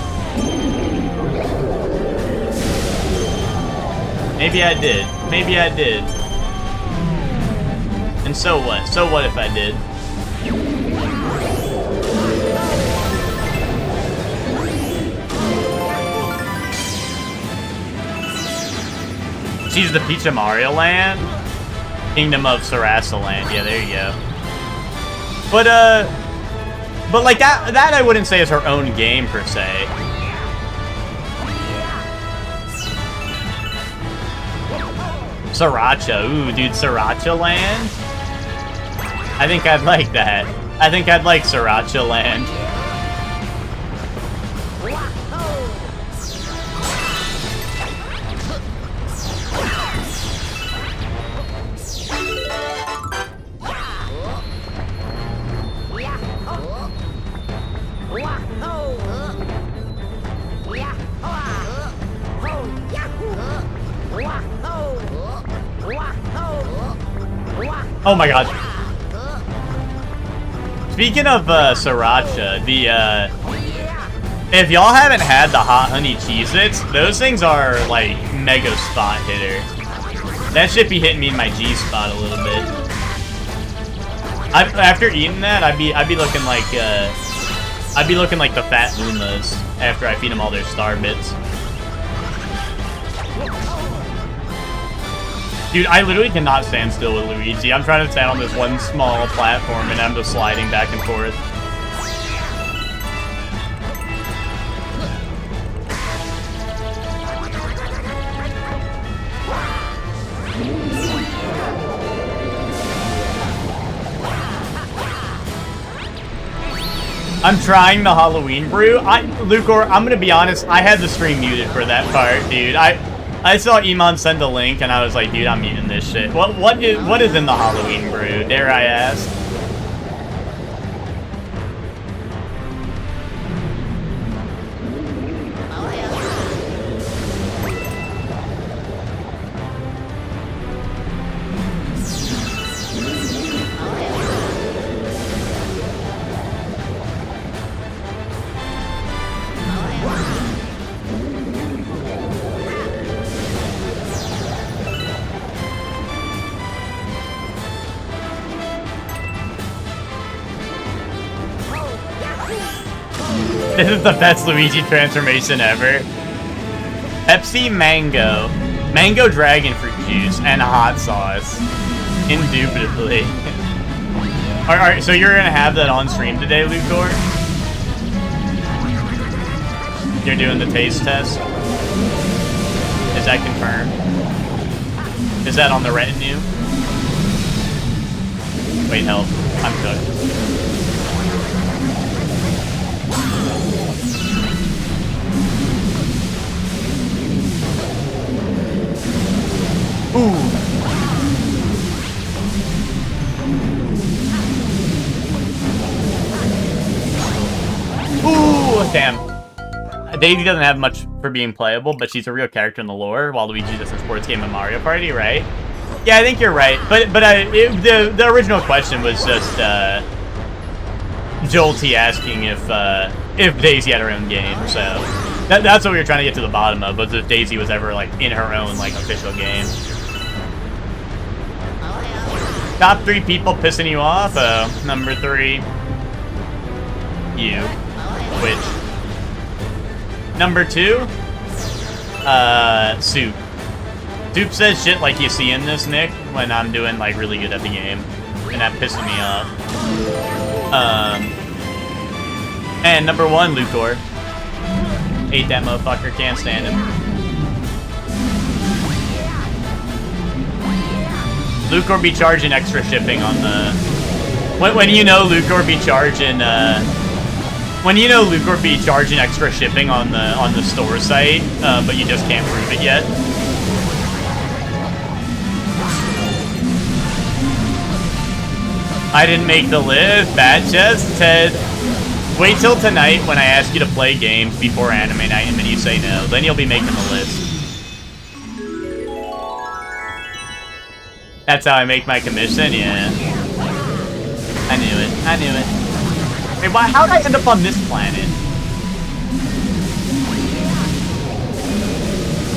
Maybe I did. Maybe I did. And so what? So what if I did? She's the Peach of Mario Land? Kingdom of Sarasa Land. Yeah, there you go. But like that I wouldn't say is her own game per se. Sriracha, ooh, dude, Sriracha Land? I think I'd like that. I think I'd like Sriracha Land. Oh my god. Speaking of Sriracha, if y'all haven't had the Hot Honey Cheez-Its, those things are like mega spot hitter. That should be hitting me in my G spot a little bit. After eating that, I'd be looking like the fat Lumas after I feed them all their star bits. Dude, I literally cannot stand still with Luigi. I'm trying to stand on this one small platform and I'm just sliding back and forth. I'm trying the Halloween brew. Lucor, I'm gonna be honest, I had the stream muted for that part, dude. I saw Iman send a link and I was like, dude, I'm eating this shit. What is in the Halloween brew, dare I ask? This is the best Luigi transformation ever. Pepsi Mango. Mango Dragon Fruit Juice and hot sauce. Indubitably. Alright, so you're gonna have that on stream today, Lucor? You're doing the taste test? Is that confirmed? Is that on the retinue? Wait, help. I'm cooked. Ooh. Ooh, damn. Daisy doesn't have much for being playable, but she's a real character in the lore, while Luigi's just a sports game in Mario Party, right? Yeah, I think you're right. But the original question was just Jolty asking if Daisy had her own game, so that's what we were trying to get to the bottom of, was if Daisy was ever like in her own like official game. Top 3 people pissing you off? Number 3, you. Which? Number 2, Soup. Soup says shit like you see in this, Nick, when I'm doing like really good at the game, and that pisses me off. And number 1, Lucor. Hate that motherfucker, can't stand him. Lucor be charging extra shipping on the... When you know Lucor be charging, when you know Lucor be charging extra shipping on the store site, but you just can't prove it yet. I didn't make the list. Bad chest, Ted. Wait till tonight when I ask you to play games before anime night and then you say no. Then you'll be making the list. That's how I make my commission, yeah. I knew it. I knew it. Wait, why? How did I end up on this planet?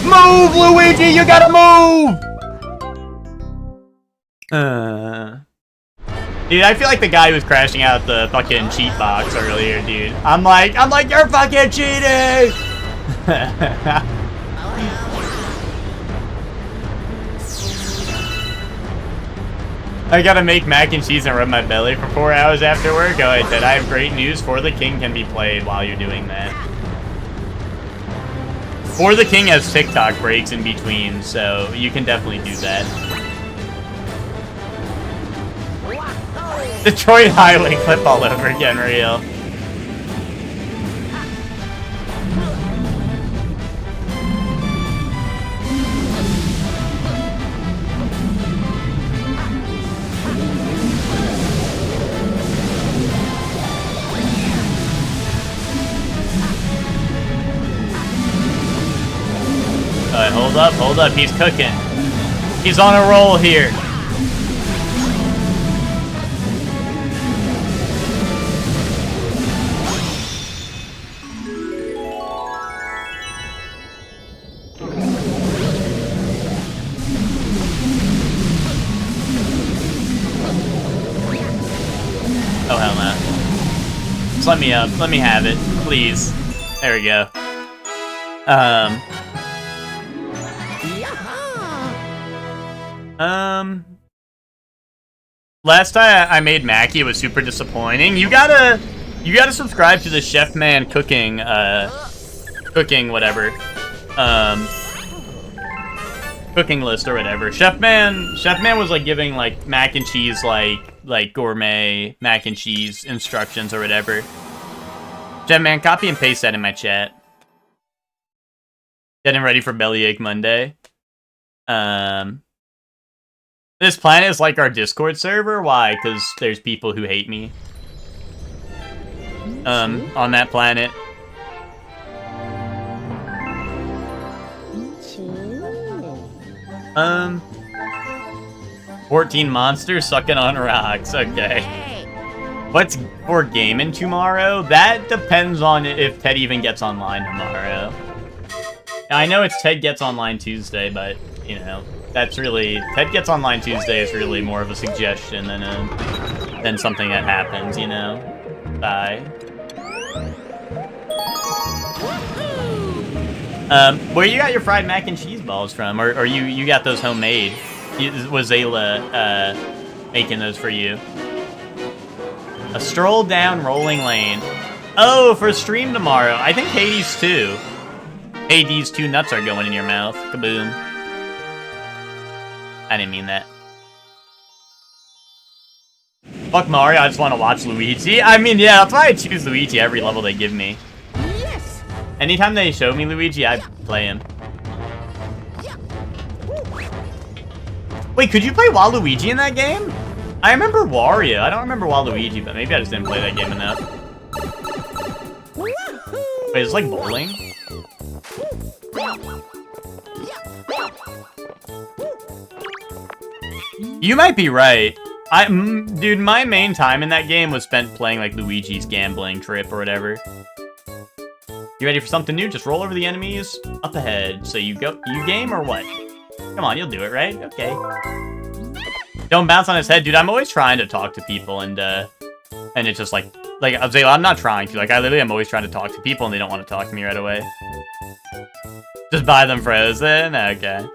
Move, Luigi! You gotta move! Dude, I feel like the guy who was crashing out the fucking cheat box earlier, dude. I'm like, you're fucking cheating! I gotta make mac and cheese and rub my belly for 4 hours after work. Oh, I said, I have great news. For the King can be played while you're doing that. For the King has TikTok breaks in between, so you can definitely do that. Detroit Highway clip all over again, real. Alright, hold up, he's cooking. He's on a roll here. Oh, hell no. Just let me up. Let me have it, please. There we go. Last time I made Mackie, it was super disappointing. You gotta subscribe to the Chef Man cooking, whatever. Cooking list or whatever. Chef Man was like giving like mac and cheese, like gourmet mac and cheese instructions or whatever. Chef Man, copy and paste that in my chat. Getting ready for Bellyache Monday. This planet is like our Discord server. Why? Because there's people who hate me. On that planet. 14 monsters sucking on rocks. Okay. What's for gaming tomorrow? That depends on if Ted even gets online tomorrow. Now, I know it's Ted gets online Tuesday, but, you know, that's really... Ted gets online Tuesday is really more of a suggestion than something that happens, you know? Bye. Where you got your fried mac and cheese balls from? Or you got those homemade? Was Zayla, making those for you? A stroll down rolling lane. Oh, for stream tomorrow. I think Hades 2. Hades 2 nuts are going in your mouth. Kaboom. I didn't mean that. Fuck Mario, I just want to watch Luigi. I mean, yeah, that's why I choose Luigi every level they give me. Yes. Anytime they show me Luigi, I play him. Wait, could you play Waluigi in that game? I remember Wario. I don't remember Waluigi, but maybe I just didn't play that game enough. Wait, it's like bowling? You might be right. Dude, my main time in that game was spent playing like Luigi's Gambling Trip or whatever. You ready for something new? Just roll over the enemies up ahead. So you game or what? Come on, you'll do it, right? Okay. Don't bounce on his head, dude. I'm always trying to talk to people and it's just like I'm not trying to. Like, I literally am always trying to talk to people and they don't want to talk to me right away. Just buy them frozen? Okay.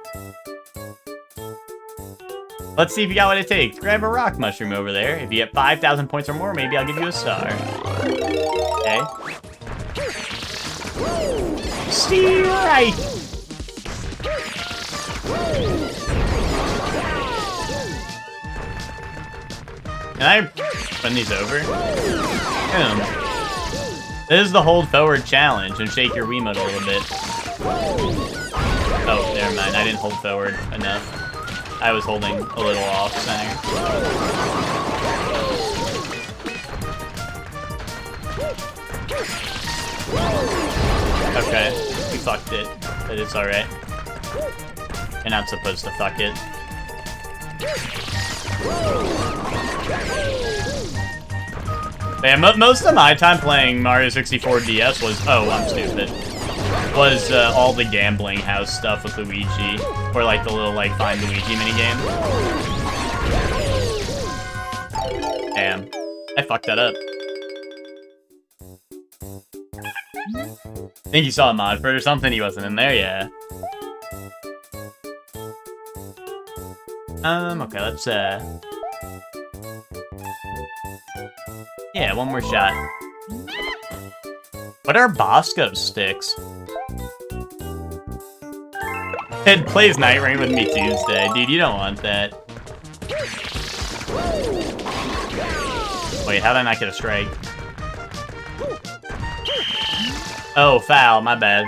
Let's see if you got what it takes. Grab a rock mushroom over there. If you get 5,000 points or more, maybe I'll give you a star. Okay. Steal right! Can I run these over? Boom. This is the hold forward challenge and shake your Wiimote a little bit. Oh, never mind. I didn't hold forward enough. I was holding a little off center. Okay, we fucked it, but it's alright. You're not supposed to fuck it. Yeah, most of my time playing Mario 64 DS was, oh, I'm stupid, was all the gambling house stuff with Luigi, or like the little like Find Luigi minigame. Damn, I fucked that up. I think you saw a mod for it or something, he wasn't in there, yeah. Okay, let's, yeah, one more shot. What are Bosco sticks? Ted plays Night Rain with me Tuesday. Dude, you don't want that. Wait, how did I not get a strike? Oh, foul, my bad.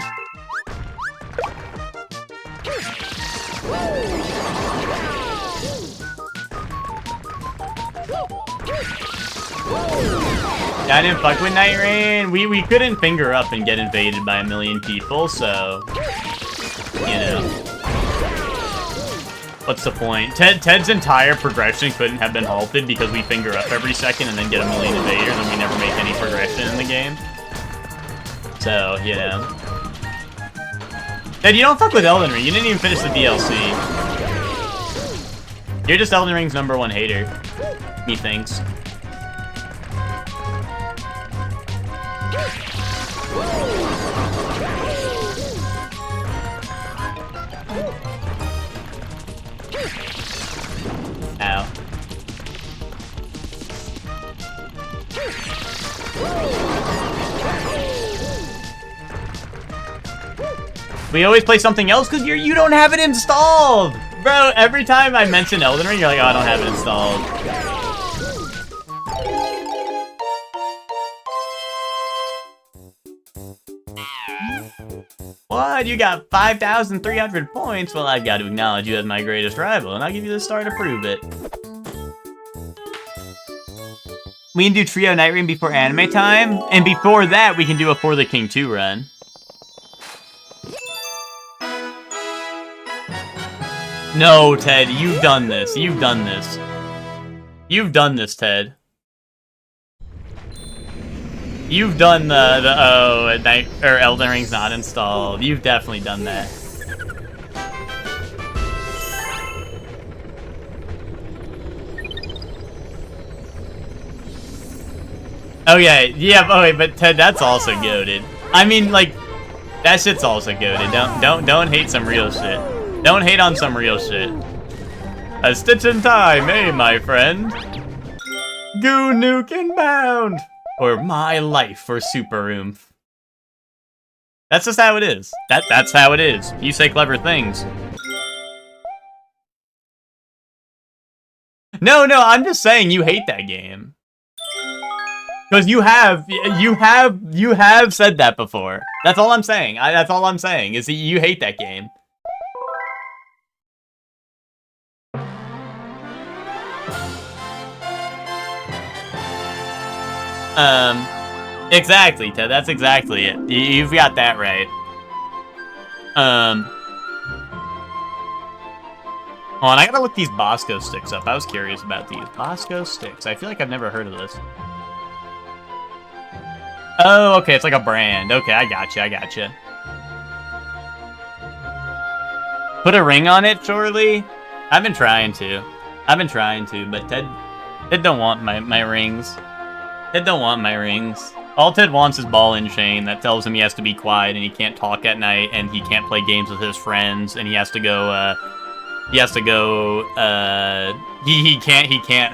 Yeah, I didn't fuck with Night Rain. We couldn't finger up and get invaded by a million people, so you know. What's the point? Ted's entire progression couldn't have been halted because we finger up every second and then get a million invaders and we never make any progression in the game. So, you know. Ted, you don't fuck with Elden Ring. You didn't even finish the DLC. You're just Elden Ring's #1 hater. Methinks. Ow. We always play something else because you don't have it installed! Bro, every time I mention Elden Ring, you're like, oh, I don't have it installed. What? You got 5,300 points? Well, I've got to acknowledge you as my greatest rival, and I'll give you the star to prove it. We can do Trio Night Rain before anime time, and before that, we can do a For the King 2 run. No, Ted, you've done this. You've done this. You've done this, Ted. You've done the Night or Elden Ring's not installed. You've definitely done that. Oh yeah. Oh wait, but Ted, that's also goated. I mean, like, that shit's also goated. Don't hate some real shit. Don't hate on some real shit. A stitch in time, eh, my friend? Goo Nuke inbound! Or my life for Super Oomph. That's just how it is. That's how it is. You say clever things. No, I'm just saying you hate that game. Because you have said that before. That's all I'm saying. That's all I'm saying, is that you hate that game. Exactly, Ted, that's exactly it. You've got that right. Hold on, I gotta look these Bosco sticks up. I was curious about these. Bosco sticks. I feel like I've never heard of this. Oh, okay, it's like a brand. Okay, I gotcha. Put a ring on it, surely? I've been trying to, but Ted don't want my rings. Ted don't want my rings. All Ted wants is Ball and Chain that tells him he has to be quiet and he can't talk at night and he can't play games with his friends and he can't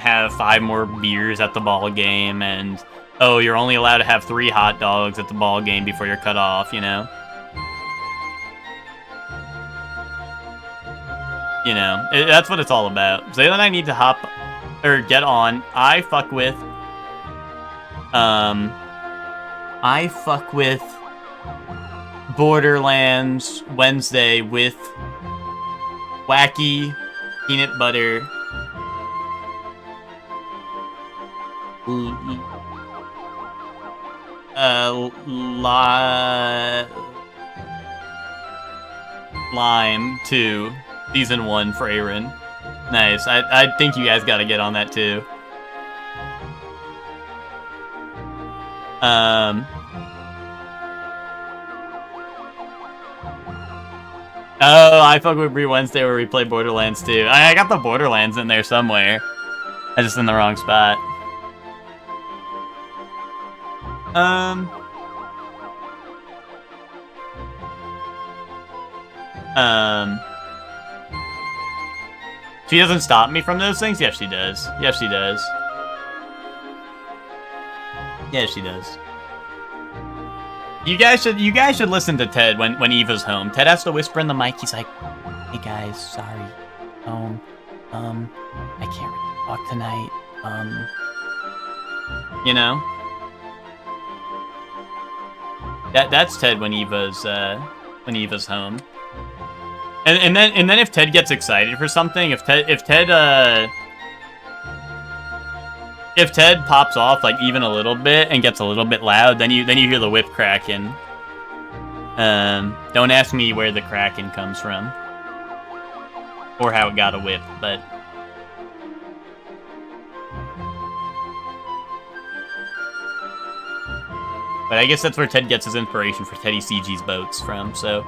have 5 more beers at the ball game and, oh, you're only allowed to have 3 hot dogs at the ball game before you're cut off, you know? You know, that's what it's all about. Zayla and I need to get on. I fuck with Borderlands Wednesday with Wacky Peanut Butter. Lime 2, Season 1 for Aaron. Nice. I think you guys gotta get on that too. Oh, I fuck with Bree Wednesday where we play Borderlands 2. I got the Borderlands in there somewhere. I just in the wrong spot. She doesn't stop me from those things? Yes, she does. Yes, she does. Yes, she does. You guys should listen to Ted when Eva's home. Ted has to whisper in the mic. He's like, "Hey guys, sorry. I can't really talk tonight. You know? That's Ted when Eva's home. And then if Ted gets excited for something, if Ted pops off like even a little bit and gets a little bit loud, then you hear the whip cracking. Don't ask me where the cracking comes from or how it got a whip, but I guess that's where Ted gets his inspiration for Teddy CG's boats from, so.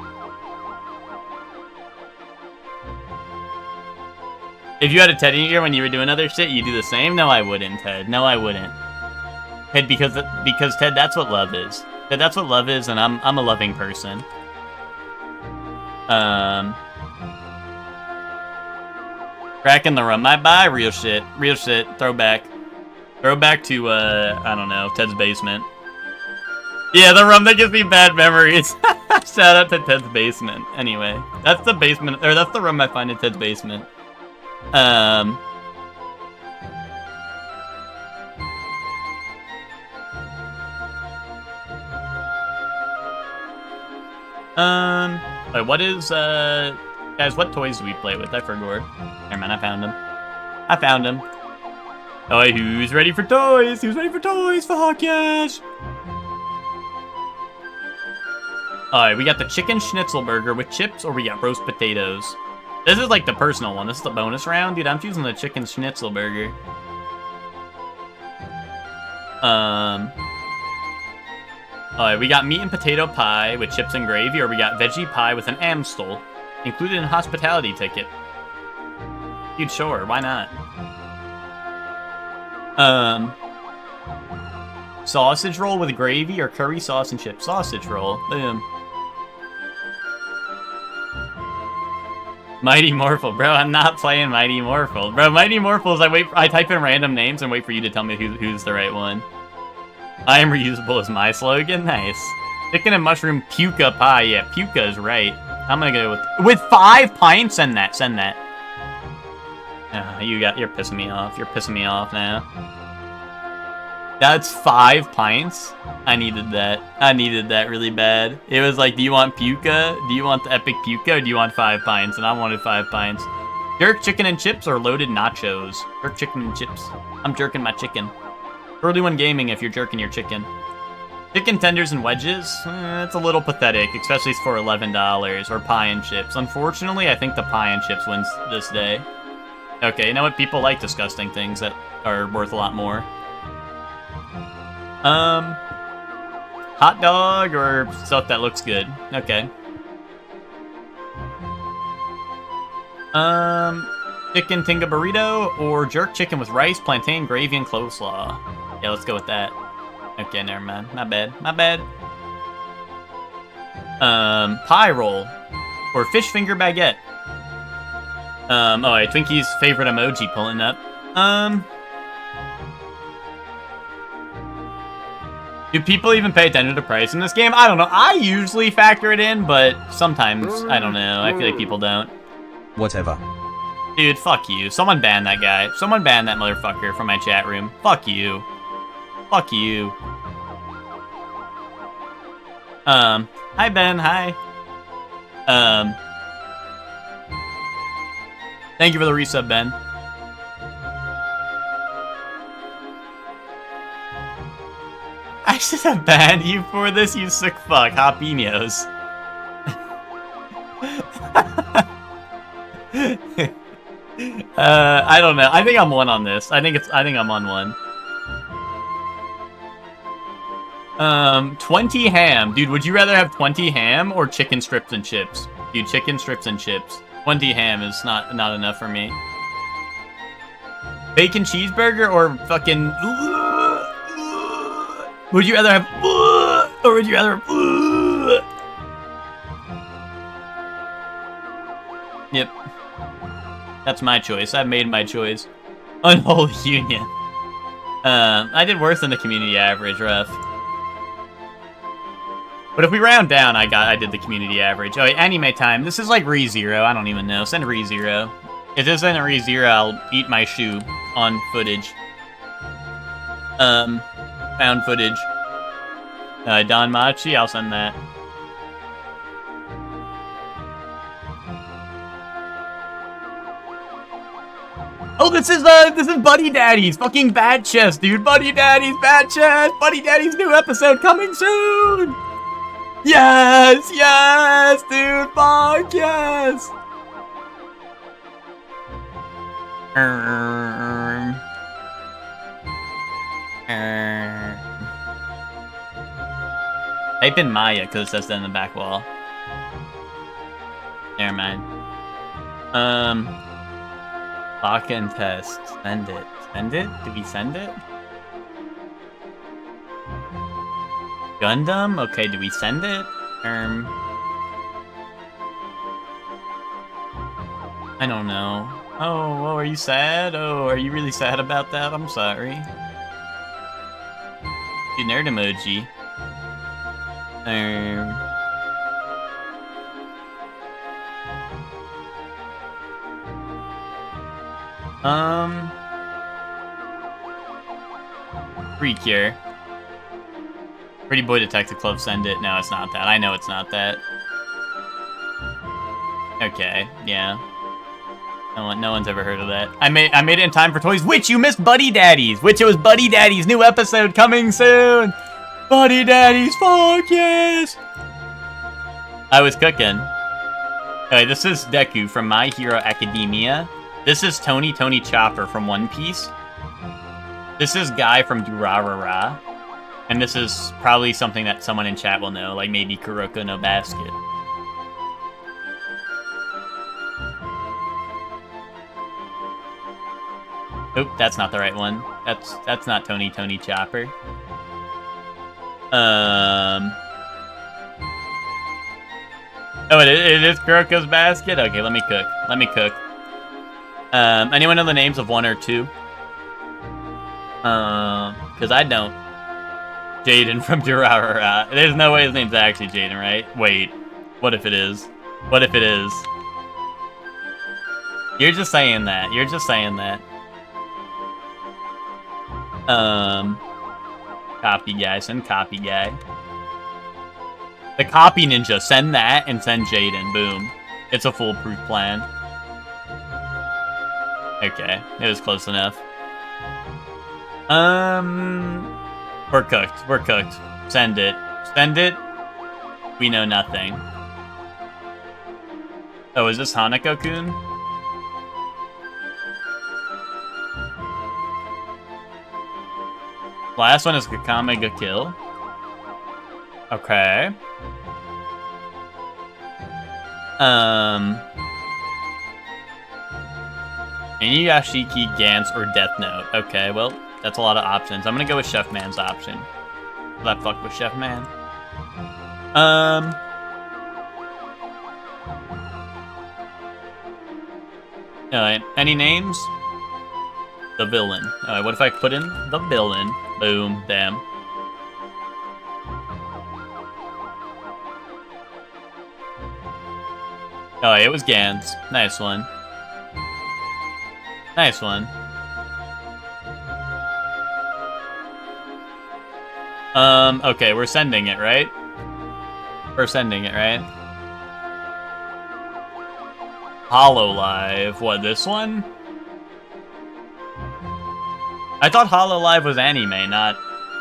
If you had a Ted in here when you were doing other shit, you do the same? No, I wouldn't, Ted. No, I wouldn't. Ted, because Ted, that's what love is. Ted, that's what love is, and I'm a loving person. Crack in the rum. My bye, real shit. Real shit. Throwback. Throwback to, I don't know, Ted's basement. Yeah, the rum that gives me bad memories. Shout out to Ted's basement. Anyway, that's the basement, or that's the rum I find in Ted's basement. Wait, what is, guys, what toys do we play with? I forgot. Never mind, I found him. I found him. Oh, who's ready for toys? Who's ready for toys? Fuck yes! Alright, we got the chicken schnitzel burger with chips, or we got roast potatoes. This is like the personal one. This is the bonus round. Dude, I'm choosing the chicken schnitzel burger. Alright, we got meat and potato pie with chips and gravy, or we got veggie pie with an Amstel. Included in hospitality ticket. Dude, sure, why not? Sausage roll with gravy or curry sauce and chips. Sausage roll. Boom. Mighty Morphle, bro. I'm not playing Mighty Morphle, bro. Mighty Morphle is I type in random names and wait for you to tell me who's the right one. I am reusable is my slogan. Nice. Chicken and mushroom puka pie. Yeah, puka is right. I'm gonna go with 5 pints. Send that. Send that. You're pissing me off. You're pissing me off now. That's 5 pints. I needed that. I needed that really bad. It was like, do you want puka? Do you want the epic puka? Or do you want 5 pints? And I wanted 5 pints. Jerk chicken and chips or loaded nachos? Jerk chicken and chips. I'm jerking my chicken. Early one gaming if you're jerking your chicken. Chicken tenders and wedges? It's a little pathetic, especially for $11. Or pie and chips. Unfortunately, I think the pie and chips wins this day. Okay, you know what? People like disgusting things that are worth a lot more. Hot dog or stuff that looks good. Okay. Chicken tinga burrito or jerk chicken with rice, plantain, gravy, and coleslaw. Yeah, let's go with that. Okay, never mind. My bad. My bad. Pie roll or fish finger baguette. Alright, Twinkie's favorite emoji pulling up. Do people even pay attention to price in this game? I don't know. I usually factor it in, but sometimes, I don't know. I feel like people don't. Whatever. Dude, fuck you. Someone ban that guy. Someone ban that motherfucker from my chat room. Fuck you. Fuck you. Hi Ben, hi. Thank you for the resub, Ben. should have banned you for this, you sick fuck. Jalapenos. I don't know. I think I'm one on this. I think I'm on one. 20 ham. Dude, would you rather have 20 ham or chicken strips and chips? Dude, chicken strips and chips. 20 ham is not enough for me. Bacon cheeseburger or fucking... Would you rather have... Or would you rather have... Yep. That's my choice. I've made my choice. Unholy union. I did worse than the community average, rough. But if we round down, I did the community average. Oh, wait, anime time. This is like ReZero. I don't even know. Send ReZero. If this isn't ReZero, I'll eat my shoe on footage. Found footage. Don Machi, I'll send that. Oh, this is Buddy Daddy's fucking Bad Chest, dude. Buddy Daddy's Bad Chest. Buddy Daddy's new episode coming soon. Yes, yes, dude. Fuck yes. Type in Maya because it says that in the back wall. Never mind. Lock and test. Send it. Send it? Do we send it? Gundam? Okay, do we send it? I don't know. Oh, are you sad? Oh, are you really sad about that? I'm sorry. The nerd emoji. Precure. Pretty Boy Detective Club, send it. No, it's not that. I know it's not that. Okay, yeah. No one's ever heard of that. I made it in time for Toys. Which you missed Buddy Daddy's. Which it was Buddy Daddy's new episode coming soon. Buddy Daddy's, fuck yes. I was cooking. Okay, this is Deku from My Hero Academia. This is Tony Chopper from One Piece. This is Guy from Durarara. And this is probably something that someone in chat will know, like maybe Kuroko no Basket. Oop, that's not the right one. That's not Tony Chopper. Oh, it is Kuroko's Basket? Okay, let me cook. Anyone know the names of 1 or 2? Because I don't. Jaden from Durarara. There's no way his name's actually Jaden, right? Wait. What if it is? What if it is? You're just saying that. You're just saying that. Copy guy. Send copy guy. The copy ninja. Send that and send Jaden. Boom. It's a foolproof plan. Okay. It was close enough. We're cooked. We're cooked. Send it. Send it. We know nothing. Oh, is this Hanako-kun? Last one is Kakame ga Kill. Okay. Inuyashiki, Gantz, or Death Note. Okay, well, that's a lot of options. I'm gonna go with Chef Man's option. Will I fuck with Chef Man? Alright, any names? The villain. Alright, what if I put in the villain? Boom, damn. Oh, it was Gantz. Nice one. Nice one. Okay, we're sending it, right? We're sending it, right? Hololive. What, this one? I thought Hololive was anime, not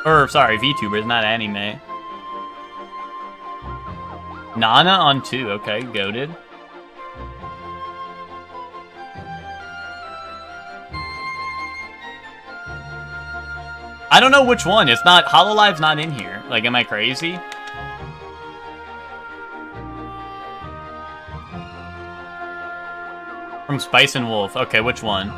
Or, sorry, VTubers, not anime. Nana on 2, okay, goated. I don't know which one. It's not... Hololive's not in here. Like, am I crazy? From Spice and Wolf. Okay, which one?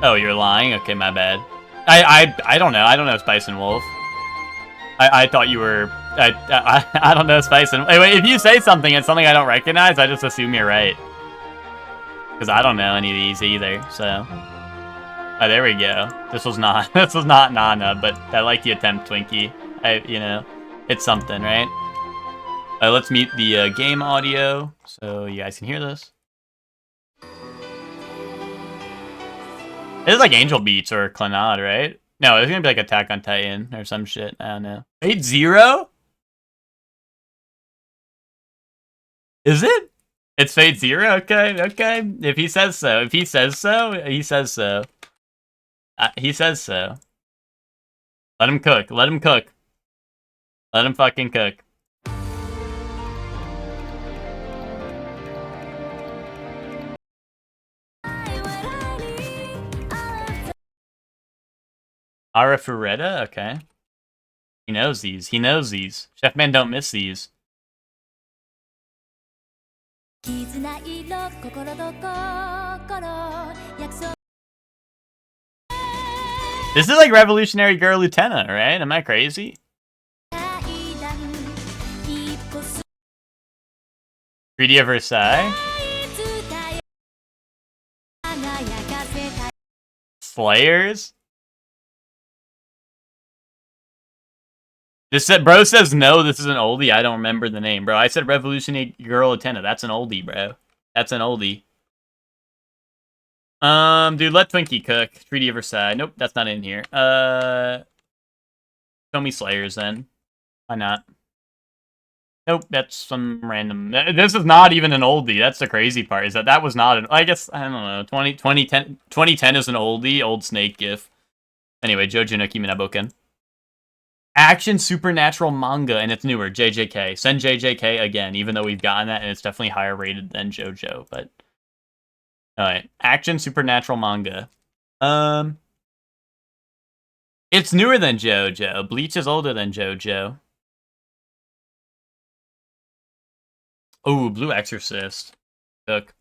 Oh, you're lying? Okay, my bad. I don't know. I don't know Spice and Wolf. I thought you were... I don't know Spice and... Wait, if you say something and something I don't recognize, I just assume you're right. Because I don't know any of these either, so... Oh, there we go. This was not... This was not Nana, but I like the attempt, Twinkie. You know, it's something, right? Let's mute the game audio, so you guys can hear this. This is like Angel Beats or Clannad, right? No, it's gonna be like Attack on Titan or some shit. I don't know. Fate Zero? Is it? It's Fate Zero? Okay, okay. If he says so. If he says so, he says so. He says so. Let him cook. Let him cook. Let him fucking cook. Arifureta? Okay. He knows these. He knows these. Chef Man don't miss these. This is like Revolutionary Girl Lieutenant, right? Am I crazy? Treaty of Versailles? Slayers? Bro says no, this is an oldie. I don't remember the name, bro. I said Revolutionary Girl Lieutenant. That's an oldie, bro. That's an oldie. Dude, let Twinkie cook. Treaty of Versailles. Nope, that's not in here. Show me Slayers then. Why not? Nope, that's some random... This is not even an oldie. That's the crazy part, is that was not an... I guess, I don't know. 2010 is an oldie. Old Snake GIF. Anyway, Jojo no Kimi na Boken. Action supernatural manga, and it's newer. JJK. Send JJK again, even though we've gotten that, and it's definitely higher rated than JoJo, but... Alright. Action supernatural manga. It's newer than JoJo. Bleach is older than JoJo. Ooh, Blue Exorcist. Cook.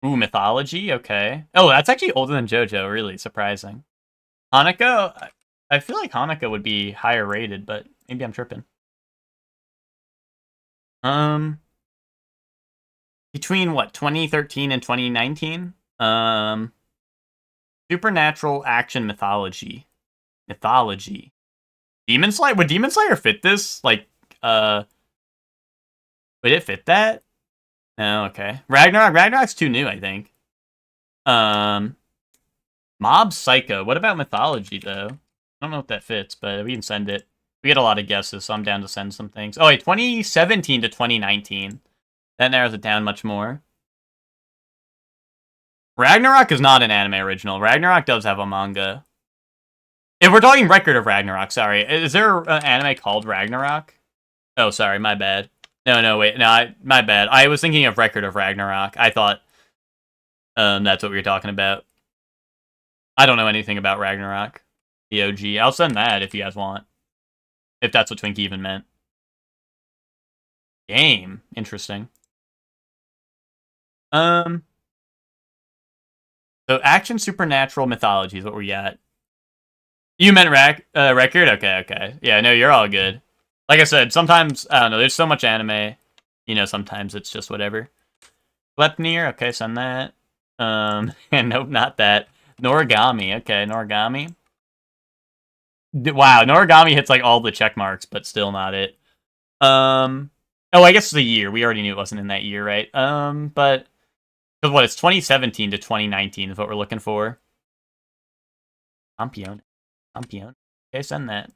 Ooh, Mythology? Okay. Oh, that's actually older than JoJo, really surprising. Hanukkah? I feel like Hanukkah would be higher rated, but maybe I'm tripping. Between, what, 2013 and 2019? Supernatural action mythology. Mythology. Demon Slayer? Would Demon Slayer fit this? Like, would it fit that? No, okay. Ragnarok's too new, I think. Mob Psycho. What about mythology, though? I don't know if that fits, but we can send it. We get a lot of guesses, so I'm down to send some things. Oh, wait, 2017 to 2019. That narrows it down much more. Ragnarok is not an anime original. Ragnarok does have a manga. If we're talking Record of Ragnarok, sorry. Is there an anime called Ragnarok? Oh, sorry, my bad. No, wait. No, my bad. I was thinking of Record of Ragnarok. I thought that's what we were talking about. I don't know anything about Ragnarok. The OG. I'll send that if you guys want. If that's what Twinkie even meant. Game. Interesting. So action supernatural mythology is what we got. You meant record? Okay. Yeah, no, you're all good. Like I said, sometimes, I don't know, there's so much anime, you know, sometimes it's just whatever. Gleipnir, okay, send that. And nope, not that. Noragami, okay, Noragami. Wow, Noragami hits like all the check marks, but still not it. Oh, I guess the year. We already knew it wasn't in that year, right? But because what, it's 2017 to 2019 is what we're looking for. Campione. Okay, send that.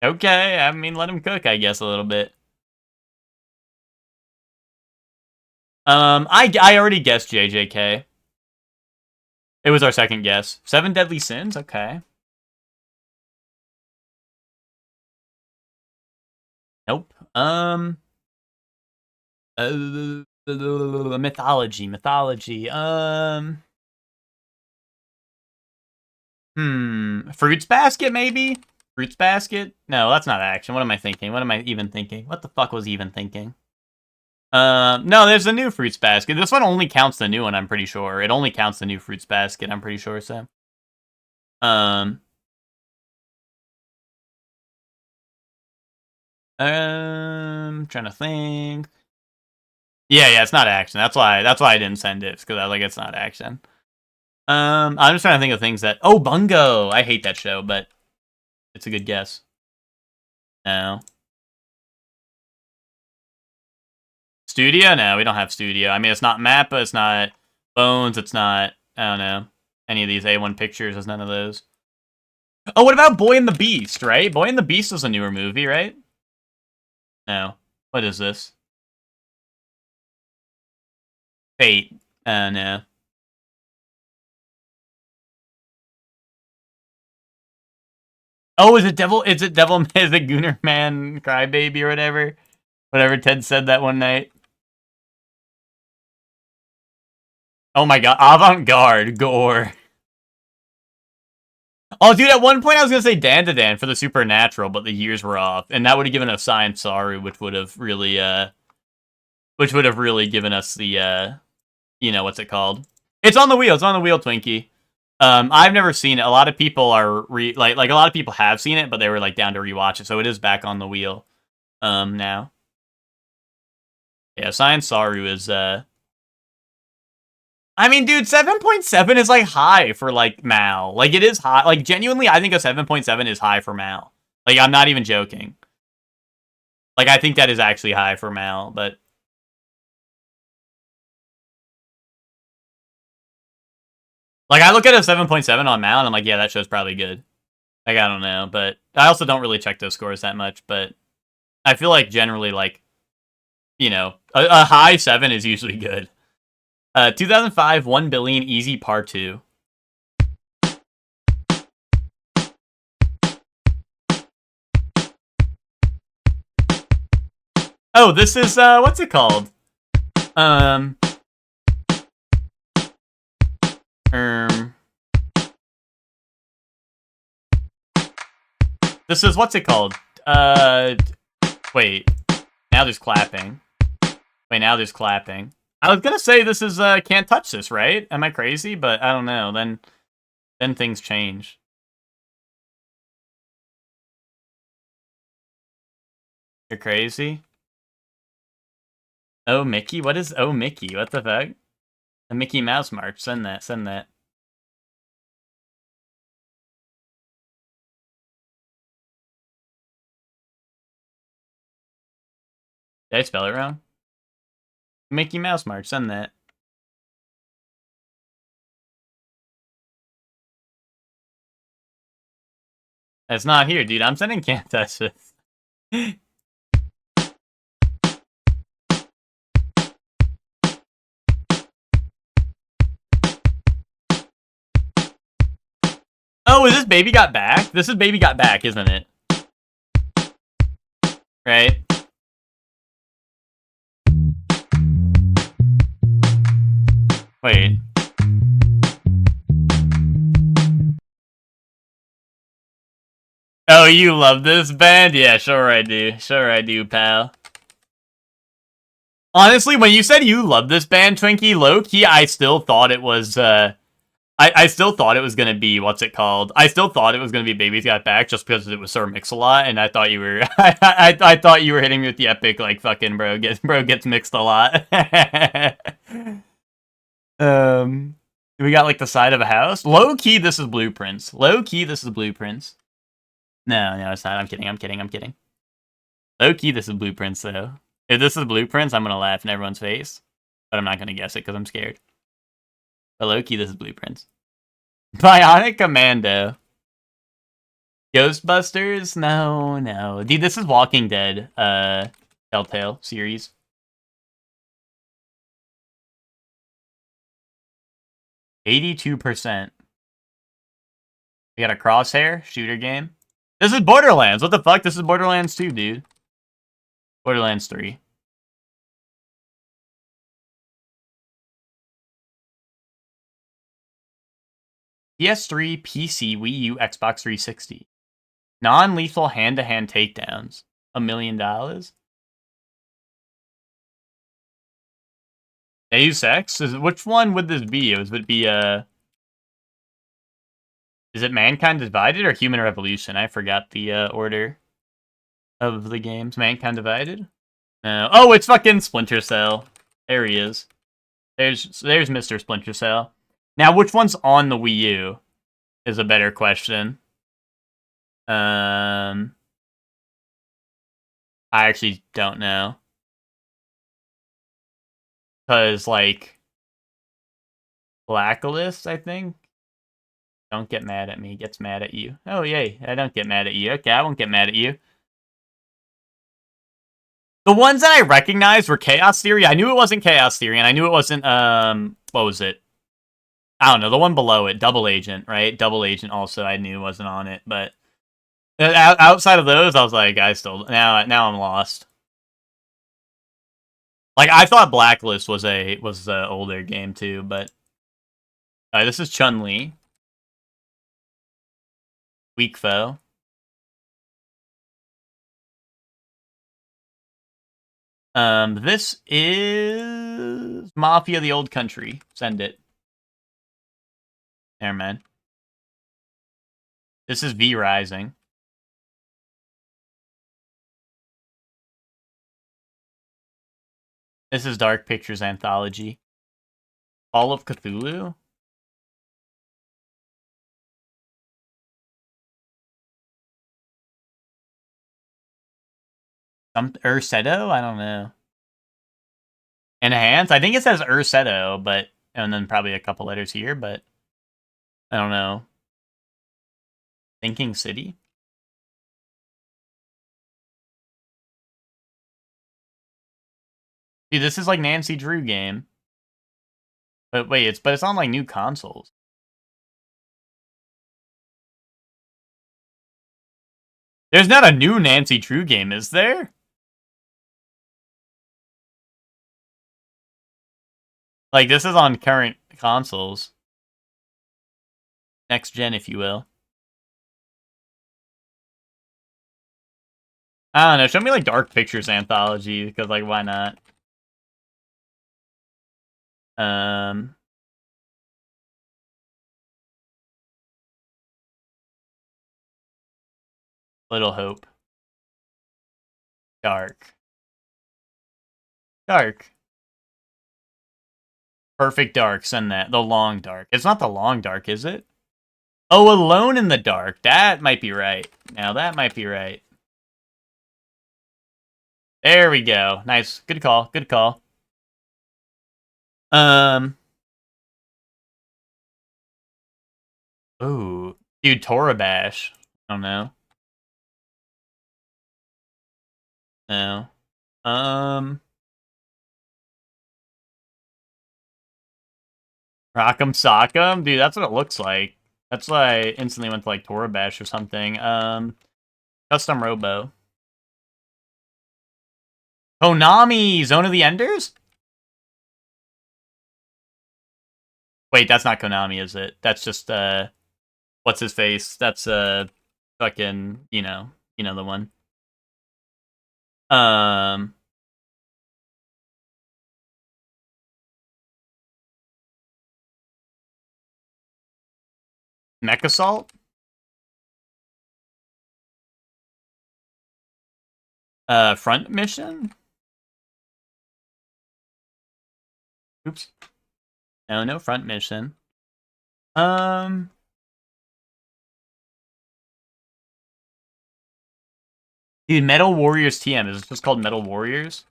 Okay, I mean, let him cook, I guess, a little bit. I already guessed JJK. It was our second guess. 7 Deadly Sins? Okay. Nope. Mythology. Fruits Basket, maybe? Fruits Basket? No, that's not action. What am I thinking? What am I even thinking? What the fuck was even thinking? No, there's a new Fruits Basket. This one only counts the new one, I'm pretty sure. It only counts the new Fruits Basket, I'm pretty sure, so. Trying to think. Yeah, it's not action. That's why I didn't send it, because I was like, it's not action. I'm just trying to think of things that... Oh, Bungo! I hate that show, but it's a good guess. No. Studio? No, we don't have Studio. I mean, it's not Mappa, it's not Bones, it's not... I don't know. Any of these A1 Pictures, is none of those. Oh, what about Boy and the Beast, right? Boy and the Beast was a newer movie, right? No. What is this? Fate. No. Oh, is it Devil? Is it Gooner Man Crybaby or whatever? Whatever Ted said that one night. Oh my god, Avant-Garde, Gore. Oh, dude, at one point I was gonna say Dandadan for the Supernatural, but the years were off, and that would have given us Science Saru, which would have really given us the, you know, what's it called? It's on the wheel, Twinkie. I've never seen it. A lot of people are like a lot of people have seen it, but they were like down to rewatch it, so it is back on the wheel. Now. Yeah, Science Saru is I mean, dude, 7.7 is like high for like Mal. Like it is high. Like genuinely, I think a 7.7 is high for Mal. Like I'm not even joking. Like I think that is actually high for Mal, but like I look at a 7.7 on Mal and I'm like, yeah, that show's probably good. Like I don't know, but I also don't really check those scores that much, but I feel like generally like, you know, a high 7 is usually good. 2005, 1 Billion Easy Part 2. Oh, this is, what's it called? This is, what's it called? Wait. Now there's clapping. Wait, now there's clapping. I was gonna say this is, Can't Touch This, right? Am I crazy? But I don't know, then things change. You're crazy? Oh, Mickey? What is Oh, Mickey? What the fuck? The Mickey Mouse March. Send that, send that. Did I spell it wrong? Mickey Mouse March. Send that. It's not here, dude. I'm sending Can't Touch This. Oh, is this Baby Got Back? This is Baby Got Back, isn't it? Right? Wait. Oh, you love this band? Yeah, sure I do. Sure I do, pal. Honestly, when you said you love this band, Twinkie, low-key, I still thought it was, I still thought it was gonna be, what's it called? I still thought it was gonna be Baby's Got Back just because it was Sir Mix-a-Lot, and I thought you were, I thought you were hitting me with the epic, like, fucking bro gets mixed a lot. We got, like, the side of a house. Low-key, this is Blueprints. Low-key, this is Blueprints. No, it's not. I'm kidding. Low-key, this is Blueprints, though. If this is Blueprints, I'm gonna laugh in everyone's face. But I'm not gonna guess it, because I'm scared. But low-key, this is Blueprints. Bionic Commando. Ghostbusters? No, no. Dude, this is Walking Dead, Telltale series. %82%. We got a Crosshair shooter game. This is Borderlands. What the fuck? This is Borderlands 2, dude. Borderlands 3. PS3, PC, Wii U, Xbox 360. Non-lethal hand-to-hand takedowns. $1 million? Deus Ex? Which one would this be? Would it be, is it Mankind Divided or Human Revolution? I forgot the, order of the games. Mankind Divided? No. Oh, it's fucking Splinter Cell. There he is. There's Mr. Splinter Cell. Now, which one's on the Wii U is a better question. I actually don't know. Because, like, Blacklist, I think? Don't get mad at me, gets mad at you. Oh, yay, I don't get mad at you. Okay, I won't get mad at you. The ones that I recognized were Chaos Theory. I knew it wasn't Chaos Theory, and I knew it wasn't, what was it? I don't know, the one below it, Double Agent, right? Double Agent also I knew wasn't on it, but outside of those, I was like, I still, now I'm lost. Like, I thought Blacklist was a older game too, but this is Chun-Li. Weak foe. This is Mafia: The Old Country. Send it. There, man. This is V Rising. This is Dark Pictures Anthology. Call of Cthulhu? Ursetto? I don't know. Enhance? I think it says Ursetto, but... And then probably a couple letters here, but... I don't know. Thinking City? Dude, this is like Nancy Drew game. But wait, it's on like new consoles. There's not a new Nancy Drew game, is there? Like, this is on current consoles. Next gen, if you will. I don't know, show me like Dark Pictures Anthology, because like, why not? Little Hope. Dark. Dark. Perfect Dark, send that. The Long Dark. It's not the Long Dark, is it? Oh, Alone in the Dark. That might be right. Now, that might be right. There we go. Nice. Good call. Good call. Ooh. Dude, Torabash. I don't know. No. Rock'em Sock'em? Dude, that's what it looks like. That's why I instantly went to, like, Torabash or something. Custom Robo. Konami! Zone of the Enders? Wait, that's not Konami, is it? That's just, what's his face? That's, fucking, you know the one. Mech Assault? Front Mission? Oops. No Front Mission. Dude, Metal Warriors TM. Is it just called Metal Warriors?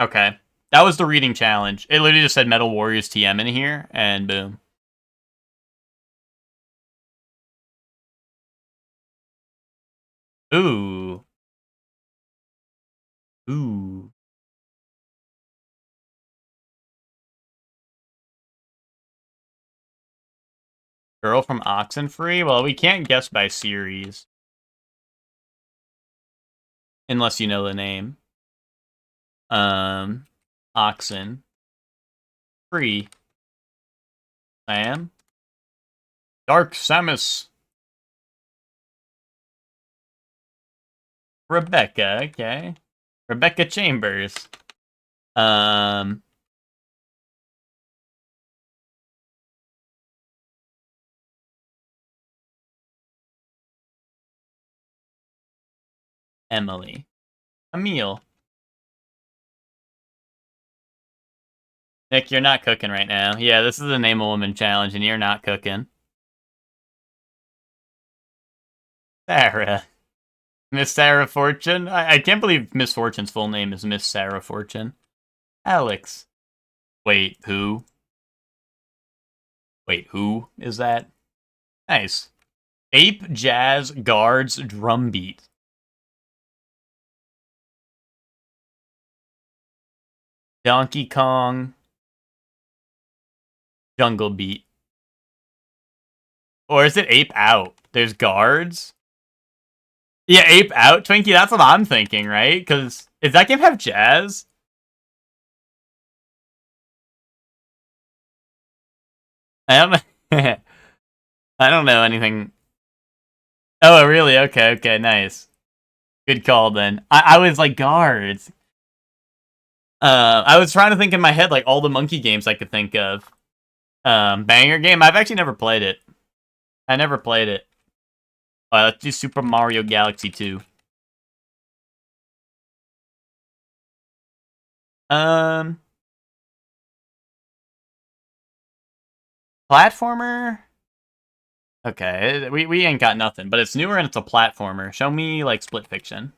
Okay. That was the reading challenge. It literally just said Metal Warriors TM in here, and boom. Ooh. Ooh. Girl from Oxenfree? Well, we can't guess by series. Unless you know the name. Oxen. Free. Sam? Dark Samus. Rebecca, okay. Rebecca Chambers. Emily. Emil. Nick, you're not cooking right now. Yeah, this is the Name a Woman challenge, and you're not cooking. Sarah. Miss Sarah Fortune? I can't believe Miss Fortune's full name is Miss Sarah Fortune. Alex. Wait, who? Wait, who is that? Nice. Ape Jazz Guards Drumbeat. Donkey Kong. Jungle Beat. Or is it Ape Out? There's guards? Yeah, Ape Out, Twinkie, that's what I'm thinking, right? Because, does that game have jazz? I don't know. I don't know anything. Oh, really? Okay, okay, nice. Good call, then. I was like, guards. I was trying to think in my head, like, all the monkey games I could think of. Banger game? I've actually never played it. I never played it. Let's do Super Mario Galaxy 2. Platformer? Okay, we ain't got nothing, but it's newer and it's a platformer. Show me, like, Split Fiction.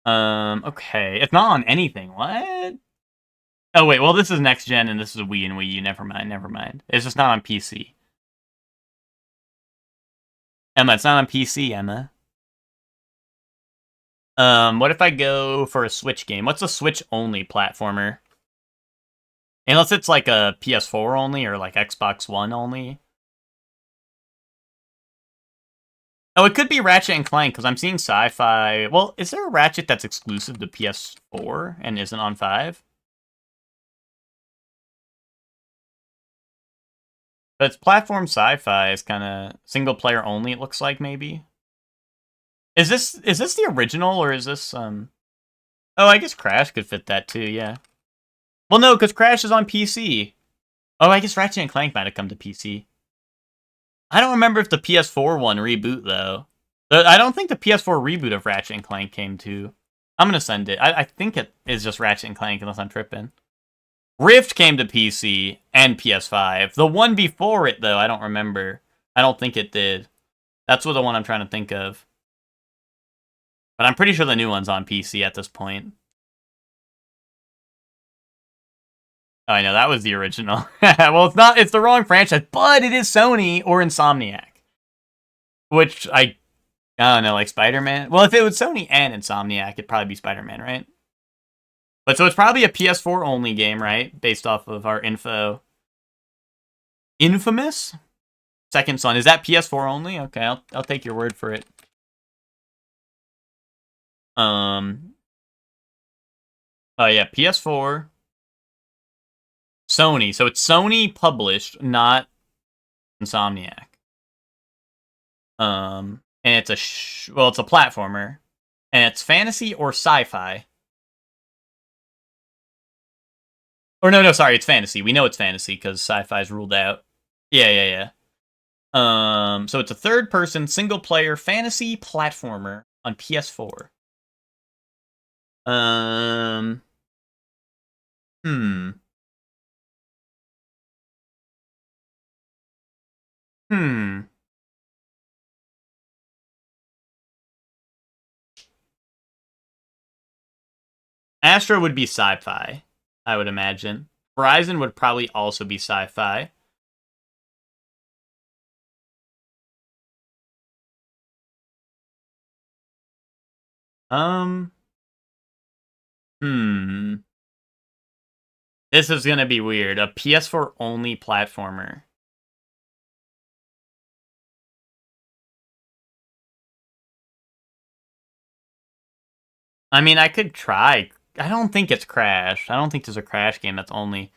Okay. It's not on anything. What? Oh, wait, well, this is next gen and this is Wii and Wii U. Never mind, never mind. It's just not on PC. Emma, it's not on PC, Emma. What if I go for a Switch game? What's a Switch-only platformer? Unless it's like a PS4 only or like Xbox One only. Oh, it could be Ratchet and Clank because I'm seeing Sci-Fi. Well, is there a Ratchet that's exclusive to PS4 and isn't on 5? But it's platform Sci-Fi. It's kind of single player only. It looks like maybe. Is this the original or is this Oh, I guess Crash could fit that too. Yeah. Well, no, because Crash is on PC. Oh, I guess Ratchet and Clank might have come to PC. I don't remember if the PS4 one reboot, though. I don't think the PS4 reboot of Ratchet and Clank came to... I'm going to send it. I think it is just Ratchet and Clank, unless I'm tripping. Rift came to PC and PS5. The one before it, though, I don't remember. I don't think it did. That's what the one I'm trying to think of. But I'm pretty sure the new one's on PC at this point. Oh, I know, that was the original. Well, it's not, it's the wrong franchise, but it is Sony or Insomniac. Which, I don't know, like Spider-Man? Well, if it was Sony and Insomniac, it'd probably be Spider-Man, right? But so it's probably a PS4 only game, right? Based off of our info. Infamous? Second Son. Is that PS4 only? Okay, I'll take your word for it. Oh yeah, PS4. Sony. So it's Sony published, not Insomniac. And it's it's a platformer. And it's fantasy or sci-fi. Or no, sorry, it's fantasy. We know it's fantasy because sci-fi is ruled out. Yeah. So it's a third-person, single-player fantasy platformer on PS4. Astro would be sci-fi, I would imagine. Horizon would probably also be sci-fi. Hmm. This is gonna be weird. A PS4 only platformer. I mean, I could try. I don't think it's Crash. I don't think there's a Crash game that's only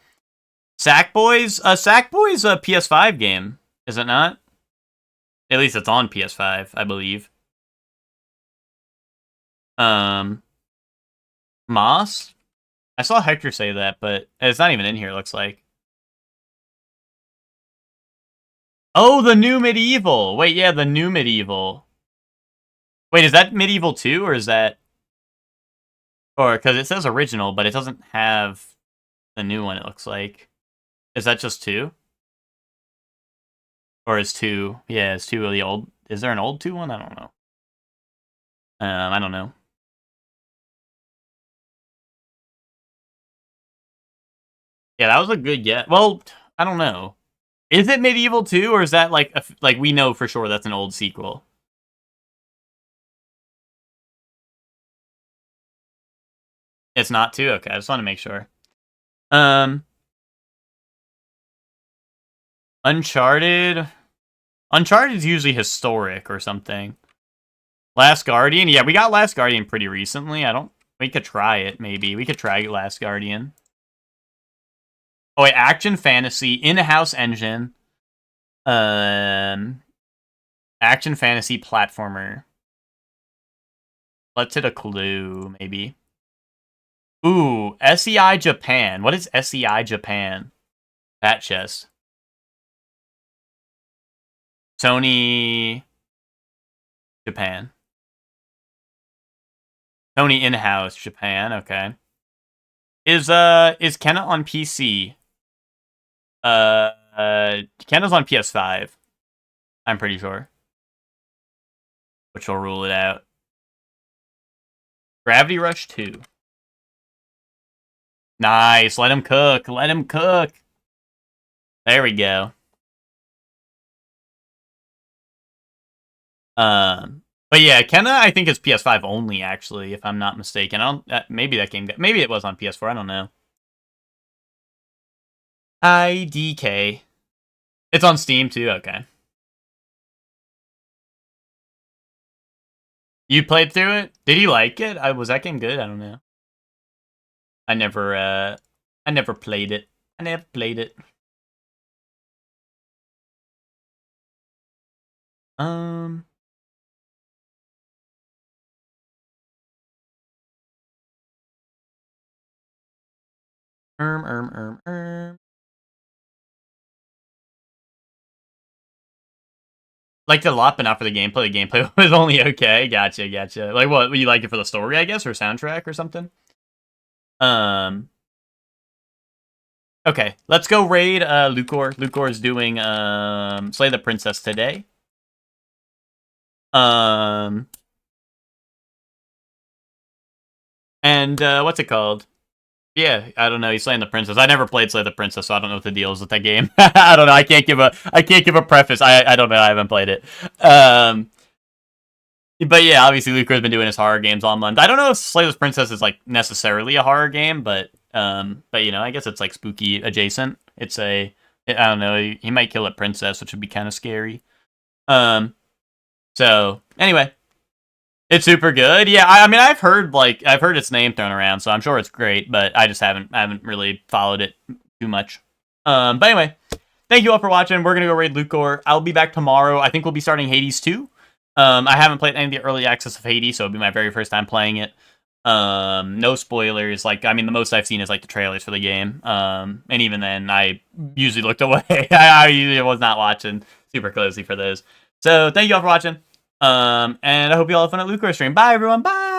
Sackboy's. Sackboy's a PS5 game, is it not? At least it's on PS5, I believe. Moss. I saw Hector say that, but it's not even in here. It looks like. Oh, the new Medieval. Wait, yeah, the new Medieval. Wait, is that Medieval 2 or is that? Or, because it says original, but it doesn't have the new one, it looks like. Is that just 2? Or is 2... Yeah, is 2 the old... Is there an old 2 one? I don't know. I don't know. Yeah, that was a good guess. Well, I don't know. Is it Medieval 2, or is that like... like, we know for sure that's an old sequel? It's not 2? Okay, I just want to make sure. Uncharted... Uncharted is usually historic or something. Last Guardian? Yeah, we got Last Guardian pretty recently. We could try it, maybe. We could try Last Guardian. Oh, wait, action fantasy, in-house engine. Action fantasy platformer. Let's hit a clue, maybe. Ooh, SEI Japan. What is SEI Japan? That chest. Sony Japan. Sony in-house Japan, okay. Is Kenna on PC? Kenna's on PS5. I'm pretty sure. Which will rule it out. Gravity Rush 2. Nice. Let him cook. Let him cook. There we go. But yeah, Kenna, I think is PS5 only, actually, if I'm not mistaken. Maybe that game... Maybe it was on PS4. I don't know. IDK. It's on Steam, too? Okay. You played through it? Did you like it? Was that game good? I don't know. I never played it. I never played it. Liked it a lot, but not for the gameplay. The gameplay was only okay. Gotcha. Like, what? You liked it for the story, I guess, or soundtrack or something? Okay, let's go raid Lucor. Lucor is doing Slay the Princess today. And what's it called? Yeah, I don't know. He's slaying the princess. I never played Slay the Princess, so I don't know what the deal is with that game. I don't know. I can't give a preface. I don't know. I haven't played it. But yeah, obviously Lucar's been doing his horror games all month. I don't know if Slay the Princess is like necessarily a horror game, but you know, I guess it's like spooky adjacent. I don't know. He might kill a princess, which would be kind of scary. So anyway. It's super good. Yeah, I mean, I've heard its name thrown around, so I'm sure it's great, but I just haven't really followed it too much. But anyway, thank you all for watching. We're gonna go raid Lucor. I'll be back tomorrow. I think we'll be starting Hades 2. I haven't played any of the early access of Hades, so it'll be my very first time playing it. No spoilers. Like, I mean, the most I've seen is like the trailers for the game. And even then, I usually looked away. I usually was not watching super closely for those. So thank you all for watching. And I hope you all have fun at Lucor stream. Bye, everyone. Bye.